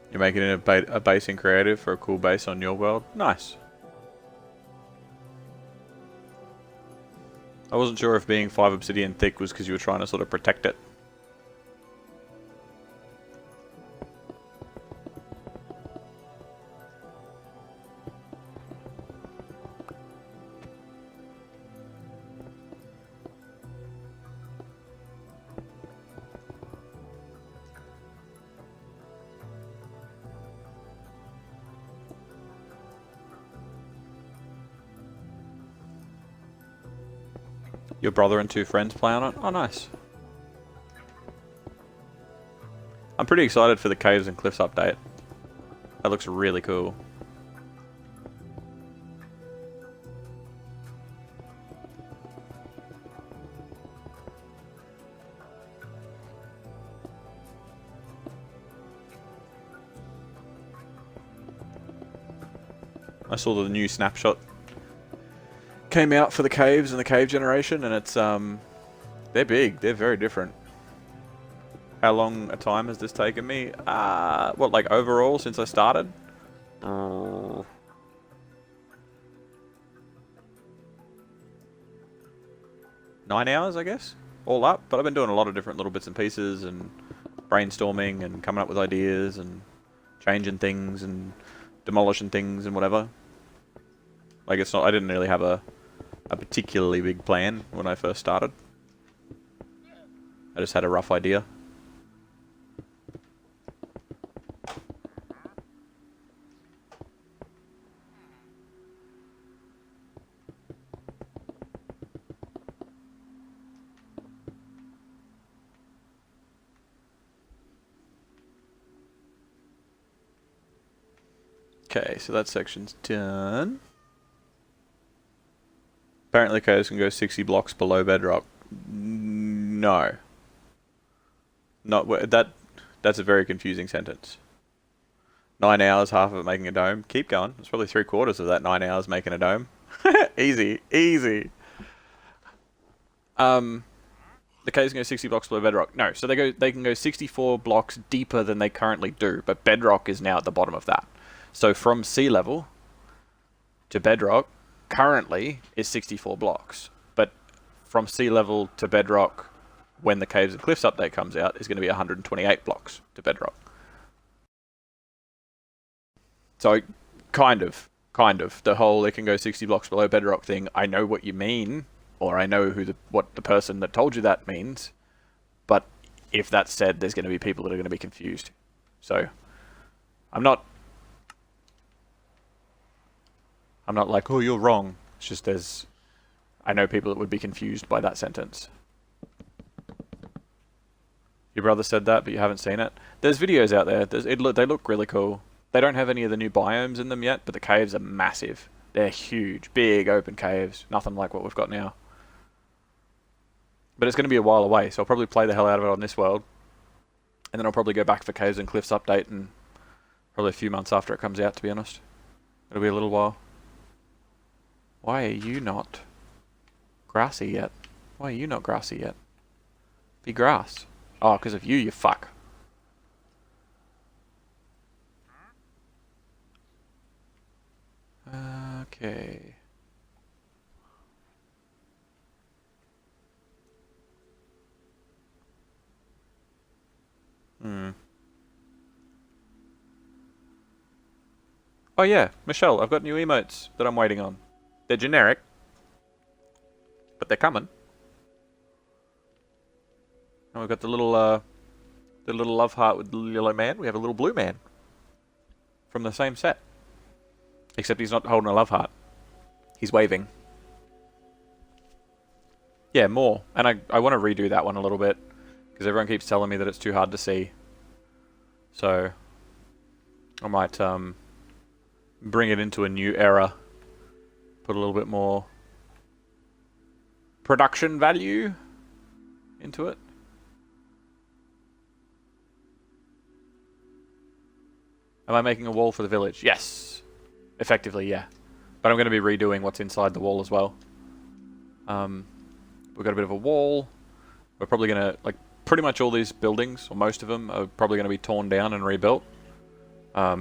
You're making it a base in creative for a cool base on your world? Nice. I wasn't sure if being 5 obsidian thick was because you were trying to sort of protect it. Your brother and 2 friends play on it? Oh, nice. I'm pretty excited for the Caves and Cliffs update. That looks really cool. I saw the new snapshot came out for the caves and the cave generation, and it's they're big. They're very different. How long a time has this taken me? What, like overall since I started? 9 hours, I guess, all up. But I've been doing a lot of different little bits and pieces and brainstorming and coming up with ideas and changing things and demolishing things and whatever. Like, it's not, I didn't really have a particularly big plan when I first started. I just had a rough idea. Okay, so that section's done. Apparently caves can go 60 blocks below bedrock. No. Not that's a very confusing sentence. 9 hours, half of it making a dome. Keep going. It's probably 3/4 of that 9 hours making a dome. Easy, easy. The caves can go 60 blocks below bedrock. No, so they can go 64 blocks deeper than they currently do, but bedrock is now at the bottom of that. So from sea level to bedrock currently is 64 blocks, but from sea level to bedrock when the Caves and Cliffs update comes out is going to be 128 blocks to bedrock. So kind of the whole it can go 60 blocks below bedrock thing, I know what you mean, or I know what the person that told you that means, but if that's said, there's going to be people that are going to be confused. So I'm not like, oh, you're wrong. It's just I know people that would be confused by that sentence. Your brother said that, but you haven't seen it. There's videos out there. They look really cool. They don't have any of the new biomes in them yet, but the caves are massive. They're huge, big open caves. Nothing like what we've got now. But it's going to be a while away, so I'll probably play the hell out of it on this world. And then I'll probably go back for Caves and Cliffs update, and probably a few months after it comes out, to be honest. It'll be a little while. Why are you not grassy yet? Why are you not grassy yet? Be grass. Oh, because of you fuck. Okay. Oh yeah, Michelle, I've got new emotes that I'm waiting on. They're generic, but they're coming. And we've got the little love heart with the little yellow man. We have a little blue man from the same set, except he's not holding a love heart. He's waving. Yeah, more. And I want to redo that one a little bit because everyone keeps telling me that it's too hard to see. So I might bring it into a new era. Put a little bit more production value into it. Am I making a wall for the village? Yes. Effectively, yeah. But I'm going to be redoing what's inside the wall as well. We've got a bit of a wall. We're probably going to, like, pretty much all these buildings, or most of them, are probably going to be torn down and rebuilt. But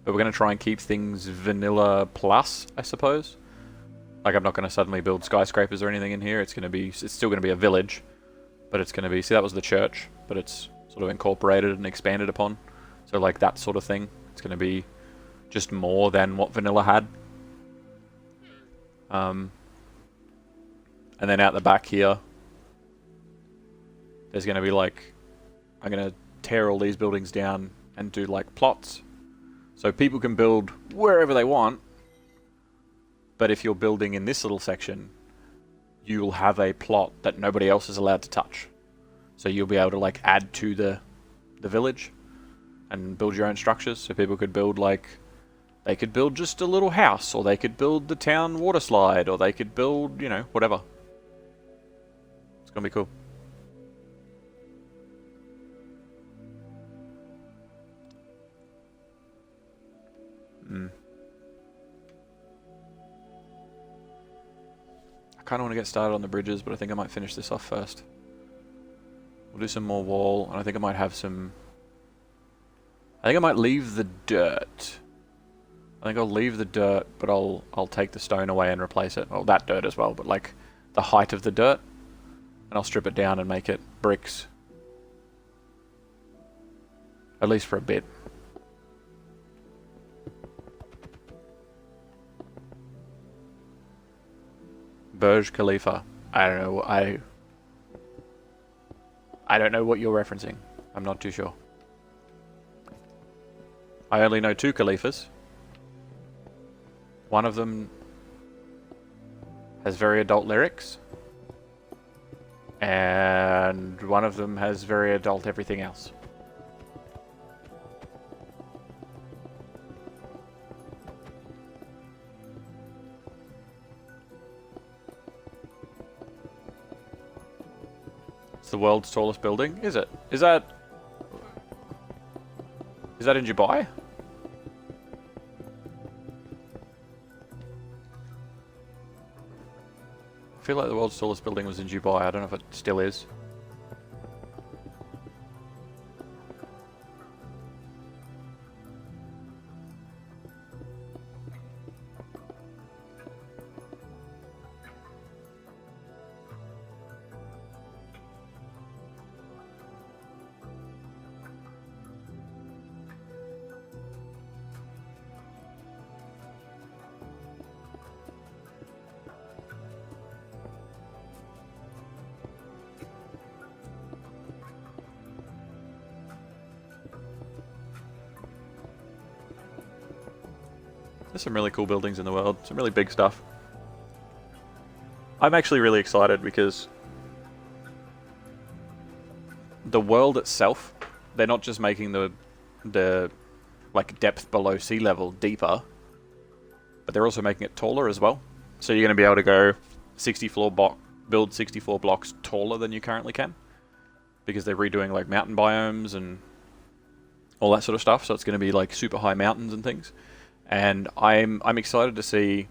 we're going to try and keep things vanilla plus, I suppose. Like, I'm not going to suddenly build skyscrapers or anything in here. It's still going to be a village. But it's going to be, see, that was the church, but it's sort of incorporated and expanded upon. So, like, that sort of thing. It's going to be just more than what vanilla had. And then out the back here, there's going to be, like, I'm going to tear all these buildings down and do, like, plots. So people can build wherever they want. But if you're building in this little section, you'll have a plot that nobody else is allowed to touch. So you'll be able to, like, add to the village and build your own structures. So people could build, like, they could build just a little house, or they could build the town water slide, or they could build, you know, whatever. It's gonna be cool. I kind of want to get started on the bridges, but I think I might finish this off first. We'll do some more wall, and I think I might have some... I think I might leave the dirt. I think I'll leave the dirt, but I'll take the stone away and replace it. Well, that dirt as well, but like the height of the dirt. And I'll strip it down and make it bricks. At least for a bit. Burj Khalifa. I don't know. I don't know what you're referencing. I'm not too sure. I only know 2 Khalifas. One of them has very adult lyrics. And one of them has very adult everything else. It's the world's tallest building, is it? Is that in Dubai? I feel like the world's tallest building was in Dubai. I don't know if it still is. There's some really cool buildings in the world, some really big stuff. I'm actually really excited because the world itself, they're not just making the like depth below sea level deeper, but they're also making it taller as well. So you're going to be able to go build 64 blocks taller than you currently can, because they're redoing like mountain biomes and all that sort of stuff. So it's going to be like super high mountains and things. And I'm excited to see,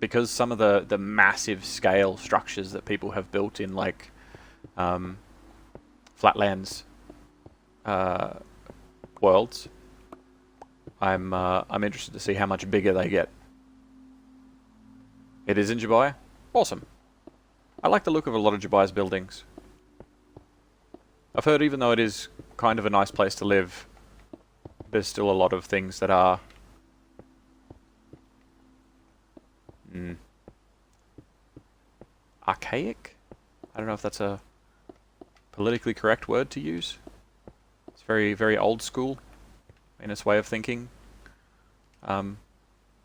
because some of the massive scale structures that people have built in like flatlands worlds, I'm interested to see how much bigger they get. It is in Dubai? Awesome. I like the look of a lot of Dubai's buildings. I've heard even though it is kind of a nice place to live, there's still a lot of things that are archaic. I don't know if that's a politically correct word to use. It's very, very old school in its way of thinking.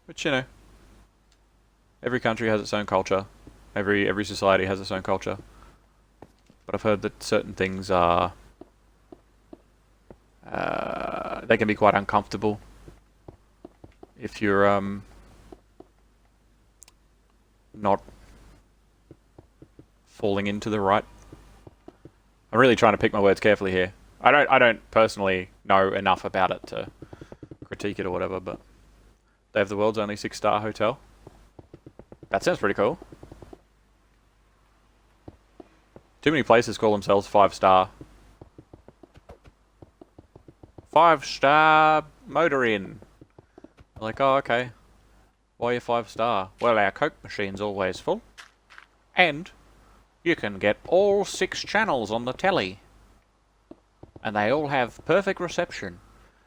Which, you know, every country has its own culture. Every society has its own culture. But I've heard that certain things are... they can be quite uncomfortable if you're not falling into the right. I'm really trying to pick my words carefully here. I don't personally know enough about it to critique it or whatever, but they have the world's only 6-star hotel. That sounds pretty cool. Too many places call themselves 5-star. 5-star motor inn. Like, oh, okay. Why are you 5-star? Well, our Coke machine's always full. And you can get all 6 channels on the telly. And they all have perfect reception.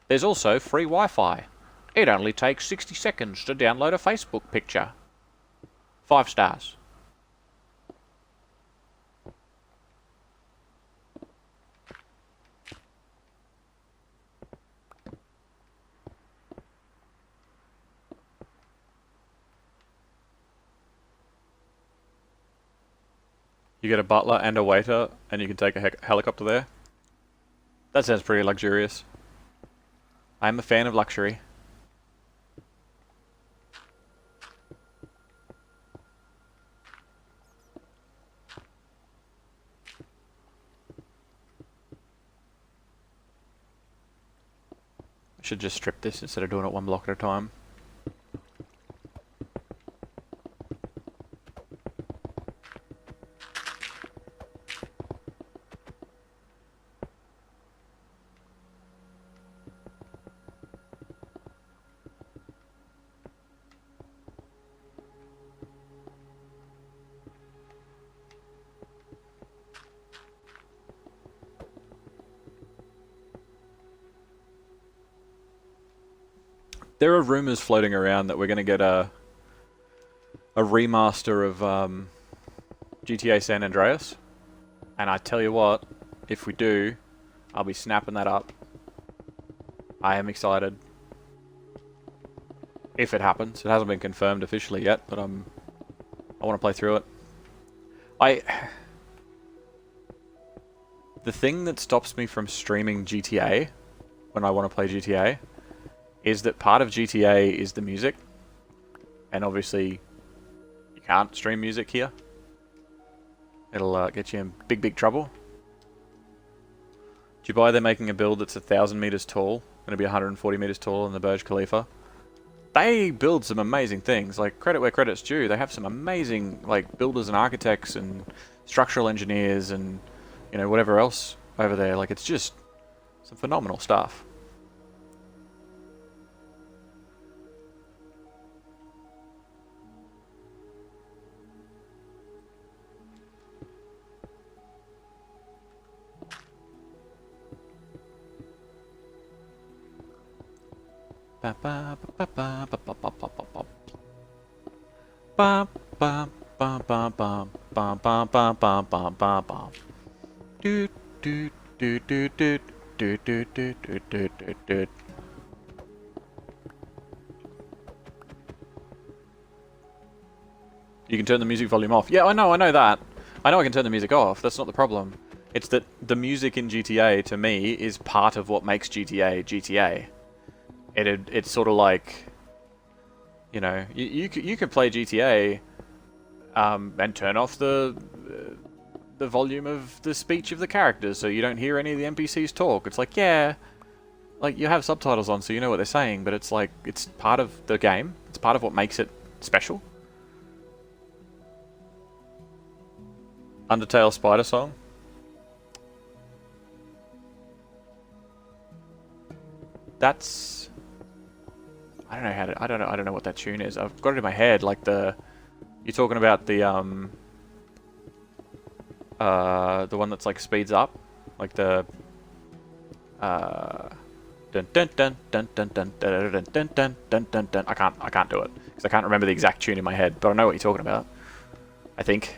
There's also free Wi-Fi. It only takes 60 seconds to download a Facebook picture. 5 stars. You get a butler and a waiter, and you can take a helicopter there. That sounds pretty luxurious. I'm a fan of luxury. I should just strip this instead of doing it one block at a time. There are rumors floating around that we're going to get a remaster of GTA San Andreas, and I tell you what, if we do, I'll be snapping that up. I am excited. If it happens, it hasn't been confirmed officially yet, but I want to play through it. The thing that stops me from streaming GTA when I want to play GTA is that part of GTA is the music, and obviously you can't stream music here. It'll get you in big trouble. Dubai, they're making a build that's 1,000 meters tall, going to be 140 meters tall in the Burj Khalifa. They build some amazing things, like credit where credit's due. They have some amazing like builders and architects and structural engineers and, you know, whatever else over there. Like, it's just some phenomenal stuff. You can turn the music volume off. Yeah, I know that. I know I can turn the music off. That's not the problem. It's that the music in GTA, to me, is part of what makes GTA GTA. It's sort of like, you know, you could play GTA and turn off the volume of the speech of the characters so you don't hear any of the NPCs talk. It's like, yeah, like you have subtitles on so you know what they're saying, but it's like, it's part of the game. It's part of what makes it special. Undertale Spider Song. That's, I don't know how to, I don't know what that tune is. I've got it in my head, like you're talking about the one that's like speeds up, like the dun dun dun dun dun dun dun dun dun dun dun dun dun. I can't do it because I can't remember the exact tune in my head, but I know what you're talking about. I think.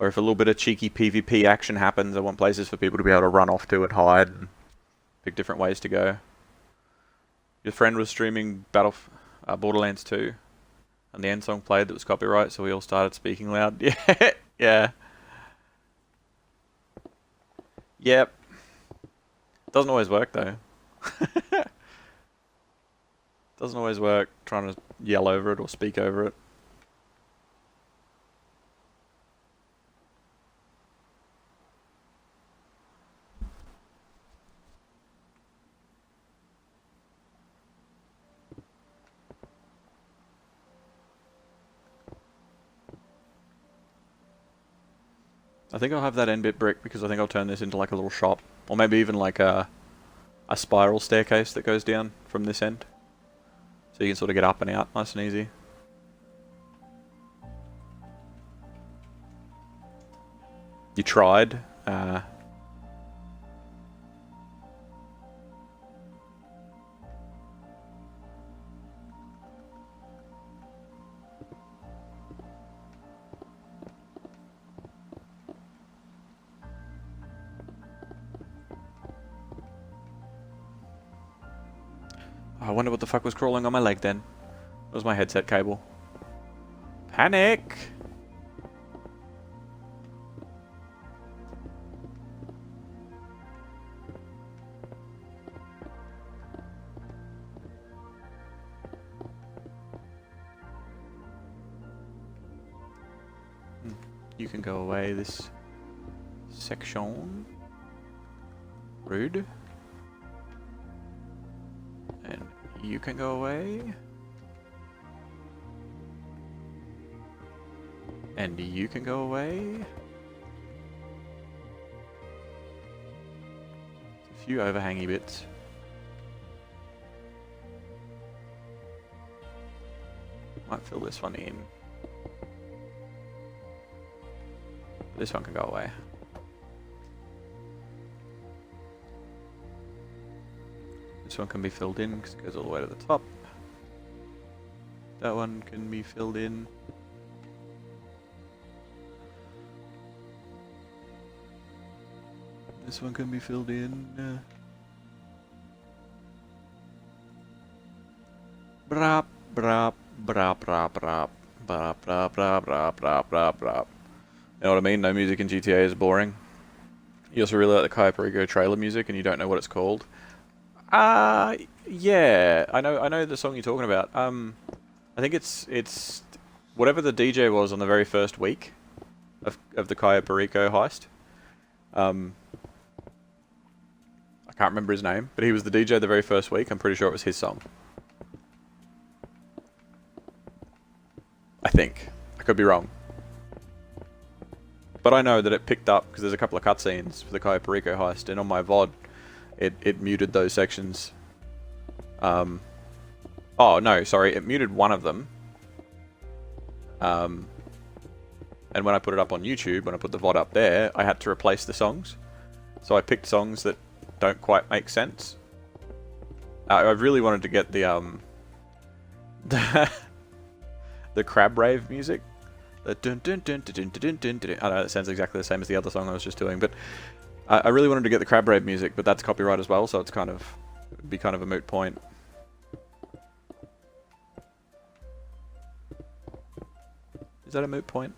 Or if a little bit of cheeky PvP action happens, I want places for people to be able to run off to and hide and pick different ways to go. Your friend was streaming Borderlands 2, and the end song played that was copyright, so we all started speaking loud. Yeah, yeah. Yep. Doesn't always work though. Doesn't always work trying to yell over it or speak over it. I think I'll have that end bit brick because I think I'll turn this into like a little shop. Or maybe even like a spiral staircase that goes down from this end. So you can sort of get up and out nice and easy. You tried. I wonder what the fuck was crawling on my leg then. It was my headset cable. Panic! You can go away this section. Rude. And you can go away. And you can go away. A few overhangy bits. Might fill this one in. This one can go away. This one can be filled in because it goes all the way to the top. That one can be filled in. This one can be filled in. Brap, brap, brap, brap, brap, brap, brap, brap, brap, brap, brap, brap. You know what I mean? No music in GTA is boring. You also really like the Cayo Perico trailer music and you don't know what it's called. Yeah. I know the song you're talking about. I think it's whatever the DJ was on the very first week of the Cayo Perico heist. I can't remember his name, but he was the DJ the very first week. I'm pretty sure it was his song. I think. I could be wrong. But I know that it picked up because there's a couple of cutscenes for the Cayo Perico heist, and on my VOD, it muted those sections. Oh no, sorry, it muted one of them. And when I put it up on YouTube, when I put the VOD up there, I had to replace the songs. So I picked songs that don't quite make sense. I really wanted to get the the crab rave music. The dun dun dun dun dun dun dun dun. I know that sounds exactly the same as the other song I was just doing, but I really wanted to get the crab rave music, but that's copyright as well, so it's kind of it'd be kind of a moot point. Is that a moot point?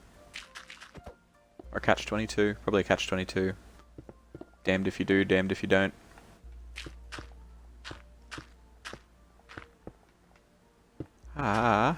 Or catch-22? Probably a catch-22. Damned if you do, damned if you don't. Ah.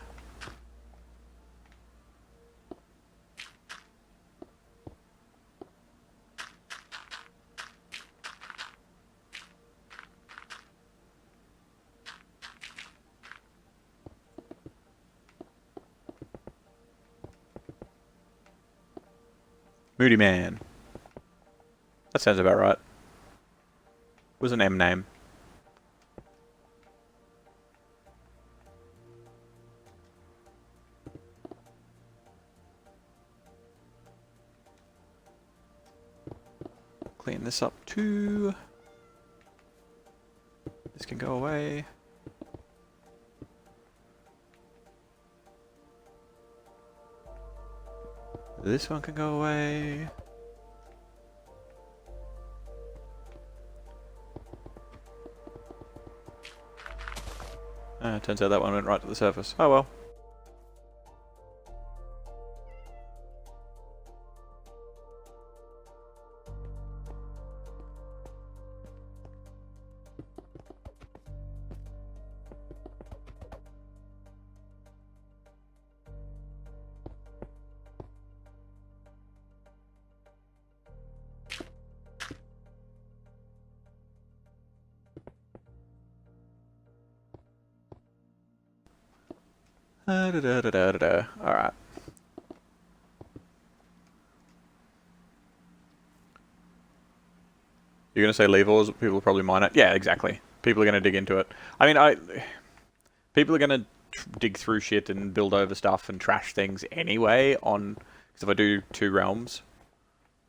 Moody Man. That sounds about right. Was an M name. Clean this up too. This can go away. This one can go away. Turns out that one went right to the surface. Oh well. Alright. You're going to say leave ores, people will probably mine it. Yeah, exactly. People are going to dig into it. I mean, people are going to dig through shit and build over stuff and trash things anyway on... Because if I do 2 realms,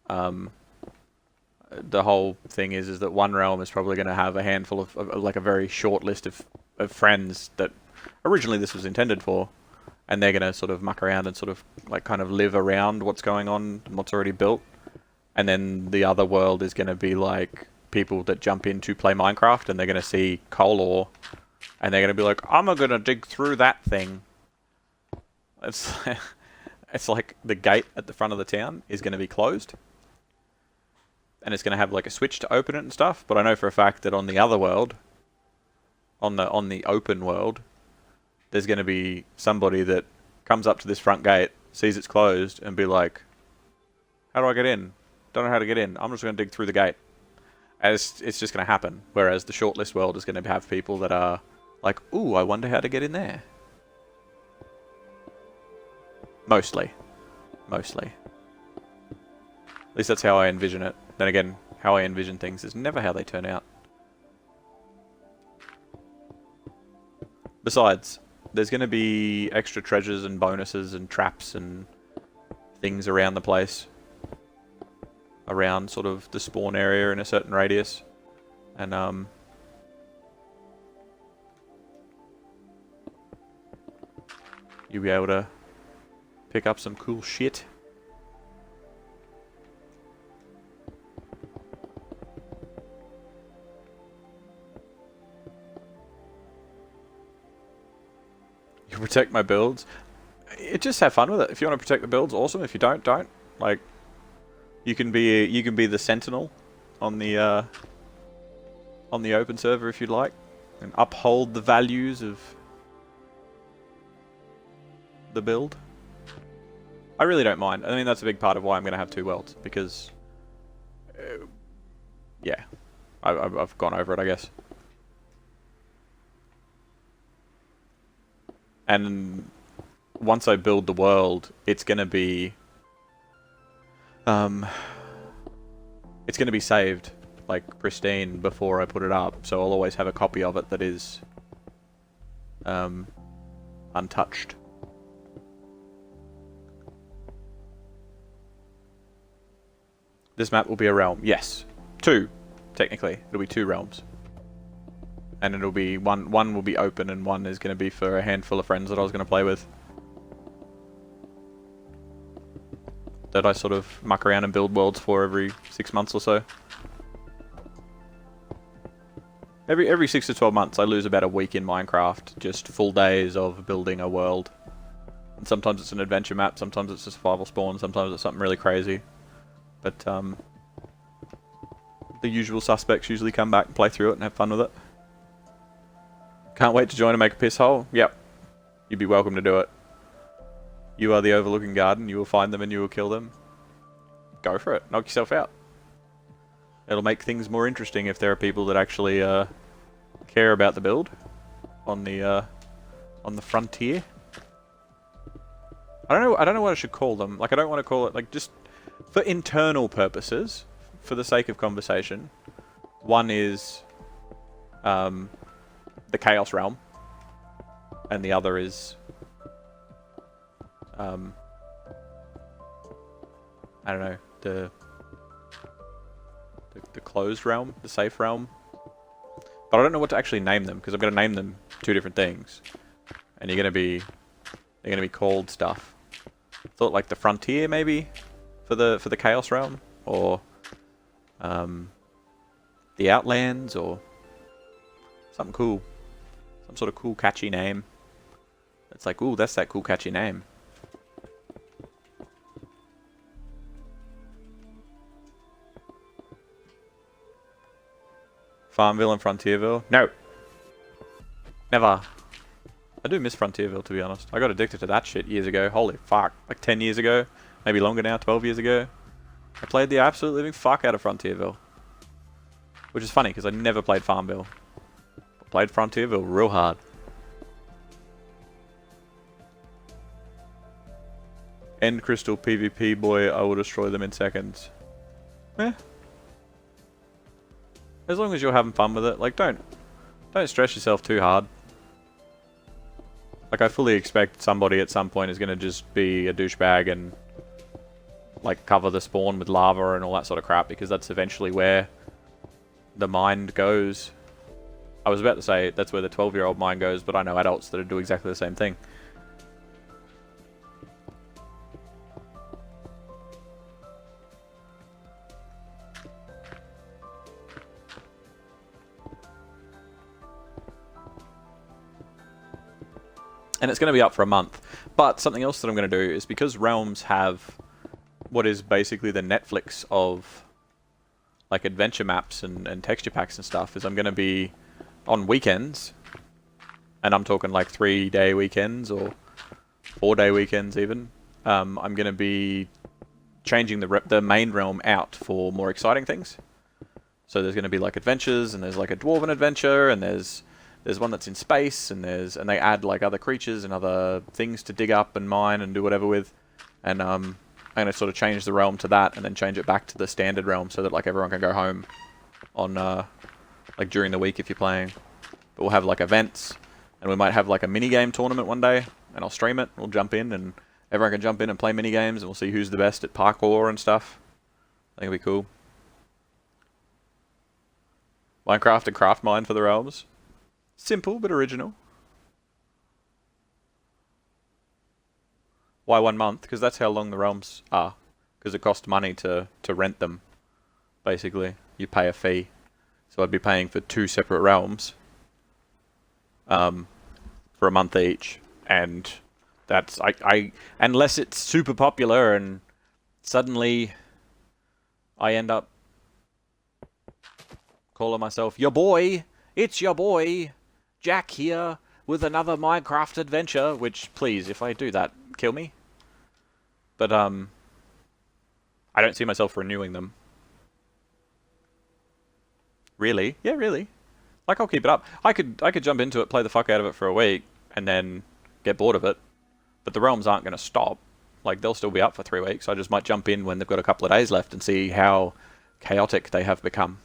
the whole thing is that one realm is probably going to have a handful of like a very short list of friends that originally this was intended for, and they're going to sort of muck around and sort of like kind of live around what's going on and what's already built. And then the other world is going to be like people that jump in to play Minecraft, and they're going to see coal ore, and they're going to be like, I'm going to dig through that thing. It's, it's like the gate at the front of the town is going to be closed, and it's going to have like a switch to open it and stuff. But I know for a fact that on the other world, on the open world, there's going to be somebody that comes up to this front gate, sees it's closed, and be like, how do I get in? Don't know how to get in. I'm just going to dig through the gate. And it's just going to happen. Whereas the shortlist world is going to have people that are like, ooh, I wonder how to get in there. Mostly. Mostly. At least that's how I envision it. Then again, how I envision things is never how they turn out. Besides, there's going to be extra treasures and bonuses and traps and things around the place. Around sort of the spawn area in a certain radius. And you'll be able to pick up some cool shit. You protect my builds. Just have fun with it. If you want to protect the builds, awesome. If you don't, don't. Like, you can be the sentinel on the open server if you'd like, and uphold the values of the build. I really don't mind. I mean, that's a big part of why I'm going to have 2 worlds, because yeah, I've gone over it, I guess. And once I build the world, it's going to be it's going to be saved like pristine before I put it up, so I'll always have a copy of it that is untouched. This map will be a realm. Yes. 2, technically. It'll be 2 realms. And it'll be one will be open, and one is going to be for a handful of friends that I was going to play with. That I sort of muck around and build worlds for every 6 months or so. Every 6 to 12 months I lose about a week in Minecraft, just full days of building a world. And sometimes it's an adventure map, sometimes it's a survival spawn, sometimes it's something really crazy. But the usual suspects usually come back and play through it and have fun with it. Can't wait to join and make a piss hole? Yep. You'd be welcome to do it. You are the overlooking garden, you will find them and you will kill them. Go for it, knock yourself out. It'll make things more interesting if there are people that actually care about the build on the frontier. I don't know what I should call them. Like, I don't want to call it, like, just for internal purposes, for the sake of conversation. One is the Chaos Realm, and the other is I don't know, the closed realm, the safe realm. But I don't know what to actually name them, because I'm going to name them 2 different things, and they're going to be called stuff. thought like the Frontier maybe for the Chaos Realm, or the Outlands, or something cool, some sort of cool catchy name. It's like, ooh, that's that cool catchy name. Farmville and Frontierville? No! Never. I do miss Frontierville, to be honest. I got addicted to that shit years ago. Holy fuck. Like 10 years ago. Maybe longer now, 12 years ago. I played the absolute living fuck out of Frontierville. Which is funny, because I never played Farmville. I played Frontierville real hard. End Crystal PvP, boy, I will destroy them in seconds. Eh. As long as you're having fun with it, like, don't stress yourself too hard. Like, I fully expect somebody at some point is going to just be a douchebag and, like, cover the spawn with lava and all that sort of crap, because that's eventually where the mind goes. I was about to say that's where the 12-year-old mind goes, but I know adults that do exactly the same thing. And it's going to be up for a month. But something else that I'm going to do is, because Realms have what is basically the Netflix of like adventure maps and texture packs and stuff, is I'm going to be on weekends, and I'm talking like 3-day weekends or 4-day weekends even. I'm going to be changing the main realm out for more exciting things. So there's going to be like adventures, and there's like a dwarven adventure, and there's one that's in space, and they add like other creatures and other things to dig up and mine and do whatever with. And I'm going to sort of change the realm to that, and then change it back to the standard realm, so that like everyone can go home on like during the week if you're playing. But we'll have like events, and we might have like a mini game tournament one day, and I'll stream it. We'll jump in, and everyone can jump in and play mini games, and we'll see who's the best at parkour and stuff. I think it'll be cool. Minecraft and craft mine for the realms. Simple, but original. Why 1 month? Because that's how long the realms are. Because it costs money to rent them, basically. You pay a fee. So I'd be paying for 2 separate realms for a month each. And that's... unless it's super popular and suddenly I end up calling myself your boy. It's your boy, Jack here, with another Minecraft adventure, which, please, if I do that, kill me. But, I don't see myself renewing them. Really? Yeah, really. Like, I'll keep it up. I could jump into it, play the fuck out of it for a week, and then get bored of it. But the realms aren't going to stop. Like, they'll still be up for 3 weeks. I just might jump in when they've got a couple of days left and see how chaotic they have become.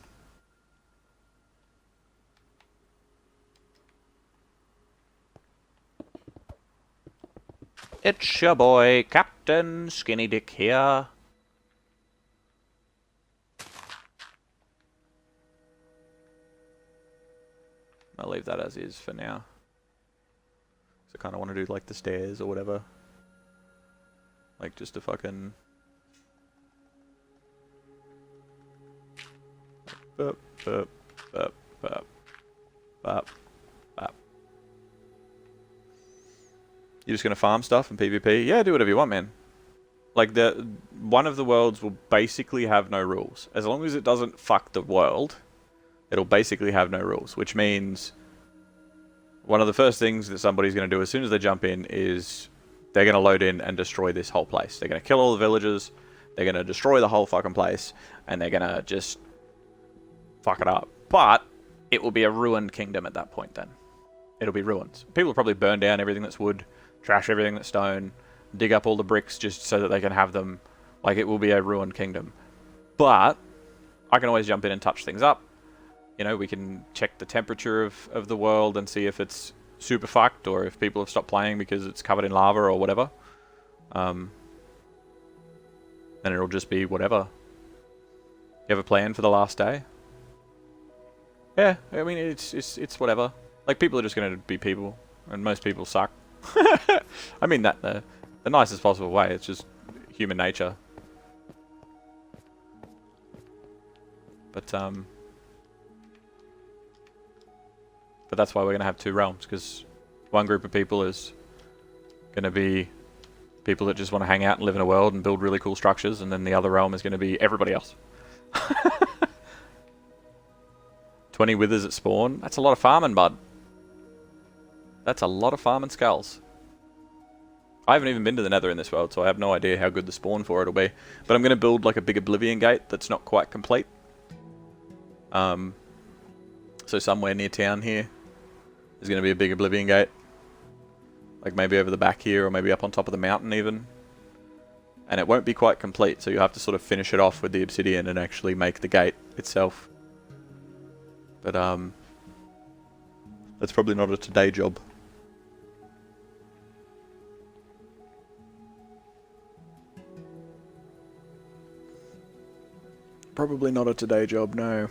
It's your boy, Captain Skinny Dick here. I'll leave that as is for now. So I kind of want to do like the stairs or whatever. Like just a fucking... Bup, bup, bup, bup, bup, bup. You're just gonna farm stuff and PvP? Yeah, do whatever you want, man. Like, one of the worlds will basically have no rules. As long as it doesn't fuck the world, it'll basically have no rules. Which means one of the first things that somebody's gonna do as soon as they jump in is they're gonna load in and destroy this whole place. They're gonna kill all the villagers, they're gonna destroy the whole fucking place, and they're gonna just fuck it up. But it will be a ruined kingdom at that point then. It'll be ruins. People will probably burn down everything that's wood, trash everything that's stone, dig up all the bricks just so that they can have them. Like, it will be a ruined kingdom. But I can always jump in and touch things up. You know, we can check the temperature of the world and see if it's super fucked, or if people have stopped playing because it's covered in lava or whatever. And it'll just be whatever. You have a plan for the last day? Yeah, I mean, it's whatever. Like, people are just going to be people, and most people suck. I mean that, though. the nicest possible way. It's just human nature. But that's why we're gonna have two realms, because one group of people is gonna be people that just want to hang out and live in a world and build really cool structures, and then the other realm is gonna be everybody else. 20 withers at spawn. That's a lot of farming, bud. That's a lot of farming skulls. I haven't even been to the Nether in this world, so I have no idea how good the spawn for it'll be. But I'm going to build like a big Oblivion gate that's not quite complete. So somewhere near town here, there's going to be a big Oblivion gate. Like maybe over the back here, or maybe up on top of the mountain even. And it won't be quite complete, so you'll have to sort of finish it off with the obsidian and actually make the gate itself. But that's probably not a today job. Probably not a today job, no.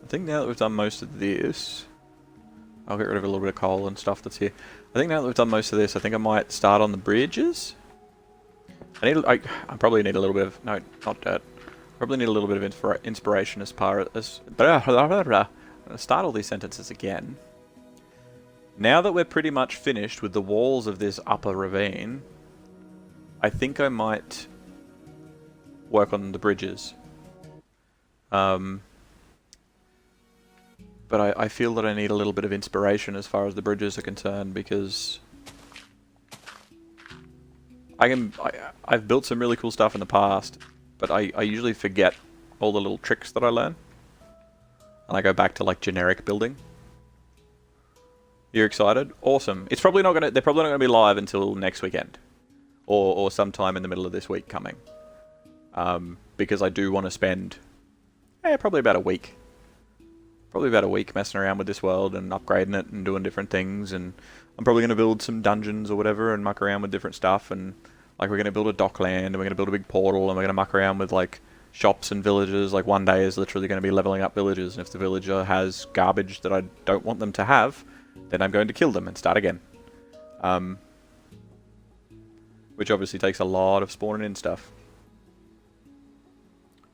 I think now that we've done most of this, I'll get rid of a little bit of coal and stuff that's here. I think now that we've done most of this, I think I might start on the bridges. I probably need a little bit of, no, not dirt. Probably need a little bit of inspiration as far as, I'm going to start all these sentences again. Now that we're pretty much finished with the walls of this upper ravine, I think I might work on the bridges. But I feel that I need a little bit of inspiration as far as the bridges are concerned, because I've built some really cool stuff in the past, but I usually forget all the little tricks that I learn. And I go back to like generic building. You're excited? Awesome. It's probably not gonna. They're probably not gonna be live until next weekend, or sometime in the middle of this week coming. Because I do want to spend, probably about a week. Probably about a week messing around with this world and upgrading it and doing different things. And I'm probably gonna build some dungeons or whatever and muck around with different stuff. And like we're gonna build a dockland and we're gonna build a big portal and we're gonna muck around with like shops and villages. Like one day is literally going to be leveling up villages, and if the villager has garbage that I don't want them to have, then I'm going to kill them and start again. Which obviously takes a lot of spawning in stuff.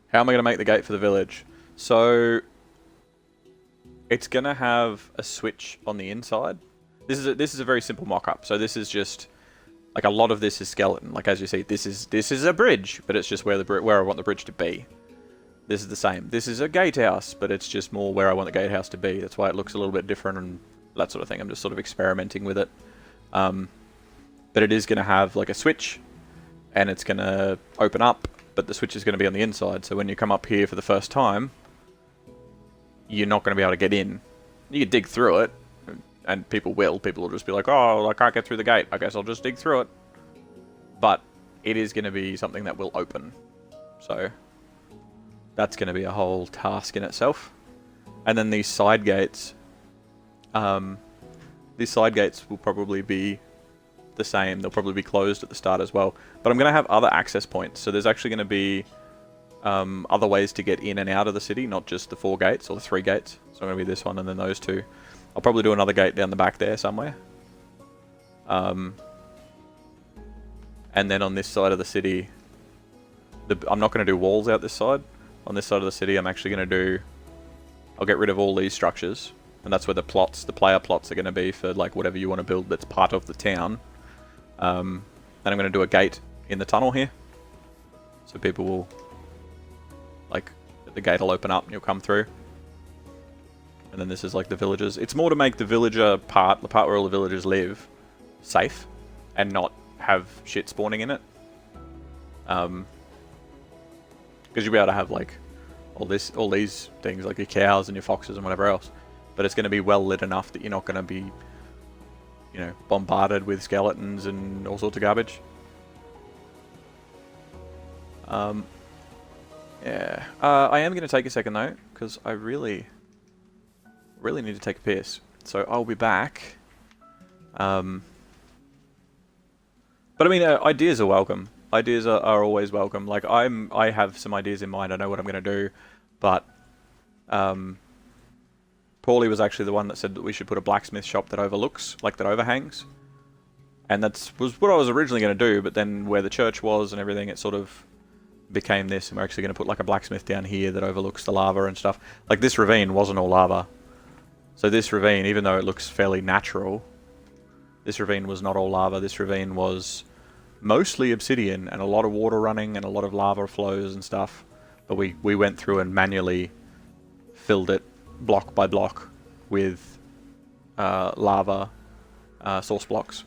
How am I going to make the gate for the village? So it's going to have a switch on the inside. This is a very simple mock-up. So this is just like a lot of this is skeleton. Like as you see, this is a bridge, but it's just where I want the bridge to be. This is the same. This is a gatehouse, but it's just more where I want the gatehouse to be. That's why it looks a little bit different and that sort of thing. I'm just sort of experimenting with it. But it is going to have like a switch, and it's going to open up, but the switch is going to be on the inside. So when you come up here for the first time, you're not going to be able to get in. You can dig through it. And people will just be like, oh, I can't get through the gate. I guess I'll just dig through it. But it is going to be something that will open. So that's going to be a whole task in itself. And then these side gates. These side gates will probably be the same. They'll probably be closed at the start as well. But I'm going to have other access points. So there's actually going to be other ways to get in and out of the city, not just the 4 gates or the 3 gates. So I'm going to be this one and then those 2. I'll probably do another gate down the back there somewhere. And then on this side of the city, I'm not going to do walls out this side. On this side of the city, I'm actually going to do... I'll get rid of all these structures. And that's where the player plots are going to be for like whatever you want to build that's part of the town. And I'm going to do a gate in the tunnel here. So people will... Like, the gate will open up and you'll come through. And then this is like the villagers. It's more to make the villager part, the part where all the villagers live, safe. And not have shit spawning in it. Because you'll be able to have like all these things, like your cows and your foxes and whatever else. But it's going to be well lit enough that you're not going to be, you know, bombarded with skeletons and all sorts of garbage. Yeah. I am going to take a second though, because I really need to take a piss. So I'll be back. But I mean, ideas are welcome. Ideas are always welcome. Like I have some ideas in mind. I know what I'm going to do, but Paulie was actually the one that said that we should put a blacksmith shop that overlooks, like that overhangs. And was what I was originally going to do, but then where the church was and everything, it sort of became this, and we're actually going to put like a blacksmith down here that overlooks the lava and stuff. Like this ravine wasn't all lava. So this ravine, even though it looks fairly natural, this ravine was not all lava. This ravine was mostly obsidian and a lot of water running and a lot of lava flows and stuff. But we went through and manually filled it block by block with lava source blocks.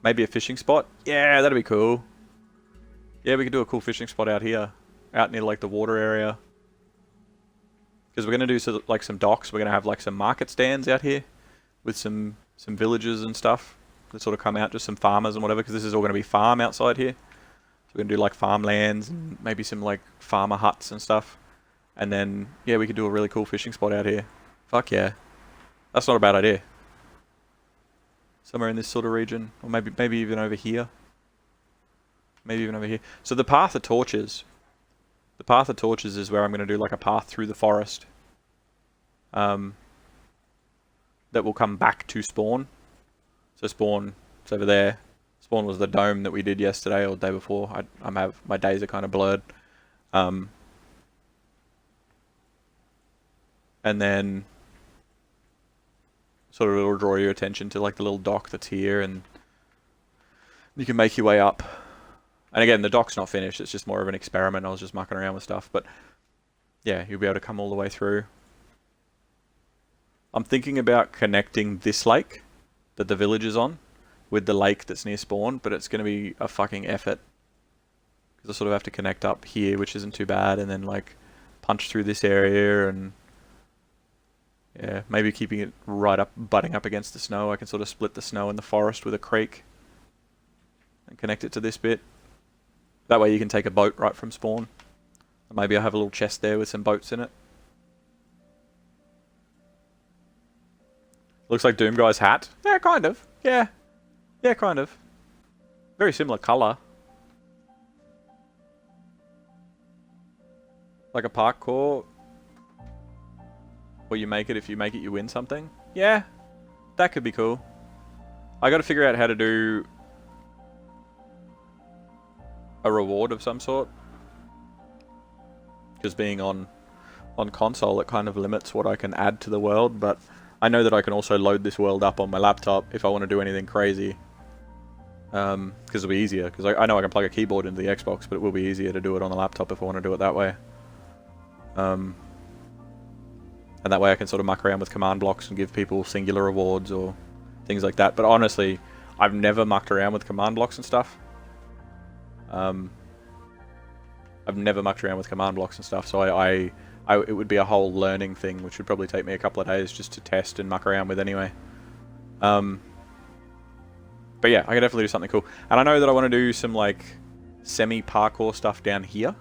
Maybe a fishing spot? Yeah, that'd be cool. Yeah, we could do a cool fishing spot out here. Out near like the water area. Because we're going to do like some docks. We're going to have like some market stands out here. With some villages and stuff. That sort of come out, just some farmers and whatever. Because this is all going to be farm outside here. So we're going to do like farmlands. And maybe some like farmer huts and stuff. And then, yeah, we could do a really cool fishing spot out here. Fuck yeah. That's not a bad idea. Somewhere in this sort of region. Or maybe even over here. Maybe even over here. So the Path of Torches. The Path of Torches is where I'm going to do like a path through the forest. That will come back to spawn. So spawn, it's over there. Spawn was the dome that we did yesterday or the day before. My days are kind of blurred. And then sort of it'll draw your attention to like the little dock that's here, and you can make your way up. And again, the dock's not finished, it's just more of an experiment. I was just mucking around with stuff, but yeah, you'll be able to come all the way through. I'm thinking about connecting this lake that the village is on with the lake that's near spawn, but it's going to be a fucking effort. Because I sort of have to connect up here, which isn't too bad, and then like punch through this area, and yeah, maybe keeping it right up, butting up against the snow. I can sort of split the snow and the forest with a creek and connect it to this bit. That way you can take a boat right from spawn. Maybe I have a little chest there with some boats in it. Looks like Doomguy's hat. Yeah, kind of. Yeah. Yeah, kind of. Very similar colour. Like a parkour. Where you make it, if you make it, you win something. Yeah. That could be cool. I gotta figure out how to do a reward of some sort. Because being on console, it kind of limits what I can add to the world, but I know that I can also load this world up on my laptop if I want to do anything crazy. Because it'll be easier, because I know I can plug a keyboard into the Xbox, but it will be easier to do it on the laptop if I want to do it that way. And that way I can sort of muck around with command blocks and give people singular rewards or things like that. But honestly, I've never mucked around with command blocks and stuff. I've never mucked around with command blocks and stuff, so it would be a whole learning thing, which would probably take me a couple of days just to test and muck around with anyway. But yeah, I can definitely do something cool. And I know that I want to do some like semi-parkour stuff down here.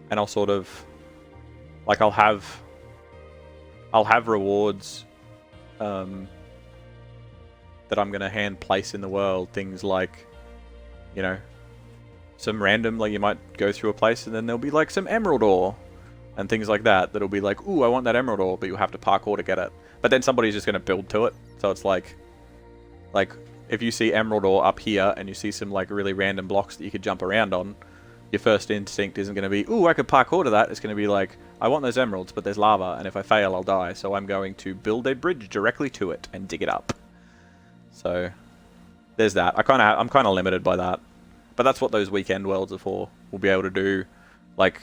And I'll sort of like I'll have rewards that I'm going to hand place in the world. Things like, you know, some random, like you might go through a place and then there'll be like some emerald ore and things like that. That'll be like, ooh, I want that emerald ore, but you'll have to parkour to get it. But then somebody's just going to build to it. So it's like if you see emerald ore up here and you see some like really random blocks that you could jump around on, your first instinct isn't going to be, ooh, I could parkour to that. It's going to be like, I want those emeralds, but there's lava, and if I fail, I'll die. So I'm going to build a bridge directly to it and dig it up. So there's that. I'm kind of limited by that, but that's what those weekend worlds are for. We'll be able to do like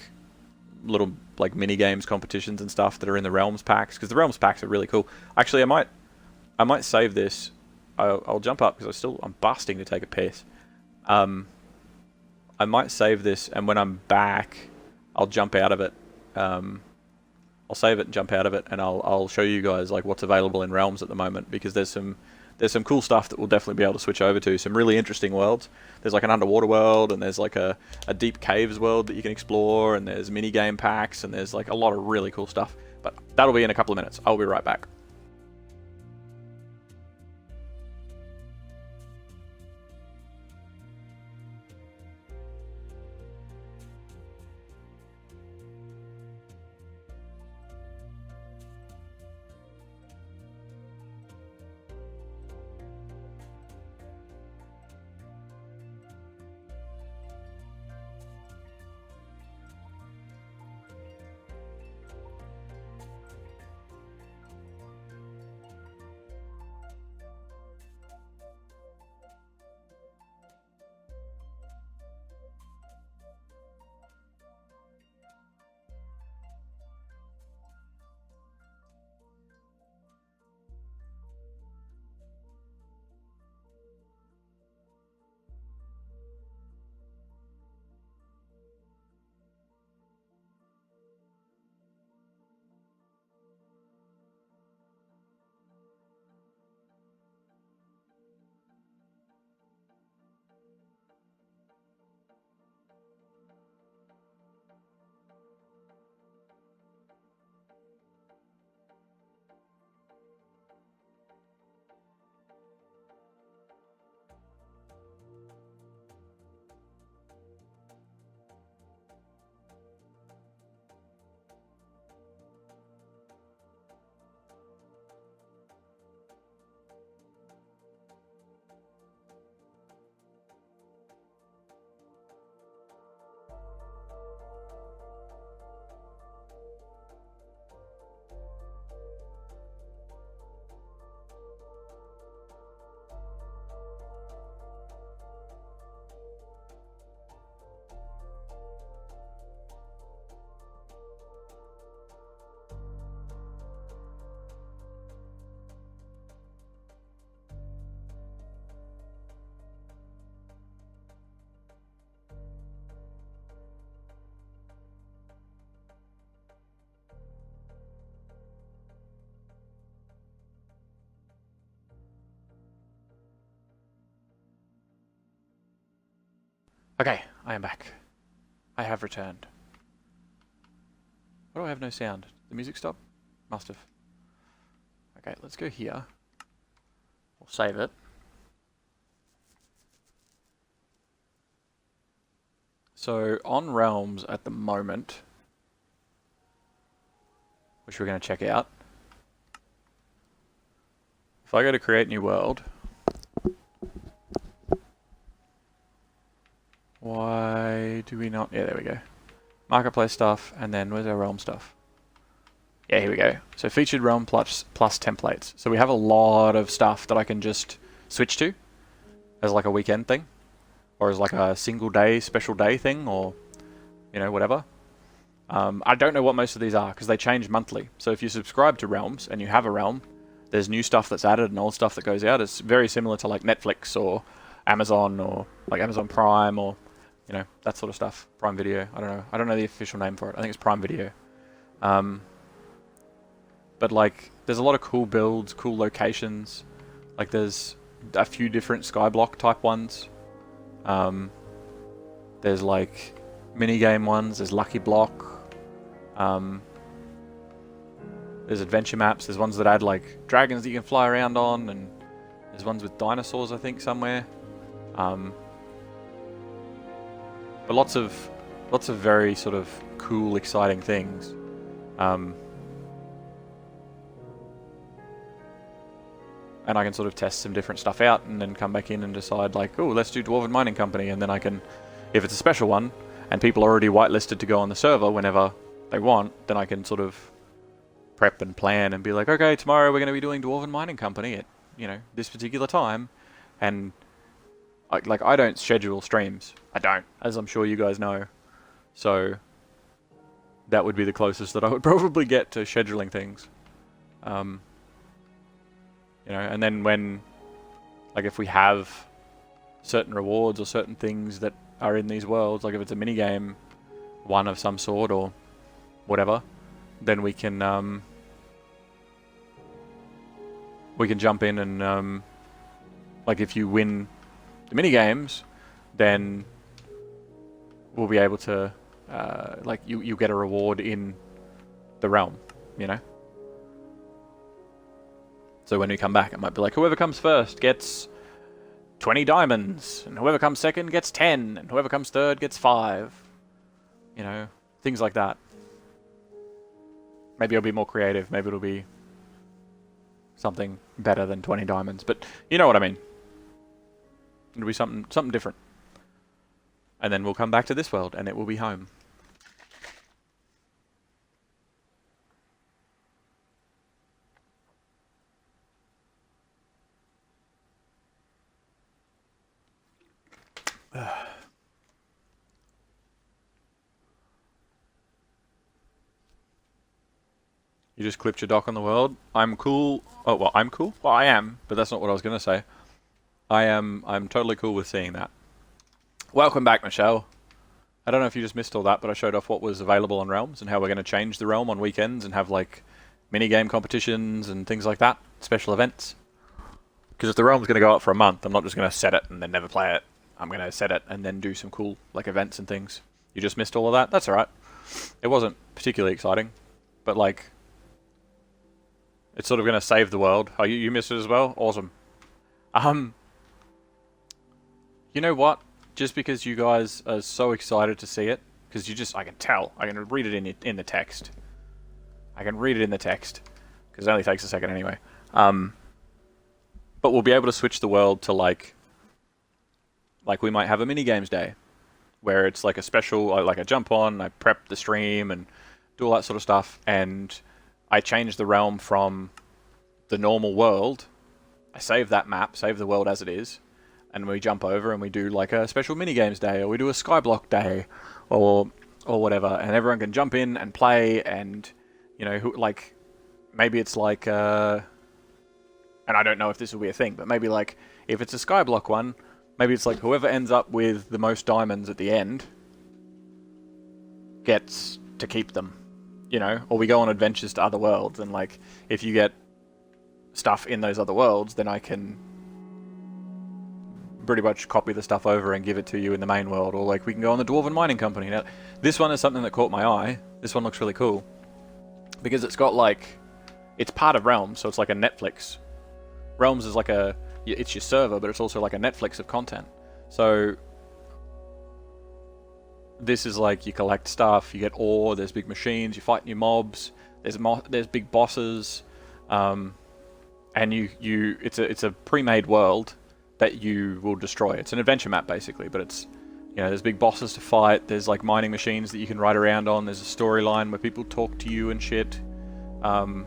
little like mini games, competitions, and stuff that are in the Realms packs, because the Realms packs are really cool. Actually, I might save this. I'll jump up because I'm busting to take a piss. I might save this, and when I'm back, I'll jump out of it. I'll save it and jump out of it, and I'll show you guys like what's available in Realms at the moment, because there's some cool stuff that we'll definitely be able to switch over to. Some really interesting worlds. There's like an underwater world, and there's like a deep caves world that you can explore, and there's mini game packs, and there's like a lot of really cool stuff. But that'll be in a couple of minutes. I'll be right back. Okay, I am back. I have returned. Why do I have no sound? The music stopped? Must have. Okay, let's go here. We'll save it. So, on Realms at the moment, which we're going to check out, if I go to create new world, why do we not? Yeah, there we go. Marketplace stuff, and then where's our realm stuff? Yeah, here we go. So featured realm plus templates. So we have a lot of stuff that I can just switch to as like a weekend thing, or as like a single day, special day thing, or you know, whatever. I don't know what most of these are because they change monthly. So if you subscribe to Realms and you have a realm, there's new stuff that's added and old stuff that goes out. It's very similar to like Netflix or Amazon or like Amazon Prime or you know, that sort of stuff. Prime Video. I don't know. I don't know the official name for it. I think it's Prime Video. But like, there's a lot of cool builds, cool locations. Like, there's a few different Skyblock type ones. There's like minigame ones. There's Lucky Block. There's adventure maps. There's ones that add like dragons that you can fly around on, and there's ones with dinosaurs, I think, somewhere. But lots of very sort of cool, exciting things. And I can sort of test some different stuff out and then come back in and decide like, oh, let's do Dwarven Mining Company, and then I can, if it's a special one and people are already whitelisted to go on the server whenever they want, then I can sort of prep and plan and be like, okay, tomorrow we're going to be doing Dwarven Mining Company at, you know, this particular time. And I don't schedule streams. I don't, as I'm sure you guys know. So that would be the closest that I would probably get to scheduling things. You know, and then when, like, if we have certain rewards or certain things that are in these worlds, like if it's a minigame one of some sort or whatever, then we can jump in and like if you win the minigames, then we'll be able to like you get a reward in the realm, you know. So when we come back, it might be like, whoever comes first gets 20 diamonds, and whoever comes second gets 10, and whoever comes third gets 5. You know, things like that. Maybe it'll be more creative, maybe it'll be something better than 20 diamonds, but you know what I mean. It'll be something different. And then we'll come back to this world, and it will be home. You just clipped your dock on the world. I'm cool. Oh, well, I'm cool? Well, I am, but that's not what I was going to say. I'm totally cool with seeing that. Welcome back, Michelle. I don't know if you just missed all that, but I showed off what was available on Realms and how we're going to change the Realm on weekends and have, like, mini-game competitions and things like that. Special events. Because if the Realm's going to go up for a month, I'm not just going to set it and then never play it. I'm going to set it and then do some cool, like, events and things. You just missed all of that? That's alright. It wasn't particularly exciting, but, like, it's sort of going to save the world. Oh, you missed it as well? Awesome. You know what? Just because you guys are so excited to see it, because I can tell. I can read it in the text. I can read it in the text, because it only takes a second anyway. But we'll be able to switch the world to like we might have a mini games day, where it's like a special, like I jump on, I prep the stream and do all that sort of stuff, and I change the realm from the normal world. I save that map, save the world as it is, and we jump over and we do like a special minigames day, or we do a Skyblock day, or whatever, and everyone can jump in and play, and you know, like maybe it's like and I don't know if this will be a thing, but maybe like if it's a Skyblock one, maybe it's like whoever ends up with the most diamonds at the end gets to keep them. You know, or we go on adventures to other worlds, and like if you get stuff in those other worlds, then I can pretty much copy the stuff over and give it to you in the main world, or like we can go on the Dwarven Mining Company. Now, this one is something that caught my eye. This one looks really cool because it's got like, it's part of Realms, so it's like a Netflix. Realms is like it's your server, but it's also like a Netflix of content. So this is like, you collect stuff, you get ore, there's big machines, you fight new mobs, there's big bosses, and it's a pre-made world that you will destroy. It's an adventure map basically, but it's, you know, there's big bosses to fight, there's like mining machines that you can ride around on, there's a storyline where people talk to you and shit, and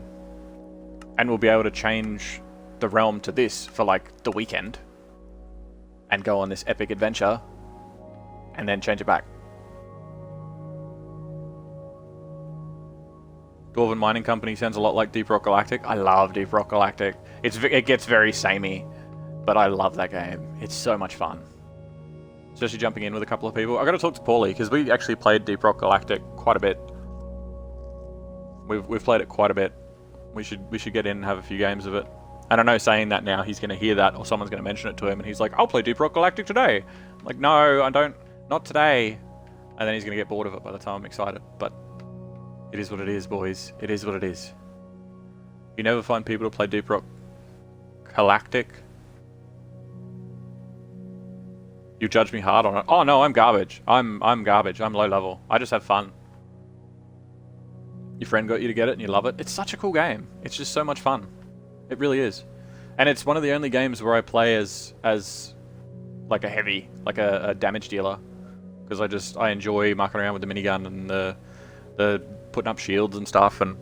we'll be able to change the realm to this for like the weekend and go on this epic adventure and then change it back. Dwarven Mining Company sounds a lot like Deep Rock Galactic. I love Deep Rock Galactic. It gets very samey, but I love that game. It's so much fun. Especially jumping in with a couple of people. I got to talk to Paulie because we actually played Deep Rock Galactic quite a bit. We've played it quite a bit. We should get in and have a few games of it. And I know saying that now, he's going to hear that, or someone's going to mention it to him, and he's like, "I'll play Deep Rock Galactic today." I'm like, "No, I don't. Not today." And then he's going to get bored of it by the time I'm excited. But it is what it is, boys. It is what it is. You never find people to play Deep Rock Galactic. You judge me hard on it. Oh no, I'm garbage. I'm garbage. I'm low level. I just have fun. Your friend got you to get it and you love it. It's such a cool game. It's just so much fun. It really is. And it's one of the only games where I play as like a heavy, like a damage dealer. Because I enjoy mucking around with the minigun and the putting up shields and stuff, and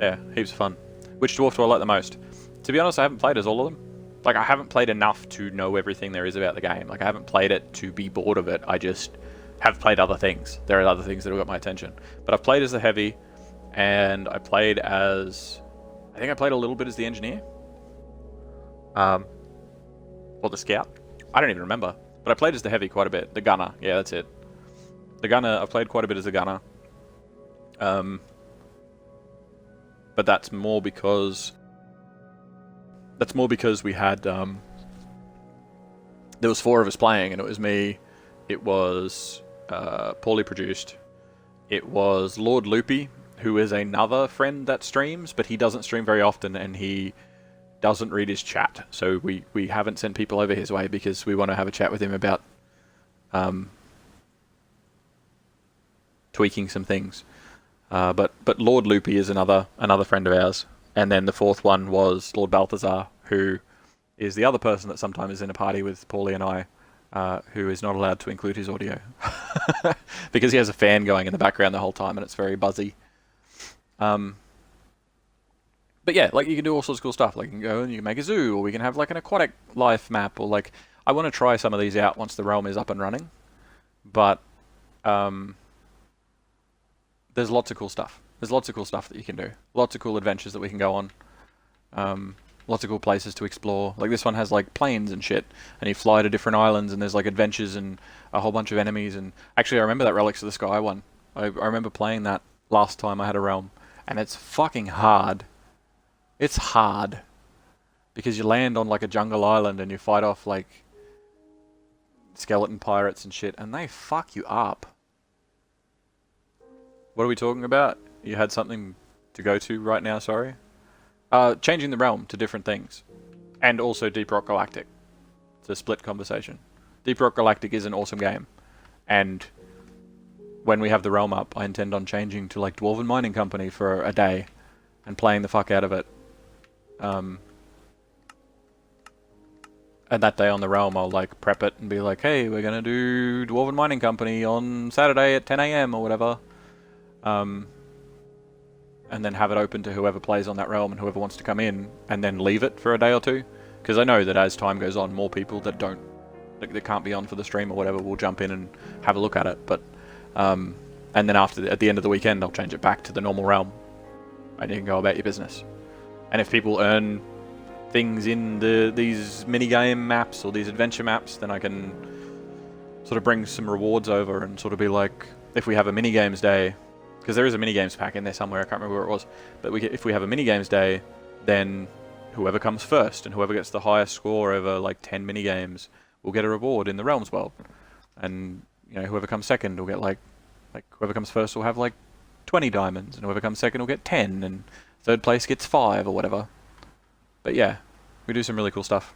yeah, heaps of fun. Which dwarf do I like the most? To be honest, I haven't played as all of them. Like, I haven't played enough to know everything there is about the game. Like, I haven't played it to be bored of it. I just have played other things. There are other things that have got my attention. But I've played as the heavy, and I played as... I think I played a little bit as the engineer. Or the scout. I don't even remember. But I played as the heavy quite a bit. The gunner. Yeah, that's it. The gunner, I played quite a bit as the gunner. But that's more because we had there was 4 of us playing, and it was me, it was poorly produced, it was Lord Loopy, who is another friend that streams, but he doesn't stream very often and he doesn't read his chat, so we haven't sent people over his way because we want to have a chat with him about tweaking some things. But Lord Loopy is another friend of ours. And then the 4th one was Lord Balthazar, who is the other person that sometimes is in a party with Paulie and I, who is not allowed to include his audio. Because he has a fan going in the background the whole time and it's very buzzy. But yeah, like, you can do all sorts of cool stuff. Like, you can go and you can make a zoo, or we can have like an aquatic life map, or like, I want to try some of these out once the realm is up and running. But there's lots of cool stuff. There's lots of cool stuff that you can do. Lots of cool adventures that we can go on. Lots of cool places to explore. Like, this one has like planes and shit, and you fly to different islands, and there's like adventures and a whole bunch of enemies. And actually, I remember that Relics of the Sky one. I remember playing that last time I had a realm, and it's fucking hard. It's hard because you land on like a jungle island and you fight off like skeleton pirates and shit, and they fuck you up. What are we talking about? You had something to go to right now, sorry? Changing the realm to different things. And also Deep Rock Galactic. It's a split conversation. Deep Rock Galactic is an awesome game. And when we have the realm up, I intend on changing to like Dwarven Mining Company for a day and playing the fuck out of it. And that day on the realm, I'll like prep it and be like, hey, we're gonna do Dwarven Mining Company on Saturday at 10 AM or whatever. And then have it open to whoever plays on that realm and whoever wants to come in, and then leave it for a day or two. Because I know that as time goes on, more people that that can't be on for the stream or whatever will jump in and have a look at it. But and then at the end of the weekend, I'll change it back to the normal realm, and you can go about your business. And if people earn things in these mini-game maps or these adventure maps, then I can sort of bring some rewards over and sort of be like, if we have a mini-games day, because there is a mini-games pack in there somewhere, I can't remember where it was, but if we have a mini-games day, then whoever comes first and whoever gets the highest score over like 10 minigames will get a reward in the Realms world. And whoever comes second will get like whoever comes first will have like 20 diamonds, and whoever comes second will get 10, and third place gets 5 or whatever. But yeah, we do some really cool stuff.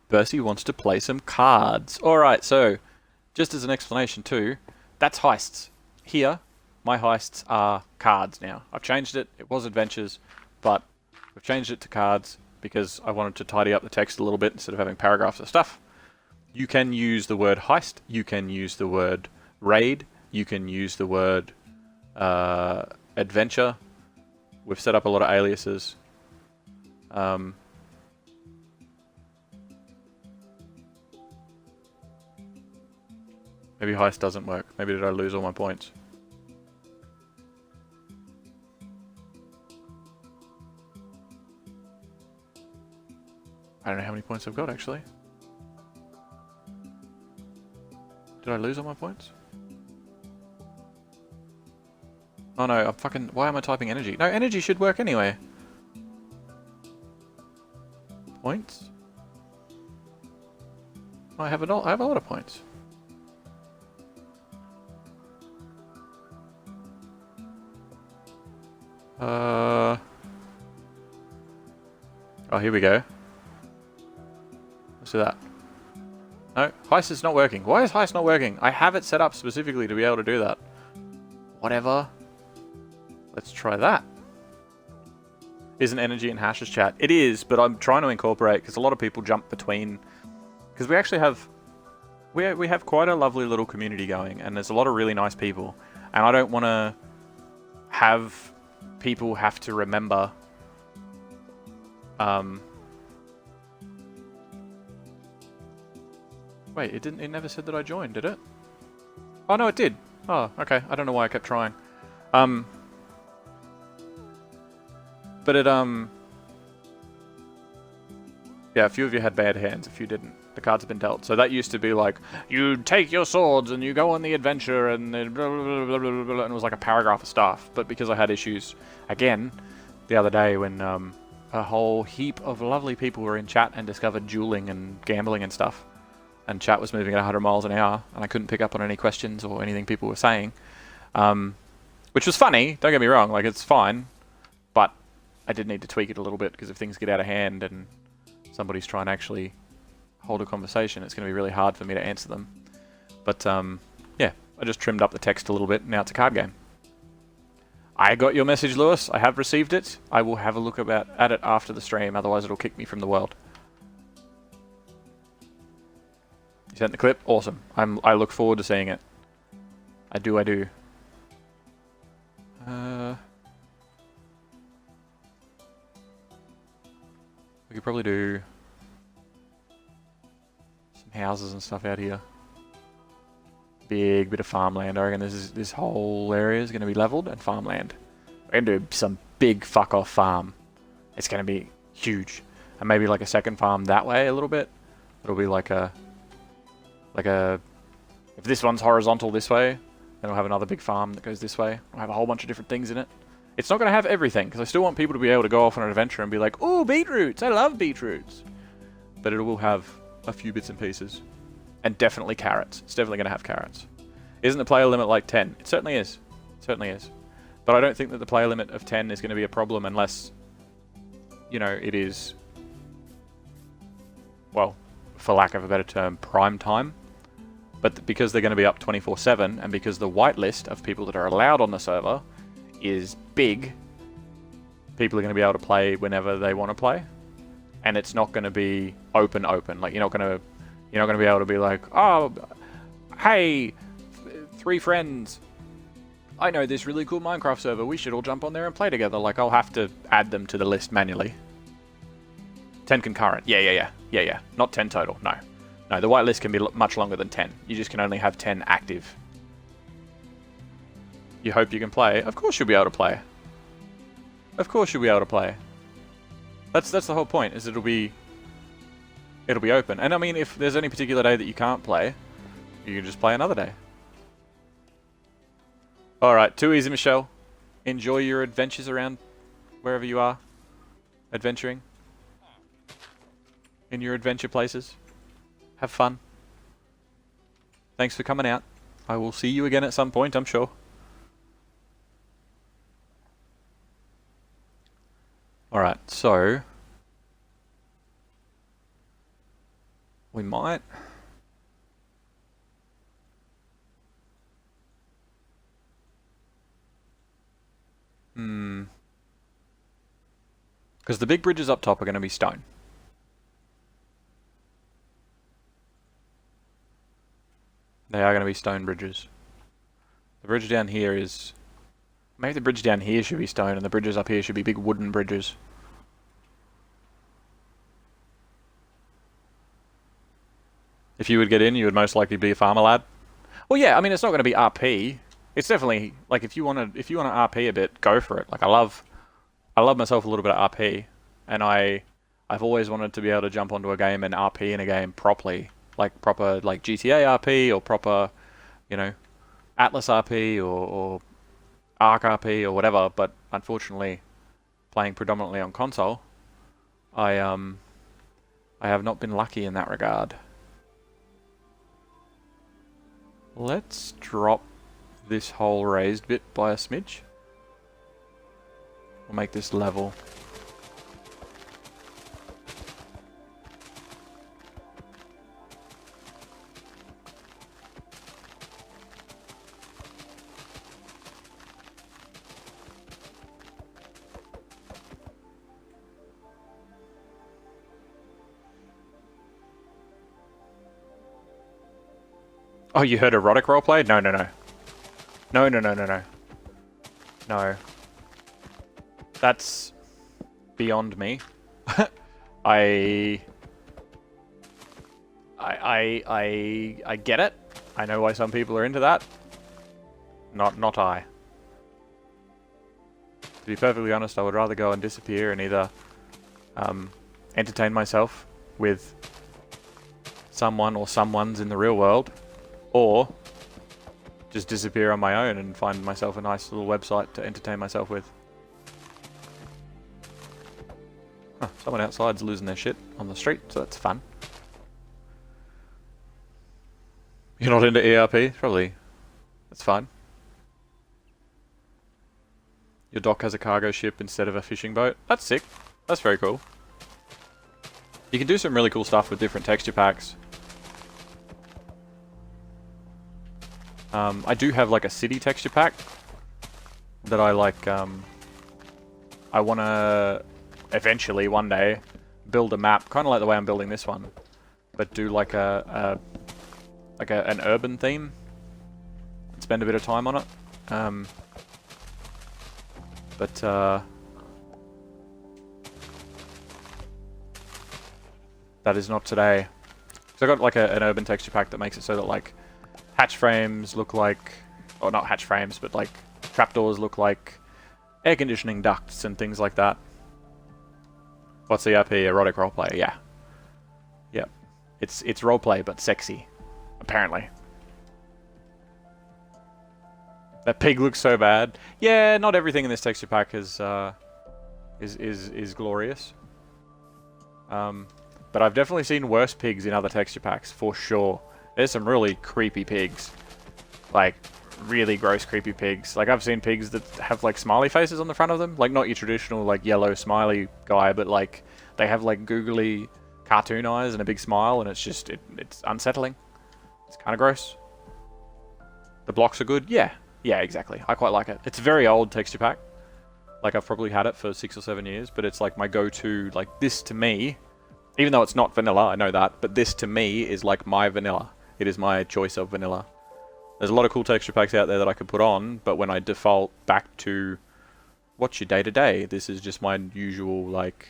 Percy wants to play some cards. Alright, so just as an explanation too, that's heists. Here, my heists are cards now. I've changed it. It was adventures, but we've changed it to cards because I wanted to tidy up the text a little bit instead of having paragraphs of stuff. You can use the word heist. You can use the word raid. You can use the word adventure. We've set up a lot of aliases. Maybe heist doesn't work. Maybe did I lose all my points? I don't know how many points I've got actually. Did I lose all my points? Oh no, why am I typing energy? No, energy should work anyway. Points? I have a lot of points. Oh, here we go. Let's do that. No, heist is not working. Why is heist not working? I have it set up specifically to be able to do that. Whatever. Let's try that. Isn't energy in Hash's chat? It is, but I'm trying to incorporate because a lot of people jump between. Because we actually have, we have quite a lovely little community going, and there's a lot of really nice people, and I don't want to have people have to remember. Wait, it never said that I joined, did it? Oh no, it did. Oh, okay. I don't know why I kept trying. But it, yeah, a few of you had bad hands, a few didn't. The cards have been dealt. So that used to be like, you take your swords and you go on the adventure and then blah, blah, blah, blah, blah, blah, and it was like a paragraph of stuff. But because I had issues, again, the other day when a whole heap of lovely people were in chat and discovered dueling and gambling and stuff, and chat was moving at 100 miles an hour, and I couldn't pick up on any questions or anything people were saying, which was funny, don't get me wrong, like it's fine, but I did need to tweak it a little bit, because if things get out of hand and somebody's trying to actually hold a conversation, it's going to be really hard for me to answer them. But yeah, I just trimmed up the text a little bit, now it's a card game. I got your message, Lewis. I have received it. I will have a look at it after the stream, otherwise it'll kick me from the world. You sent the clip? Awesome. I look forward to seeing it. I do. We could probably do some houses and stuff out here. Big bit of farmland. I reckon this whole area is going to be leveled and farmland. We're going to do some big fuck off farm. It's going to be huge. And maybe like a second farm that way a little bit. It'll be like a... if this one's horizontal this way, then I'll have another big farm that goes this way. I'll have a whole bunch of different things in it. It's not going to have everything, because I still want people to be able to go off on an adventure and be like, ooh, beetroots! I love beetroots! But it will have a few bits and pieces. And definitely carrots. It's definitely going to have carrots. Isn't the player limit like 10? It certainly is. It certainly is. But I don't think that the player limit of 10 is going to be a problem unless, it is, well, for lack of a better term, prime time. But because they're going to be up 24/7, and because the whitelist of people that are allowed on the server is big, people are going to be able to play whenever they want to play, and it's not going to be open. Like you're not going to be able to be like, oh, hey, 3 friends, I know this really cool Minecraft server. We should all jump on there and play together. Like I'll have to add them to the list manually. 10 concurrent. Yeah. Not 10 total. No. No, the whitelist can be much longer than 10. You just can only have 10 active. You hope you can play. Of course you'll be able to play. Of course you'll be able to play. That's the whole point, is it'll be open. And I mean, if there's any particular day that you can't play, you can just play another day. Alright, too easy, Michelle. Enjoy your adventures around wherever you are. adventuring in your adventure places. Have fun. Thanks for coming out. I will see you again at some point, I'm sure. Alright, so we might because the big bridges up top are going to be stone. They are going to be stone bridges. The bridge down here is... Maybe the bridge down here should be stone and the bridges up here should be big wooden bridges. If you would get in, you would most likely be a farmer lad. Well, yeah, I mean, it's not going to be RP. It's definitely, like, if you want to RP a bit, go for it. Like, I love myself a little bit of RP, and I've always wanted to be able to jump onto a game and RP in a game properly. Like, proper, like, GTA RP, or proper, you know, Atlas RP, or Arc RP, or whatever, but unfortunately, playing predominantly on console, I have not been lucky in that regard. Let's drop this whole raised bit by a smidge. We'll make this level. Oh, you heard erotic roleplay? No, no, no. No, no, no, no, no. No. That's beyond me. I get it. I know why some people are into that. Not I. To be perfectly honest, I would rather go and disappear and either entertain myself with someone or someones in the real world, or just disappear on my own and find myself a nice little website to entertain myself with. Huh, someone outside's losing their shit on the street, so that's fun. You're not into ERP? Probably. That's fine. Your dock has a cargo ship instead of a fishing boat. That's sick. That's very cool. You can do some really cool stuff with different texture packs. I do have like a city texture pack that I like. I want to eventually one day build a map, kind of like the way I'm building this one, but do like an urban theme and spend a bit of time on it. That is not today. So I got like an urban texture pack that makes it so that like hatch frames look like, or not hatch frames, but like trapdoors look like air conditioning ducts and things like that. What's ERP? Erotic roleplay, yeah. Yep. It's roleplay, but sexy. Apparently. That pig looks so bad. Yeah, not everything in this texture pack is glorious. But I've definitely seen worse pigs in other texture packs, for sure. There's some really creepy pigs. Like, really gross creepy pigs. Like, I've seen pigs that have, like, smiley faces on the front of them. Like, not your traditional, like, yellow smiley guy, but, like, they have, like, googly cartoon eyes and a big smile, and it's just, it's unsettling. It's kind of gross. The blocks are good? Yeah. Yeah, exactly. I quite like it. It's a very old texture pack. Like, I've probably had it for 6 or 7 years, but it's, like, my go-to, like, this to me, even though it's not vanilla, I know that, but this to me is, like, my vanilla. It is my choice of vanilla. There's a lot of cool texture packs out there that I could put on, but when I default back to what's your day-to-day, this is just my usual, like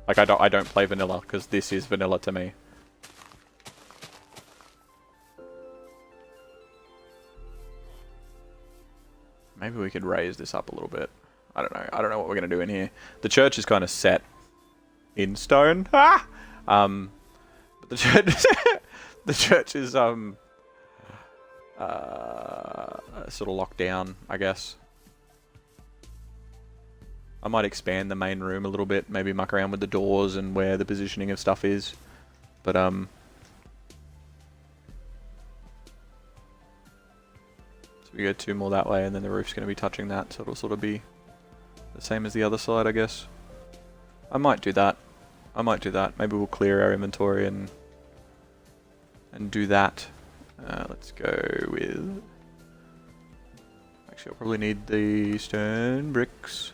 I don't play vanilla, because this is vanilla to me. Maybe we could raise this up a little bit. I don't know. I don't know what we're going to do in here. The church is kind of set in stone. Ah! But the church... The church is, sort of locked down, I guess. I might expand the main room a little bit, maybe muck around with the doors and where the positioning of stuff is. But so we go 2 more that way, and then the roof's going to be touching that, so it'll sort of be the same as the other side, I guess. I might do that. I might do that. Maybe we'll clear our inventory and do that. Let's go with... Actually, I'll probably need the stone bricks.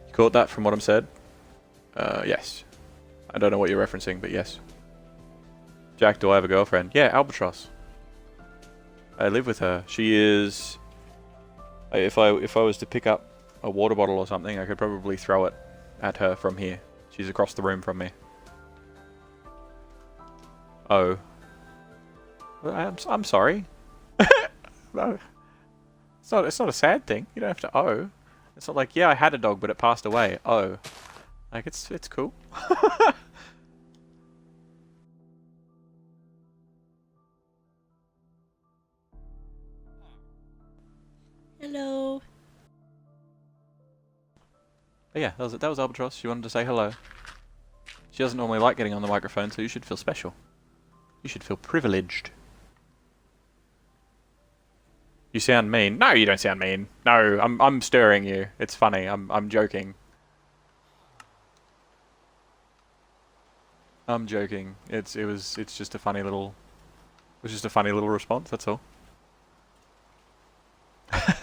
You caught that from what I'm said? Yes. I don't know what you're referencing, but yes. Jack, do I have a girlfriend? Yeah, Albatross. I live with her. She is... If I was to pick up a water bottle or something, I could probably throw it at her from here. She's across the room from me. Oh. I'm sorry. No. It's not a sad thing. You don't have to oh. It's not like, yeah, I had a dog, but it passed away. Oh. Like, it's cool. Hello. But yeah, that was Albatross. She wanted to say hello. She doesn't normally like getting on the microphone, so you should feel special. You should feel privileged. You sound mean. No, you don't sound mean. No, I'm stirring you. It's funny. I'm joking. I'm joking. It's just a funny little... It was just a funny little response, that's all.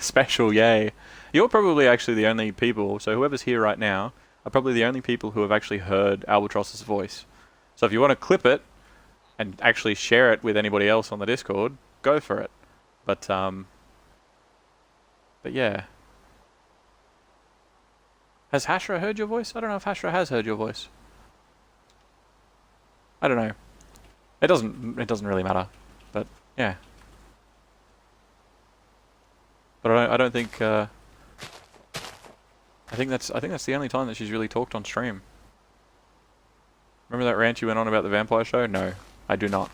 Special, yay. You're probably actually the only people, so whoever's here right now are probably the only people who have actually heard Albatross's voice. So if you want to clip it and actually share it with anybody else on the Discord, go for it. But yeah. Has Hashra heard your voice? I don't know if Hashra has heard your voice. I don't know. It doesn't really matter. But yeah. But I don't think I think that's the only time that she's really talked on stream. Remember that rant you went on about the vampire show? No, I do not.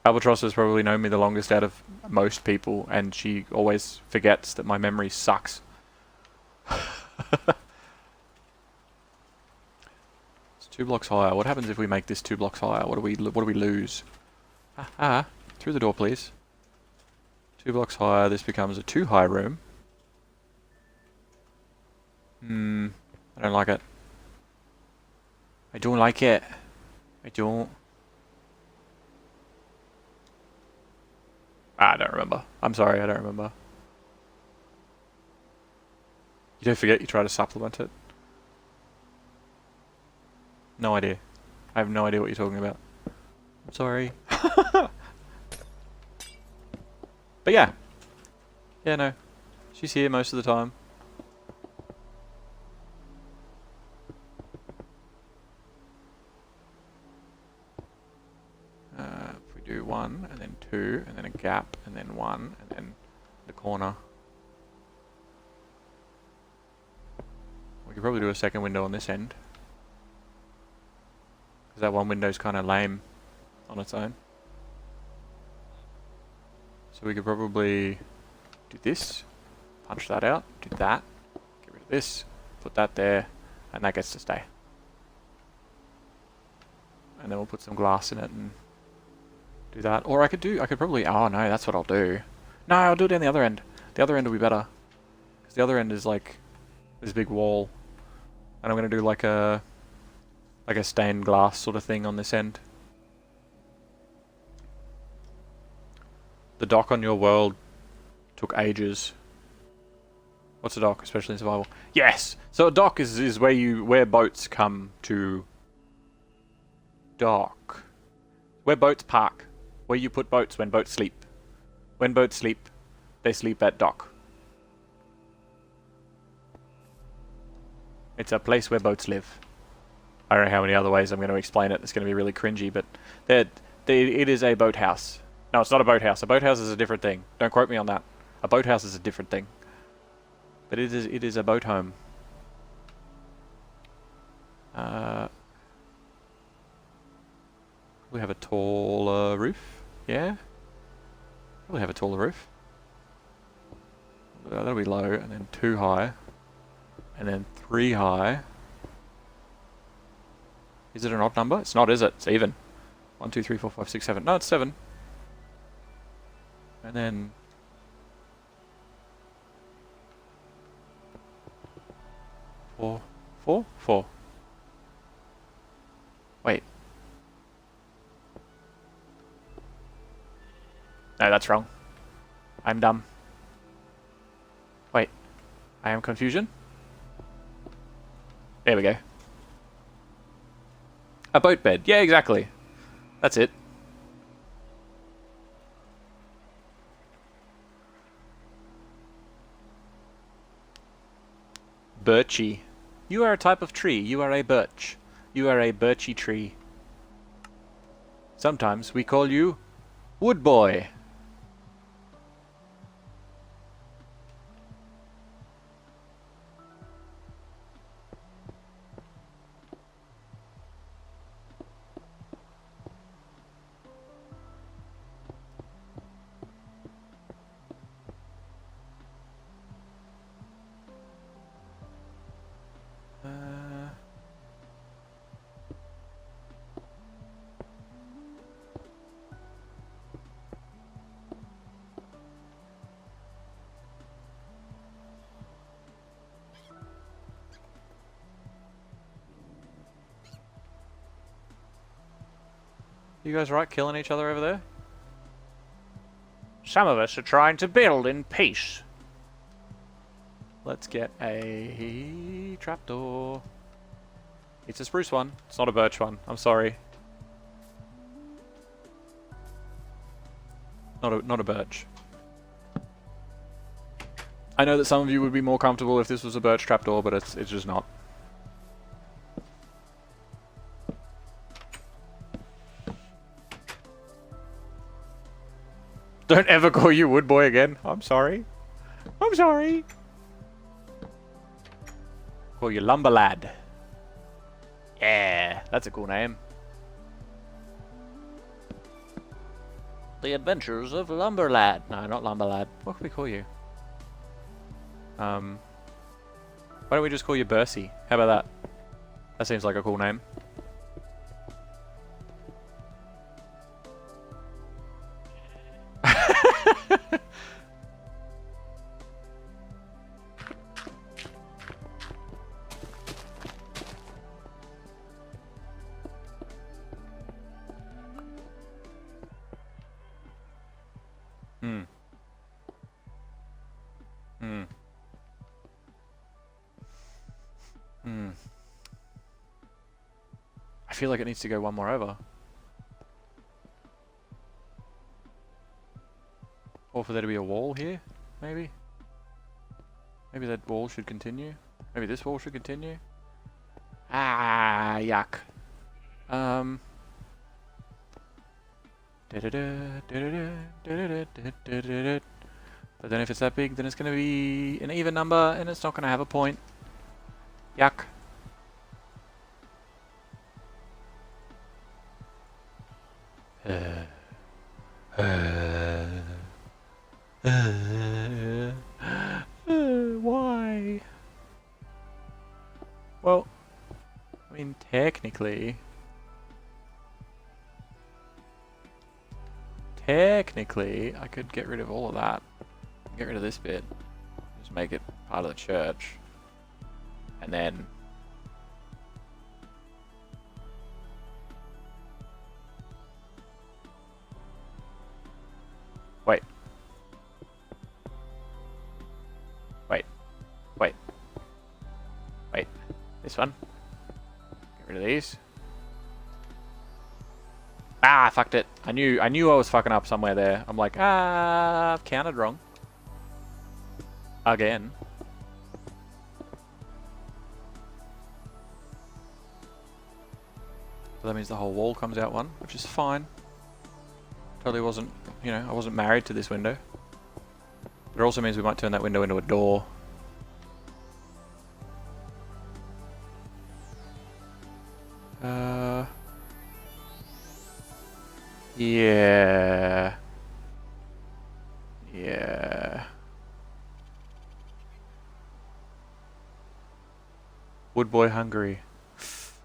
Albatross has probably known me the longest out of most people, and she always forgets that my memory sucks. It's 2 blocks higher. What happens if we make this 2 blocks higher? What do we lose? Through the door, please. 2 blocks higher, this becomes a 2 high room. I don't like it. I don't like it. I don't. I don't remember. I'm sorry, I don't remember. You don't forget you try to supplement it. No idea. I have no idea what you're talking about. I'm sorry. But yeah. Yeah, no. She's here most of the time. If we do 1, and then 2, and then a gap, and then 1, and then the corner. We could probably do a second window on this end. Because that one window's kind of lame on its own. So we could probably do this, punch that out, do that, get rid of this, put that there, and that gets to stay. And then we'll put some glass in it and do that. Or I could probably, oh no, that's what I'll do. No, I'll do it on the other end. The other end will be better. Because the other end is like this big wall. And I'm going to do like a stained glass sort of thing on this end. The dock on your world took ages. What's a dock, especially in survival? Yes! So a dock is where boats come to dock. Where boats park. Where you put boats when boats sleep. When boats sleep, they sleep at dock. It's a place where boats live. I don't know how many other ways I'm going to explain it. It's going to be really cringy, but it is a boathouse. No, it's not a boathouse. A boathouse is a different thing. Don't quote me on that. A boathouse is a different thing. But it is a boat home. We have a taller roof. Yeah. Probably have a taller roof. That'll be low, and then 2 high, and then 3 high. Is it an odd number? It's not, is it? It's even. 1, 2, 3, 4, 5, 6, 7. No, it's 7. And then 4, 4, 4. Wait. No, that's wrong. I'm dumb. Wait. I am confusion? There we go. A boat bed. Yeah, exactly. That's it. Birchy. You are a type of tree. You are a birch. You are a birchy tree. Sometimes we call you Wood Boy. You guys right killing each other over there? Some of us are trying to build in peace. Let's get a trapdoor. It's a spruce one. It's not a birch one. I'm sorry. Not a birch. I know that some of you would be more comfortable if this was a birch trapdoor, but it's just not. Don't ever call you Wood Boy again. I'm sorry. I'm sorry. Call you Lumber Lad. Yeah, that's a cool name. The Adventures of Lumber Lad. No, not Lumber Lad. What can we call you? Why don't we just call you Bercy? How about that? That seems like a cool name. I feel like it needs to go one more over. Or for there to be a wall here, maybe? Maybe that wall should continue? Maybe this wall should continue? Ah, yuck. But then if it's that big, then it's going to be an even number, and it's not going to have a point. Yuck. Why? Well, I mean, technically, I could get rid of all of that. Get rid of this bit. Just make it part of the church. And then wait. This one. Get rid of these. Ah, I fucked it. I knew I was fucking up somewhere there. I'm like, I've counted wrong. Again. So that means the whole wall comes out one, which is fine. Totally wasn't, you know, I wasn't married to this window. But it also means we might turn that window into a door. Yeah. Wood boy hungry.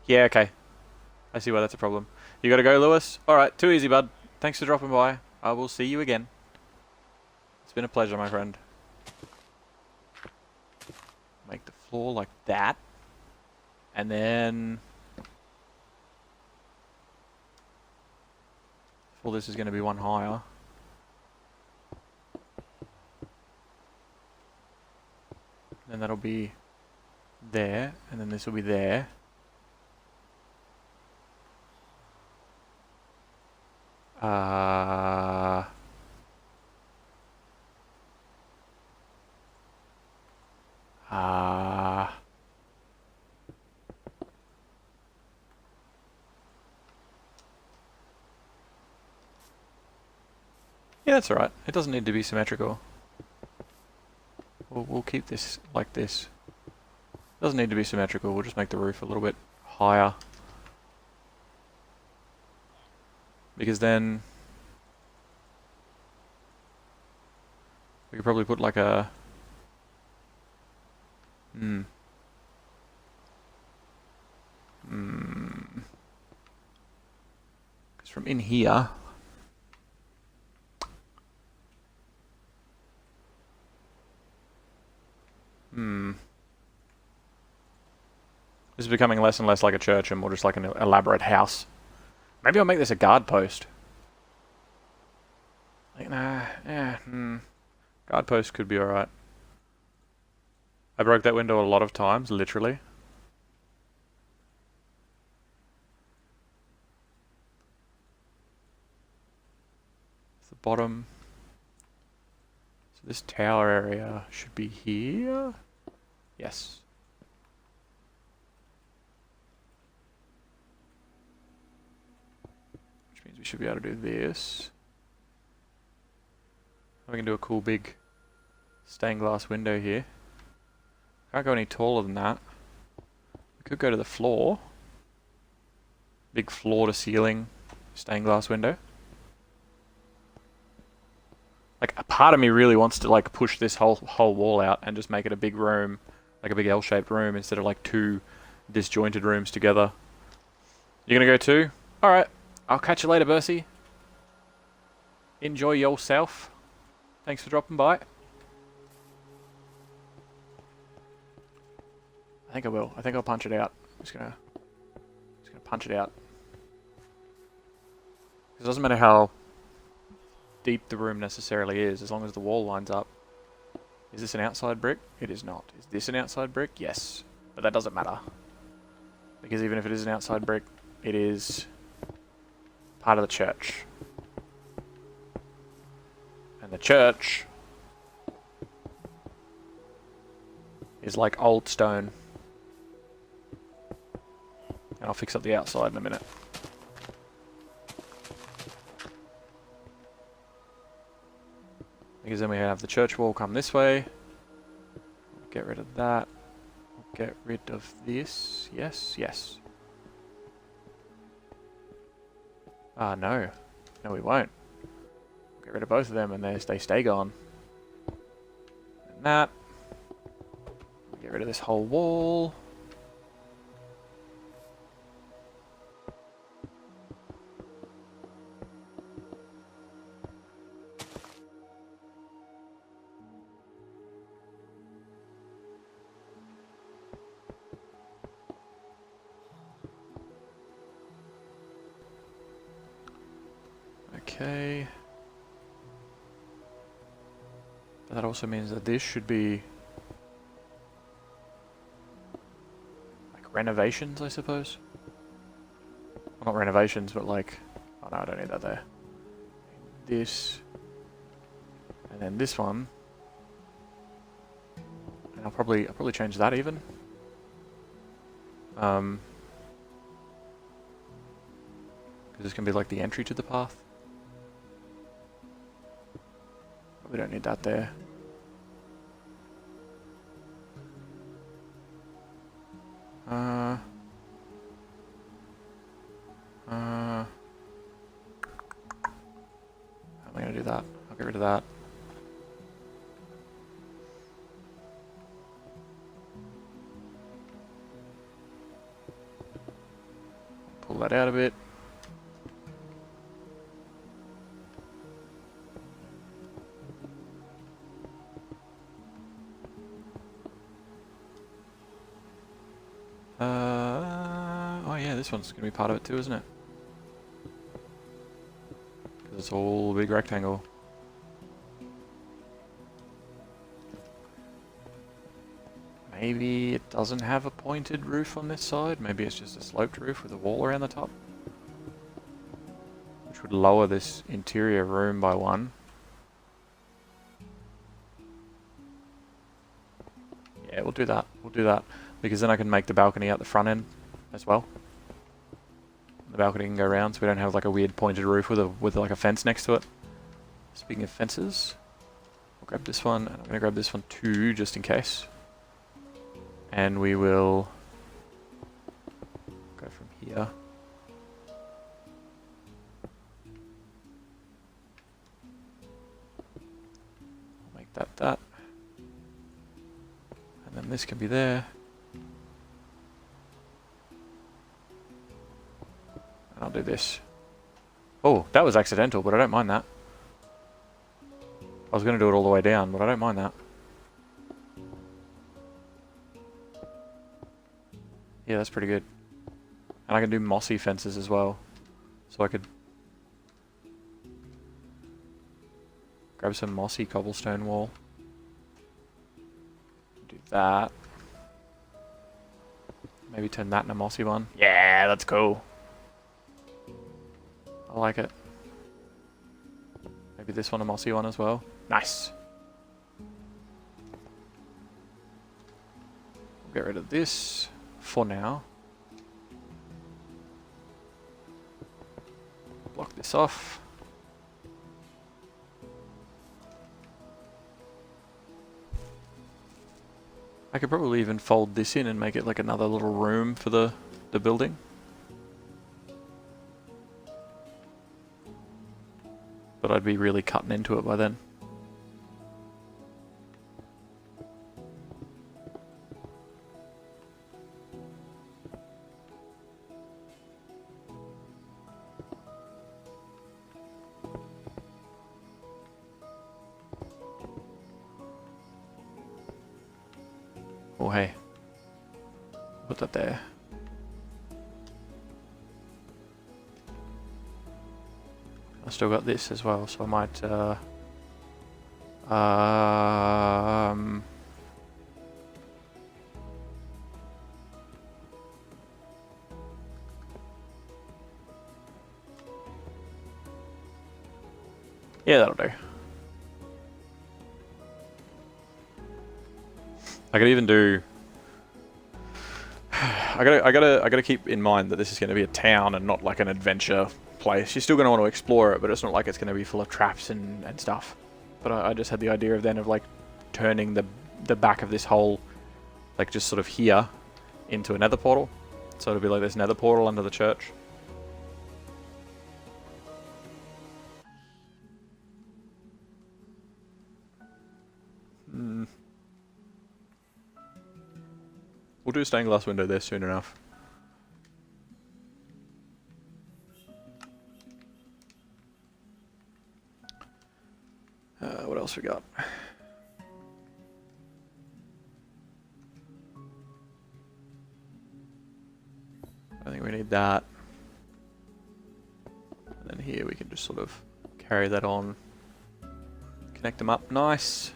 Yeah, okay. I see why that's a problem. You gotta go, Lewis? Alright, too easy, bud. Thanks for dropping by. I will see you again. It's been a pleasure, my friend. Make the floor like that. And then... well, this is going to be one higher. Then that'll be there, and then this will be there. Uh... Yeah, that's alright. It doesn't need to be symmetrical. We'll keep this like this. Doesn't need to be symmetrical. We'll just make the roof a little bit higher. Because then... we could probably put like a... Because from in here... this is becoming less and less like a church and more just like an elaborate house. Maybe I'll make this a guard post. Like, guard post could be alright. I broke that window a lot of times, literally. It's the bottom. So this tower area should be here. Yes. Which means we should be able to do this. We can do a cool big stained glass window here. Can't go any taller than that. We could go to the floor. Big floor to ceiling stained glass window. Like, a part of me really wants to like push this whole wall out and just make it a big room, like a big L-shaped room instead of like two disjointed rooms together. You gonna go too? Alright. I'll catch you later, Bercy. Enjoy yourself. Thanks for dropping by. I think I will. I think I'll punch it out. I'm just gonna punch it out. It doesn't matter how deep the room necessarily is, as long as the wall lines up. Is this an outside brick? It is not. Is this an outside brick? Yes. But that doesn't matter. Because even if it is an outside brick, it is part of the church. And the church is like old stone. And I'll fix up the outside in a minute. Because then we have the church wall come this way. Get rid of that. Get rid of this. Yes, yes. Ah, no. No, we won't. Get rid of both of them and they stay gone. And that. Get rid of this whole wall. Okay. But that also means that this should be like renovations, I suppose. Well, not renovations, but like, oh no, I don't need that there. This, and then this one, and I'll probably change that even. Because this can be like the entry to the path. We don't need that there. How am I going to do that? I'll get rid of that. cancel that out a bit. Oh yeah, this one's going to be part of it too, isn't it? Because it's all a big rectangle. Maybe it doesn't have a pointed roof on this side. Maybe it's just a sloped roof with a wall around the top. Which would lower this interior room by 1. Yeah, we'll do that. We'll do that. Because then I can make the balcony out the front end as well. The balcony can go around, so we don't have like a weird pointed roof with like a fence next to it. Speaking of fences, I'll grab this one, and I'm going to grab this one too, just in case. And we will go from here. I'll make that. And then this can be there. And I'll do this. Oh, that was accidental, but I don't mind that. I was going to do it all the way down, but I don't mind that. Yeah, that's pretty good. And I can do mossy fences as well. So I could grab some mossy cobblestone wall. Do that. Maybe turn that into a mossy one. Yeah, that's cool. I like it. Maybe this one a mossy one as well. Nice. Get rid of this for now. Block this off. I could probably even fold this in and make it like another little room for the building. But I'd be really cutting into it by then. Oh hey, put that there. I still got this as well, so I might yeah, that'll do. I could even do. I gotta keep in mind that this is going to be a town and not like an adventure place. You're still going to want to explore it, but it's not like it's going to be full of traps and stuff. But I just had the idea of then of like turning the back of this whole, like just sort of here, into a nether portal. So it'll be like this nether portal under the church. We'll do a stained glass window there soon enough. What else we got? I think we need that. And then here we can just sort of carry that on. Connect them up nice.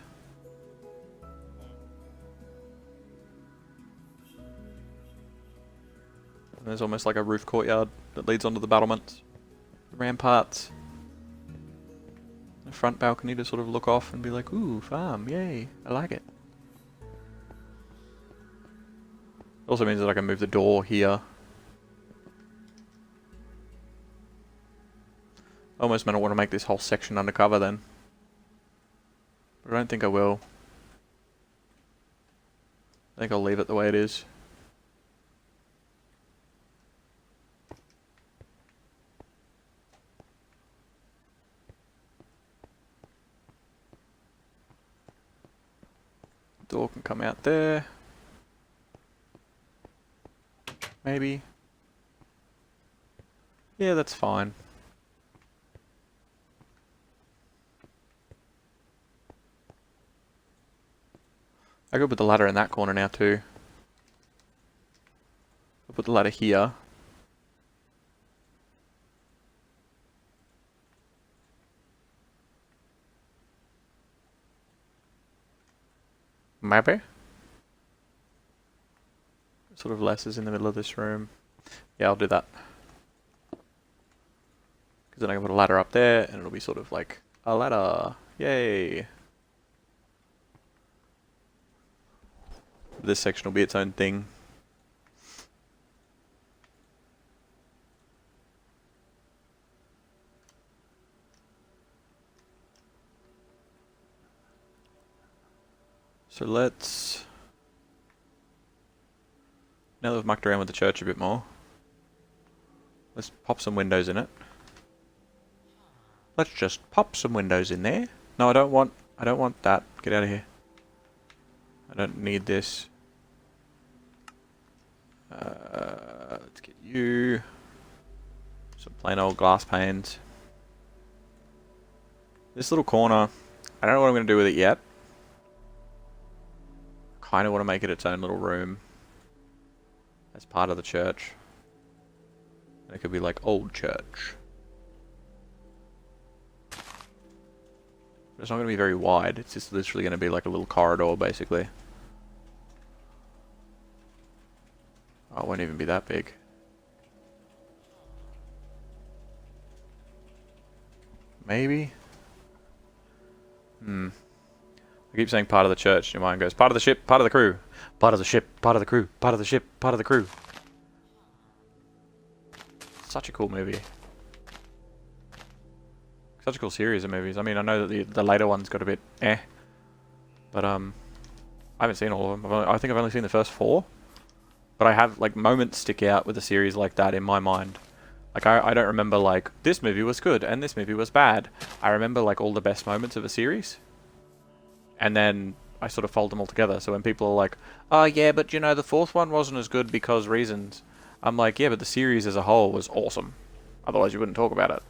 And there's almost like a roof courtyard that leads onto the battlements, the ramparts. A front balcony to sort of look off and be like, ooh, farm, yay, I like it. Also means that I can move the door here. Almost meant I want to make this whole section undercover then. But I don't think I will. I think I'll leave it the way it is. Door can come out there. Maybe. Yeah, that's fine. I could put the ladder in that corner now too. I'll put the ladder here. Maybe? Sort of less is in the middle of this room. Yeah, I'll do that. Because then I can put a ladder up there and it'll be sort of like a ladder. Yay! This section will be its own thing. So let's... Now that we've mucked around with the church a bit more, let's pop some windows in it. Let's just pop some windows in there. No, I don't want that. Get out of here. I don't need this. Let's get you some plain old glass panes. This little corner, I don't know what I'm going to do with it yet. Kind of want to make it its own little room as part of the church. And it could be like old church. But it's not going to be very wide. It's just literally going to be like a little corridor, basically. Oh, it won't even be that big. Maybe? I keep saying part of the church, and your mind goes, part of the ship, part of the crew. Part of the ship, part of the crew, part of the ship, part of the crew. Such a cool movie. Such a cool series of movies. I mean, I know that the later ones got a bit but I haven't seen all of them. I think I've only seen the first 4. But I have, like, moments stick out with a series like that in my mind. Like, I don't remember, like, this movie was good and this movie was bad. I remember, like, all the best moments of a series. And then I sort of fold them all together. So when people are like, oh, yeah, but, you know, the 4th one wasn't as good because reasons. I'm like, yeah, but the series as a whole was awesome. Otherwise you wouldn't talk about it.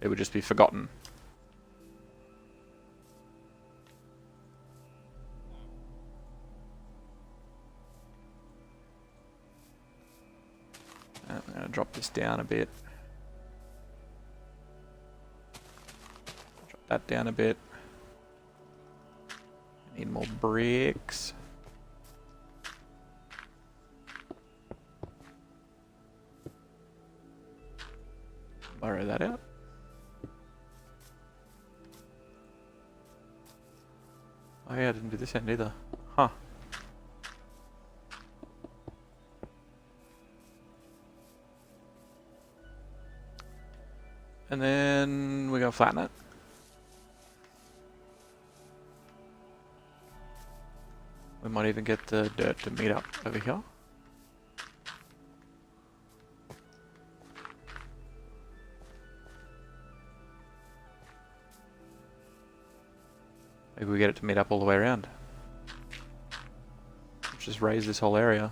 It would just be forgotten. I'm going to drop this down a bit. Drop that down a bit. Need more bricks. Borrow that out. Oh yeah, I didn't do this end either. Huh. And then we're going to flatten it. We might even get the dirt to meet up over here. Maybe we get it to meet up all the way around. Let's just raise this whole area.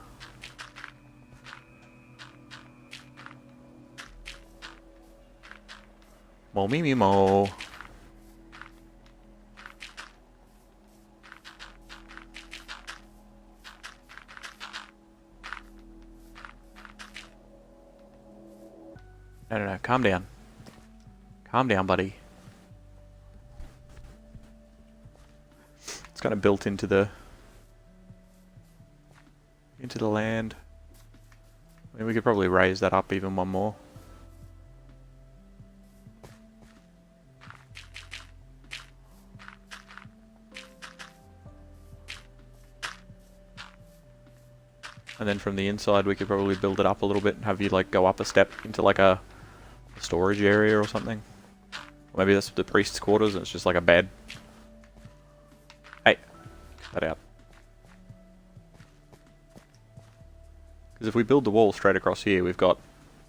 Mo me me mo. No, calm down. Calm down, buddy. It's kind of built into the land. I mean, we could probably raise that up even one more. And then from the inside we could probably build it up a little bit and have you like go up a step into like a storage area or something. Or maybe that's the priest's quarters and it's just like a bed. Hey, cut that out. Because if we build the wall straight across here, we've got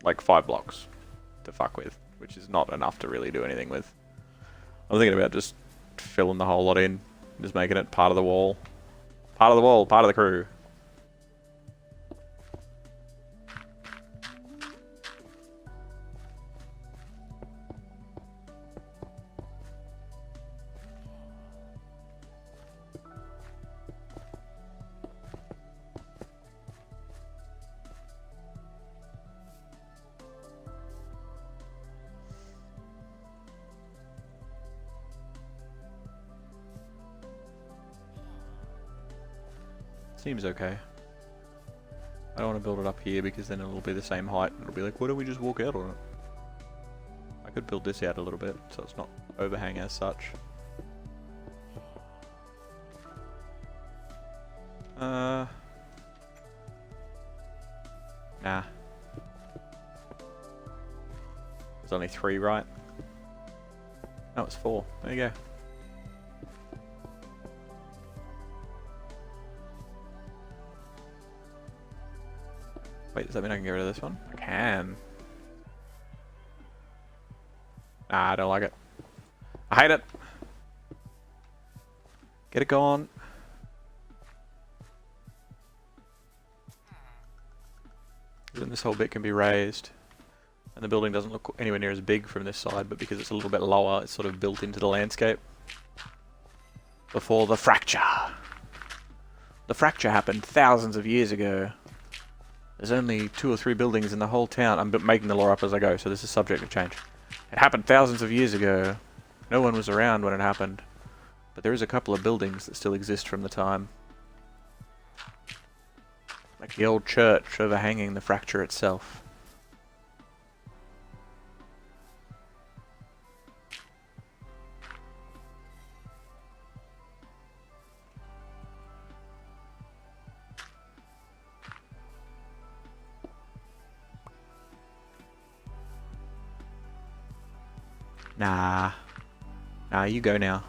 like 5 blocks to fuck with, which is not enough to really do anything with. I'm thinking about just filling the whole lot in, just making it part of the wall. Part of the wall, part of the crew. Seems okay. I don't want to build it up here because then it'll be the same height. It'll be like, why don't we just walk out on it? I could build this out a little bit so it's not overhang as such. Nah. There's only 3, right? No, it's 4. There you go. Wait, does that mean I can get rid of this one? I can. Nah, I don't like it. I hate it. Get it gone. Then this whole bit can be raised. And the building doesn't look anywhere near as big from this side, but because it's a little bit lower, it's sort of built into the landscape. Before the fracture. The fracture happened thousands of years ago. There's only 2 or 3 buildings in the whole town. I'm making the lore up as I go, so this is subject to change. It happened thousands of years ago. No one was around when it happened. But there is a couple of buildings that still exist from the time. Like the old church overhanging the fracture itself. Nah. Nah, you go now.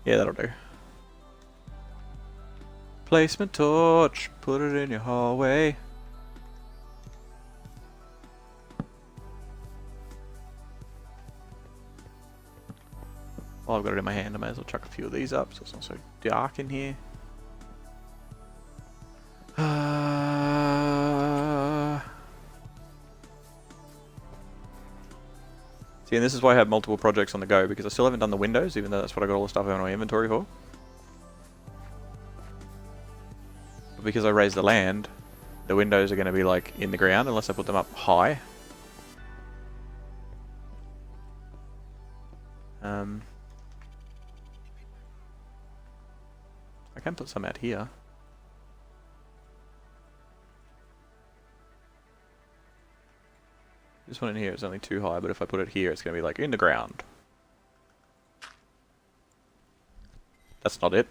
Yeah, that'll do. Placement torch. Put it in your hallway. While I've got it in my hand, I may as well chuck a few of these up so it's not so dark in here. See, and this is why I have multiple projects on the go, because I still haven't done the windows, even though that's what I got all the stuff in my inventory for. But because I raised the land, the windows are going to be like in the ground unless I put them up high. I can put some out here. This one in here is only too high, but if I put it here, it's going to be like in the ground. That's not it.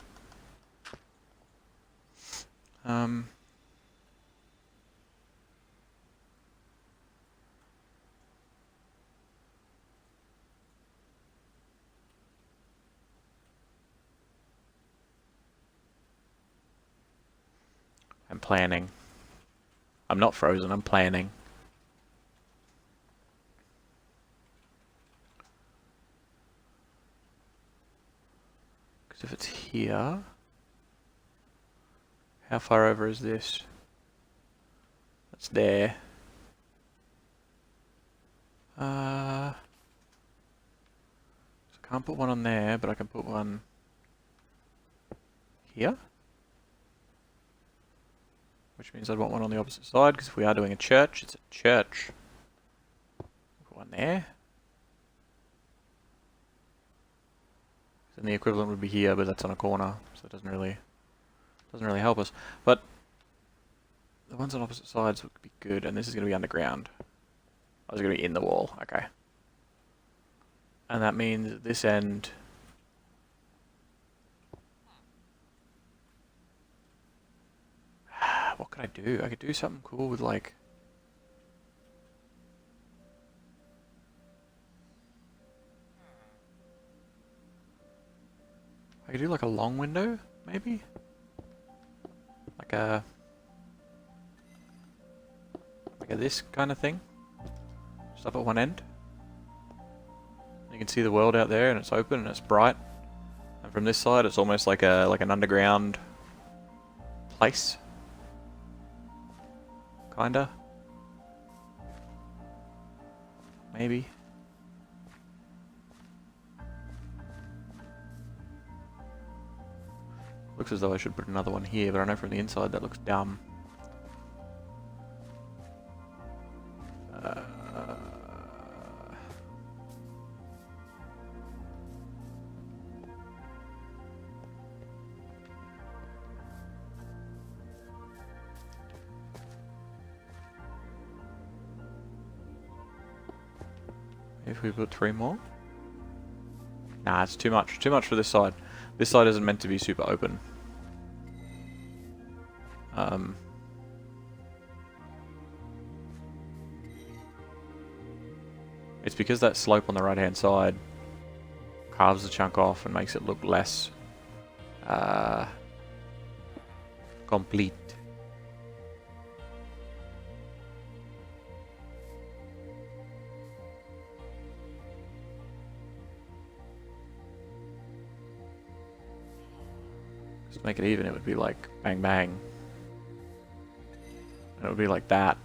I'm planning. I'm not frozen, I'm planning. Because if it's here... How far over is this? That's there. So I can't put one on there, but I can put one here. Which means I'd want one on the opposite side, because if we are doing a church, it's a church. Put one there. Then the equivalent would be here, but that's on a corner, so it doesn't really help us. But the ones on opposite sides would be good, and this is going to be underground. Oh, it's going to be in the wall, okay. And that means this end... What could I do? I could do something cool with like... I could do like a long window, maybe? Like a this kind of thing. Just up at one end. You can see the world out there and it's open and it's bright. And from this side it's almost like an underground place. Kinda. Maybe. Looks as though I should put another one here, but I know from the inside that looks dumb. If we put 3 more? Nah, it's too much. Too much for this side. This side isn't meant to be super open. It's because that slope on the right hand side carves the chunk off and makes it look less complete. To make it even, it would be like bang bang. And it would be like that.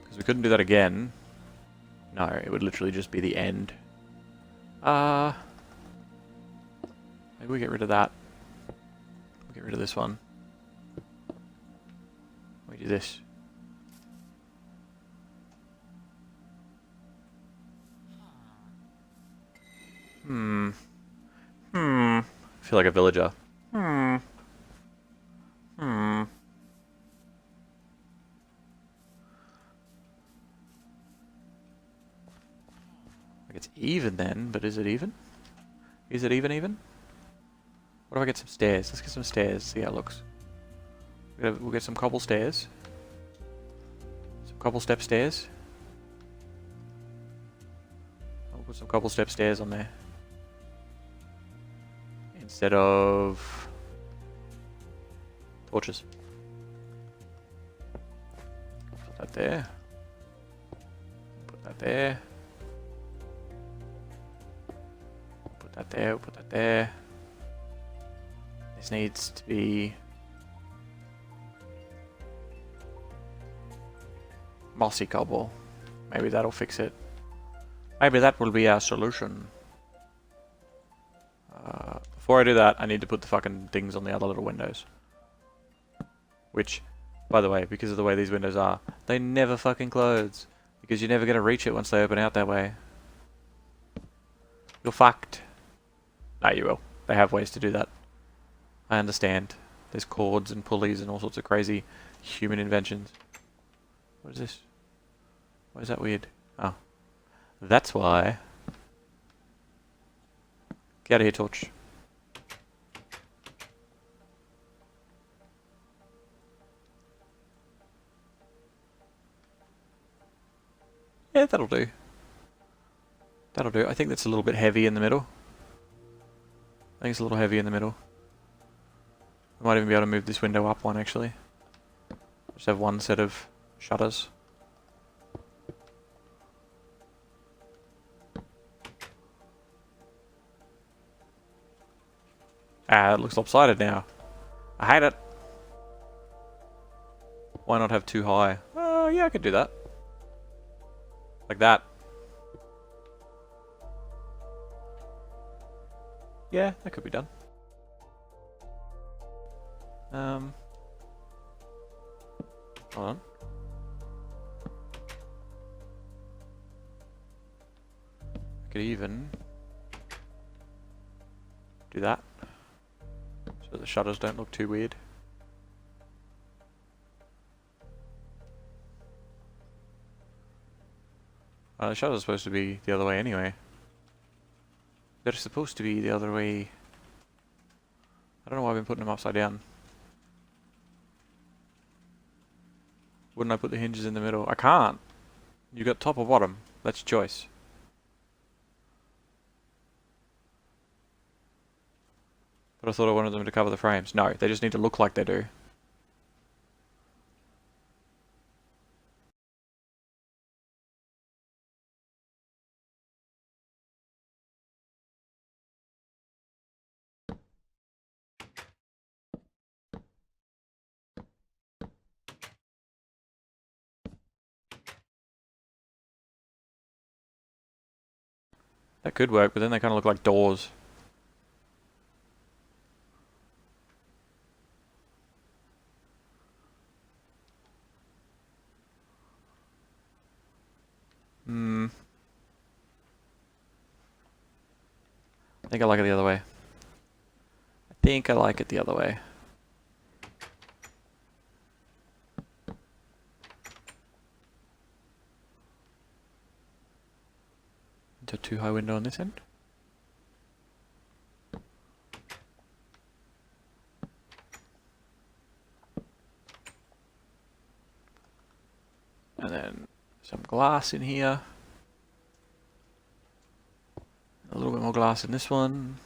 Because we couldn't do that again. No, it would literally just be the end. Maybe we get rid of that. We get rid of this one. We do this. I feel like a villager. Like it's even then, but is it even? Is it even? What if I get some stairs? Let's get some stairs, see how it looks. We'll get some cobble stairs. Some cobble step stairs. I'll put some cobble step stairs on there. Instead of torches. Put that there. Put that there. Put that there. Put that there. This needs to be mossy cobble. Maybe that'll fix it. Maybe that will be our solution. Before I do that, I need to put the fucking things on the other little windows. Which, by the way, because of the way these windows are, they never fucking close. Because you're never going to reach it once they open out that way. You're fucked. No, you will. They have ways to do that. I understand. There's cords and pulleys and all sorts of crazy human inventions. What is this? Why is that weird? Oh. That's why. Get out of here, torch. Yeah, that'll do. That'll do. I think that's a little bit heavy in the middle. I think it's a little heavy in the middle. I might even be able to move this window up one, actually. Just have one set of shutters. Ah, it looks lopsided now. I hate it. Why not have too high? Oh, yeah, I could do that. Like that. Yeah, that could be done. Hold on. I could even do that. So the shutters don't look too weird. The shutters are supposed to be the other way anyway. They're supposed to be the other way. I don't know why I've been putting them upside down. Wouldn't I put the hinges in the middle? I can't. You got top or bottom. That's your choice. But I thought I wanted them to cover the frames. No, they just need to look like they do. That could work, but then they kind of look like doors. Hmm. I think I like it the other way. I think I like it the other way. Into a too high window on this end. And then some glass in here. A little bit more glass in this one.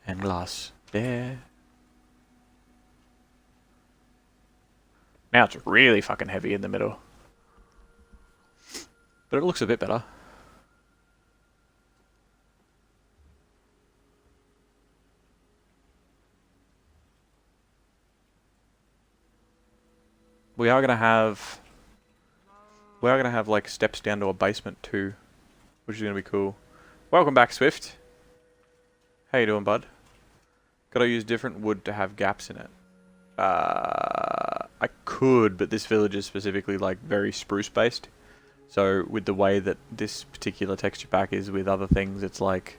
And glass there. Now it's really fucking heavy in the middle. But it looks a bit better. We are gonna have like steps down to a basement too, which is gonna be cool. Welcome back, Swift. How you doing, bud? Gotta use different wood to have gaps in it. I could, but this village is specifically like very spruce based. So with the way that this particular texture pack is with other things, it's like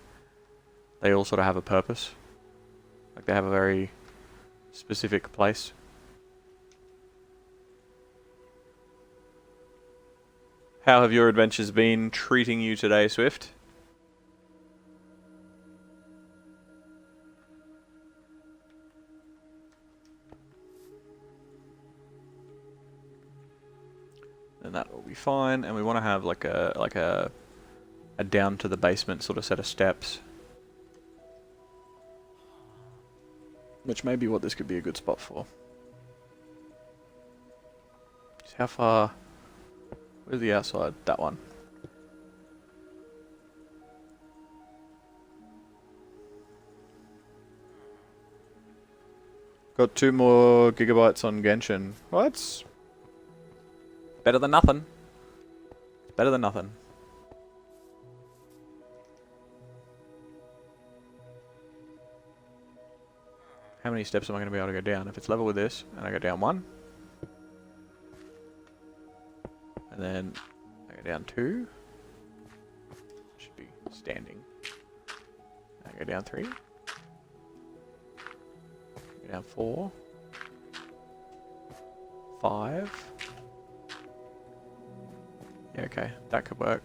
they all sort of have a purpose. Like they have a very specific place. How have your adventures been treating you today, Swift? And that will be fine. And we want to have like a down to the basement sort of set of steps, which may be what this could be a good spot for. Just how far? Where's the outside? That one. Got 2 more gigabytes on Genshin. Well, that's better than nothing. Better than nothing. How many steps am I going to be able to go down? If it's level with this, and I go down 1. And then I go down 2. Should be standing. I go down 3. Go down 4. 5. Yeah, okay. That could work.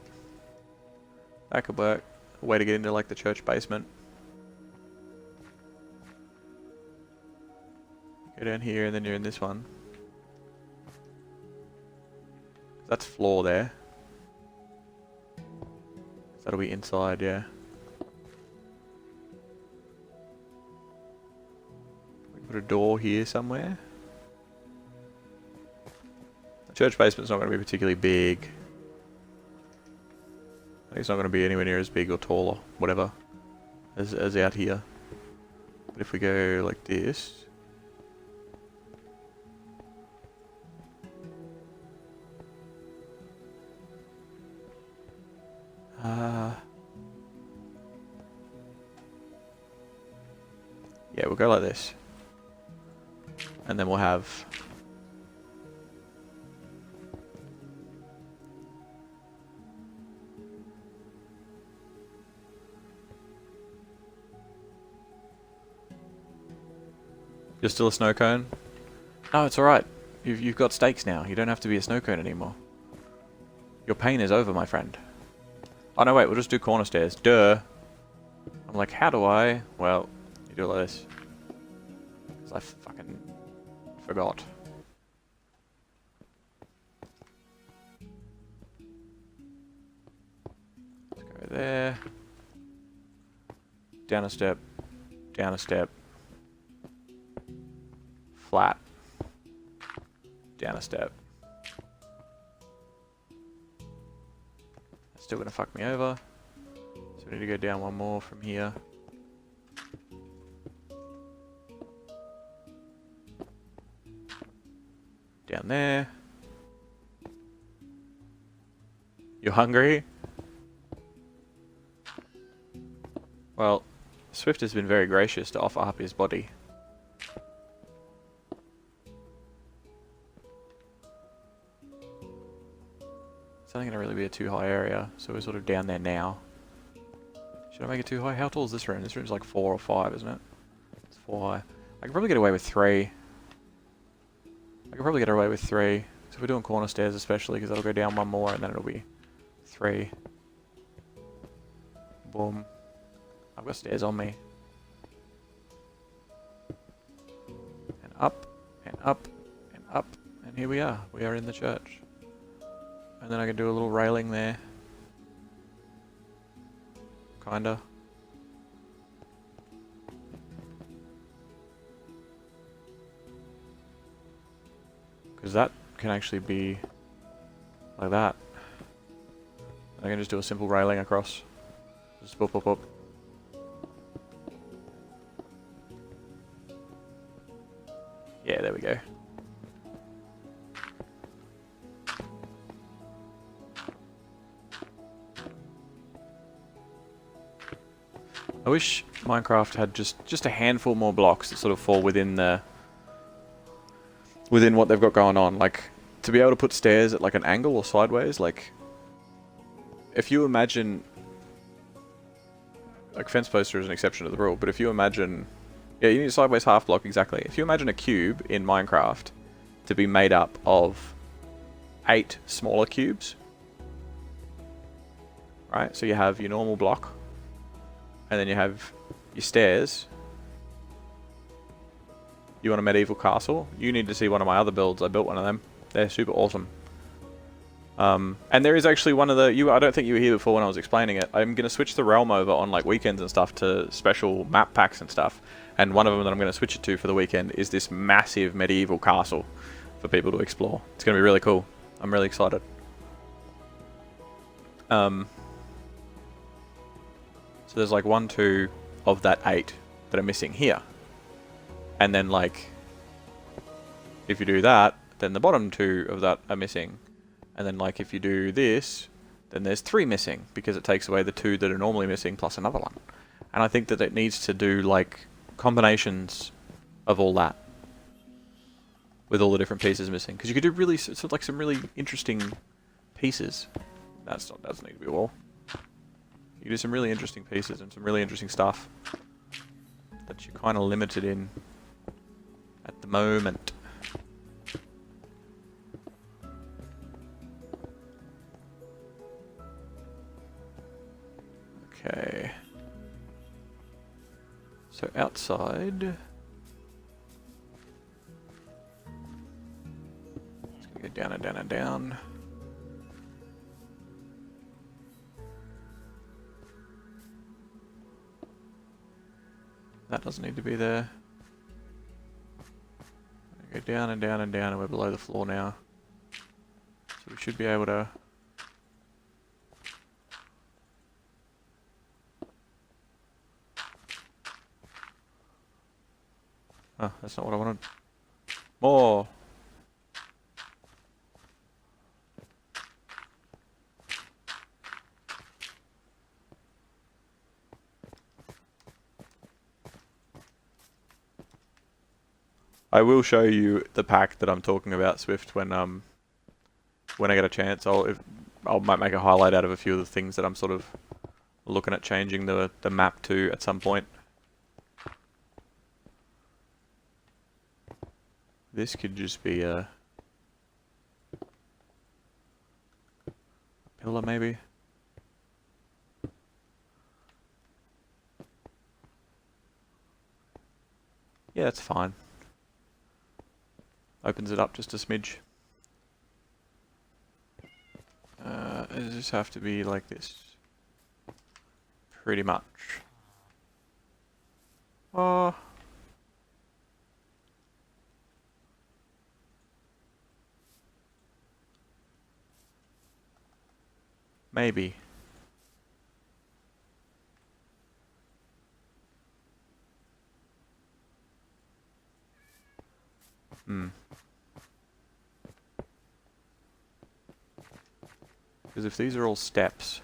That could work. A way to get into like the church basement. Go down here and then you're in this one. That's floor there. That'll be inside, yeah. We can put a door here somewhere. The church basement's not going to be particularly big. I think it's not going to be anywhere near as big or tall or whatever as out here. But if we go like this... yeah, we'll go like this. And then we'll have... You're still a snow cone? No, it's alright. You've got stakes now. You don't have to be a snow cone anymore. Your pain is over, my friend. Oh no, wait, we'll just do corner stairs. Duh! I'm like, how do I? Well, you do it like this. Because I fucking forgot. Let's go there. Down a step. Down a step. Flat. Down a step. That's still gonna fuck me over. So we need to go down one more from here. Down there. You're hungry? Well, Swift has been very gracious to offer up his body. It's only going to really be a too high area, so we're sort of down there now. Should I make it too high? How tall is this room? This room's like 4 or 5, isn't it? It's 4 high. I could probably get away with 3. I could probably get away with 3. So we're doing corner stairs especially, because that'll go down 1 more and then it'll be 3. Boom. I've got stairs on me. And up, and up, and up. And here we are. We are in the church. And then I can do a little railing there. Kinda. Because that can actually be like that. I can just do a simple railing across. Just boop, boop, boop. Yeah, there we go. I wish Minecraft had just a handful more blocks that sort of fall within what they've got going on. Like, to be able to put stairs at like an angle or sideways, like, if you imagine, like, fence poster is an exception to the rule, but if you imagine, yeah, you need a sideways half block, exactly. If you imagine a cube in Minecraft to be made up of 8 smaller cubes, right? So you have your normal block, and then you have your stairs. You want a medieval castle? You need to see one of my other builds. I built one of them. They're super awesome. And there is actually one of the... I don't think you were here before when I was explaining it. I'm going to switch the realm over on like weekends and stuff to special map packs and stuff. And one of them that I'm going to switch it to for the weekend is this massive medieval castle for people to explore. It's going to be really cool. I'm really excited. So there's like 1, 2 of that 8 that are missing here. And then like, if you do that, then the bottom 2 of that are missing. And then like if you do this, then there's 3 missing, because it takes away the 2 that are normally missing plus another one. And I think that it needs to do like combinations of all that with all the different pieces missing. Because you could do really, sort of like some really interesting pieces. Doesn't need to be a wall. You do some really interesting pieces and some really interesting stuff that you're kind of limited in at the moment. Okay. So outside, it's gonna go down and down and down. That doesn't need to be there. Go down and down and down, and we're below the floor now. So we should be able to... Oh, that's not what I wanted. More! I will show you the pack that I'm talking about, Swift, when I get a chance. Might make a highlight out of a few of the things that I'm sort of looking at changing the map to at some point. This could just be a pillar, maybe. Yeah, that's fine. Opens it up just a smidge. Does this have to be like this? Pretty much. Oh. Maybe. Because if these are all steps,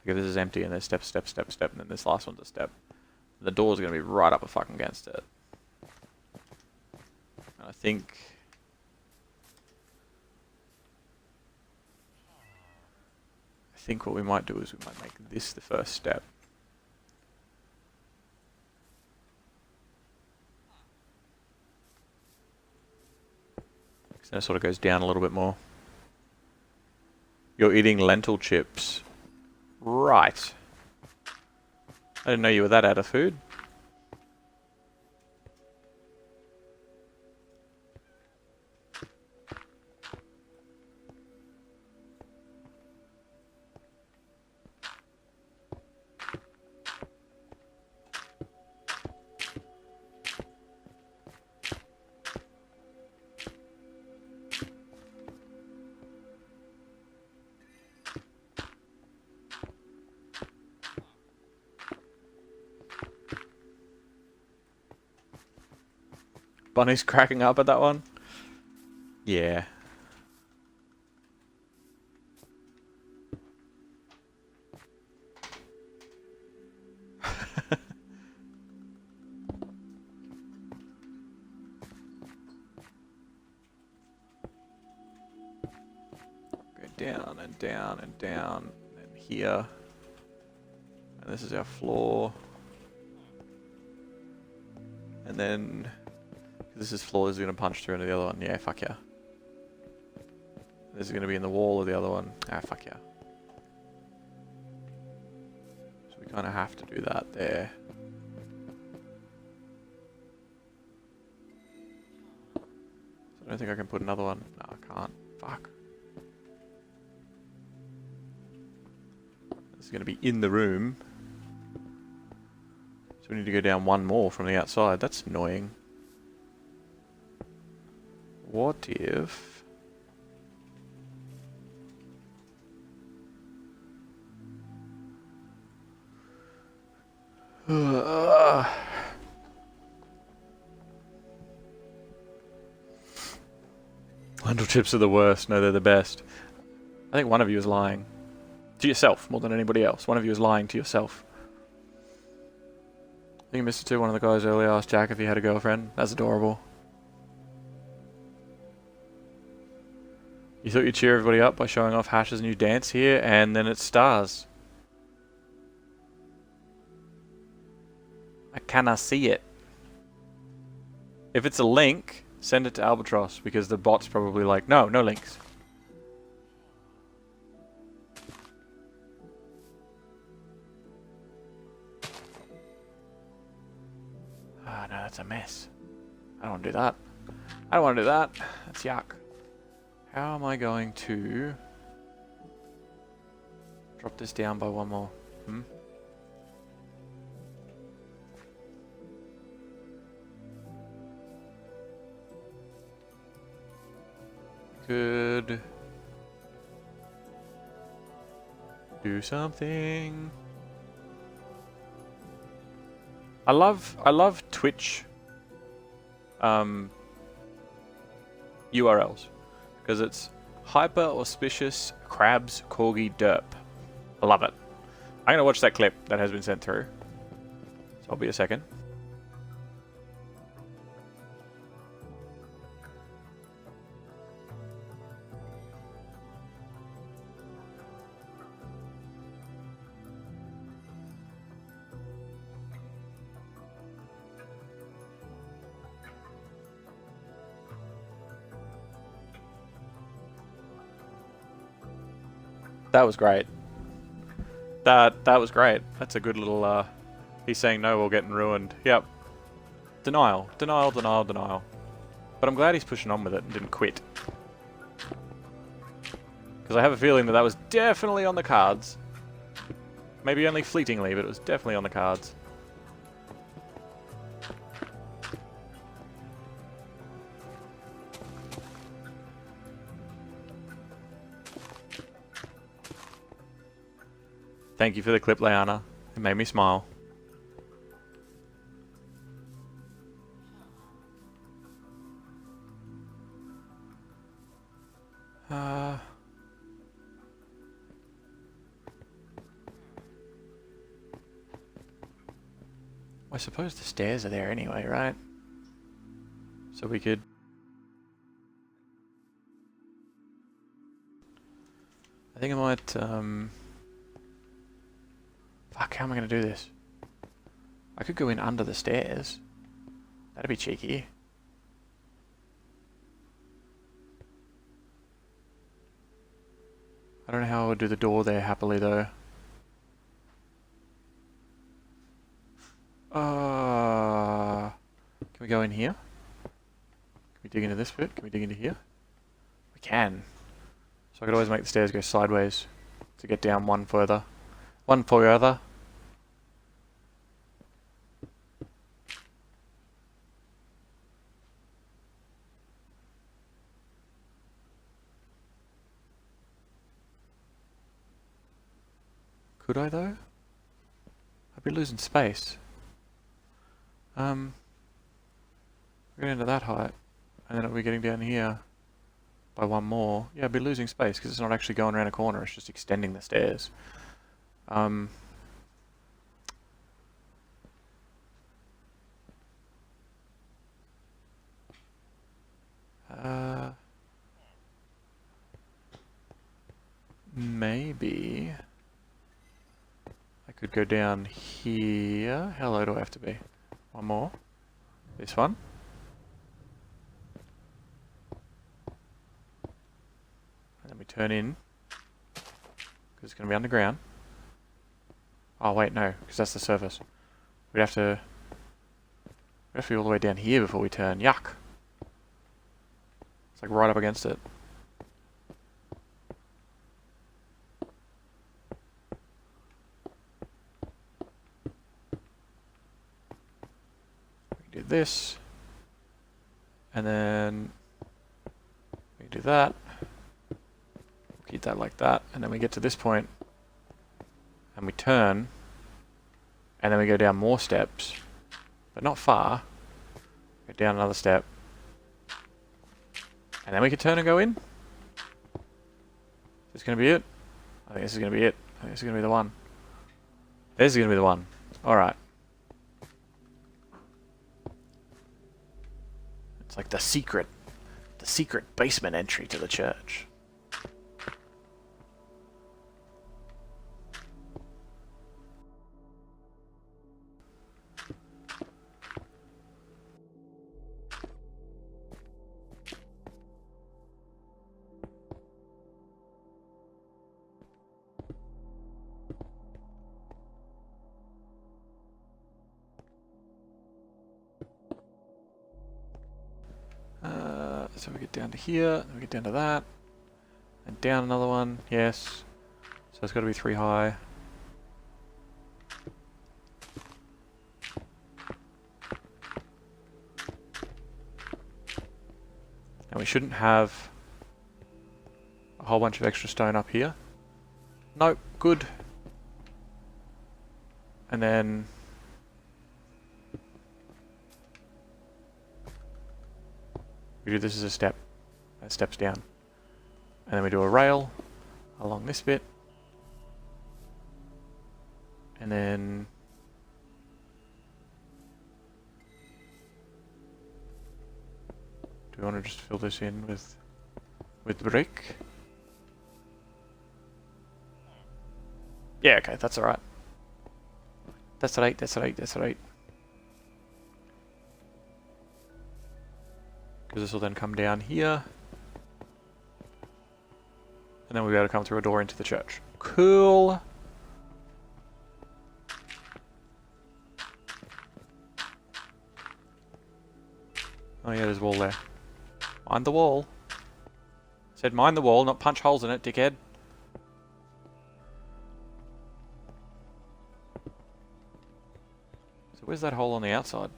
Like if this is empty and there's step, step, step, step, and then this last one's a step, the door's going to be right up fucking against it. And I think what we might do is we might make this the first step. So it sort of goes down a little bit more. You're eating lentil chips. Right. I didn't know you were that out of food. Bunny's cracking up at that one. Yeah. Go down and down and down and here. And this is our floor. And then this is floor, this is going to punch through into the other one. Yeah, fuck yeah. This is going to be in the wall of the other one. Ah, fuck yeah. So we kind of have to do that there. So I don't think I can put another one. No, I can't. Fuck. This is going to be in the room. So we need to go down one more from the outside. That's annoying. What if... Lentil chips are the worst. No, they're the best. I think one of you is lying. To yourself, more than anybody else. One of you is lying to yourself. I think Mr. 2, one of the guys earlier, asked Jack if he had a girlfriend. That's adorable. You thought you'd cheer everybody up by showing off Hash's new dance here, and then it stars. I cannot see it. If it's a link, send it to Albatross, because the bot's probably like, no, no links. Ah, no, that's a mess. I don't want to do that. I don't want to do that. That's yuck. How am I going to drop this down by one more? Could do something. I love Twitch URLs. Because it's hyper auspicious crabs corgi derp. I love it. I'm going to watch that clip that has been sent through. So I'll be a second. That was great. That was great. That's a good little, he's saying no, we're getting ruined. Yep. Denial. Denial, denial, denial. But I'm glad he's pushing on with it and didn't quit. Because I have a feeling that that was definitely on the cards. Maybe only fleetingly, but it was definitely on the cards. Thank you for the clip, Leanna. It made me smile. I suppose the stairs are there anyway, right? So we could... I think I might, fuck, how am I going to do this? I could go in under the stairs. That'd be cheeky. I don't know how I would do the door there happily, though. Can we go in here? Can we dig into this bit? Can we dig into here? We can. So I could always make the stairs go sideways to get down one further. One further. Could I though? I'd be losing space. We're getting to that height, and then it'll be getting down here by one more. Yeah, I'd be losing space because it's not actually going around a corner, it's just extending the stairs. Maybe I could go down here. How low do I have to be? One more. This one. And then we turn in, because it's going to be underground. Oh wait, no, because that's the surface. We'd have to be all the way down here before we turn. Yuck! It's like right up against it. We can do this, and then we can do that. Keep that like that, and then we get to this point, and we turn, and then we go down more steps, but not far. Go down another step, and then we can turn and go in. Is this going to be it? I think this is going to be it. I think this is going to be the one. This is going to be the one. Alright. It's like the secret basement entry to the church. So we get down to here, then we get down to that, and down another one, yes. So it's got to be 3 high. And we shouldn't have a whole bunch of extra stone up here. Nope, good. And then we do this as a step. That steps down. And then we do a rail along this bit. And then do we want to just fill this in with brick? Yeah, okay, that's alright. That's right, that's right, that's right. Because this will then come down here. And then we'll be able to come through a door into the church. Cool! Oh yeah, there's a wall there. Mind the wall. Said mind the wall, not punch holes in it, dickhead. So where's that hole on the outside?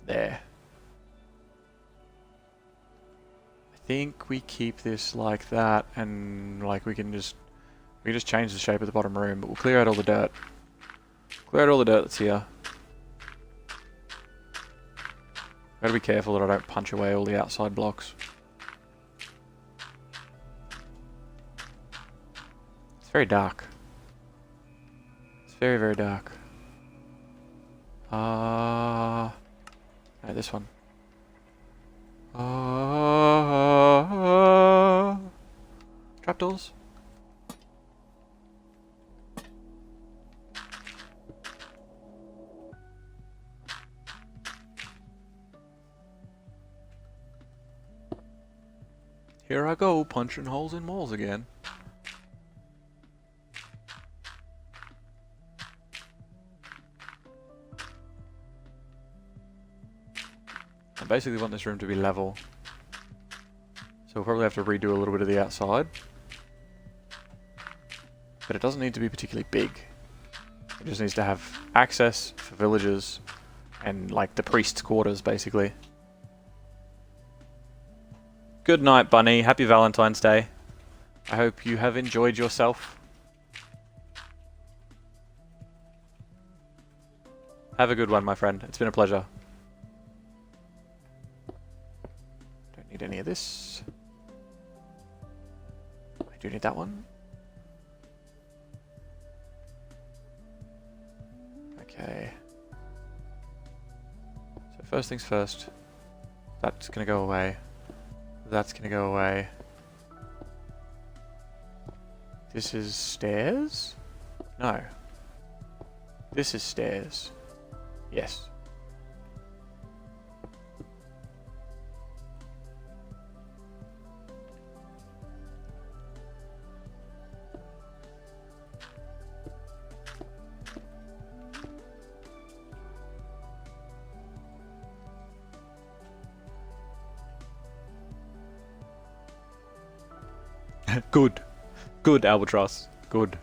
There. I think we keep this like that, and like we can just change the shape of the bottom room, but we'll clear out all the dirt. Clear out all the dirt that's here. Gotta be careful that I don't punch away all the outside blocks. It's very dark. very, very dark. No, this one. Trapdoors? Here I go, punching holes in walls again. I basically want this room to be level. So we'll probably have to redo a little bit of the outside. But it doesn't need to be particularly big. It just needs to have access for villagers and like the priest's quarters basically. Good night, Bunny. Happy Valentine's Day. I hope you have enjoyed yourself. Have a good one, my friend. It's been a pleasure. Don't need any of this. I do need that one. Okay. So first things first. That's gonna go away. That's gonna go away. This is stairs? No. This is stairs. Yes. Good. Good, Albatross. Good.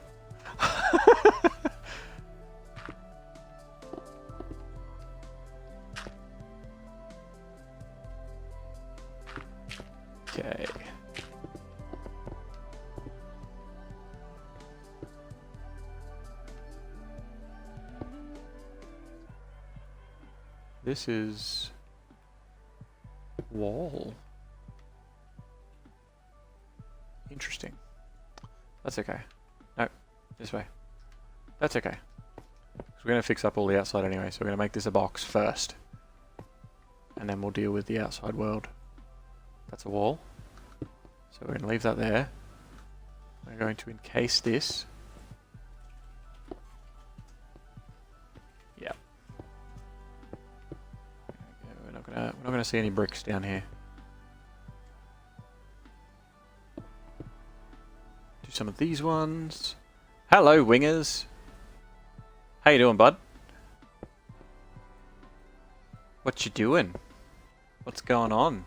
Okay. This is wall. Interesting. That's okay. No, this way. That's okay. So we're going to fix up all the outside anyway, so we're going to make this a box first. And then we'll deal with the outside world. That's a wall. So we're going to leave that there. We're going to encase this. Yeah. We're not gonna see any bricks down here. Do some of these ones. Hello, wingers. How you doing, bud? What you doing? What's going on?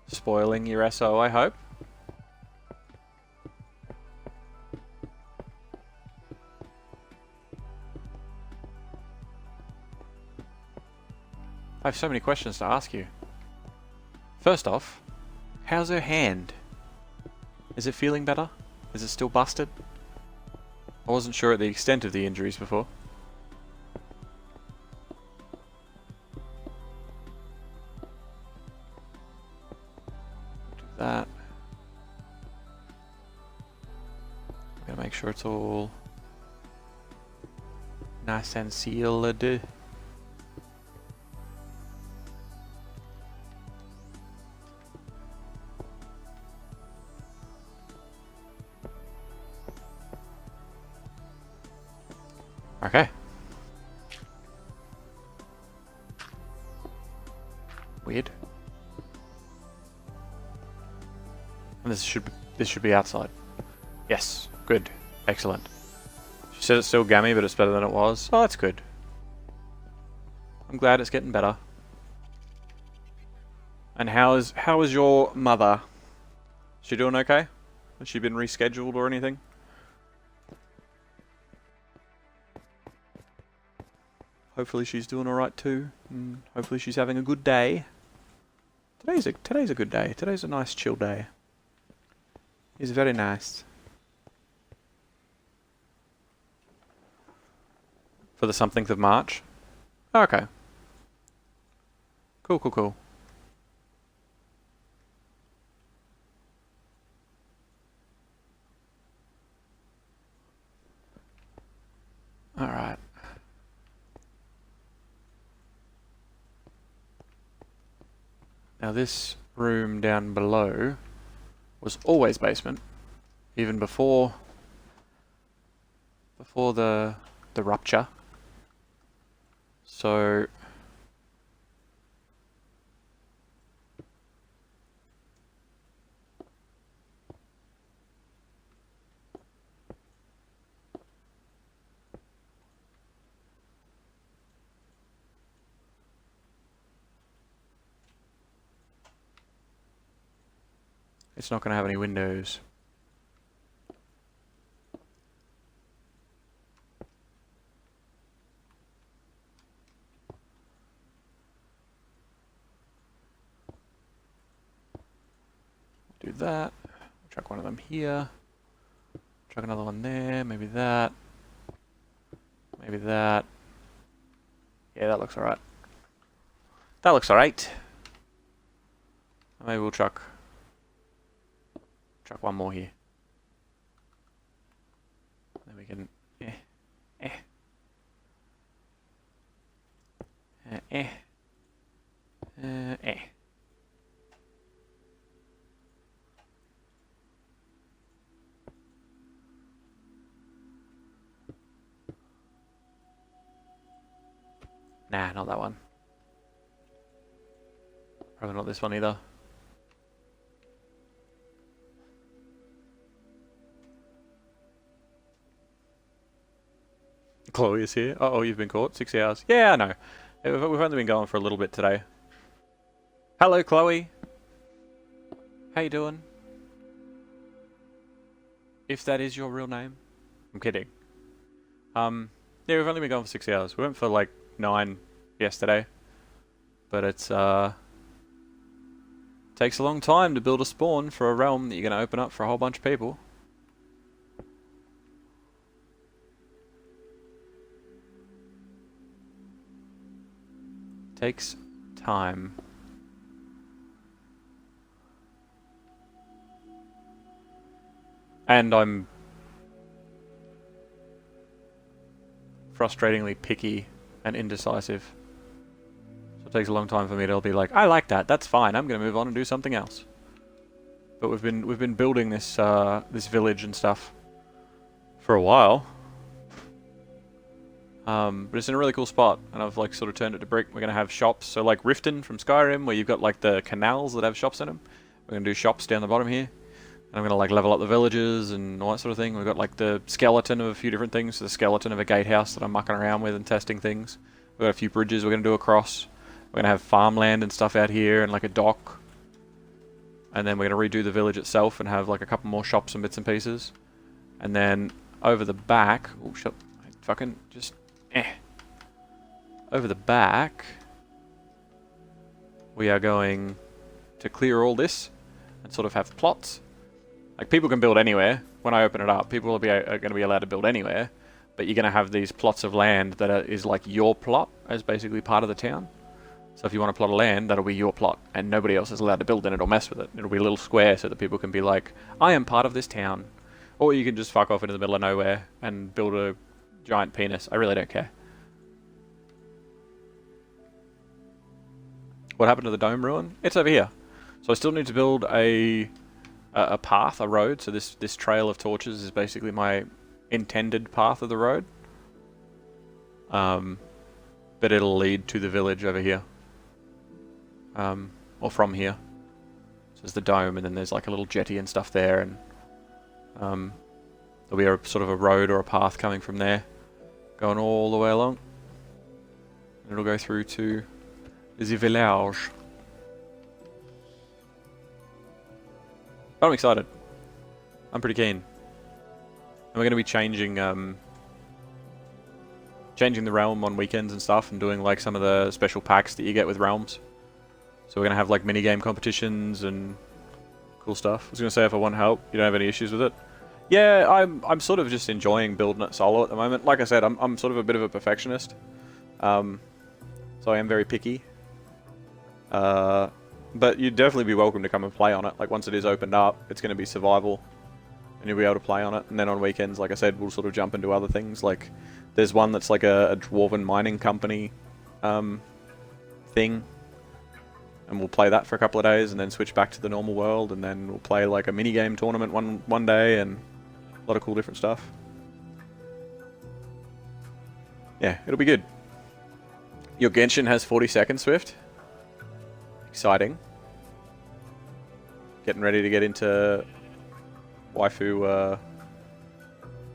Spoiling your SO, I hope. I have so many questions to ask you. First off, how's her hand? Is it feeling better? Is it still busted? I wasn't sure at the extent of the injuries before. Do that. I'm gonna make sure it's all nice and sealed. Okay. Weird. And this should be outside. Yes, good. Excellent. She said it's still gammy, but it's better than it was. Oh, that's good. I'm glad it's getting better. And how is your mother? Is she doing okay? Has she been rescheduled or anything? Hopefully she's doing alright too. And hopefully she's having a good day. Today's a good day. Today's a nice chill day. It's very nice. For the somethingth of March? Oh, okay. Cool, cool, cool. Alright. Now this room down below was always basement, even before the rupture. So it's not going to have any windows. Do that. Chuck one of them here. Chuck another one there. Maybe that. Maybe that. Yeah, that looks alright. That looks alright. Maybe we'll chuck one more here. Then we can Nah, not that one. Probably not this one either. Chloe is here. Uh-oh, you've been caught. 6 hours. Yeah, I know. We've only been going for a little bit today. Hello, Chloe. How you doing? If that is your real name. I'm kidding. Yeah, we've only been going for 6 hours. We went for like 9 yesterday. But it's, takes a long time to build a spawn for a realm that you're going to open up for a whole bunch of people. Takes time. And I'm frustratingly picky and indecisive. So it takes a long time for me to be like, I like that, that's fine, I'm gonna move on and do something else. But we've been building this this village and stuff for a while. But it's in a really cool spot, and I've like sort of turned it to brick. We're gonna have shops, so like Riften from Skyrim, where you've got like the canals that have shops in them. We're gonna do shops down the bottom here, and I'm gonna like level up the villages and all that sort of thing. We've got like the skeleton of a few different things, the skeleton of a gatehouse that I'm mucking around with and testing things. We've got a few bridges we're gonna do across. We're gonna have farmland and stuff out here, and like a dock. And then we're gonna redo the village itself and have like a couple more shops and bits and pieces. And then over the back, oh shit, fucking just. Over the back, we are going to clear all this and sort of have plots. Like, people can build anywhere. When I open it up, people are going to be allowed to build anywhere. But you're going to have these plots of land that is like your plot as basically part of the town. So if you want a plot of land, that'll be your plot. And nobody else is allowed to build in it or mess with it. It'll be a little square so that people can be like, I am part of this town. Or you can just fuck off into the middle of nowhere and build a giant penis. I really don't care. What happened to the dome ruin? It's over here. So I still need to build a path, a road. So this trail of torches is basically my intended path of the road. But it'll lead to the village over here. Or from here. So there's the dome, and then there's like a little jetty and stuff there, and there'll be a sort of a road or a path coming from there, going all the way along. And it'll go through to the village. But I'm excited. I'm pretty keen. And we're going to be changing the realm on weekends and stuff, and doing like some of the special packs that you get with realms. So we're going to have like mini game competitions and cool stuff. I was going to say, if I want help, you don't have any issues with it. Yeah, I'm sort of just enjoying building it solo at the moment. Like I said, I'm sort of a bit of a perfectionist. So I am very picky. But you'd definitely be welcome to come and play on it. Like, once it is opened up, it's going to be survival, and you'll be able to play on it. And then on weekends, like I said, we'll sort of jump into other things, like There's one that's like a dwarven mining company thing. And we'll play that for a couple of days and then switch back to the normal world, and then we'll play like a mini-game tournament one day and a lot of cool different stuff. Yeah, it'll be good. Your Genshin has 40 seconds, Swift. Exciting. Getting ready to get into waifu,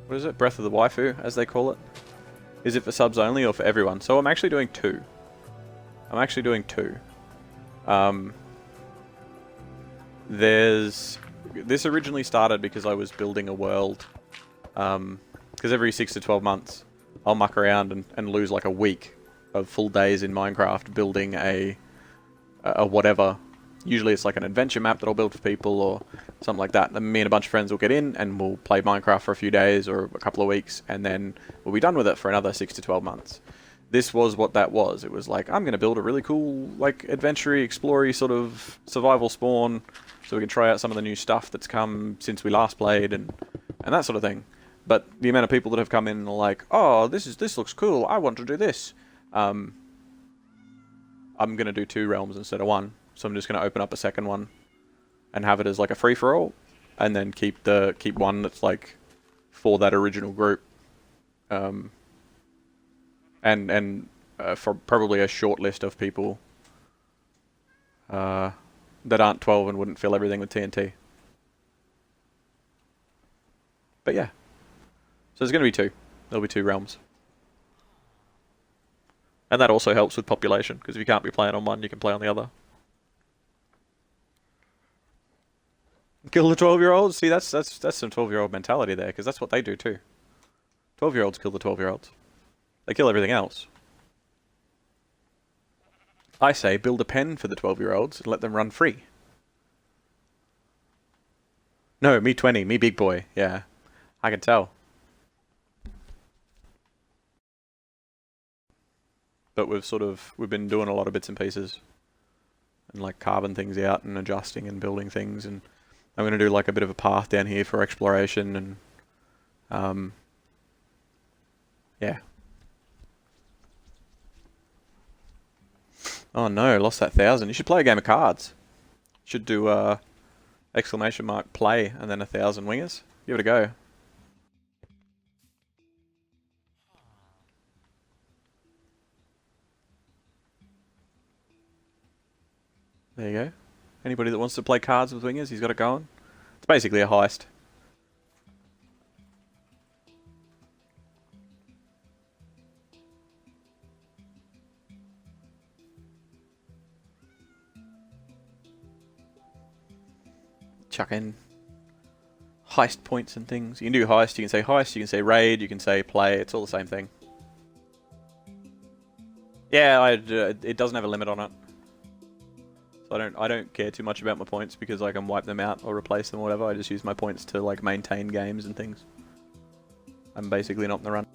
what is it? Breath of the Waifu, as they call it. Is it for subs only or for everyone? So I'm actually doing two. This originally started because I was building a world, because every 6 to 12 months I'll muck around and lose like a week of full days in Minecraft building a whatever. Usually it's like an adventure map that I'll build for people or something like that. And me and a bunch of friends will get in and we'll play Minecraft for a few days or a couple of weeks, and then we'll be done with it for another 6 to 12 months. This was what that was. It was like, I'm going to build a really cool, like, adventure-y, explory sort of survival spawn so we can try out some of the new stuff that's come since we last played and that sort of thing. But the amount of people that have come in and are like, oh, this looks cool, I want to do this. I'm going to do 2 realms instead of 1. So I'm just going to open up a second one and have it as like a free-for-all, and then keep one that's like for that original group. And for probably a short list of people that aren't 12 and wouldn't fill everything with TNT. But yeah. So there's going to be 2. There'll be 2 realms. And that also helps with population, because if you can't be playing on one, you can play on the other. Kill the 12-year-olds? See, that's some 12-year-old mentality there, because that's what they do too. 12-year-olds kill the 12-year-olds. They kill everything else. I say build a pen for the 12-year-olds and let them run free. No, me 20, me big boy. Yeah, I can tell. But we've been doing a lot of bits and pieces. And like carving things out and adjusting and building things, and I'm going to do like a bit of a path down here for exploration and yeah. Oh no, lost that 1,000. You should play a game of cards. Should do exclamation mark play and then 1,000 wingers. Give it a go. There you go. Anybody that wants to play cards with wingers, he's got it going. It's basically a heist. Chuck in heist points and things. You can do heist, you can say heist, you can say raid, you can say play. It's all the same thing. Yeah, it doesn't have a limit on it. So I don't care too much about my points because I can wipe them out or replace them or whatever. I just use my points to like maintain games and things. I'm basically not in the run.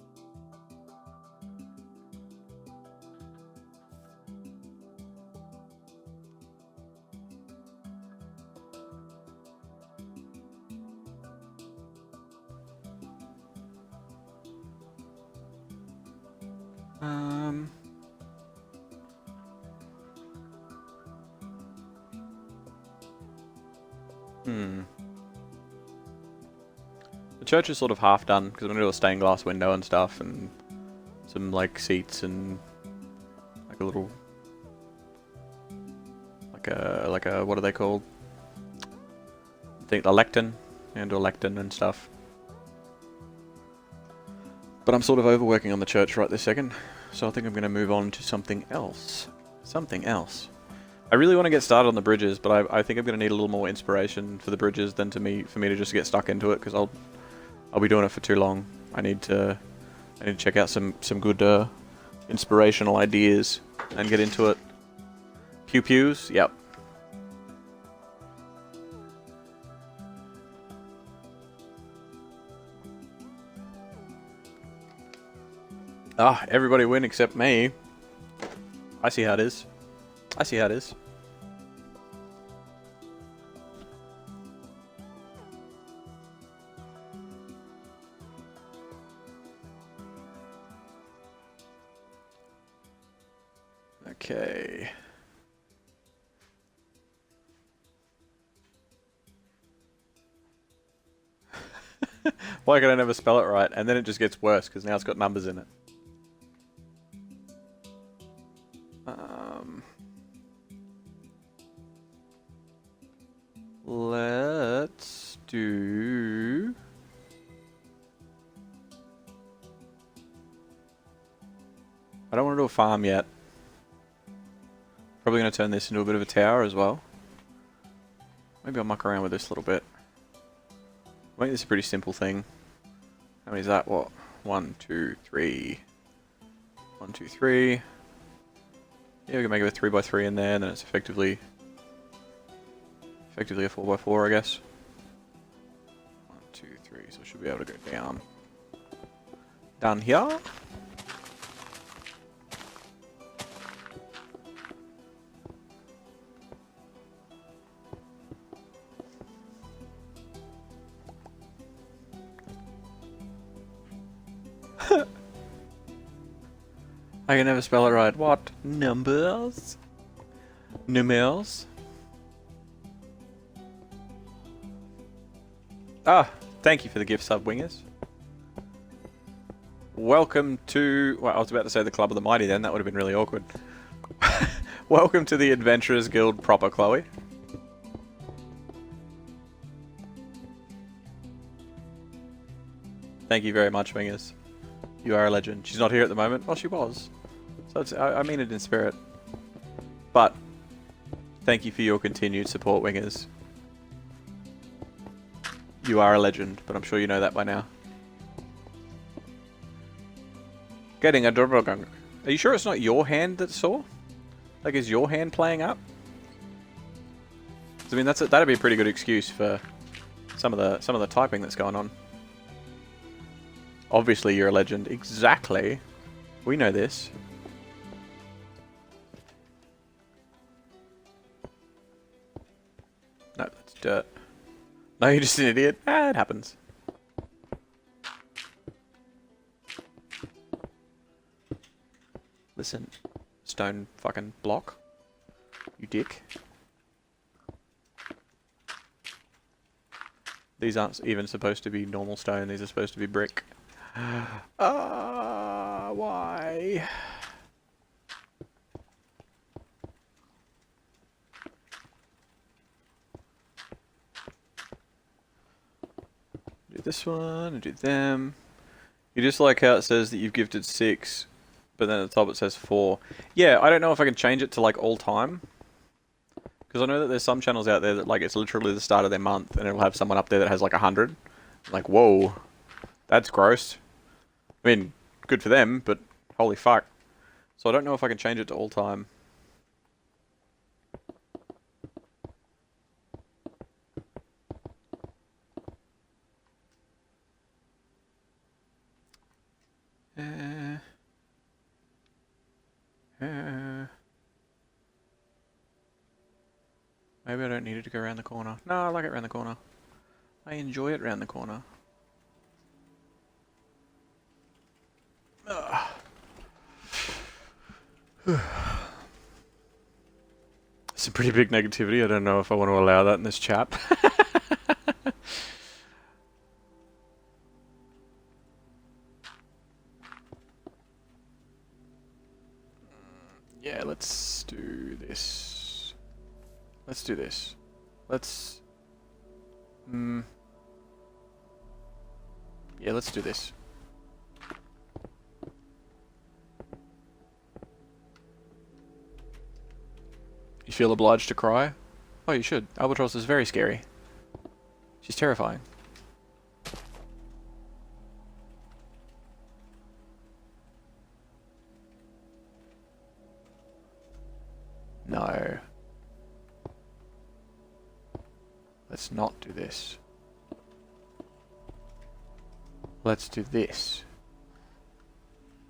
The church is sort of half done because I'm going to do a stained glass window and stuff and some like seats and like a little like a what are they called? I think a lectern, and a lectern and stuff. But I'm sort of overworking on the church right this second, so I think I'm going to move on to something else. Something else. I really want to get started on the bridges, but I think I'm going to need a little more inspiration for the bridges than for me to just get stuck into it, because I'll be doing it for too long. I need to check out some good inspirational ideas and get into it. Pew pews, yep. Ah, everybody win except me. I see how it is. I see how it is. Okay. Why can I never spell it right? And then it just gets worse because now it's got numbers in it. Let's do... I don't want to do a farm yet. Probably going to turn this into a bit of a tower as well. Maybe I'll muck around with this a little bit. Make this a pretty simple thing. How many is that? What? 1, 2, 3. 1, 2, 3. Yeah, we can make it a 3x3 in there, and then it's effectively a 4x4, I guess. 1, 2, 3. So I should be able to go down. Down here. I can never spell it right. What? Numbers? Numerals? Ah, thank you for the gift sub, Wingers. Welcome to... Well, I was about to say the Club of the Mighty then. That would have been really awkward. Welcome to the Adventurers Guild proper, Chloe. Thank you very much, Wingers. You are a legend. She's not here at the moment. Well, she was. So it's, I mean it in spirit. But, thank you for your continued support, Wingers. You are a legend, but I'm sure you know that by now. Getting a Durbogang. Are you sure it's not your hand that's sore? Like, is your hand playing up? 'Cause, I mean, that'd be a pretty good excuse for some of the typing that's going on. Obviously, you're a legend. Exactly. We know this. No, that's dirt. No, you're just an idiot. Ah, it happens. Listen, stone fucking block. You dick. These aren't even supposed to be normal stone. These are supposed to be brick. Why? Do this one, and do them. You just like how it says that you've gifted 6, but then at the top it says 4. Yeah, I don't know if I can change it to like all time. Because I know that there's some channels out there that like it's literally the start of their month and it'll have someone up there that has like 100. Like, whoa. That's gross. I mean, good for them, but holy fuck. So I don't know if I can change it to all time. Maybe I don't need it to go around the corner. No, I like it around the corner. I enjoy it around the corner. Some pretty big negativity. I don't know if I want to allow that in this chat. Yeah, let's do this. Let's do this. Let's... Yeah, let's do this. You feel obliged to cry? Oh, you should. Albatross is very scary. She's terrifying. No. Let's not do this. Let's do this.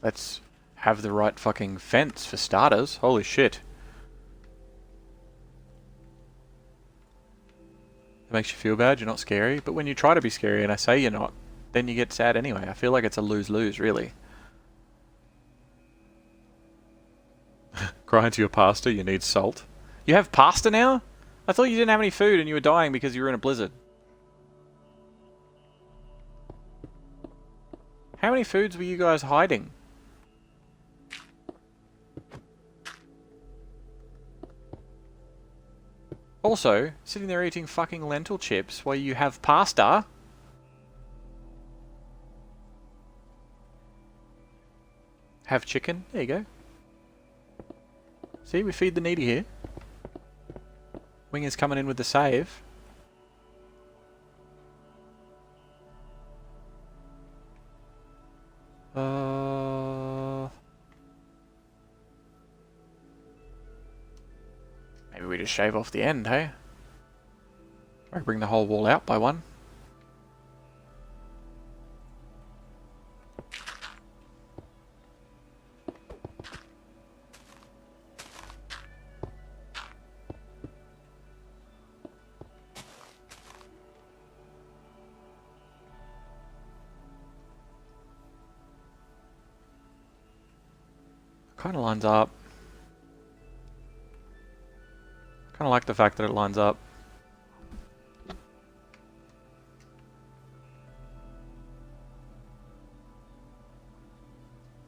Let's have the right fucking fence for starters. Holy shit. It makes you feel bad, you're not scary. But when you try to be scary and I say you're not, then you get sad anyway. I feel like it's a lose-lose, really. Grind your pasta, you need salt. You have pasta now? I thought you didn't have any food and you were dying because you were in a blizzard. How many foods were you guys hiding? Also, sitting there eating fucking lentil chips while you have pasta. Have chicken. There you go. See, we feed the needy here. Wing is coming in with the save. Maybe we just shave off the end, hey? Or bring the whole wall out by one. Kind of lines up. Kind of like the fact that it lines up.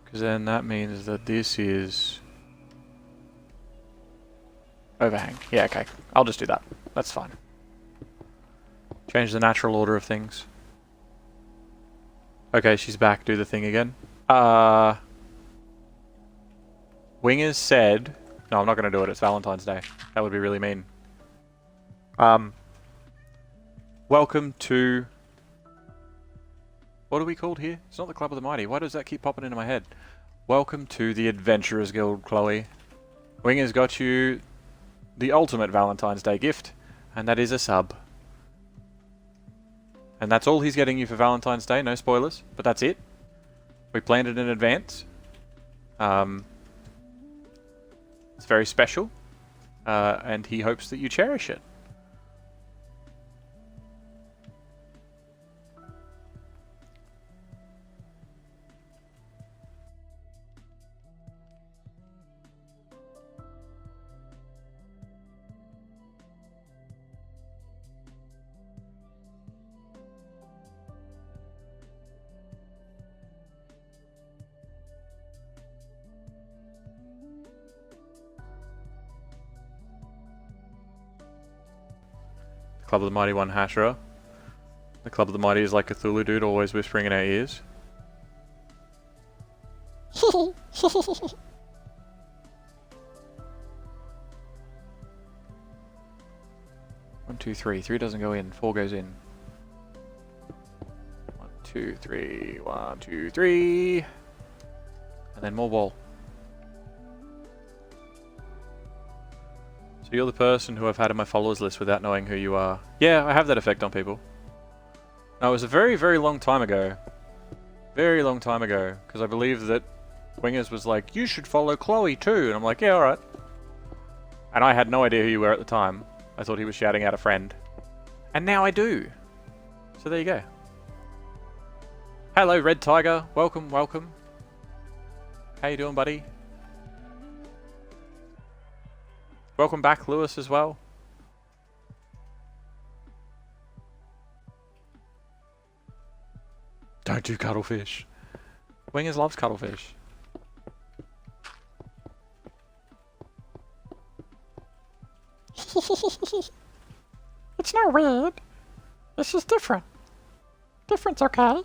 Because then that means that this is overhang. Yeah, okay. I'll just do that. That's fine. Change the natural order of things. Okay, she's back. Do the thing again. Wingers said... No, I'm not going to do it. It's Valentine's Day. That would be really mean. Welcome to... What are we called here? It's not the Club of the Mighty. Why does that keep popping into my head? Welcome to the Adventurers Guild, Chloe. Wingers got you the ultimate Valentine's Day gift, and that is a sub. And that's all he's getting you for Valentine's Day. No spoilers, but that's it. We planned it in advance. It's very special, and he hopes that you cherish it. Club of the Mighty one Hashra. The Club of the Mighty is like a Cthulhu dude, always whispering in our ears. 1, 2, 3. 3 doesn't go in. 4 goes in. 1, 2, 3. 1, 2, 3. And then more wall. So you're the person who I've had in my followers list without knowing who you are. Yeah, I have that effect on people. No, it was a very, very long time ago. Very long time ago. Because I believe that Wingers was like, you should follow Chloe too. And I'm like, yeah, alright. And I had no idea who you were at the time. I thought he was shouting out a friend. And now I do. So there you go. Hello, Red Tiger. Welcome, welcome. How you doing, buddy? Welcome back, Lewis, as well. Don't do cuttlefish. Wingers loves cuttlefish. It's not weird. It's just different. Different's okay.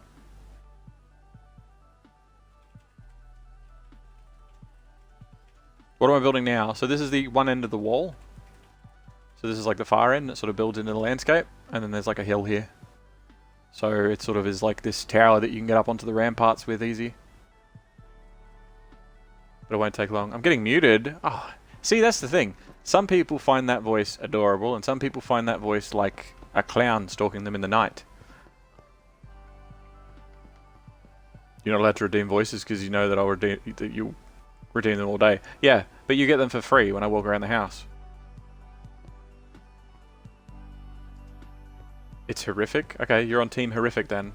What am I building now? So this is the one end of the wall. So this is like the far end that sort of builds into the landscape. And then there's like a hill here. So it sort of is like this tower that you can get up onto the ramparts with easy. But it won't take long. I'm getting muted. Oh, see, that's the thing. Some people find that voice adorable, and some people find that voice like a clown stalking them in the night. You're not allowed to redeem voices because you know that you'll redeem them all day. Yeah, but you get them for free when I walk around the house. It's horrific? Okay, you're on team horrific then.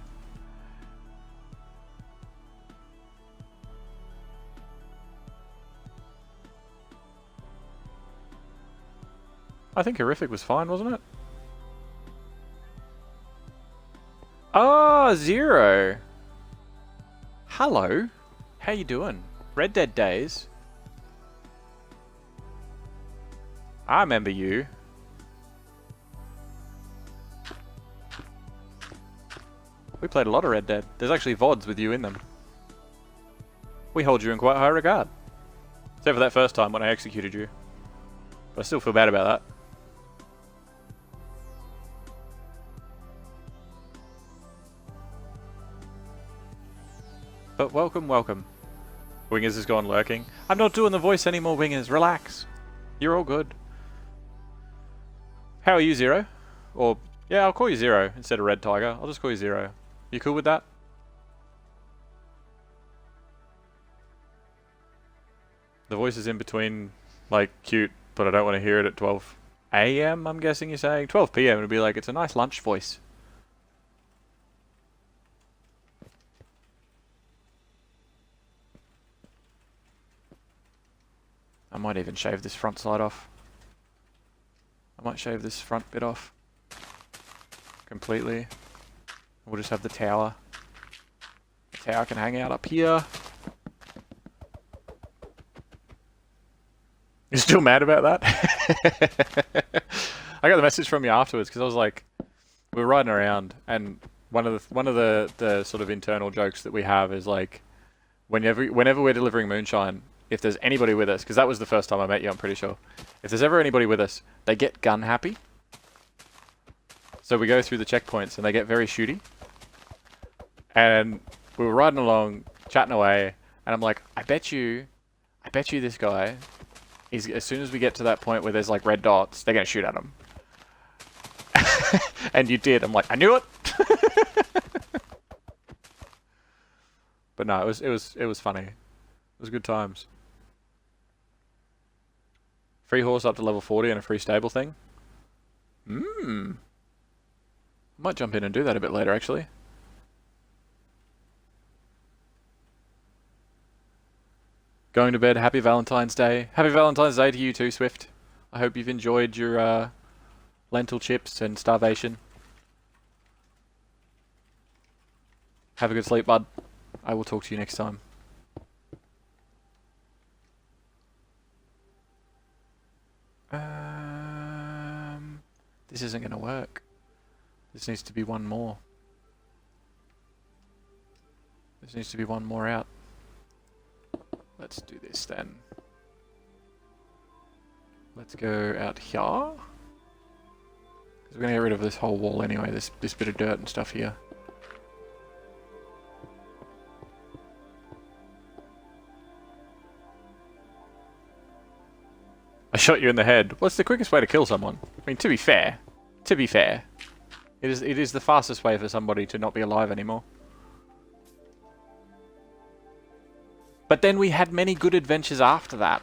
I think horrific was fine, wasn't it? Oh, Zero. Hello. How you doing? Red Dead days. I remember you. We played a lot of Red Dead. There's actually VODs with you in them. We hold you in quite high regard. Except for that first time when I executed you. But I still feel bad about that. But welcome, welcome. Wingers has gone lurking. I'm not doing the voice anymore, Wingers. Relax. You're all good. How are you, Zero? Or, yeah, I'll call you Zero instead of Red Tiger. I'll just call you Zero. You cool with that? The voice is in between, like, cute, but I don't want to hear it at 12 AM, I'm guessing you're saying? 12 PM, it'd be like, it's a nice lunch voice. I might even shave this front side off. I might shave this front bit off. Completely. We'll just have the tower. The tower can hang out up here. You're still mad about that? I got the message from you afterwards because I was like, we were riding around, and one of the sort of internal jokes that we have is like, whenever we're delivering moonshine, if there's anybody with us, because that was the first time I met you, I'm pretty sure. If there's ever anybody with us, they get gun happy. So we go through the checkpoints and they get very shooty. And we were riding along, chatting away, and I'm like, I bet you this guy is, as soon as we get to that point where there's like red dots, they're gonna shoot at him. And you did. I'm like, I knew it. But no, it was funny. It was good times. Free horse up to level 40 and a free stable thing. Might jump in and do that a bit later, actually. Going to bed. Happy Valentine's Day. Happy Valentine's Day to you too, Swift. I hope you've enjoyed your lentil chips and starvation. Have a good sleep, bud. I will talk to you next time. This isn't going to work. This needs to be one more. This needs to be one more out. Let's do this then. Let's go out here. Because we're going to get rid of this whole wall anyway, this bit of dirt and stuff here. I shot you in the head. What's the quickest way to kill someone? I mean, to be fair, it is the fastest way for somebody to not be alive anymore. But then we had many good adventures after that.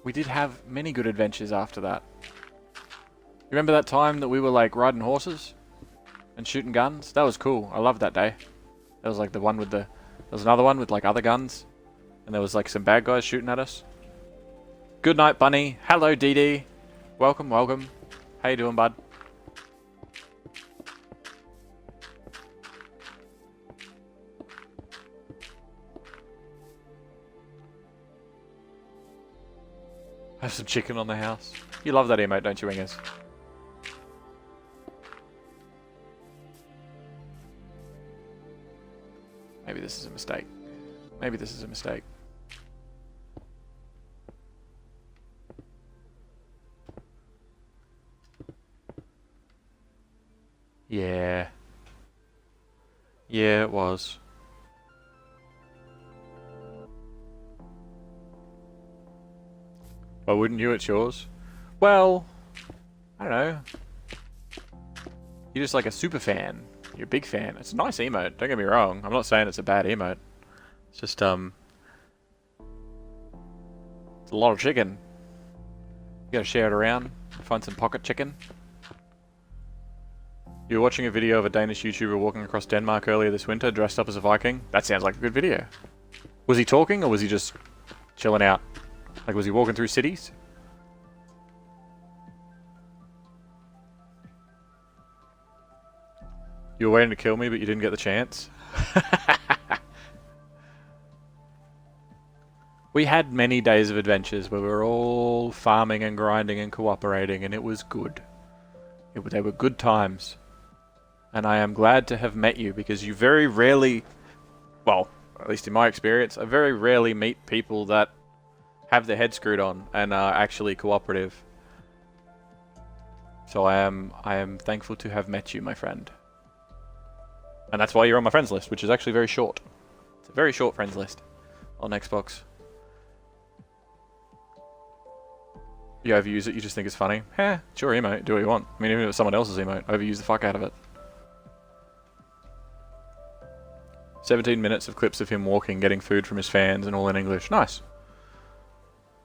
We did have many good adventures after that. You remember that time that we were like riding horses and shooting guns? That was cool. I loved that day. That was like the one with the... There was another one with like other guns. And there was like some bad guys shooting at us. Good night, Bunny. Hello, DD. Welcome, welcome. How you doing, bud? Have some chicken on the house. You love that emote, don't you, Wingers? Maybe this is a mistake. Maybe this is a mistake. Yeah. Yeah, it was. Why wouldn't you? It's yours. Well, I don't know. You're just like a super fan. You're a big fan. It's a nice emote, don't get me wrong. I'm not saying it's a bad emote. It's just, it's a lot of chicken. You gotta share it around. Find some pocket chicken. You were watching a video of a Danish YouTuber walking across Denmark earlier this winter dressed up as a Viking. That sounds like a good video. Was he talking or was he just chilling out? Like, was he walking through cities? You were waiting to kill me, but you didn't get the chance. We had many days of adventures where we were all farming and grinding and cooperating, and it was good. They were good times. And I am glad to have met you, because you very rarely, well, at least in my experience, I very rarely meet people that have their head screwed on and are actually cooperative. So I am thankful to have met you, my friend. And that's why you're on my friends list, which is actually very short. It's a very short friends list on Xbox. You overuse it, you just think it's funny. Heh, it's your emote, do what you want. I mean, even if it's someone else's emote, overuse the fuck out of it. 17 minutes of clips of him walking, getting food from his fans, and all in English. Nice.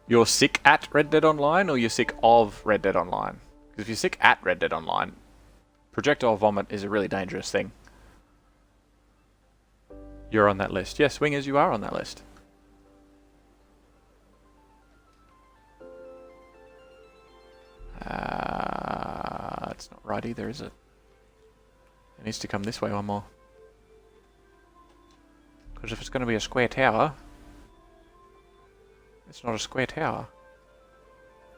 You're sick at Red Dead Online, or you're sick of Red Dead Online? Because if you're sick at Red Dead Online, projectile vomit is a really dangerous thing. You're on that list. Yes, Wingers, you are on that list. It's not right either, is it? It needs to come this way one more. Because if it's going to be a square tower, it's not a square tower.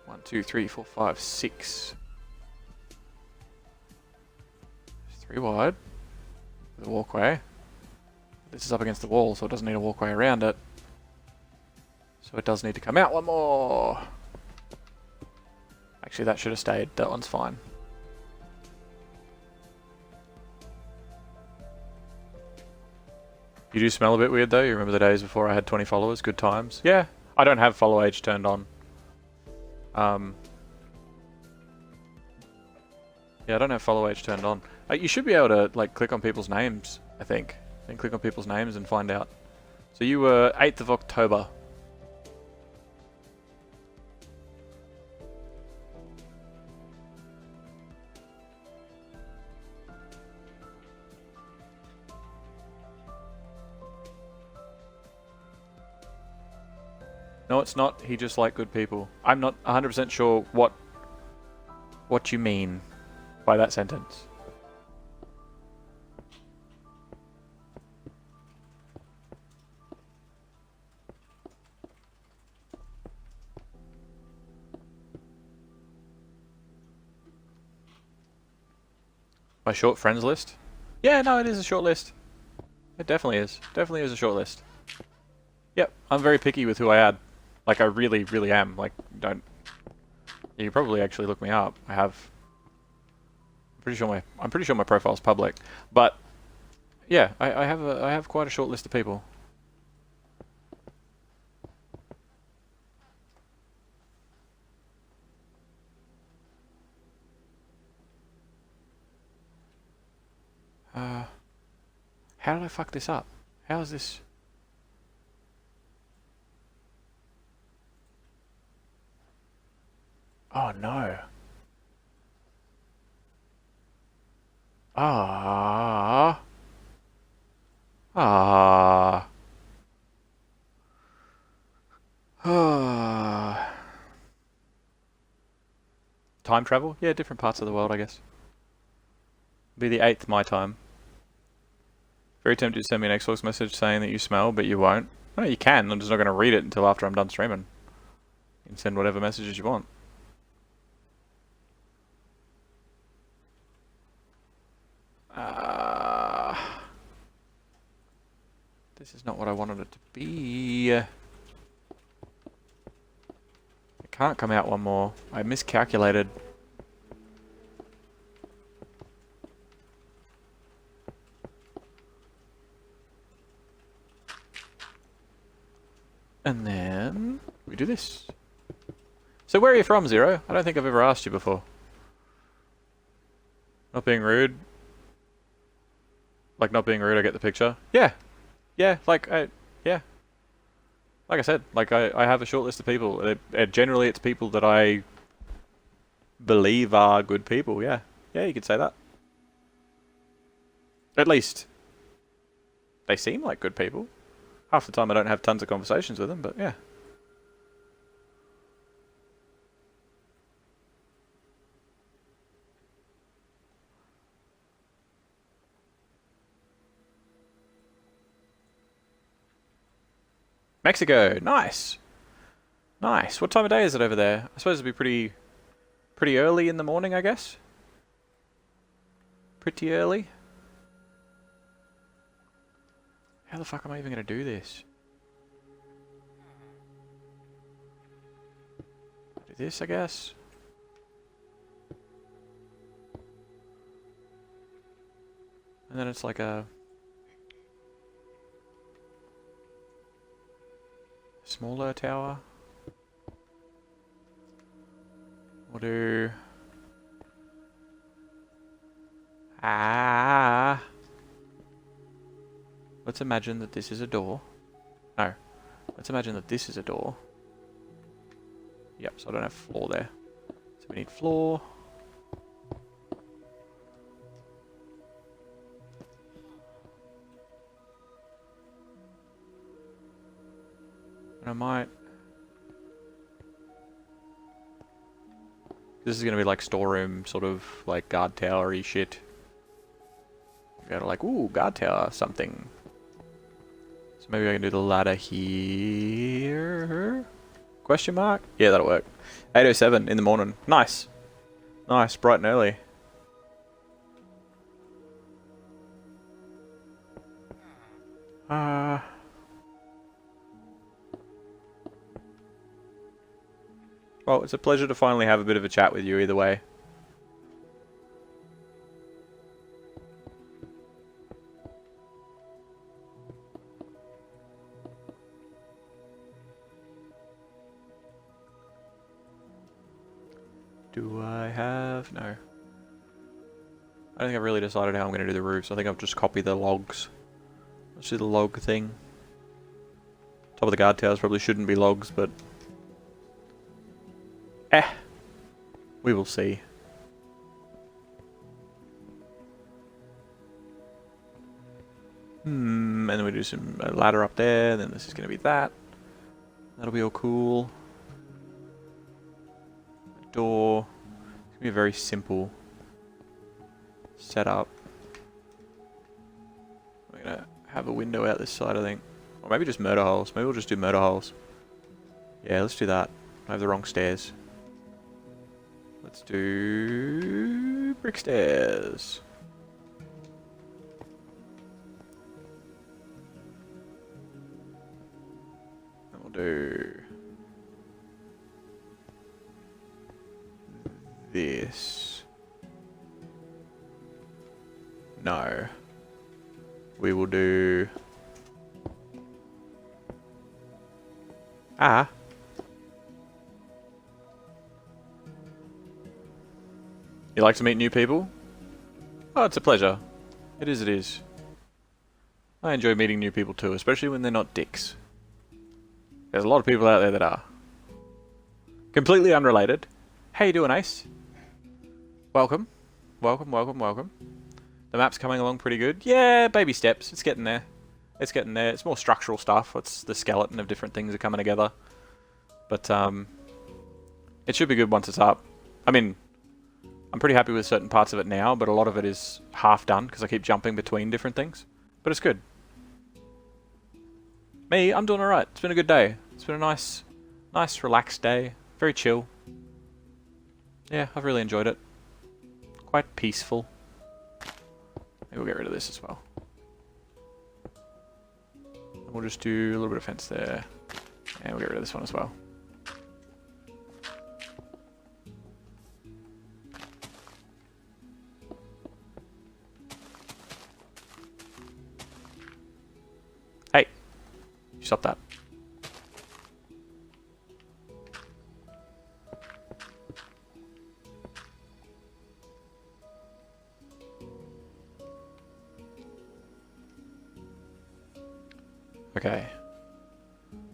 1, 2, 3, 4, 5, 6. It's 3 wide. With a walkway. This is up against the wall, so it doesn't need a walkway around it. So it does need to come out one more. Actually, that should have stayed. That one's fine. You do smell a bit weird though. You remember the days before I had 20 followers? Good times. Yeah. I don't have follow age turned on. Yeah, I don't have follow age turned on. You should be able to like click on people's names, I think. And click on people's names and find out. So you were 8th of October. No, it's not. He just liked good people. I'm not 100% sure what you mean by that sentence. My short friends list? Yeah, no, it is a short list. It definitely is. Definitely is a short list. Yep, I'm very picky with who I add. Like, I really, really am. Like, don't... Yeah, you probably actually look me up. I have... I'm pretty sure my profile's public. But, yeah, I have quite a short list of people. How did I fuck this up? How is this... Oh no. Ah. Ah. Ah. Time travel? Yeah, different parts of the world, I guess. Be the 8th my time. Very tempted to send me an Xbox message saying that you smell, but you won't. No, you can. I'm just not going to read it until after I'm done streaming. You can send whatever messages you want. This is not what I wanted it to be. It can't come out one more. I miscalculated. And then we do this. So where are you from, Zero? I don't think I've ever asked you before. Not being rude. Like, not being rude, I get the picture. Yeah. Yeah, like, yeah. Like I said, like, I have a short list of people. Generally, it's people that I believe are good people, yeah. Yeah, you could say that. At least, they seem like good people. Half the time I don't have tons of conversations with them, but yeah. Mexico. Nice. Nice. What time of day is it over there? I suppose it'd be pretty early in the morning, I guess. Pretty early. How the fuck am I even going to do this? Do this, I guess. And then it's like a smaller tower. We'll do... Let's imagine that this is a door. No. Let's imagine that this is a door. Yep, so I don't have floor there. So we need floor. And I might... This is going to be like storeroom, sort of like guard tower-y shit. You gotta like, ooh, guard tower, something. So maybe I can do the ladder here. Question mark? Yeah, that'll work. 8:07 in the morning. Nice. Nice, bright and early. Well, it's a pleasure to finally have a bit of a chat with you either way. Do I have... No. I don't think I've really decided how I'm going to do the roofs. I think I've just copied the logs. Let's do the log thing. Top of the guard towers probably shouldn't be logs, but... we will see. And then we do some ladder up there, then this is going to be that. That'll be all cool. Door. It's going to be a very simple setup. We're going to have a window out this side, I think. Or maybe just murder holes. Maybe we'll just do murder holes. Yeah, let's do that. I have the wrong stairs. Let's do brick stairs. And we'll do this. No. We will do... You like to meet new people? Oh, it's a pleasure. It is, it is. I enjoy meeting new people too, especially when they're not dicks. There's a lot of people out there that are. Completely unrelated. How you doing, Ace? Welcome. Welcome, welcome, welcome. The map's coming along pretty good. Yeah, baby steps. It's getting there. It's getting there. It's more structural stuff. It's the skeleton of different things are coming together. But, it should be good once it's up. I mean... I'm pretty happy with certain parts of it now, but a lot of it is half done because I keep jumping between different things. But it's good. Me, I'm doing alright. It's been a good day. It's been a nice, relaxed day. Very chill. Yeah, I've really enjoyed it. Quite peaceful. Maybe we'll get rid of this as well. And we'll just do a little bit of fence there. And we'll get rid of this one as well. Hey! Stop that. Okay.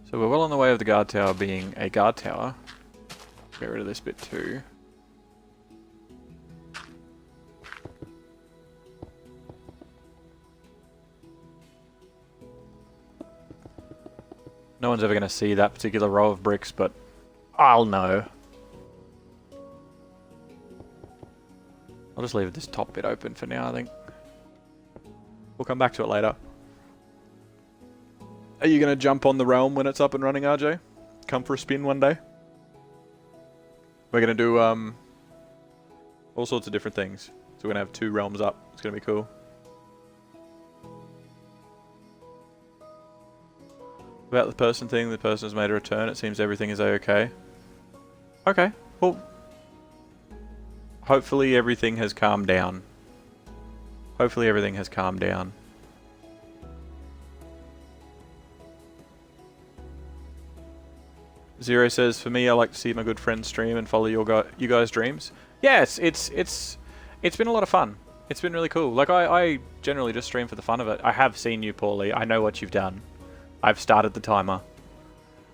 So we're well on the way of the guard tower being a guard tower. Get rid of this bit too. No one's ever going to see that particular row of bricks, but I'll know. I'll just leave this top bit open for now, I think. We'll come back to it later. Are you going to jump on the realm when it's up and running, RJ? Come for a spin one day? We're going to do all sorts of different things. So we're going to have 2 realms up. It's going to be cool. About the person thing, the person has made a return. It seems everything is okay. Okay, well, hopefully everything has calmed down. Hopefully everything has calmed down. Zero says, for me, I like to see my good friends stream and follow you guys' dreams. Yes, it's been a lot of fun. It's been really cool. Like, I generally just stream for the fun of it. I have seen you, Paulie. I know what you've done. I've started the timer.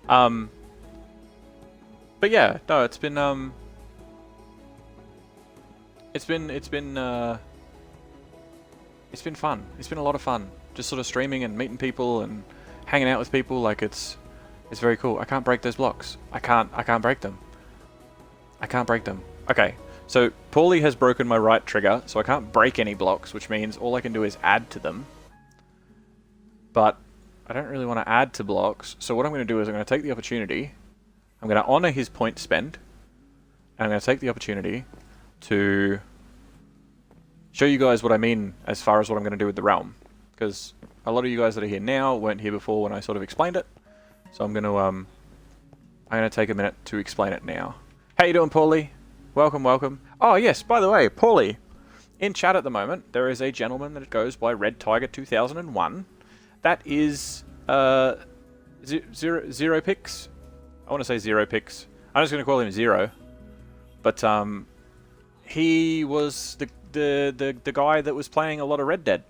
But yeah, no, it's been fun. It's been a lot of fun. Just sort of streaming and meeting people and hanging out with people. Like, it's very cool. I can't break those blocks. I can't break them. I can't break them. Okay, so Paulie has broken my right trigger, so I can't break any blocks, which means all I can do is add to them. But I don't really want to add to blocks, so what I'm going to do is I'm going to take the opportunity, I'm going to honour his point spend, and I'm going to take the opportunity to show you guys what I mean as far as what I'm going to do with the realm. Because a lot of you guys that are here now weren't here before when I sort of explained it. So I'm going to take a minute to explain it now. How you doing, Paulie? Welcome, welcome. Oh yes, by the way, Paulie, in chat at the moment, there is a gentleman that goes by Red Tiger 2001. That is zero picks. I want to say 0 picks. I'm just going to call him Zero. But he was the guy that was playing a lot of Red Dead.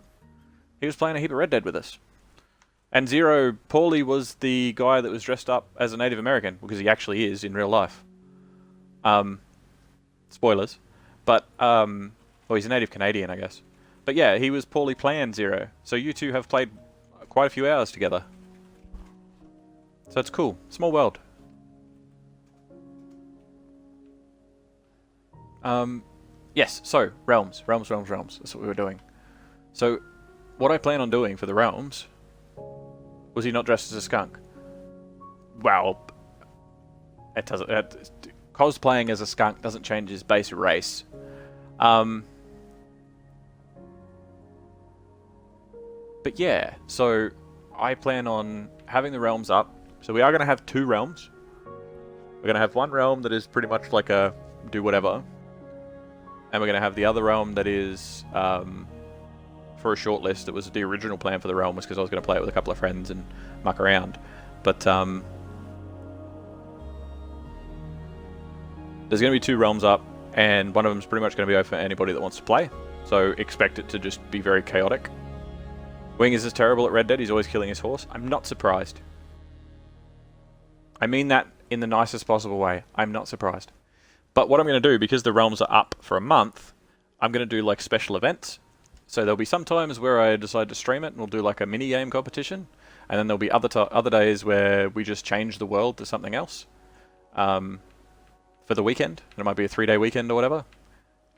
He was playing a heap of Red Dead with us. And Zero, Paulie was the guy that was dressed up as a Native American, because he actually is in real life. Spoilers. But, well, he's a Native Canadian, I guess. But yeah, he was Paulie playing Zero. So you two have played quite a few hours together. So it's cool. Small world. Yes, so, realms. That's what we were doing. So, what I plan on doing for the realms... Was he not dressed as a skunk? Well, it doesn't... cosplaying as a skunk doesn't change his base race. But yeah, so I plan on having the realms up. So we are going to have 2 realms. We're going to have one realm that is pretty much like a do whatever. And we're going to have the other realm that is... for a short list. It was the original plan for the realm was because I was going to play it with a couple of friends and muck around. But there's going to be 2 realms up, and one of them is pretty much going to be open for anybody that wants to play. So expect it to just be very chaotic. Wing is as terrible at Red Dead. He's always killing his horse. I'm not surprised. I mean that in the nicest possible way. I'm not surprised. But what I'm going to do, because the realms are up for a month, I'm going to do like special events. So there'll be some times where I decide to stream it and we'll do like a mini game competition, and then there'll be other days where we just change the world to something else for the weekend. And it might be a 3-day weekend or whatever,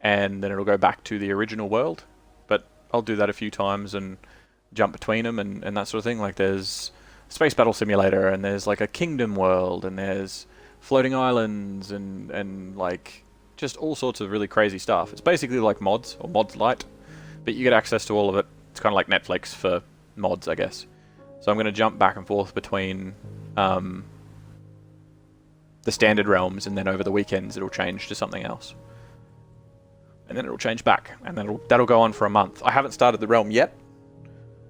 and then it'll go back to the original world. But I'll do that a few times and jump between them and that sort of thing. Like there's Space Battle Simulator, and there's like a Kingdom world, and there's floating islands, and like just all sorts of really crazy stuff. It's basically like mods or mods light. But you get access to all of it. It's kind of like Netflix for mods, I guess. So I'm going to jump back and forth between the standard realms, and then over the weekends it'll change to something else. And then it'll change back, and then that'll go on for a month. I haven't started the realm yet.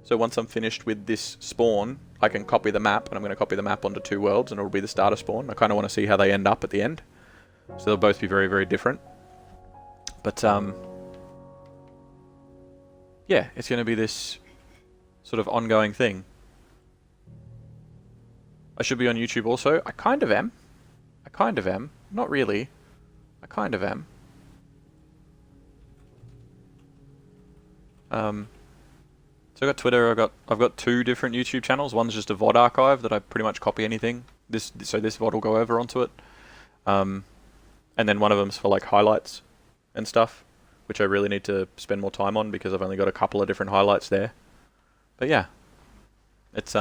So once I'm finished with this spawn, I can copy the map, and I'm going to copy the map onto 2 worlds, and it'll be the starter spawn. I kind of want to see how they end up at the end. So they'll both be very, very different. But, yeah, it's going to be this sort of ongoing thing. I should be on YouTube also. I kind of am. Not really. I kind of am. So I got Twitter. I've got 2 different YouTube channels. One's just a VOD archive that I pretty much copy anything. So this VOD will go over onto it. And then one of them's for like highlights and stuff, which I really need to spend more time on because I've only got a couple of different highlights there. But yeah, it's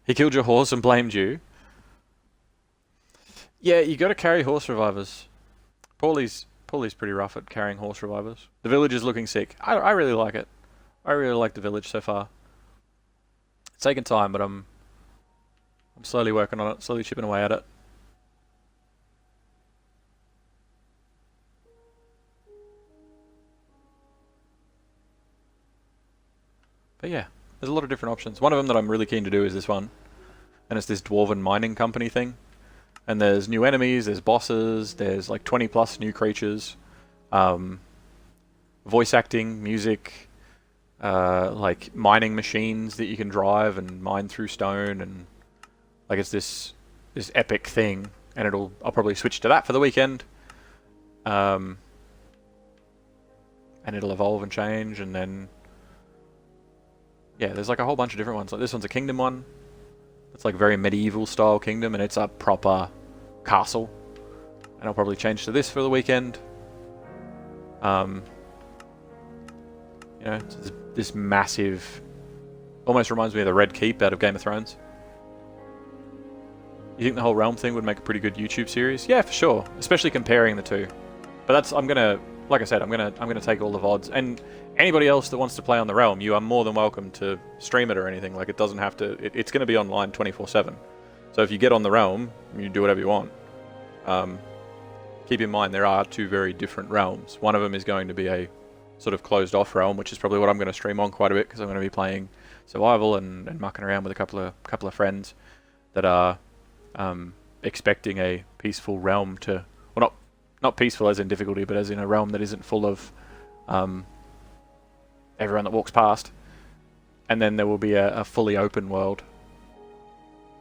He killed your horse and blamed you. Yeah, you got to carry horse revivers. Paulie's pretty rough at carrying horse revivers. The village is looking sick. I really like it. I really like the village so far. It's taken time, but I'm slowly working on it, slowly chipping away at it. But yeah, there's a lot of different options. One of them that I'm really keen to do is this one. And it's this dwarven mining company thing. And there's new enemies, there's bosses, there's like 20 plus new creatures. Voice acting, music, like mining machines that you can drive and mine through stone, and like it's this epic thing. And I'll probably switch to that for the weekend. And it'll evolve and change, and then yeah, there's like a whole bunch of different ones. Like this one's a kingdom one. It's like very medieval style kingdom, and it's a proper castle. And I'll probably change to this for the weekend. You know, it's this massive, almost reminds me of the Red Keep out of Game of Thrones. You think the whole realm thing would make a pretty good YouTube series? Yeah, for sure. Especially comparing the two. But that's, like I said, I'm gonna take all the VODs. And anybody else that wants to play on the realm, you are more than welcome to stream it or anything. Like, it doesn't have to, it's gonna be online 24/7. So if you get on the realm, you do whatever you want. Keep in mind, there are two very different realms. One of them is going to be a sort of closed off realm, which is probably what I'm going to stream on quite a bit, because I'm going to be playing survival and mucking around with a couple of friends that are expecting a peaceful realm to, well, not peaceful as in difficulty, but as in a realm that isn't full of everyone that walks past. And then there will be a fully open world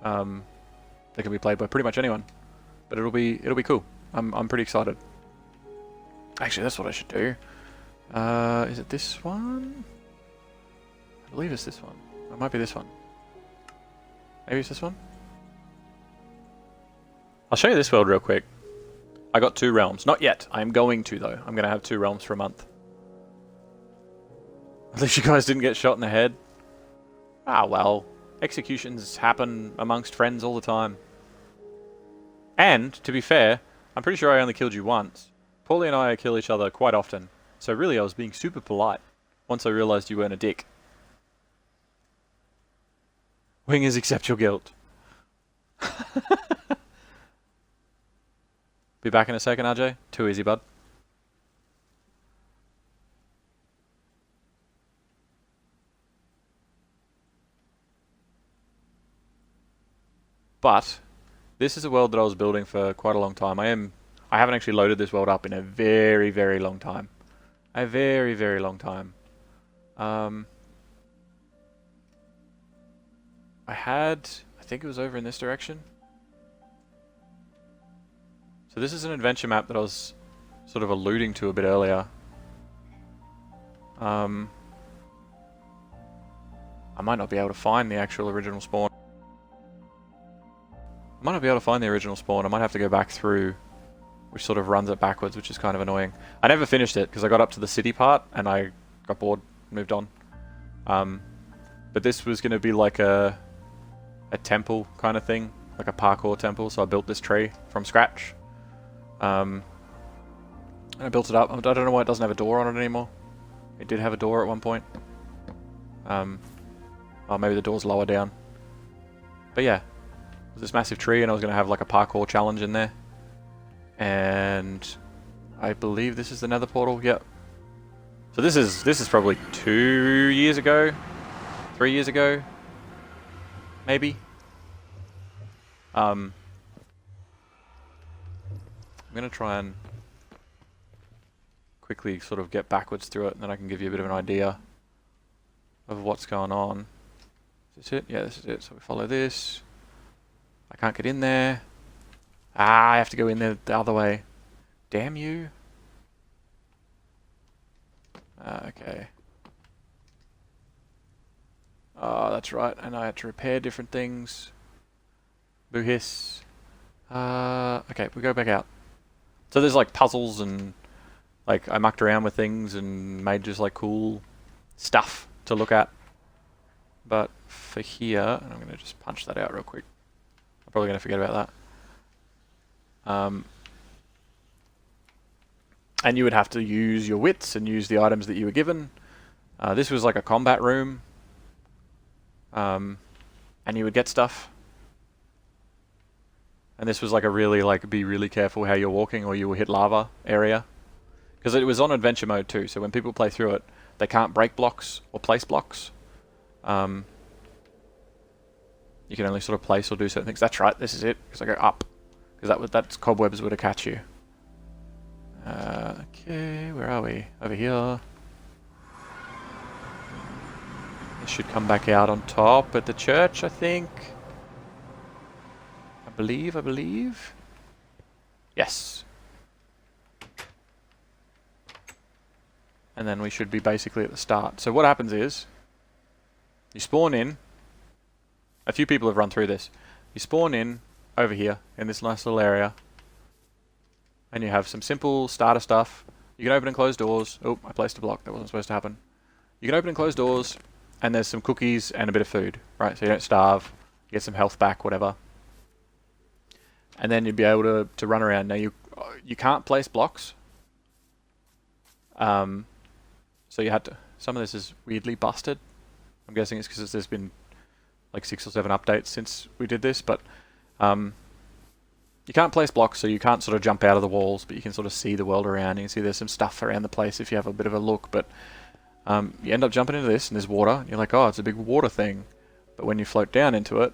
that can be played by pretty much anyone. But it'll be cool. I'm pretty excited. Actually, that's what I should do. Is it this one? I believe it's this one. It might be this one. Maybe it's this one? I'll show you this world real quick. I got 2 realms. Not yet. I'm going to, though. I'm going to have 2 realms for a month. At least you guys didn't get shot in the head. Ah, well. Executions happen amongst friends all the time. And, to be fair, I'm pretty sure I only killed you once. Paulie and I kill each other quite often. So really, I was being super polite once I realised you weren't a dick. Wingers, accept your guilt. Be back in a second, RJ. Too easy, bud. But this is a world that I was building for quite a long time. I haven't actually loaded this world up in a very, very long time. A very, very long time. I think it was over in this direction. So this is an adventure map that I was sort of alluding to a bit earlier. I might not be able to find the actual original spawn. I might not be able to find the original spawn. I might have to go back through, which sort of runs it backwards, which is kind of annoying. I never finished it because I got up to the city part and I got bored, moved on. But this was going to be like a temple kind of thing, like a parkour temple. So I built this tree from scratch. And I built it up. I don't know why it doesn't have a door on it anymore. It did have a door at one point. Oh, maybe the door's lower down. But yeah, it was this massive tree, and I was going to have like a parkour challenge in there. And I believe this is the nether portal. Yep. So this is probably 2 years ago, 3 years ago, maybe. I'm going to try and quickly sort of get backwards through it, and then I can give you a bit of an idea of what's going on. Is this it? Yeah, this is it. So we follow this. I can't get in there. Ah, I have to go in there the other way. Damn you. Okay. Oh, that's right. And I had to repair different things. Boo hiss. Okay, we go back out. So there's like puzzles and like I mucked around with things and made just like cool stuff to look at. But for here, and I'm going to just punch that out real quick. I'm probably going to forget about that. And you would have to use your wits and use the items that you were given. This was like a combat room. And you would get stuff. And this was like a really, like, be really careful how you're walking or you will hit lava area. Because it was on adventure mode too, so when people play through it, they can't break blocks or place blocks. You can only sort of place or do certain things. That's right, this is it, because I go up. Because that's cobwebs would have catch you. Okay, where are we? Over here. This should come back out on top at the church, I think. I believe. Yes. And then we should be basically at the start. So what happens is, you spawn in. A few people have run through this. You spawn in over here in this nice little area. And you have some simple starter stuff. You can open and close doors. Oh, I placed a block. That wasn't supposed to happen. You can open and close doors. And there's some cookies and a bit of food. Right, so you don't starve. You get some health back, whatever. And then you'd be able to run around. Now you can't place blocks. So you had to... Some of this is weirdly busted. I'm guessing it's because there's been like 6 or 7 updates since we did this, but you can't place blocks, so you can't sort of jump out of the walls, but you can sort of see the world around. You can see there's some stuff around the place if you have a bit of a look, but you end up jumping into this, and there's water, and you're like, oh, it's a big water thing. But when you float down into it,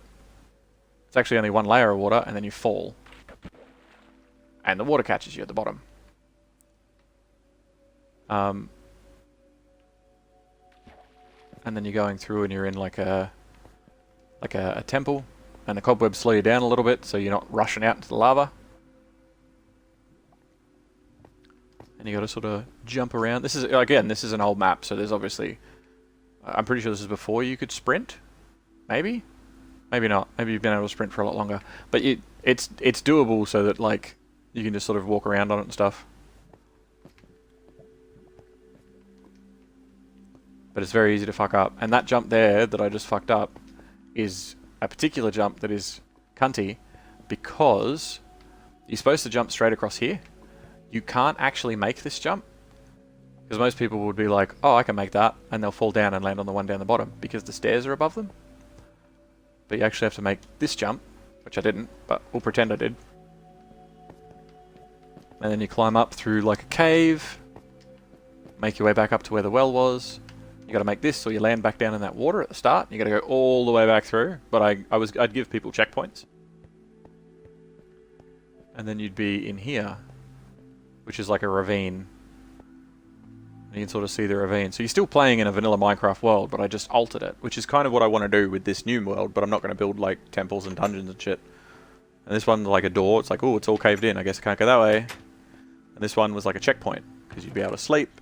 it's actually only one layer of water, and then you fall. And the water catches you at the bottom. And then you're going through and you're in like a temple, and the cobwebs slow you down a little bit so you're not rushing out into the lava. And you got to sort of jump around. This is an old map, so there's obviously... I'm pretty sure this is before you could sprint. Maybe? Maybe not. Maybe you've been able to sprint for a lot longer. But it's doable so that like you can just sort of walk around on it and stuff. But it's very easy to fuck up. And that jump there that I just fucked up is a particular jump that is cunty because you're supposed to jump straight across here. You can't actually make this jump because most people would be like, oh, I can make that, and they'll fall down and land on the one down the bottom because the stairs are above them. But you actually have to make this jump, which I didn't, but we'll pretend I did. And then you climb up through like a cave, make your way back up to where the well was. You got to make this, or you land back down in that water at the start. You got to go all the way back through. But I'd give people checkpoints, and then you'd be in here, which is like a ravine. And you can sort of see the ravine. So you're still playing in a vanilla Minecraft world, but I just altered it, which is kind of what I want to do with this new world. But I'm not going to build like temples and dungeons and shit. And this one's like a door. It's like, oh, it's all caved in. I guess I can't go that way. And this one was like a checkpoint because you'd be able to sleep,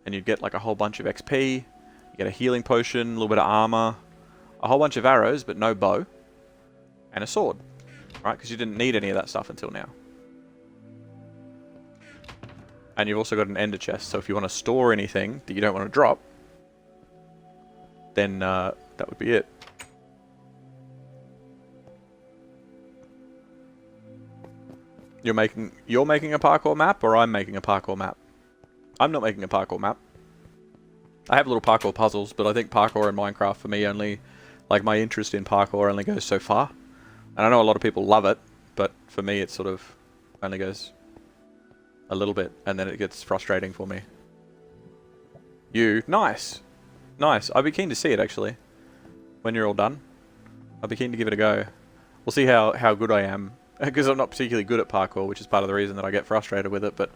and you'd get like a whole bunch of XP. You get a healing potion, a little bit of armor, a whole bunch of arrows, but no bow, and a sword, right? Because you didn't need any of that stuff until now. And you've also got an ender chest, so if you want to store anything that you don't want to drop, then that would be it. You're making a parkour map, or I'm making a parkour map? I'm not making a parkour map. I have little parkour puzzles, but I think parkour in Minecraft for me only, like my interest in parkour only goes so far. And I know a lot of people love it, but for me it sort of only goes a little bit, and then it gets frustrating for me. Nice! Nice. I'd be keen to see it actually, when you're all done. I'd be keen to give it a go. We'll see how good I am, because I'm not particularly good at parkour, which is part of the reason that I get frustrated with it, but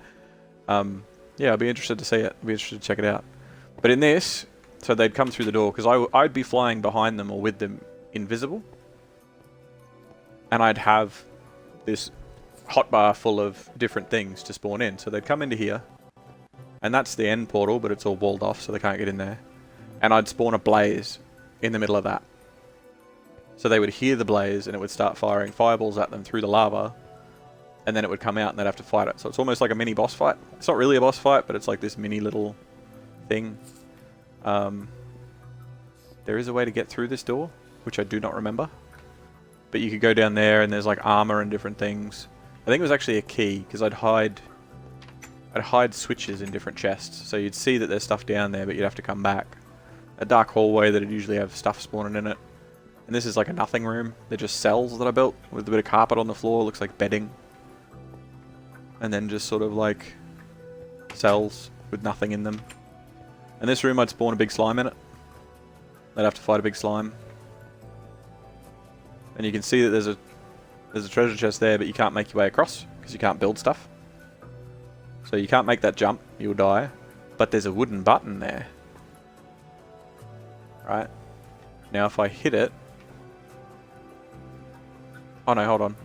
yeah, I'd be interested to see it. I'd be interested to check it out. But in this, so they'd come through the door, because I'd be flying behind them or with them invisible. And I'd have this hotbar full of different things to spawn in. So they'd come into here, and that's the end portal, but it's all walled off, so they can't get in there. And I'd spawn a blaze in the middle of that. So they would hear the blaze, and it would start firing fireballs at them through the lava. And then it would come out, and they'd have to fight it. So it's almost like a mini boss fight. It's not really a boss fight, but it's like this mini little thing. there is a way to get through this door, which I do not remember. But you could go down there and there's like armor and different things. I think it was actually a key, because I'd hide switches in different chests. So you'd see that there's stuff down there, but you'd have to come back. A dark hallway that'd usually have stuff spawning in it. And this is like a nothing room. They're just cells that I built with a bit of carpet on the floor. Looks like bedding. And then just sort of like cells with nothing in them. And this room I'd spawn a big slime in it. They'd have to fight a big slime. And you can see that there's a treasure chest there, but you can't make your way across because you can't build stuff. So you can't make that jump, you'll die. But there's a wooden button there. Right. Now if I hit it... Oh no, hold on.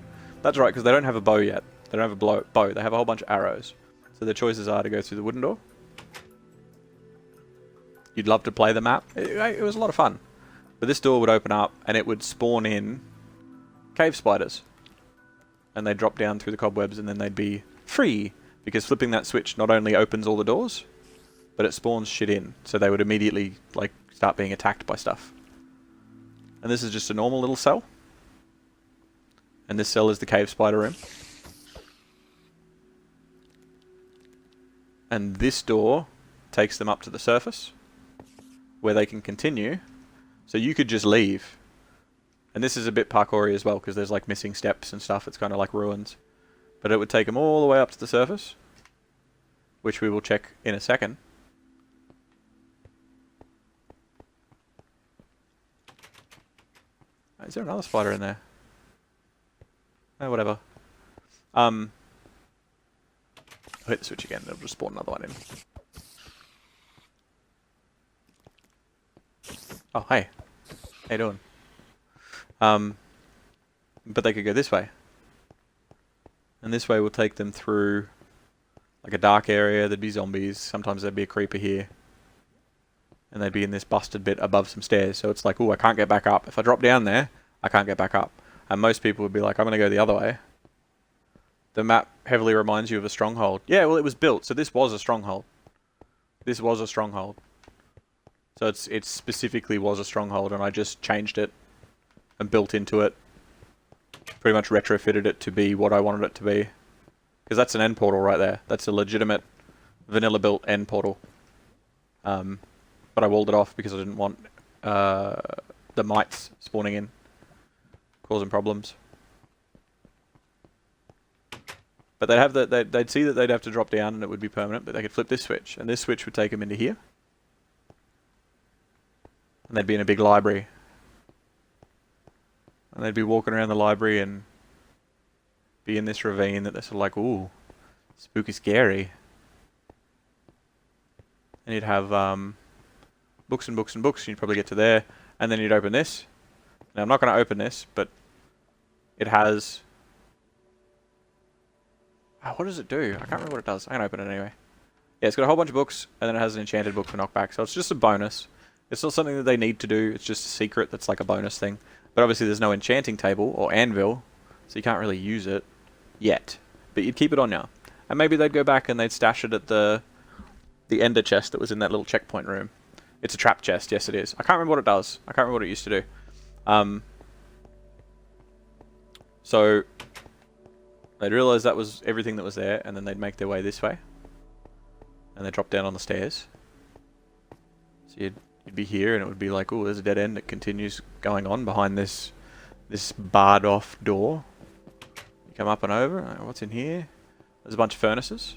That's right, because they don't have a bow yet. They don't have a bow. They have a whole bunch of arrows. So the choices are to go through the wooden door. You'd love to play the map. It was a lot of fun. But this door would open up and it would spawn in cave spiders. And they'd drop down through the cobwebs and then they'd be free. Because flipping that switch not only opens all the doors, but it spawns shit in. So they would immediately like start being attacked by stuff. And this is just a normal little cell. And this cell is the cave spider room. And this door takes them up to the surface, where they can continue. So you could just leave. And this is a bit parkoury as well, because there's like missing steps and stuff. It's kind of like ruins. But it would take them all the way up to the surface, which we will check in a second. Is there another spider in there? Oh, whatever. I'll hit the switch again, it'll just spawn another one in. Oh, hey. How you doing? But they could go this way. And this way will take them through like a dark area. There'd be zombies. Sometimes there'd be a creeper here. And they'd be in this busted bit above some stairs. So it's like, oh, I can't get back up. If I drop down there, I can't get back up. And most people would be like, I'm going to go the other way. The map heavily reminds you of a stronghold. Yeah, well, it was built. So this was a stronghold. This was a stronghold. So it specifically was a stronghold, and I just changed it and built into it. Pretty much retrofitted it to be what I wanted it to be. Because that's an end portal right there. That's a legitimate vanilla built end portal. But I walled it off because I didn't want the mites spawning in, causing problems. But they'd have they'd see that they'd have to drop down and it would be permanent, but they could flip this switch, and this switch would take them into here. And they'd be in a big library. And they'd be walking around the library and be in this ravine that they're sort of like, ooh, spooky scary. And you'd have books and books and books, and you'd probably get to there, and then you'd open this. Now I'm not going to open this, but it has... Oh, what does it do? I can't remember what it does. I'm going to open it anyway. Yeah, it's got a whole bunch of books, and then it has an enchanted book for knockback, so it's just a bonus. It's not something that they need to do, it's just a secret that's like a bonus thing. But obviously there's no enchanting table or anvil, so you can't really use it yet. But you'd keep it on now. And maybe they'd go back and they'd stash it at the ender chest that was in that little checkpoint room. It's a trap chest, yes it is. I can't remember what it does. I can't remember what it used to do. So they'd realise that was everything that was there, and then they'd make their way this way. And they'd drop down on the stairs. So you'd be here, and it would be like, oh, there's a dead end that continues going on behind this barred off door. You come up and over. What's in here? There's a bunch of furnaces.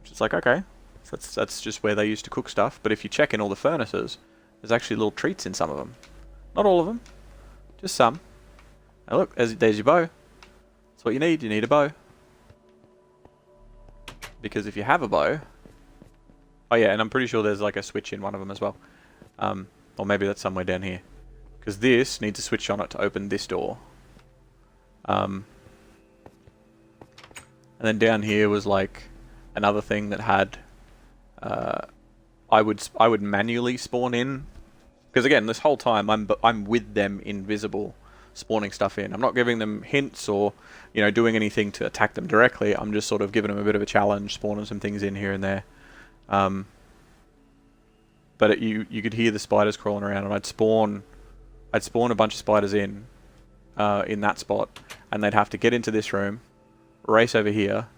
Which is like, okay, so that's just where they used to cook stuff. But if you check in all the furnaces, there's actually little treats in some of them. Not all of them, just some. Now look, there's your bow. That's what you need. You need a bow. Because if you have a bow... Oh yeah, and I'm pretty sure there's like a switch in one of them as well. Or maybe that's somewhere down here. Because this needs a switch on it to open this door. And then down here was like another thing that had... I would manually spawn in. Because again, this whole time I'm with them invisible, spawning stuff in. I'm not giving them hints or, you know, doing anything to attack them directly. I'm just sort of giving them a bit of a challenge, spawning some things in here and there. but you could hear the spiders crawling around, and I'd spawn a bunch of spiders in that spot, and they'd have to get into this room, race over here.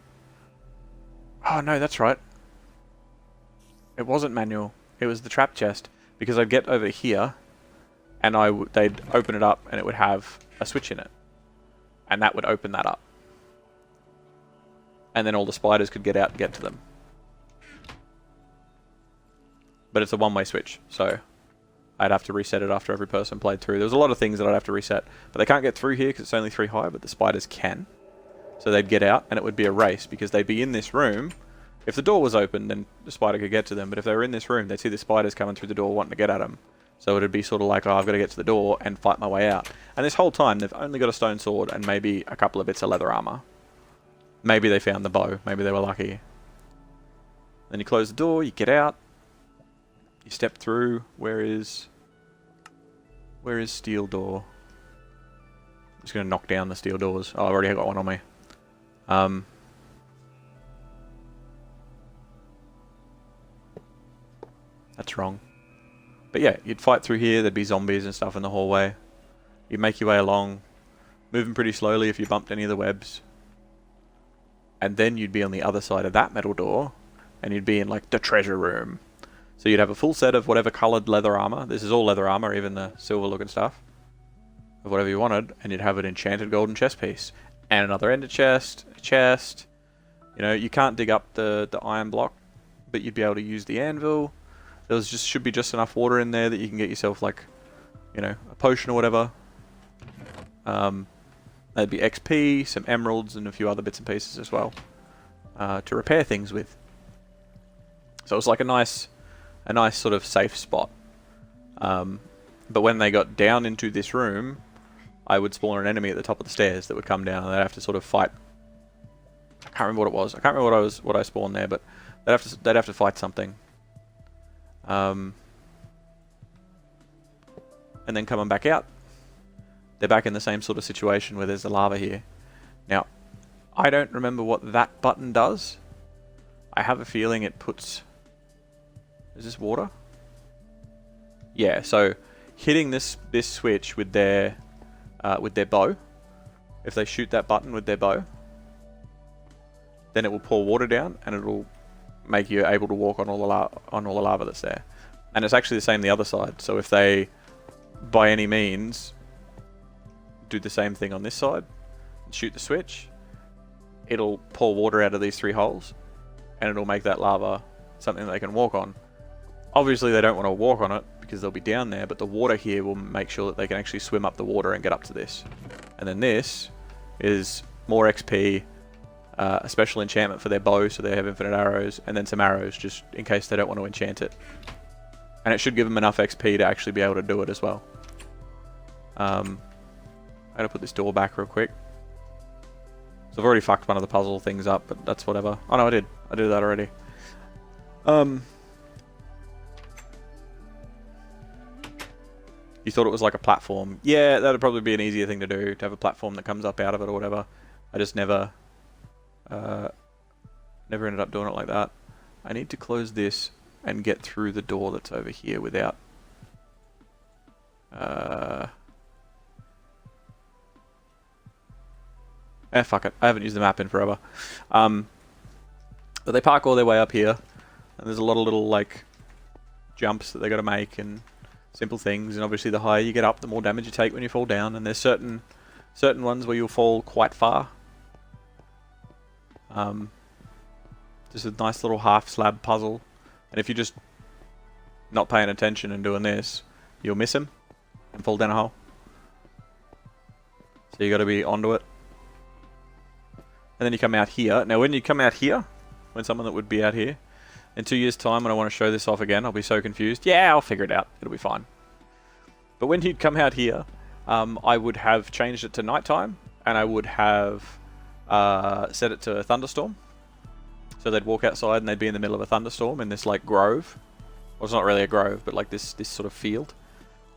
Oh no, that's right. It wasn't manual. It was the trap chest, because I'd get over here, and they'd open it up, and it would have a switch in it, and that would open that up, and then all the spiders could get out and get to them. But it's a one-way switch, so I'd have to reset it after every person played through. There was a lot of things that I'd have to reset, but they can't get through here because it's only 3 high, but the spiders can. So they'd get out, and it would be a race, because they'd be in this room. If the door was open, then the spider could get to them, but if they were in this room, they'd see the spiders coming through the door wanting to get at them. So it'd be sort of like, oh, I've got to get to the door and fight my way out. And this whole time, they've only got a stone sword and maybe a couple of bits of leather armor. Maybe they found the bow. Maybe they were lucky. Then you close the door, you get out. You step through. Where is steel door? I'm just going to knock down the steel doors. Oh, I've already got one on me. That's wrong. But yeah, you'd fight through here. There'd be zombies and stuff in the hallway. You'd make your way along, moving pretty slowly if you bumped any of the webs. And then you'd be on the other side of that metal door, and you'd be in like the treasure room. So you'd have a full set of whatever coloured leather armor. This is all leather armor, even the silver looking stuff. Of whatever you wanted, and you'd have an enchanted golden chest piece. And another ender chest, a chest. You know, you can't dig up the iron block, but you'd be able to use the anvil. There should be just enough water in there that you can get yourself like, you know, a potion or whatever. There'd be XP, some emeralds, and a few other bits and pieces as well to repair things with. So it was like a nice sort of safe spot. But when they got down into this room, I would spawn an enemy at the top of the stairs that would come down, and they'd have to sort of fight. I can't remember what it was. I can't remember what I spawned there, but they'd have to fight something. And then coming back out, they're back in the same sort of situation where there's the lava here. Now, I don't remember what that button does. I have a feeling it puts... Is this water? Yeah, so hitting this switch with their bow, if they shoot that button with their bow, then it will pour water down, and it'll make you able to walk on all the lava that's there. And it's actually the same the other side. So if they, by any means, do the same thing on this side, and shoot the switch, it'll pour water out of these 3 holes, and it'll make that lava something that they can walk on. Obviously they don't want to walk on it because they'll be down there, but the water here will make sure that they can actually swim up the water and get up to this. And then this is more XP, a special enchantment for their bow, so they have infinite arrows, and then some arrows just in case they don't want to enchant it. And it should give them enough XP to actually be able to do it as well. I'm going to put this door back real quick. So I've already fucked one of the puzzle things up, but that's whatever. Oh no, I did. I did that already. You thought it was like a platform. Yeah, that'd probably be an easier thing to do, to have a platform that comes up out of it or whatever. I just never ended up doing it like that. I need to close this and get through the door that's over here without... fuck it. I haven't used the map in forever. But they park all their way up here, and there's a lot of little, like, jumps that they got to make, and simple things, and obviously the higher you get up, the more damage you take when you fall down, and there's certain ones where you'll fall quite far. Just a nice little half slab puzzle, and if you're just not paying attention and doing this, you'll miss him and fall down a hole. So you got to be onto it. And then you come out here. Now when you come out here, when someone that would be out here, in 2 years time when I want to show this off again, I'll be so confused. Yeah, I'll figure it out. It'll be fine. But when you'd come out here, I would have changed it to nighttime, and I would have set it to a thunderstorm. So they'd walk outside and they'd be in the middle of a thunderstorm in this like grove. Well, it's not really a grove, but like this sort of field.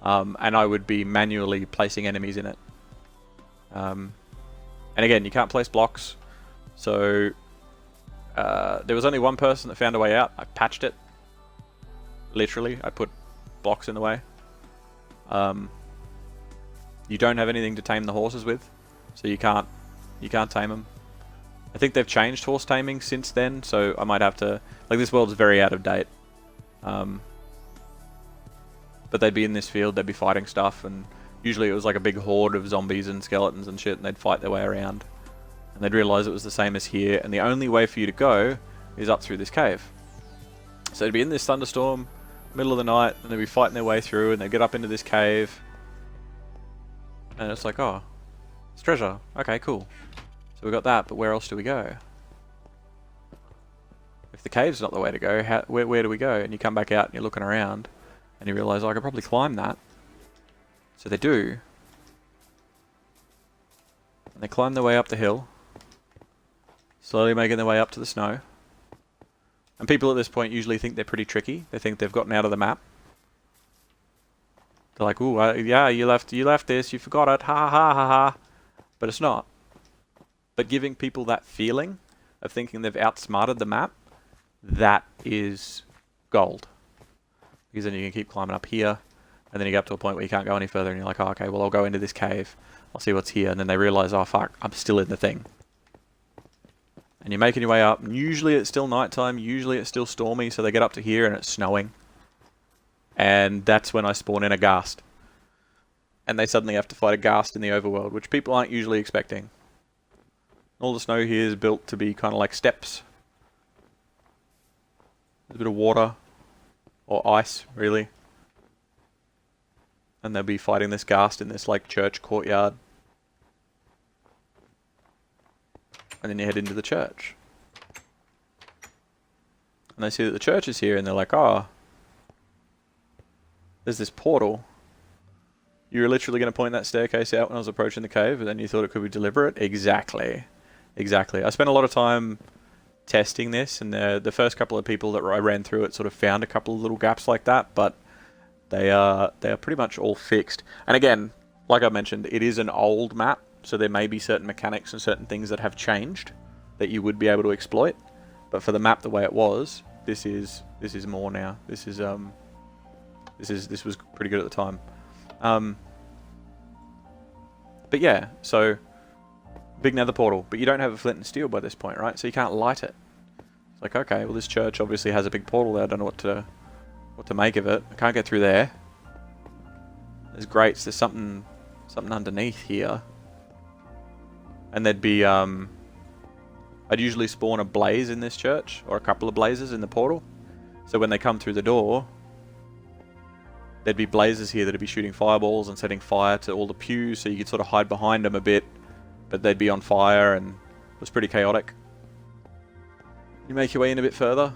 And I would be manually placing enemies in it. And again, you can't place blocks. So there was only one person that found a way out. I patched it. Literally, I put blocks in the way. You don't have anything to tame the horses with, so you can't tame them. I think they've changed horse taming since then, so I might have to... Like, this world's very out of date. But they'd be in this field, they'd be fighting stuff, and usually it was like a big horde of zombies and skeletons and shit, and they'd fight their way around. And they'd realise it was the same as here, and the only way for you to go is up through this cave. So they'd be in this thunderstorm, middle of the night, and they'd be fighting their way through, and they'd get up into this cave. And it's like, oh, it's treasure. Okay, cool. So we got that, but where else do we go? If the cave's not the way to go, where do we go? And you come back out and you're looking around, and you realise, oh, I could probably climb that. So they do. And they climb their way up the hill, slowly making their way up to the snow. And people at this point usually think they're pretty tricky. They think they've gotten out of the map. They're like, ooh, yeah, you left this, you forgot it, ha ha ha ha. But it's not. But giving people that feeling of thinking they've outsmarted the map, that is gold. Because then you can keep climbing up here, and then you get up to a point where you can't go any further, and you're like, oh, okay, well, I'll go into this cave, I'll see what's here, and then they realise, oh, fuck, I'm still in the thing. And you're making your way up, and usually it's still nighttime, usually it's still stormy, so they get up to here and it's snowing. And that's when I spawn in a ghast. And they suddenly have to fight a ghast in the overworld, which people aren't usually expecting. All the snow here is built to be kind of like steps. There's a bit of water, or ice, really. And they'll be fighting this ghast in this like church courtyard. And then you head into the church. And they see that the church is here, and they're like, oh, there's this portal. You were literally going to point that staircase out when I was approaching the cave, and then you thought it could be deliberate? Exactly. Exactly. I spent a lot of time testing this, and the first couple of people that I ran through it sort of found a couple of little gaps like that, but they are pretty much all fixed. And again, like I mentioned, it is an old map, so there may be certain mechanics and certain things that have changed that you would be able to exploit. But for the map the way it was, this is more now. This was pretty good at the time. But yeah, so big nether portal, but you don't have a flint and steel by this point, right? So you can't light it. It's like, okay, well, this church obviously has a big portal there. I don't know what to make of it. I can't get through there. There's grates. There's something underneath here. And there'd be I'd usually spawn a blaze in this church, or a couple of blazes in the portal. So when they come through the door, there'd be blazes here that'd be shooting fireballs and setting fire to all the pews, so you could sort of hide behind them a bit, but they'd be on fire, and it was pretty chaotic. You make your way in a bit further.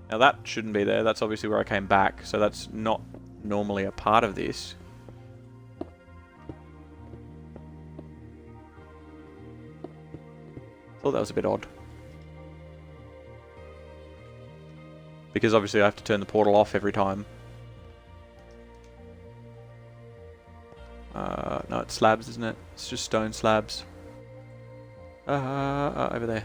Now that shouldn't be there. That's obviously where I came back, so that's not normally a part of this. Thought that was a bit odd. Because obviously I have to turn the portal off every time. No, it's slabs, isn't it? It's just stone slabs. Over there.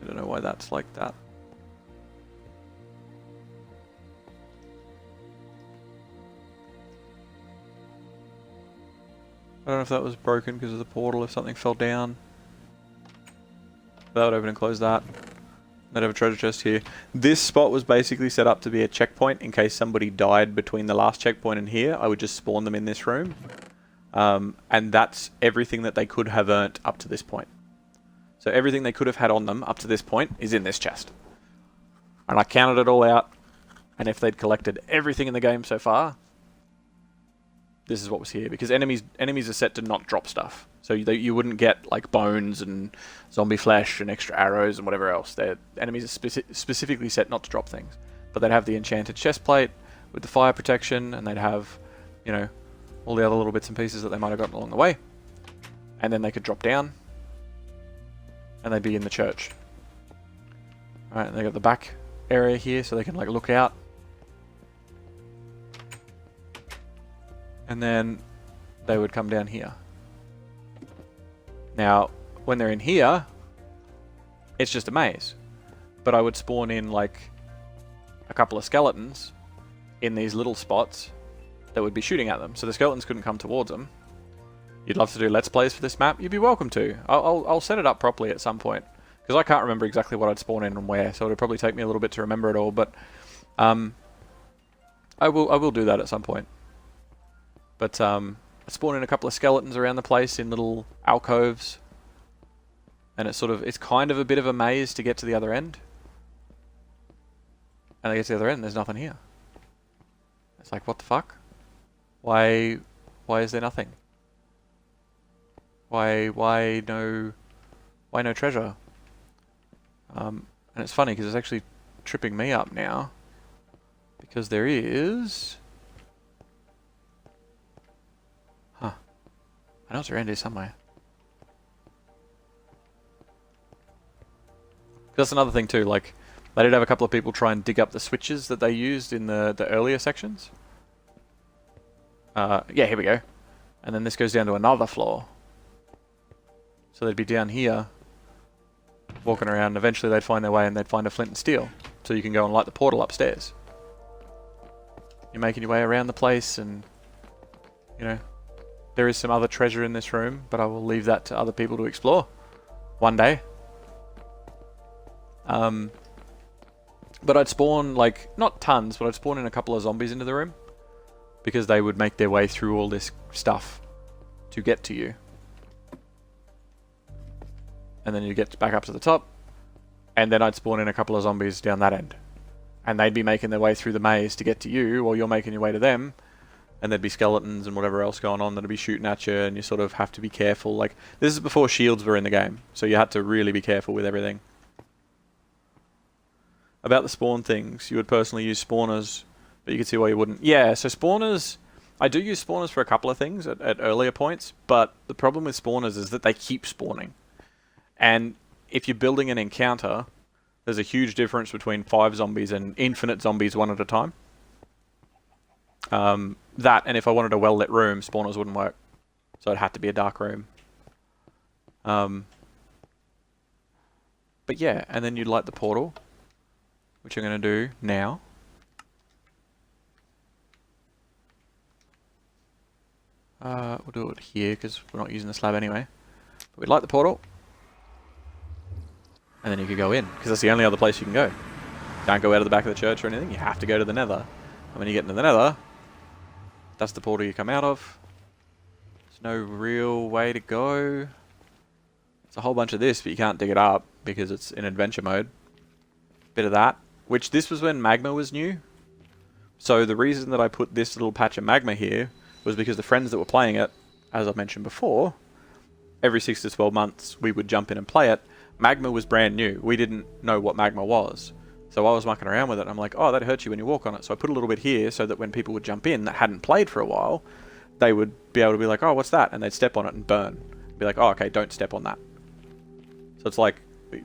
I don't know why that's like that. I don't know if that was broken because of the portal, if something fell down. That would open and close that. They'd have a treasure chest here. This spot was basically set up to be a checkpoint in case somebody died between the last checkpoint and here. I would just spawn them in this room. And that's everything that they could have earned up to this point. So everything they could have had on them up to this point is in this chest. And I counted it all out. And if they'd collected everything in the game so far, this is what was here. Because enemies are set to not drop stuff. So you wouldn't get like bones and zombie flesh and extra arrows and whatever else. Enemies are specifically set not to drop things. But they'd have the enchanted chest plate with the fire protection, and they'd have, you know, all the other little bits and pieces that they might have gotten along the way. And then they could drop down, and they'd be in the church. Alright, and they got the back area here so they can like look out. And then they would come down here. Now, when they're in here, it's just a maze. But I would spawn in like a couple of skeletons in these little spots that would be shooting at them. So the skeletons couldn't come towards them. You'd love to do Let's Plays for this map? You'd be welcome to. I'll set it up properly at some point. Because I can't remember exactly what I'd spawn in and where, so it'll probably take me a little bit to remember it all, but I will do that at some point. But I spawn in a couple of skeletons around the place in little alcoves. And it's kind of a bit of a maze to get to the other end. And I get to the other end and there's nothing here. It's like, what the fuck? Why is there nothing? Why no treasure? And it's funny because it's actually tripping me up now. Because there is... Huh. I know it's around here somewhere. That's another thing too, like, they did have a couple of people try and dig up the switches that they used in the earlier sections. Yeah, here we go. And then this goes down to another floor. So they'd be down here, walking around, and eventually they'd find their way and they'd find a flint and steel. So you can go and light the portal upstairs. You're making your way around the place and, you know, there is some other treasure in this room, but I will leave that to other people to explore one day. But I'd spawn, like, not tons, but I'd spawn in a couple of zombies into the room. Because they would make their way through all this stuff to get to you. And then you get back up to the top. And then I'd spawn in a couple of zombies down that end. And they'd be making their way through the maze to get to you while you're making your way to them. And there'd be skeletons and whatever else going on that'd be shooting at you, and you sort of have to be careful. Like, this is before shields were in the game, so you had to really be careful with everything. About the spawn things, you would personally use spawners, but you can see why you wouldn't. Yeah, so spawners, I do use spawners for a couple of things at earlier points, but the problem with spawners is that they keep spawning. And if you're building an encounter, there's a huge difference between 5 zombies and infinite zombies one at a time. That, and if I wanted a well-lit room, spawners wouldn't work. So it had to be a dark room. But yeah, and then you'd light the portal, which I'm going to do now. We'll do it here because we're not using the slab anyway. But we'd light the portal. And then you could go in, because that's the only other place you can go. Can't go out of the back of the church or anything, you have to go to the nether. And when you get into the nether, that's the portal you come out of. There's no real way to go. It's a whole bunch of this, but you can't dig it up because it's in adventure mode. Bit of that. Which, this was when magma was new. So the reason that I put this little patch of magma here was because the friends that were playing it, as I mentioned before, every 6 to 12 months we would jump in and play it. Magma was brand new. We didn't know what magma was. So I was mucking around with it. I'm like, oh, that hurts you when you walk on it. So I put a little bit here so that when people would jump in that hadn't played for a while, they would be able to be like, oh, what's that? And they'd step on it and burn. Be like, oh, okay, don't step on that. So it's like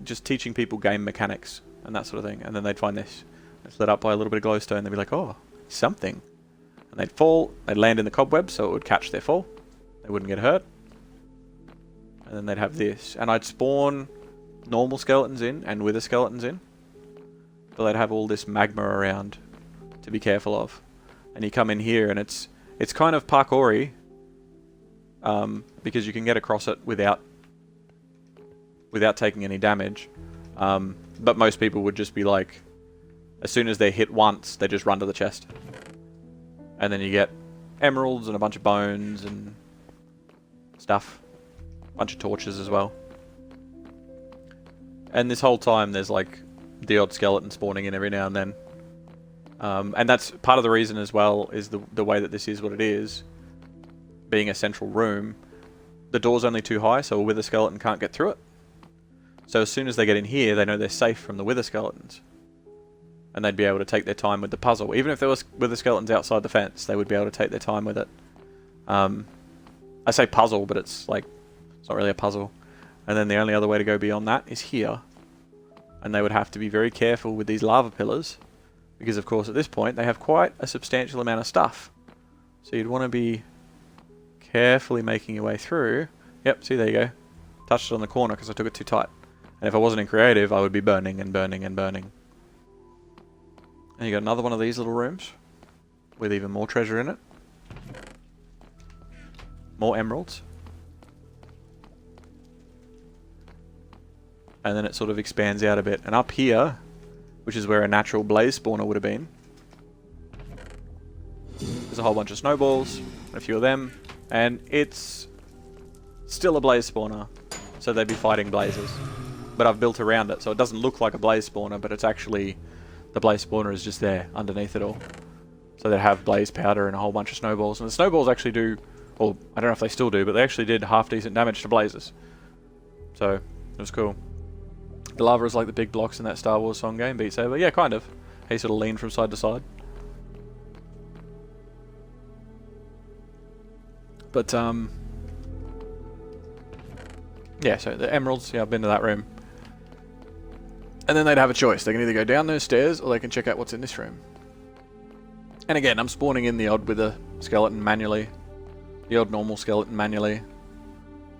just teaching people game mechanics and that sort of thing. And then they'd find this. It's lit up by a little bit of glowstone. They'd be like, oh, something. And they'd fall. They'd land in the cobweb so it would catch their fall. They wouldn't get hurt. And then they'd have this. And I'd spawn normal skeletons in and wither skeletons in. But they'd have all this magma around to be careful of. And you come in here and it's kind of parkour-y. Because you can get across it without taking any damage. But most people would just be like, as soon as they hit once, they just run to the chest. And then you get emeralds and a bunch of bones and stuff. A bunch of torches as well. And this whole time there's like the odd skeleton spawning in every now and then. And that's part of the reason as well, is the way that this is what it is. Being a central room, the door's only too high, so a wither skeleton can't get through it. So as soon as they get in here, they know they're safe from the wither skeletons. And they'd be able to take their time with the puzzle. Even if there was wither skeletons outside the fence, they would be able to take their time with it. I say puzzle, but it's like, it's not really a puzzle. And then the only other way to go beyond that is here. And they would have to be very careful with these lava pillars. Because of course at this point they have quite a substantial amount of stuff. So you'd want to be carefully making your way through. Yep, see, there you go. touched it on the corner because I took it too tight. And if I wasn't in creative, I would be burning and burning and burning. And you got another one of these little rooms with even more treasure in it. More emeralds. And then it sort of expands out a bit. And up here, which is where a natural blaze spawner would have been, there's a whole bunch of snowballs, a few of them, and it's still a blaze spawner, so they'd be fighting blazes. But I've built around it, so it doesn't look like a blaze spawner, but it's actually, the blaze spawner is just there, underneath it all. So they have blaze powder and a whole bunch of snowballs, and the snowballs actually do, well, I don't know if they still do, but they actually did half decent damage to blazes. So, it was cool. The lava is like the big blocks in that Star Wars song game, Beat Saber. Yeah, kind of. He sort of leaned from side to side. But, yeah, so the emeralds, yeah, I've been to that room. And then they'd have a choice. They can either go down those stairs, or they can check out what's in this room. And again, I'm spawning in the odd with a skeleton manually. The odd normal skeleton manually.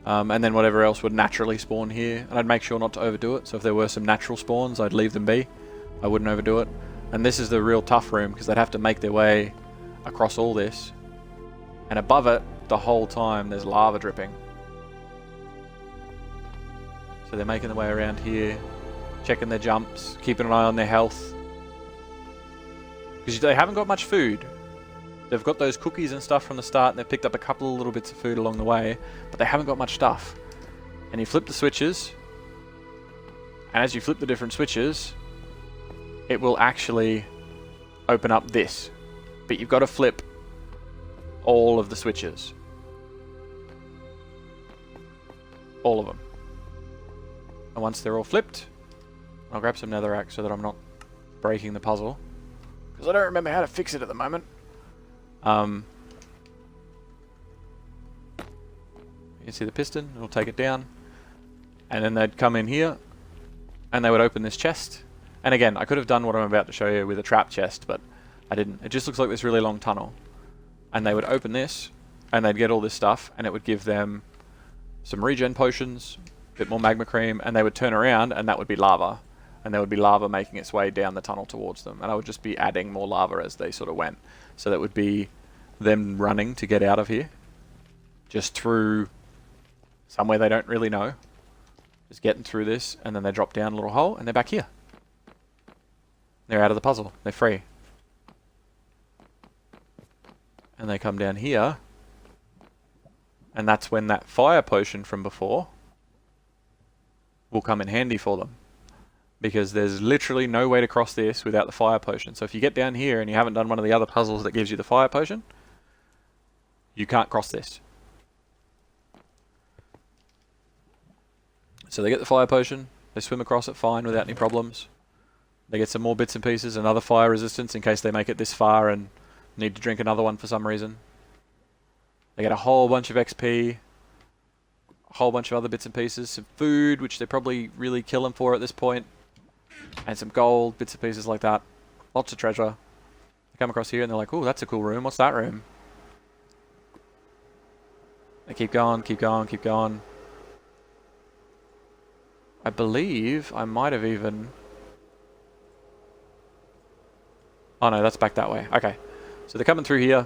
And then whatever else would naturally spawn here. And I'd make sure not to overdo it. So if there were some natural spawns, I'd leave them be. I wouldn't overdo it. And this is the real tough room, because they'd have to make their way across all this. And above it, the whole time, there's lava dripping. So they're making their way around here, checking their jumps, keeping an eye on their health. Because they haven't got much food. They've got those cookies and stuff from the start, and they've picked up a couple of little bits of food along the way, but they haven't got much stuff. And you flip the switches, and as you flip the different switches, it will actually open up this. But you've got to flip all of the switches. All of them. And once they're all flipped, I'll grab some netherrack so that I'm not breaking the puzzle, because I don't remember how to fix it at the moment. You can see the piston, it'll take it down, and then they'd come in here and they would open this chest. And again, I could have done what I'm about to show you with a trap chest, but I didn't. It just looks like this really long tunnel, and they would open this and they'd get all this stuff, and it would give them some regen potions, a bit more magma cream, and they would turn around and that would be lava, and there would be lava making its way down the tunnel towards them, and I would just be adding more lava as they sort of went. So that would be them running to get out of here, just through somewhere they don't really know, just getting through this, and then they drop down a little hole and they're back here. They're out of the puzzle, they're free. And they come down here, and that's when that fire potion from before will come in handy for them. Because there's literally no way to cross this without the fire potion. So if you get down here and you haven't done one of the other puzzles that gives you the fire potion, you can't cross this. So they get the fire potion, they swim across it fine without any problems. They get some more bits and pieces, another fire resistance in case they make it this far and need to drink another one for some reason. They get a whole bunch of XP, a whole bunch of other bits and pieces, some food, which they probably really kill them for at this point, and some gold, bits and pieces like that. Lots of treasure. They come across here and they're like, oh, that's a cool room. What's that room? They keep going, keep going, keep going. I believe I might have even... Oh no, that's back that way. Okay. So they're coming through here.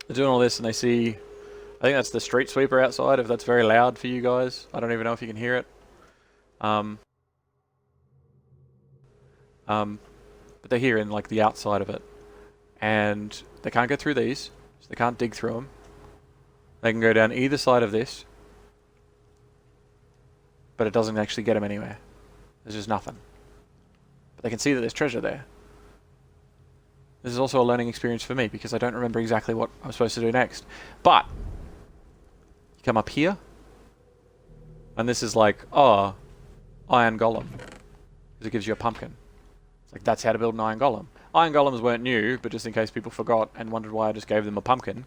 They're doing all this and they see... I think that's the street sweeper outside, if that's very loud for you guys. I don't even know if you can hear it. But they're here in like the outside of it. And they can't go through these, so they can't dig through them. They can go down either side of this, but it doesn't actually get them anywhere. There's just nothing. But they can see that there's treasure there. This is also a learning experience for me, because I don't remember exactly what I'm supposed to do next. But you come up here, and this is like, oh, iron golem, because it gives you a pumpkin. It's like, that's how to build an iron golem. Iron golems weren't new, but just in case people forgot and wondered why I just gave them a pumpkin,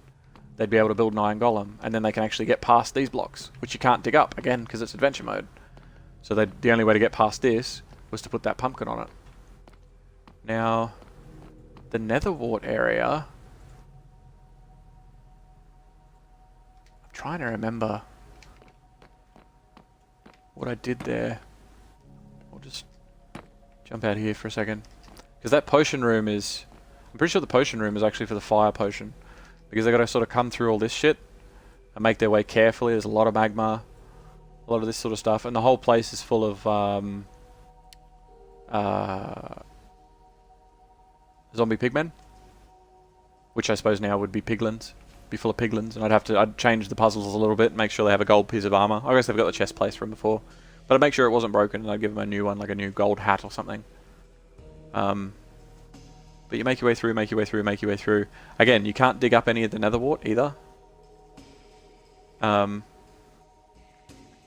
they'd be able to build an iron golem, and then they can actually get past these blocks, which you can't dig up, again, because it's adventure mode. So the only way to get past this was to put that pumpkin on it. Now, the nether wart area... I'm trying to remember what I did there. I'll just jump out here for a second. Because that potion room is... I'm pretty sure the potion room is actually for the fire potion. Because they got to sort of come through all this shit and make their way carefully. There's a lot of magma, a lot of this sort of stuff, and the whole place is full of zombie pigmen, which I suppose now would be piglins, be full of piglins, and I'd change the puzzles a little bit, and make sure they have a gold piece of armor. I guess they've got the chest place from before, but I'd make sure it wasn't broken, and I'd give them a new one, like a new gold hat or something. But you make your way through, make your way through, make your way through. Again, you can't dig up any of the nether wart either.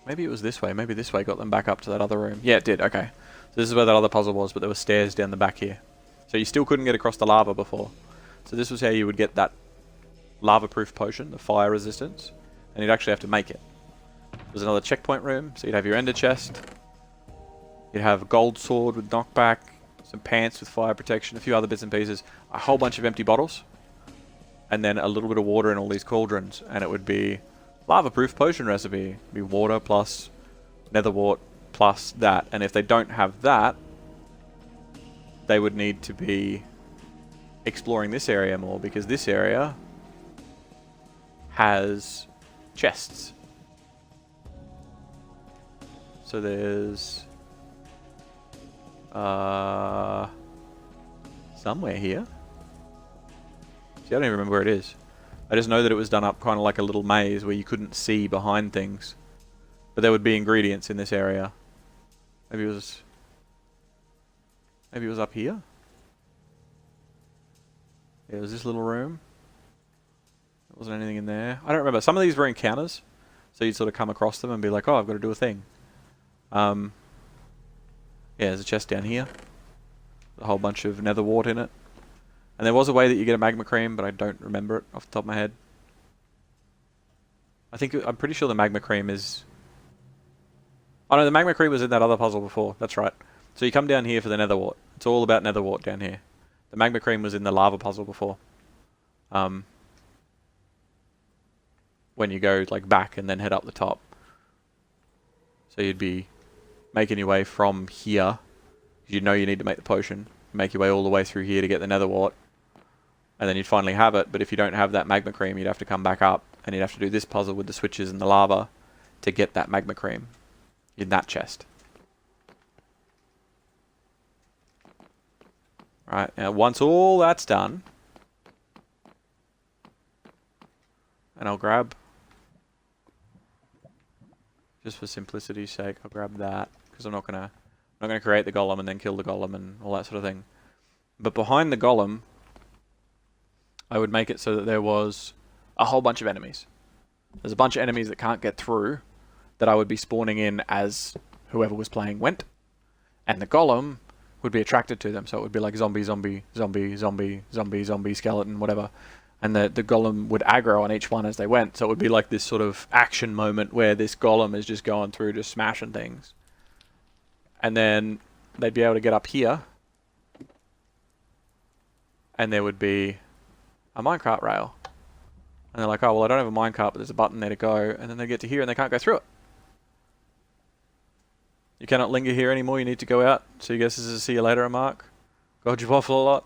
Maybe it was this way. Maybe this way got them back up to that other room. Yeah, it did. Okay. So this is where that other puzzle was, but there were stairs down the back here. So you still couldn't get across the lava before. So this was how you would get that lava-proof potion, the fire resistance, and you'd actually have to make it. There's another checkpoint room, so you'd have your ender chest. You'd have a gold sword with knockback, some pants with fire protection, a few other bits and pieces, a whole bunch of empty bottles, and then a little bit of water in all these cauldrons, and it would be lava-proof potion recipe. It'd be water plus nether wart plus that, and if they don't have that, they would need to be exploring this area more, because this area has chests. So there's somewhere here. See, I don't even remember where it is. I just know that it was done up kind of like a little maze where you couldn't see behind things. But there would be ingredients in this area. Maybe it was up here? Yeah, it was this little room. There wasn't anything in there. I don't remember. Some of these were encounters. So you'd sort of come across them and be like, oh, I've got to do a thing. Yeah, there's a chest down here. A whole bunch of nether wart in it. And there was a way that you get a magma cream, but I don't remember it off the top of my head. I'm pretty sure the magma cream is... Oh no, the magma cream was in that other puzzle before. That's right. So you come down here for the nether wart. It's all about nether wart down here. The magma cream was in the lava puzzle before. When you go like back and then head up the top. So you'd be making your way from here. You know you need to make the potion. Make your way all the way through here to get the nether wart. And then you'd finally have it, but if you don't have that magma cream, you'd have to come back up, and you'd have to do this puzzle with the switches and the lava to get that magma cream in that chest. Right, now once all that's done, and I'll grab, just for simplicity's sake, I'll grab that, because I'm not gonna create the golem and then kill the golem and all that sort of thing. But behind the golem, I would make it so that there was a whole bunch of enemies. There's a bunch of enemies that can't get through that I would be spawning in as whoever was playing went. And the golem would be attracted to them. So it would be like zombie, zombie, zombie, zombie, zombie, zombie, skeleton, whatever. And the golem would aggro on each one as they went. So it would be like this sort of action moment where this golem is just going through, just smashing things. And then they'd be able to get up here. And there would be a minecart rail. And they're like, oh, well, I don't have a minecart, but there's a button there to go. And then they get to here and they can't go through it. You cannot linger here anymore. You need to go out. So you guess this is a see you later remark. God, you waffle a lot.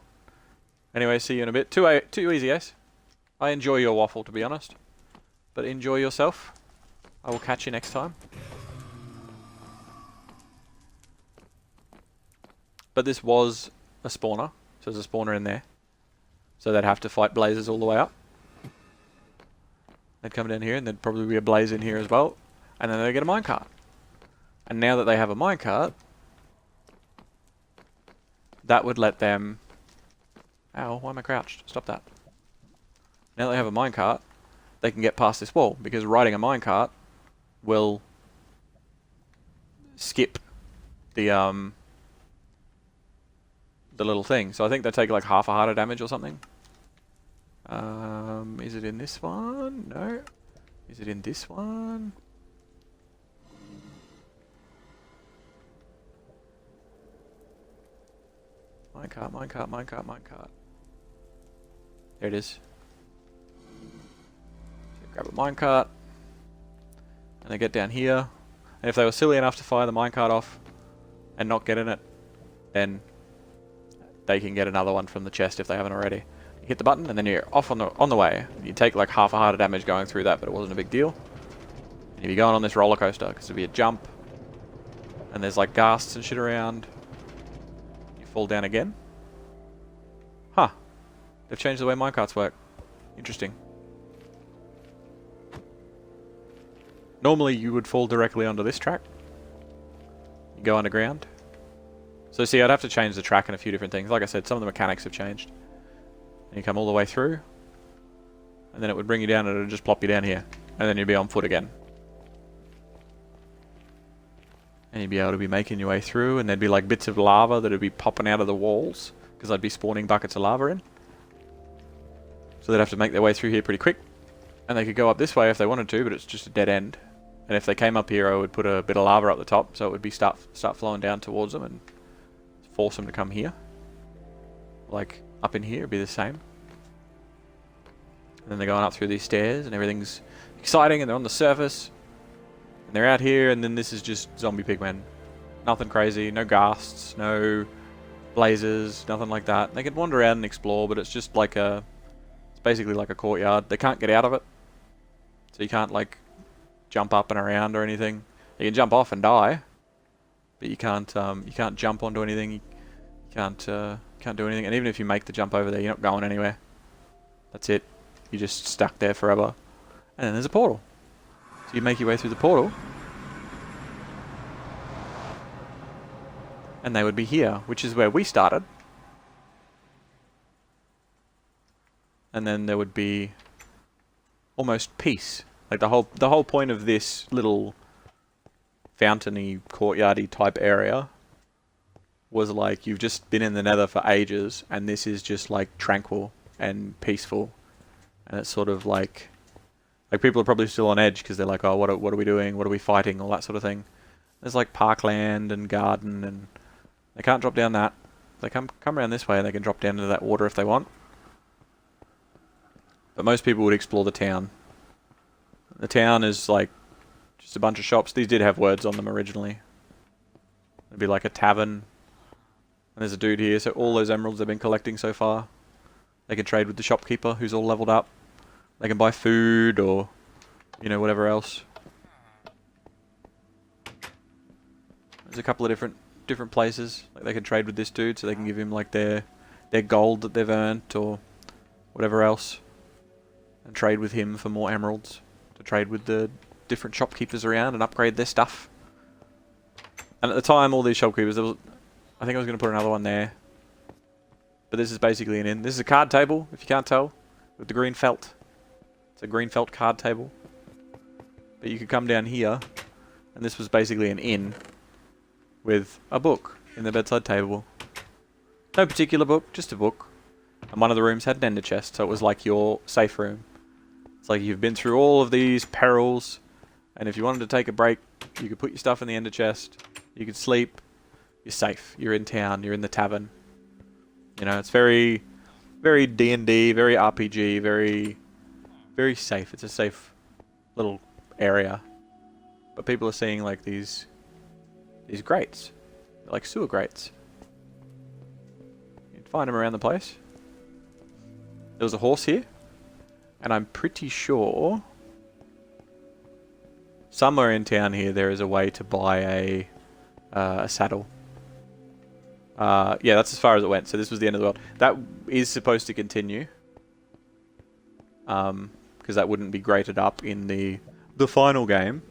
Anyway, see you in a bit. Too easy, Ace. I enjoy your waffle, to be honest. But enjoy yourself. I will catch you next time. But this was a spawner. So there's a spawner in there. So they'd have to fight blazes all the way up. They'd come down here and there'd probably be a blaze in here as well. And then they'd get a minecart. And now that they have a minecart, that would let them... Ow, why am I crouched? Stop that. Now that they have a minecart, they can get past this wall. Because riding a minecart will skip the little thing. So I think they take like half a heart of damage or something. Is it in this one? No. Is it in this one? Minecart, minecart, minecart, minecart. There it is. So grab a minecart. And they get down here. And if they were silly enough to fire the minecart off and not get in it, then they can get another one from the chest if they haven't already. You hit the button and then you're off on the way. You take like half a heart of damage going through that, but it wasn't a big deal. And if you're going on this roller coaster, because there'll be a jump, and there's like ghasts and shit around, you fall down again. Huh. They've changed the way minecarts work. Interesting. Normally you would fall directly onto this track. You go underground. So see, I'd have to change the track and a few different things. Like I said, some of the mechanics have changed. And you come all the way through, and then it would bring you down and it would just plop you down here. And then you'd be on foot again. And you'd be able to be making your way through, and there'd be like bits of lava that would be popping out of the walls, because I'd be spawning buckets of lava in. So they'd have to make their way through here pretty quick. And they could go up this way if they wanted to, but it's just a dead end. And if they came up here, I would put a bit of lava up the top, so it would be start flowing down towards them and force them to come here. Like up in here, it'd be the same. And then they're going up through these stairs, and everything's exciting, and they're on the surface. And they're out here, and then this is just zombie pigmen. Nothing crazy, no ghasts, no blazes, nothing like that. They can wander around and explore, but it's just like a... It's basically like a courtyard. They can't get out of it. So you can't like jump up and around or anything. You can jump off and die, but you can't jump onto anything. You can't do anything. And even if you make the jump over there, you're not going anywhere. That's it. You're just stuck there forever. And then there's a portal. So you make your way through the portal, and they would be here, which is where we started. And then there would be almost peace. Like the whole point of this little fountainy, courtyardy type area was like you've just been in the Nether for ages, and this is just like tranquil and peaceful, and it's sort of like people are probably still on edge because they're like, oh, what are we doing? What are we fighting? All that sort of thing. There's like parkland and garden, and they can't drop down that. They come around this way, and they can drop down into that water if they want. But most people would explore the town. The town is like just a bunch of shops. These did have words on them originally. It'd be like a tavern. And there's a dude here, so all those emeralds they've been collecting so far, they can trade with the shopkeeper who's all leveled up. They can buy food or, you know, whatever else. There's a couple of different places. Like they can trade with this dude, so they can give him like their gold that they've earned or whatever else. And trade with him for more emeralds. To trade with the different shopkeepers around and upgrade their stuff. And at the time, all these shopkeepers, I think I was going to put another one there. But this is basically an inn. This is a card table, if you can't tell, with the green felt. It's a green felt card table. But you could come down here, and this was basically an inn with a book in the bedside table. No particular book, just a book. And one of the rooms had an ender chest, so it was like your safe room. It's like you've been through all of these perils, and if you wanted to take a break, you could put your stuff in the ender chest, you could sleep, you're safe, you're in town, you're in the tavern. You know, it's very, very D&D, very RPG, very, very safe. It's a safe little area. But people are seeing like these grates, like sewer grates. You'd find them around the place. There was a horse here, and I'm pretty sure somewhere in town here there is a way to buy a saddle. Yeah, that's as far as it went. So this was the end of the world. That is supposed to continue, because that wouldn't be graded up in the final game.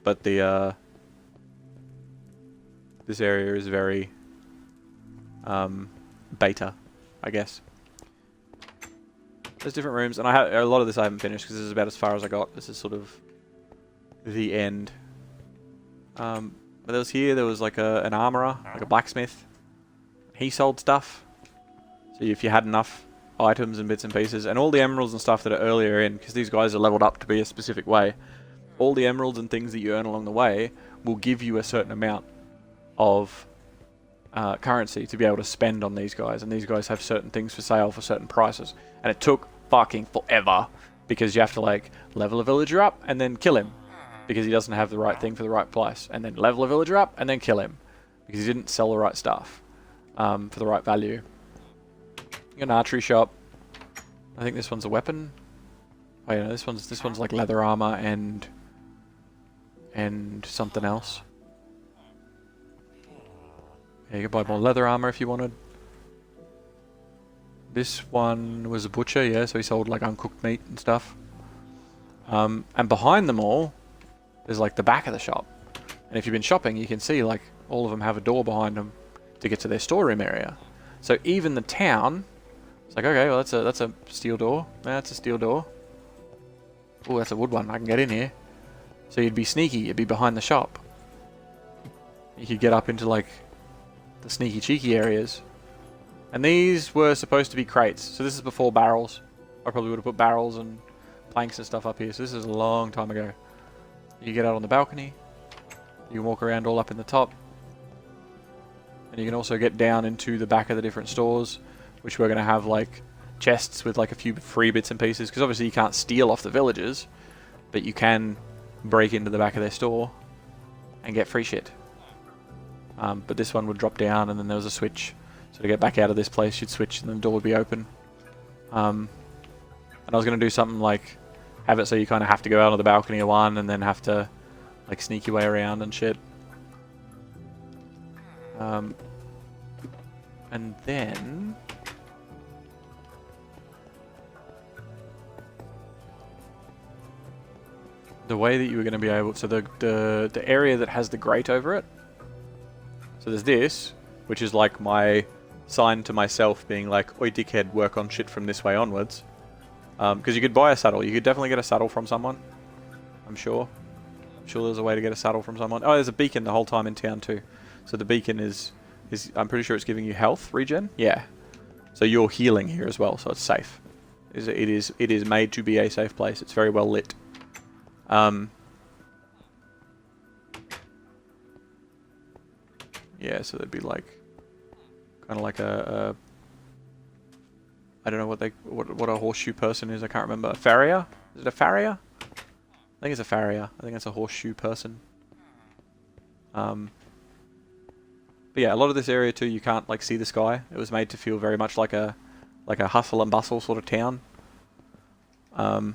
But the this area is very beta, I guess. There's different rooms, and a lot of this I haven't finished because this is about as far as I got. This is sort of the end. But there was like an armorer, like a blacksmith. He sold stuff. So if you had enough items and bits and pieces, and all the emeralds and stuff that are earlier in, because these guys are leveled up to be a specific way, all the emeralds and things that you earn along the way will give you a certain amount of currency to be able to spend on these guys, and these guys have certain things for sale for certain prices. And it took fucking forever because you have to like level a villager up and then kill him, because he doesn't have the right thing for the right price, and then level a villager up and then kill him because he didn't sell the right stuff for the right value. An archery shop. I think this one's a weapon. Oh yeah, no, this one's like leather armor and something else. Yeah, you can buy more leather armor if you wanted. This one was a butcher, yeah, so he sold like uncooked meat and stuff. And behind them all, there's like the back of the shop. And if you've been shopping, you can see like all of them have a door behind them to get to their storeroom area. So even the town, it's like, okay, well that's a steel door. That's a steel door. Oh, that's a wood one. I can get in here. So you'd be sneaky. You'd be behind the shop. You could get up into like the sneaky cheeky areas. And these were supposed to be crates. So this is before barrels. I probably would have put barrels and planks and stuff up here. So this is a long time ago. You get out on the balcony. You can walk around all up in the top. And you can also get down into the back of the different stores, which we're going to have like chests with like a few free bits and pieces. Because obviously you can't steal off the villagers, but you can break into the back of their store and get free shit. But this one would drop down and then there was a switch. So to get back out of this place, you'd switch and then the door would be open. And I was going to do something like have it so you kind of have to go out on the balcony of one and then have to like sneak your way around and shit. And then the way that you were going to be able, so the area that has the grate over it. So there's this, which is like my sign to myself being like, oi dickhead, work on shit from this way onwards. Because you could buy a saddle. You could definitely get a saddle from someone. I'm sure there's a way to get a saddle from someone. Oh, there's a beacon the whole time in town too. So the beacon is I'm pretty sure it's giving you health regen. Yeah. So you're healing here as well, so it's safe. It is made to be a safe place. It's very well lit. Yeah, so there'd be like kind of like a I don't know what a horseshoe person is. I can't remember. A farrier? Is it a farrier? I think it's a farrier. I think it's a horseshoe person. But yeah, a lot of this area too, you can't like see the sky. It was made to feel very much like a hustle and bustle sort of town. And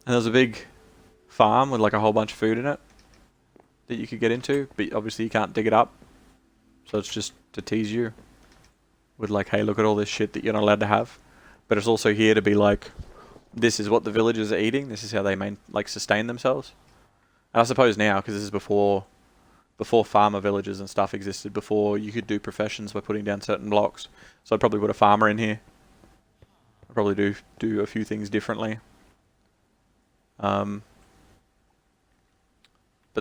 there's a big farm with like a whole bunch of food in it that you could get into, but obviously you can't dig it up. So it's just to tease you with like, hey, look at all this shit that you're not allowed to have. But it's also here to be like, this is what the villagers are eating. This is how they sustain themselves. And I suppose now, because this is before farmer villages and stuff existed, before you could do professions by putting down certain blocks. So I'd probably put a farmer in here. I'd probably do a few things differently. But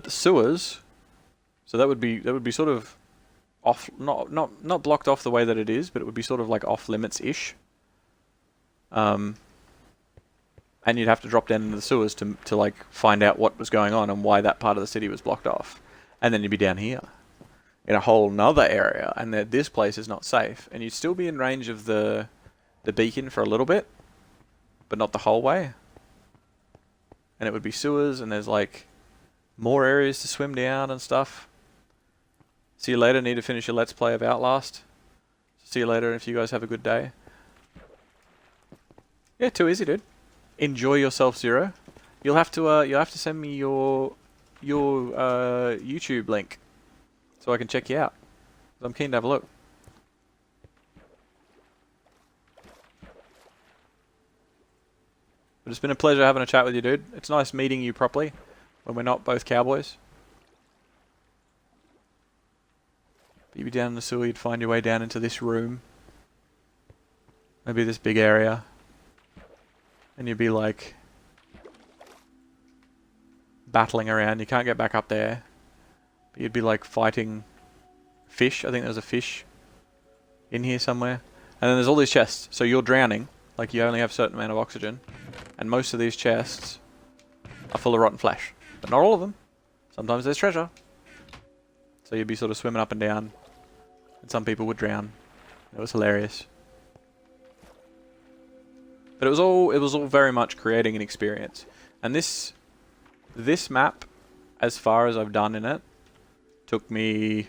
the sewers, so that would be sort of off, not blocked off the way that it is, but it would be sort of like off limits-ish. And you'd have to drop down into the sewers to like find out what was going on and why that part of the city was blocked off. And then you'd be down here in a whole nother area, and this place is not safe. And you'd still be in range of the beacon for a little bit, but not the whole way. And it would be sewers, and there's like more areas to swim down and stuff. See you later. Need to finish your Let's Play of Outlast. See you later if you guys have a good day. Yeah, too easy, dude. Enjoy yourself, Zero. You'll have to send me your YouTube link so I can check you out. I'm keen to have a look. But it's been a pleasure having a chat with you, dude. It's nice meeting you properly when we're not both cowboys. But you'd be down in the sewer, you'd find your way down into this room. Maybe this big area. And you'd be like battling around. You can't get back up there. But you'd be like fighting fish. I think there's a fish in here somewhere. And then there's all these chests. So you're drowning. Like you only have a certain amount of oxygen. And most of these chests are full of rotten flesh. But not all of them. Sometimes there's treasure. So you'd be sort of swimming up and down. And some people would drown. It was hilarious. But it was all very much creating an experience. And this map, as far as I've done in it, took me,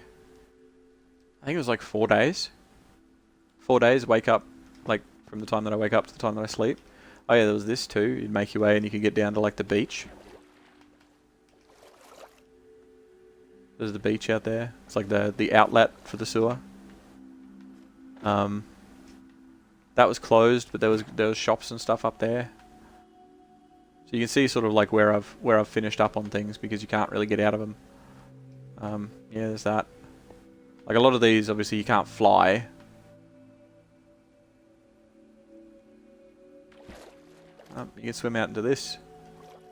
I think it was like 4 days. 4 days, wake up, like from the time that I wake up to the time that I sleep. Oh yeah, there was this too. You'd make your way and you could get down to like the beach. There's the beach out there. It's like the outlet for the sewer. That was closed, but there was shops and stuff up there. So you can see sort of like where I've finished up on things because you can't really get out of them. Yeah, there's that. Like a lot of these, obviously you can't fly. You can swim out into this.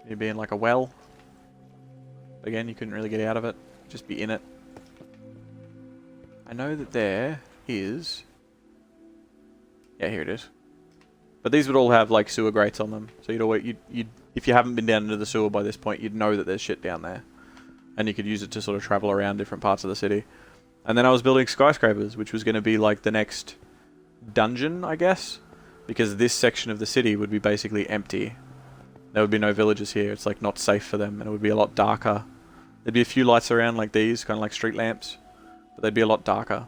You'd be in like a well. Again, you couldn't really get out of it. Just be in it. I know that there is... Yeah, here it is. But these would all have like sewer grates on them. So you'd if you haven't been down into the sewer by this point, you'd know that there's shit down there. And you could use it to sort of travel around different parts of the city. And then I was building skyscrapers, which was going to be like the next dungeon, I guess. Because this section of the city would be basically empty. There would be no villagers here. It's like not safe for them, and it would be a lot darker. There'd be a few lights around like these, kind of like street lamps, but they'd be a lot darker.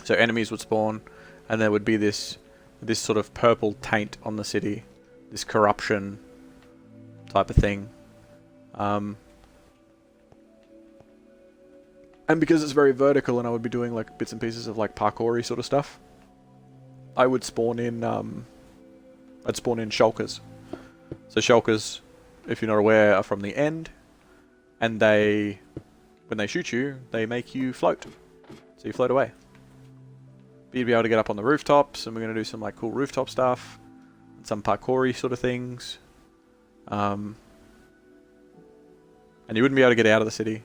So enemies would spawn, and there would be this sort of purple taint on the city, this corruption type of thing. And because it's very vertical, and I would be doing like bits and pieces of like parkour-y sort of stuff, I would spawn in, I'd spawn in shulkers. So shulkers, if you're not aware, are from the end, and when they shoot you, they make you float. So you float away. But you'd be able to get up on the rooftops, and we're going to do some like cool rooftop stuff, and some parkour-y sort of things. And you wouldn't be able to get out of the city.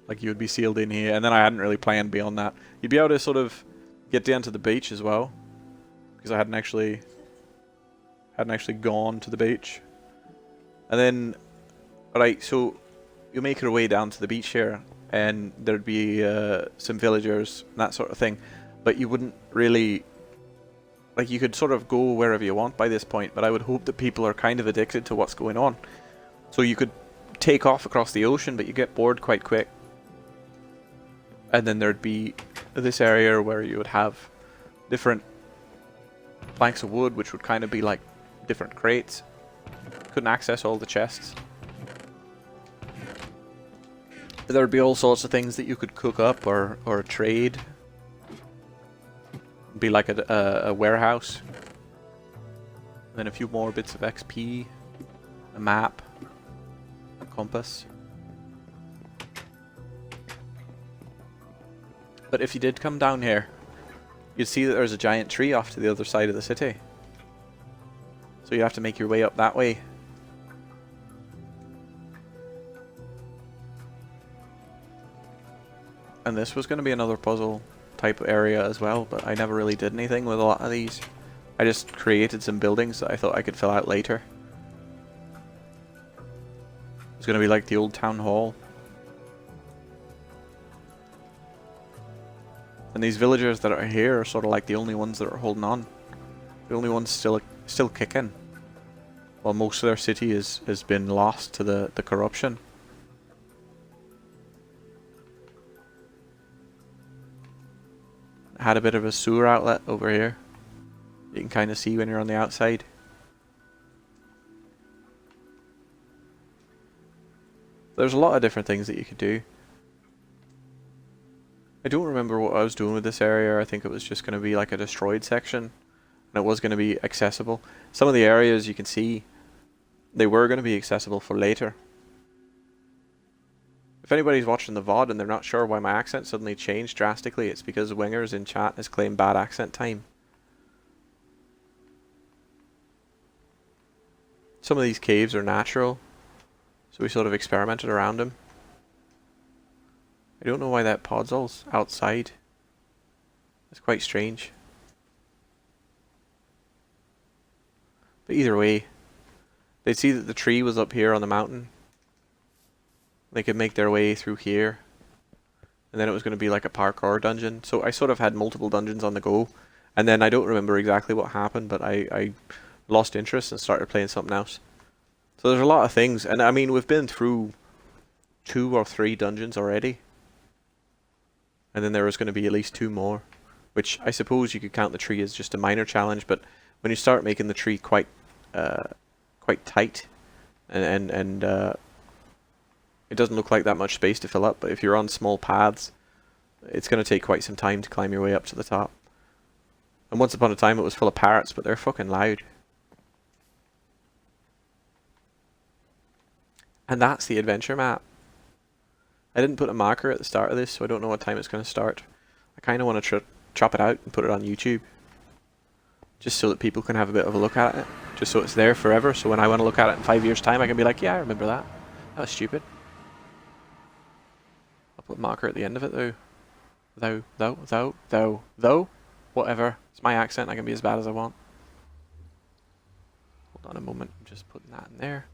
Like you would be sealed in here, and then I hadn't really planned beyond that. You'd be able to sort of get down to the beach as well. Because I hadn't actually gone to the beach. And then, alright, so you make your way down to the beach here, and there'd be some villagers and that sort of thing. But you wouldn't really, like, you could sort of go wherever you want by this point, but I would hope that people are kind of addicted to what's going on. So you could take off across the ocean, but you get bored quite quick. And then there'd be this area where you would have different planks of wood, which would kind of be like different crates. Couldn't access all the chests. There would be all sorts of things that you could cook up or trade. Be like a warehouse. And then a few more bits of XP. A map. A compass. But if you did come down here, you'd see that there's a giant tree off to the other side of the city. So you have to make your way up that way. And this was going to be another puzzle type area as well, but I never really did anything with a lot of these. I just created some buildings that I thought I could fill out later. It's going to be like the old town hall. And these villagers that are here are sort of like the only ones that are holding on. The only ones still kicking. While most of their city has been lost to the corruption. I had a bit of a sewer outlet over here. You can kind of see when you're on the outside. There's a lot of different things that you could do. I don't remember what I was doing with this area. I think it was just going to be like a destroyed section. And it was going to be accessible. Some of the areas you can see, they were going to be accessible for later. If anybody's watching the VOD and they're not sure why my accent suddenly changed drastically, it's because Wingers in chat has claimed bad accent time. Some of these caves are natural, so we sort of experimented around them. I don't know why that pod's outside. It's quite strange. But either way, they'd see that the tree was up here on the mountain. They could make their way through here. And then it was going to be like a parkour dungeon. So I sort of had multiple dungeons on the go. And then I don't remember exactly what happened, but I lost interest and started playing something else. So there's a lot of things, and I mean, we've been through 2 or 3 dungeons already. And then there was going to be at least 2 more, which I suppose you could count the tree as just a minor challenge, but when you start making the tree quite tight, and it doesn't look like that much space to fill up, but if you're on small paths, it's going to take quite some time to climb your way up to the top. And once upon a time it was full of parrots, but they're fucking loud. And that's the adventure map. I didn't put a marker at the start of this, so I don't know what time it's going to start. I kind of want to chop it out and put it on YouTube. Just so that people can have a bit of a look at it. Just so it's there forever, so when I want to look at it in 5 years' time, I can be like, yeah, I remember that. That was stupid. I'll put a marker at the end of it, though. Though. Whatever. It's my accent, I can be as bad as I want. Hold on a moment, I'm just putting that in there.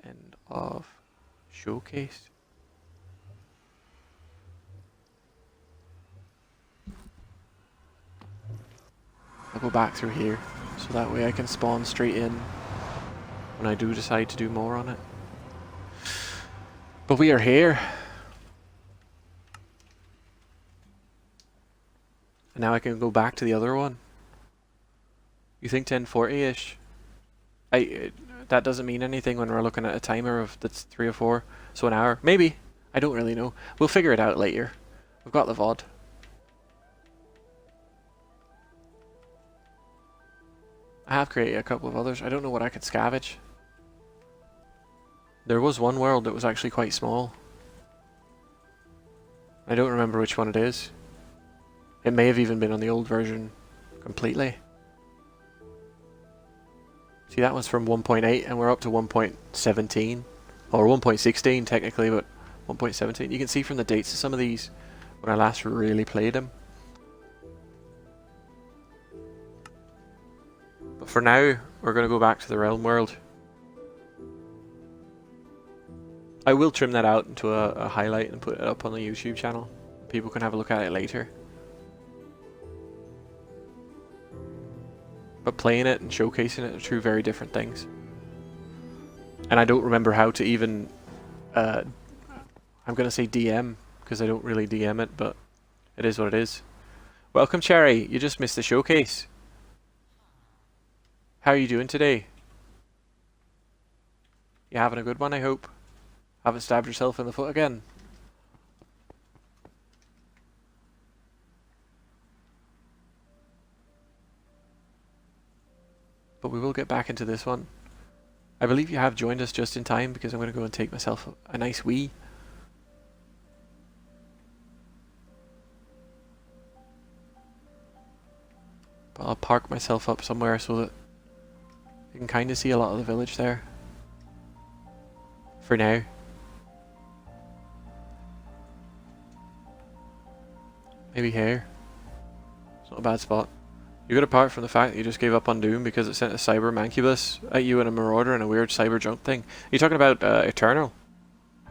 End of showcase. I'll go back through here, so that way I can spawn straight in when I do decide to do more on it. But we are here. And now I can go back to the other one. You think 1040-ish? That doesn't mean anything when we're looking at a timer of that's 3 or 4, so an hour. Maybe. I don't really know. We'll figure it out later. We've got the VOD. I have created a couple of others. I don't know what I could scavenge. There was one world that was actually quite small. I don't remember which one it is. It may have even been on the old version completely. See, that one's from 1.8 and we're up to 1.17. Or 1.16 technically, but 1.17. You can see from the dates of some of these when I last really played them. But for now, we're going to go back to the Realm world. I will trim that out into a highlight and put it up on the YouTube channel. People can have a look at it later. But playing it and showcasing it are 2 very different things. And I don't remember how to even... I'm going to say DM, because I don't really DM it, but it is what it is. Welcome, Cherry. You just missed the showcase. How are you doing today? You having a good one, I hope? Haven't stabbed yourself in the foot again? But we will get back into this one. I believe you have joined us just in time because I'm going to go and take myself a nice wee. But I'll park myself up somewhere so that you can kind of see a lot of the village there. For now. Maybe here. It's not a bad spot. You good apart from the fact that you just gave up on Doom because it sent a cyber mancubus at you and a marauder and a weird cyber junk thing. Are you talking about Eternal?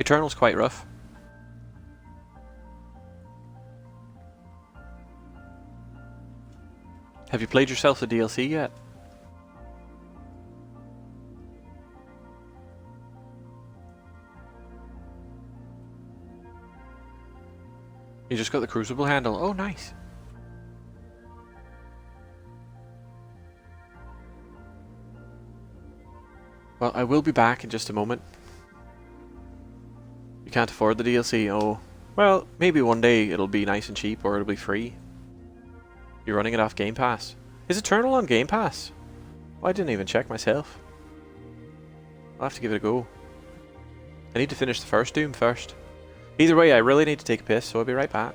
Eternal's quite rough. Have you played yourself the DLC yet? You just got the Crucible handle. Oh, nice. Well, I will be back in just a moment. You can't afford the DLC? Oh, well, maybe one day it'll be nice and cheap or it'll be free. You're running it off Game Pass. Is Eternal on Game Pass? Well, I didn't even check myself. I'll have to give it a go. I need to finish the first Doom first. Either way, I really need to take a piss, so I'll be right back.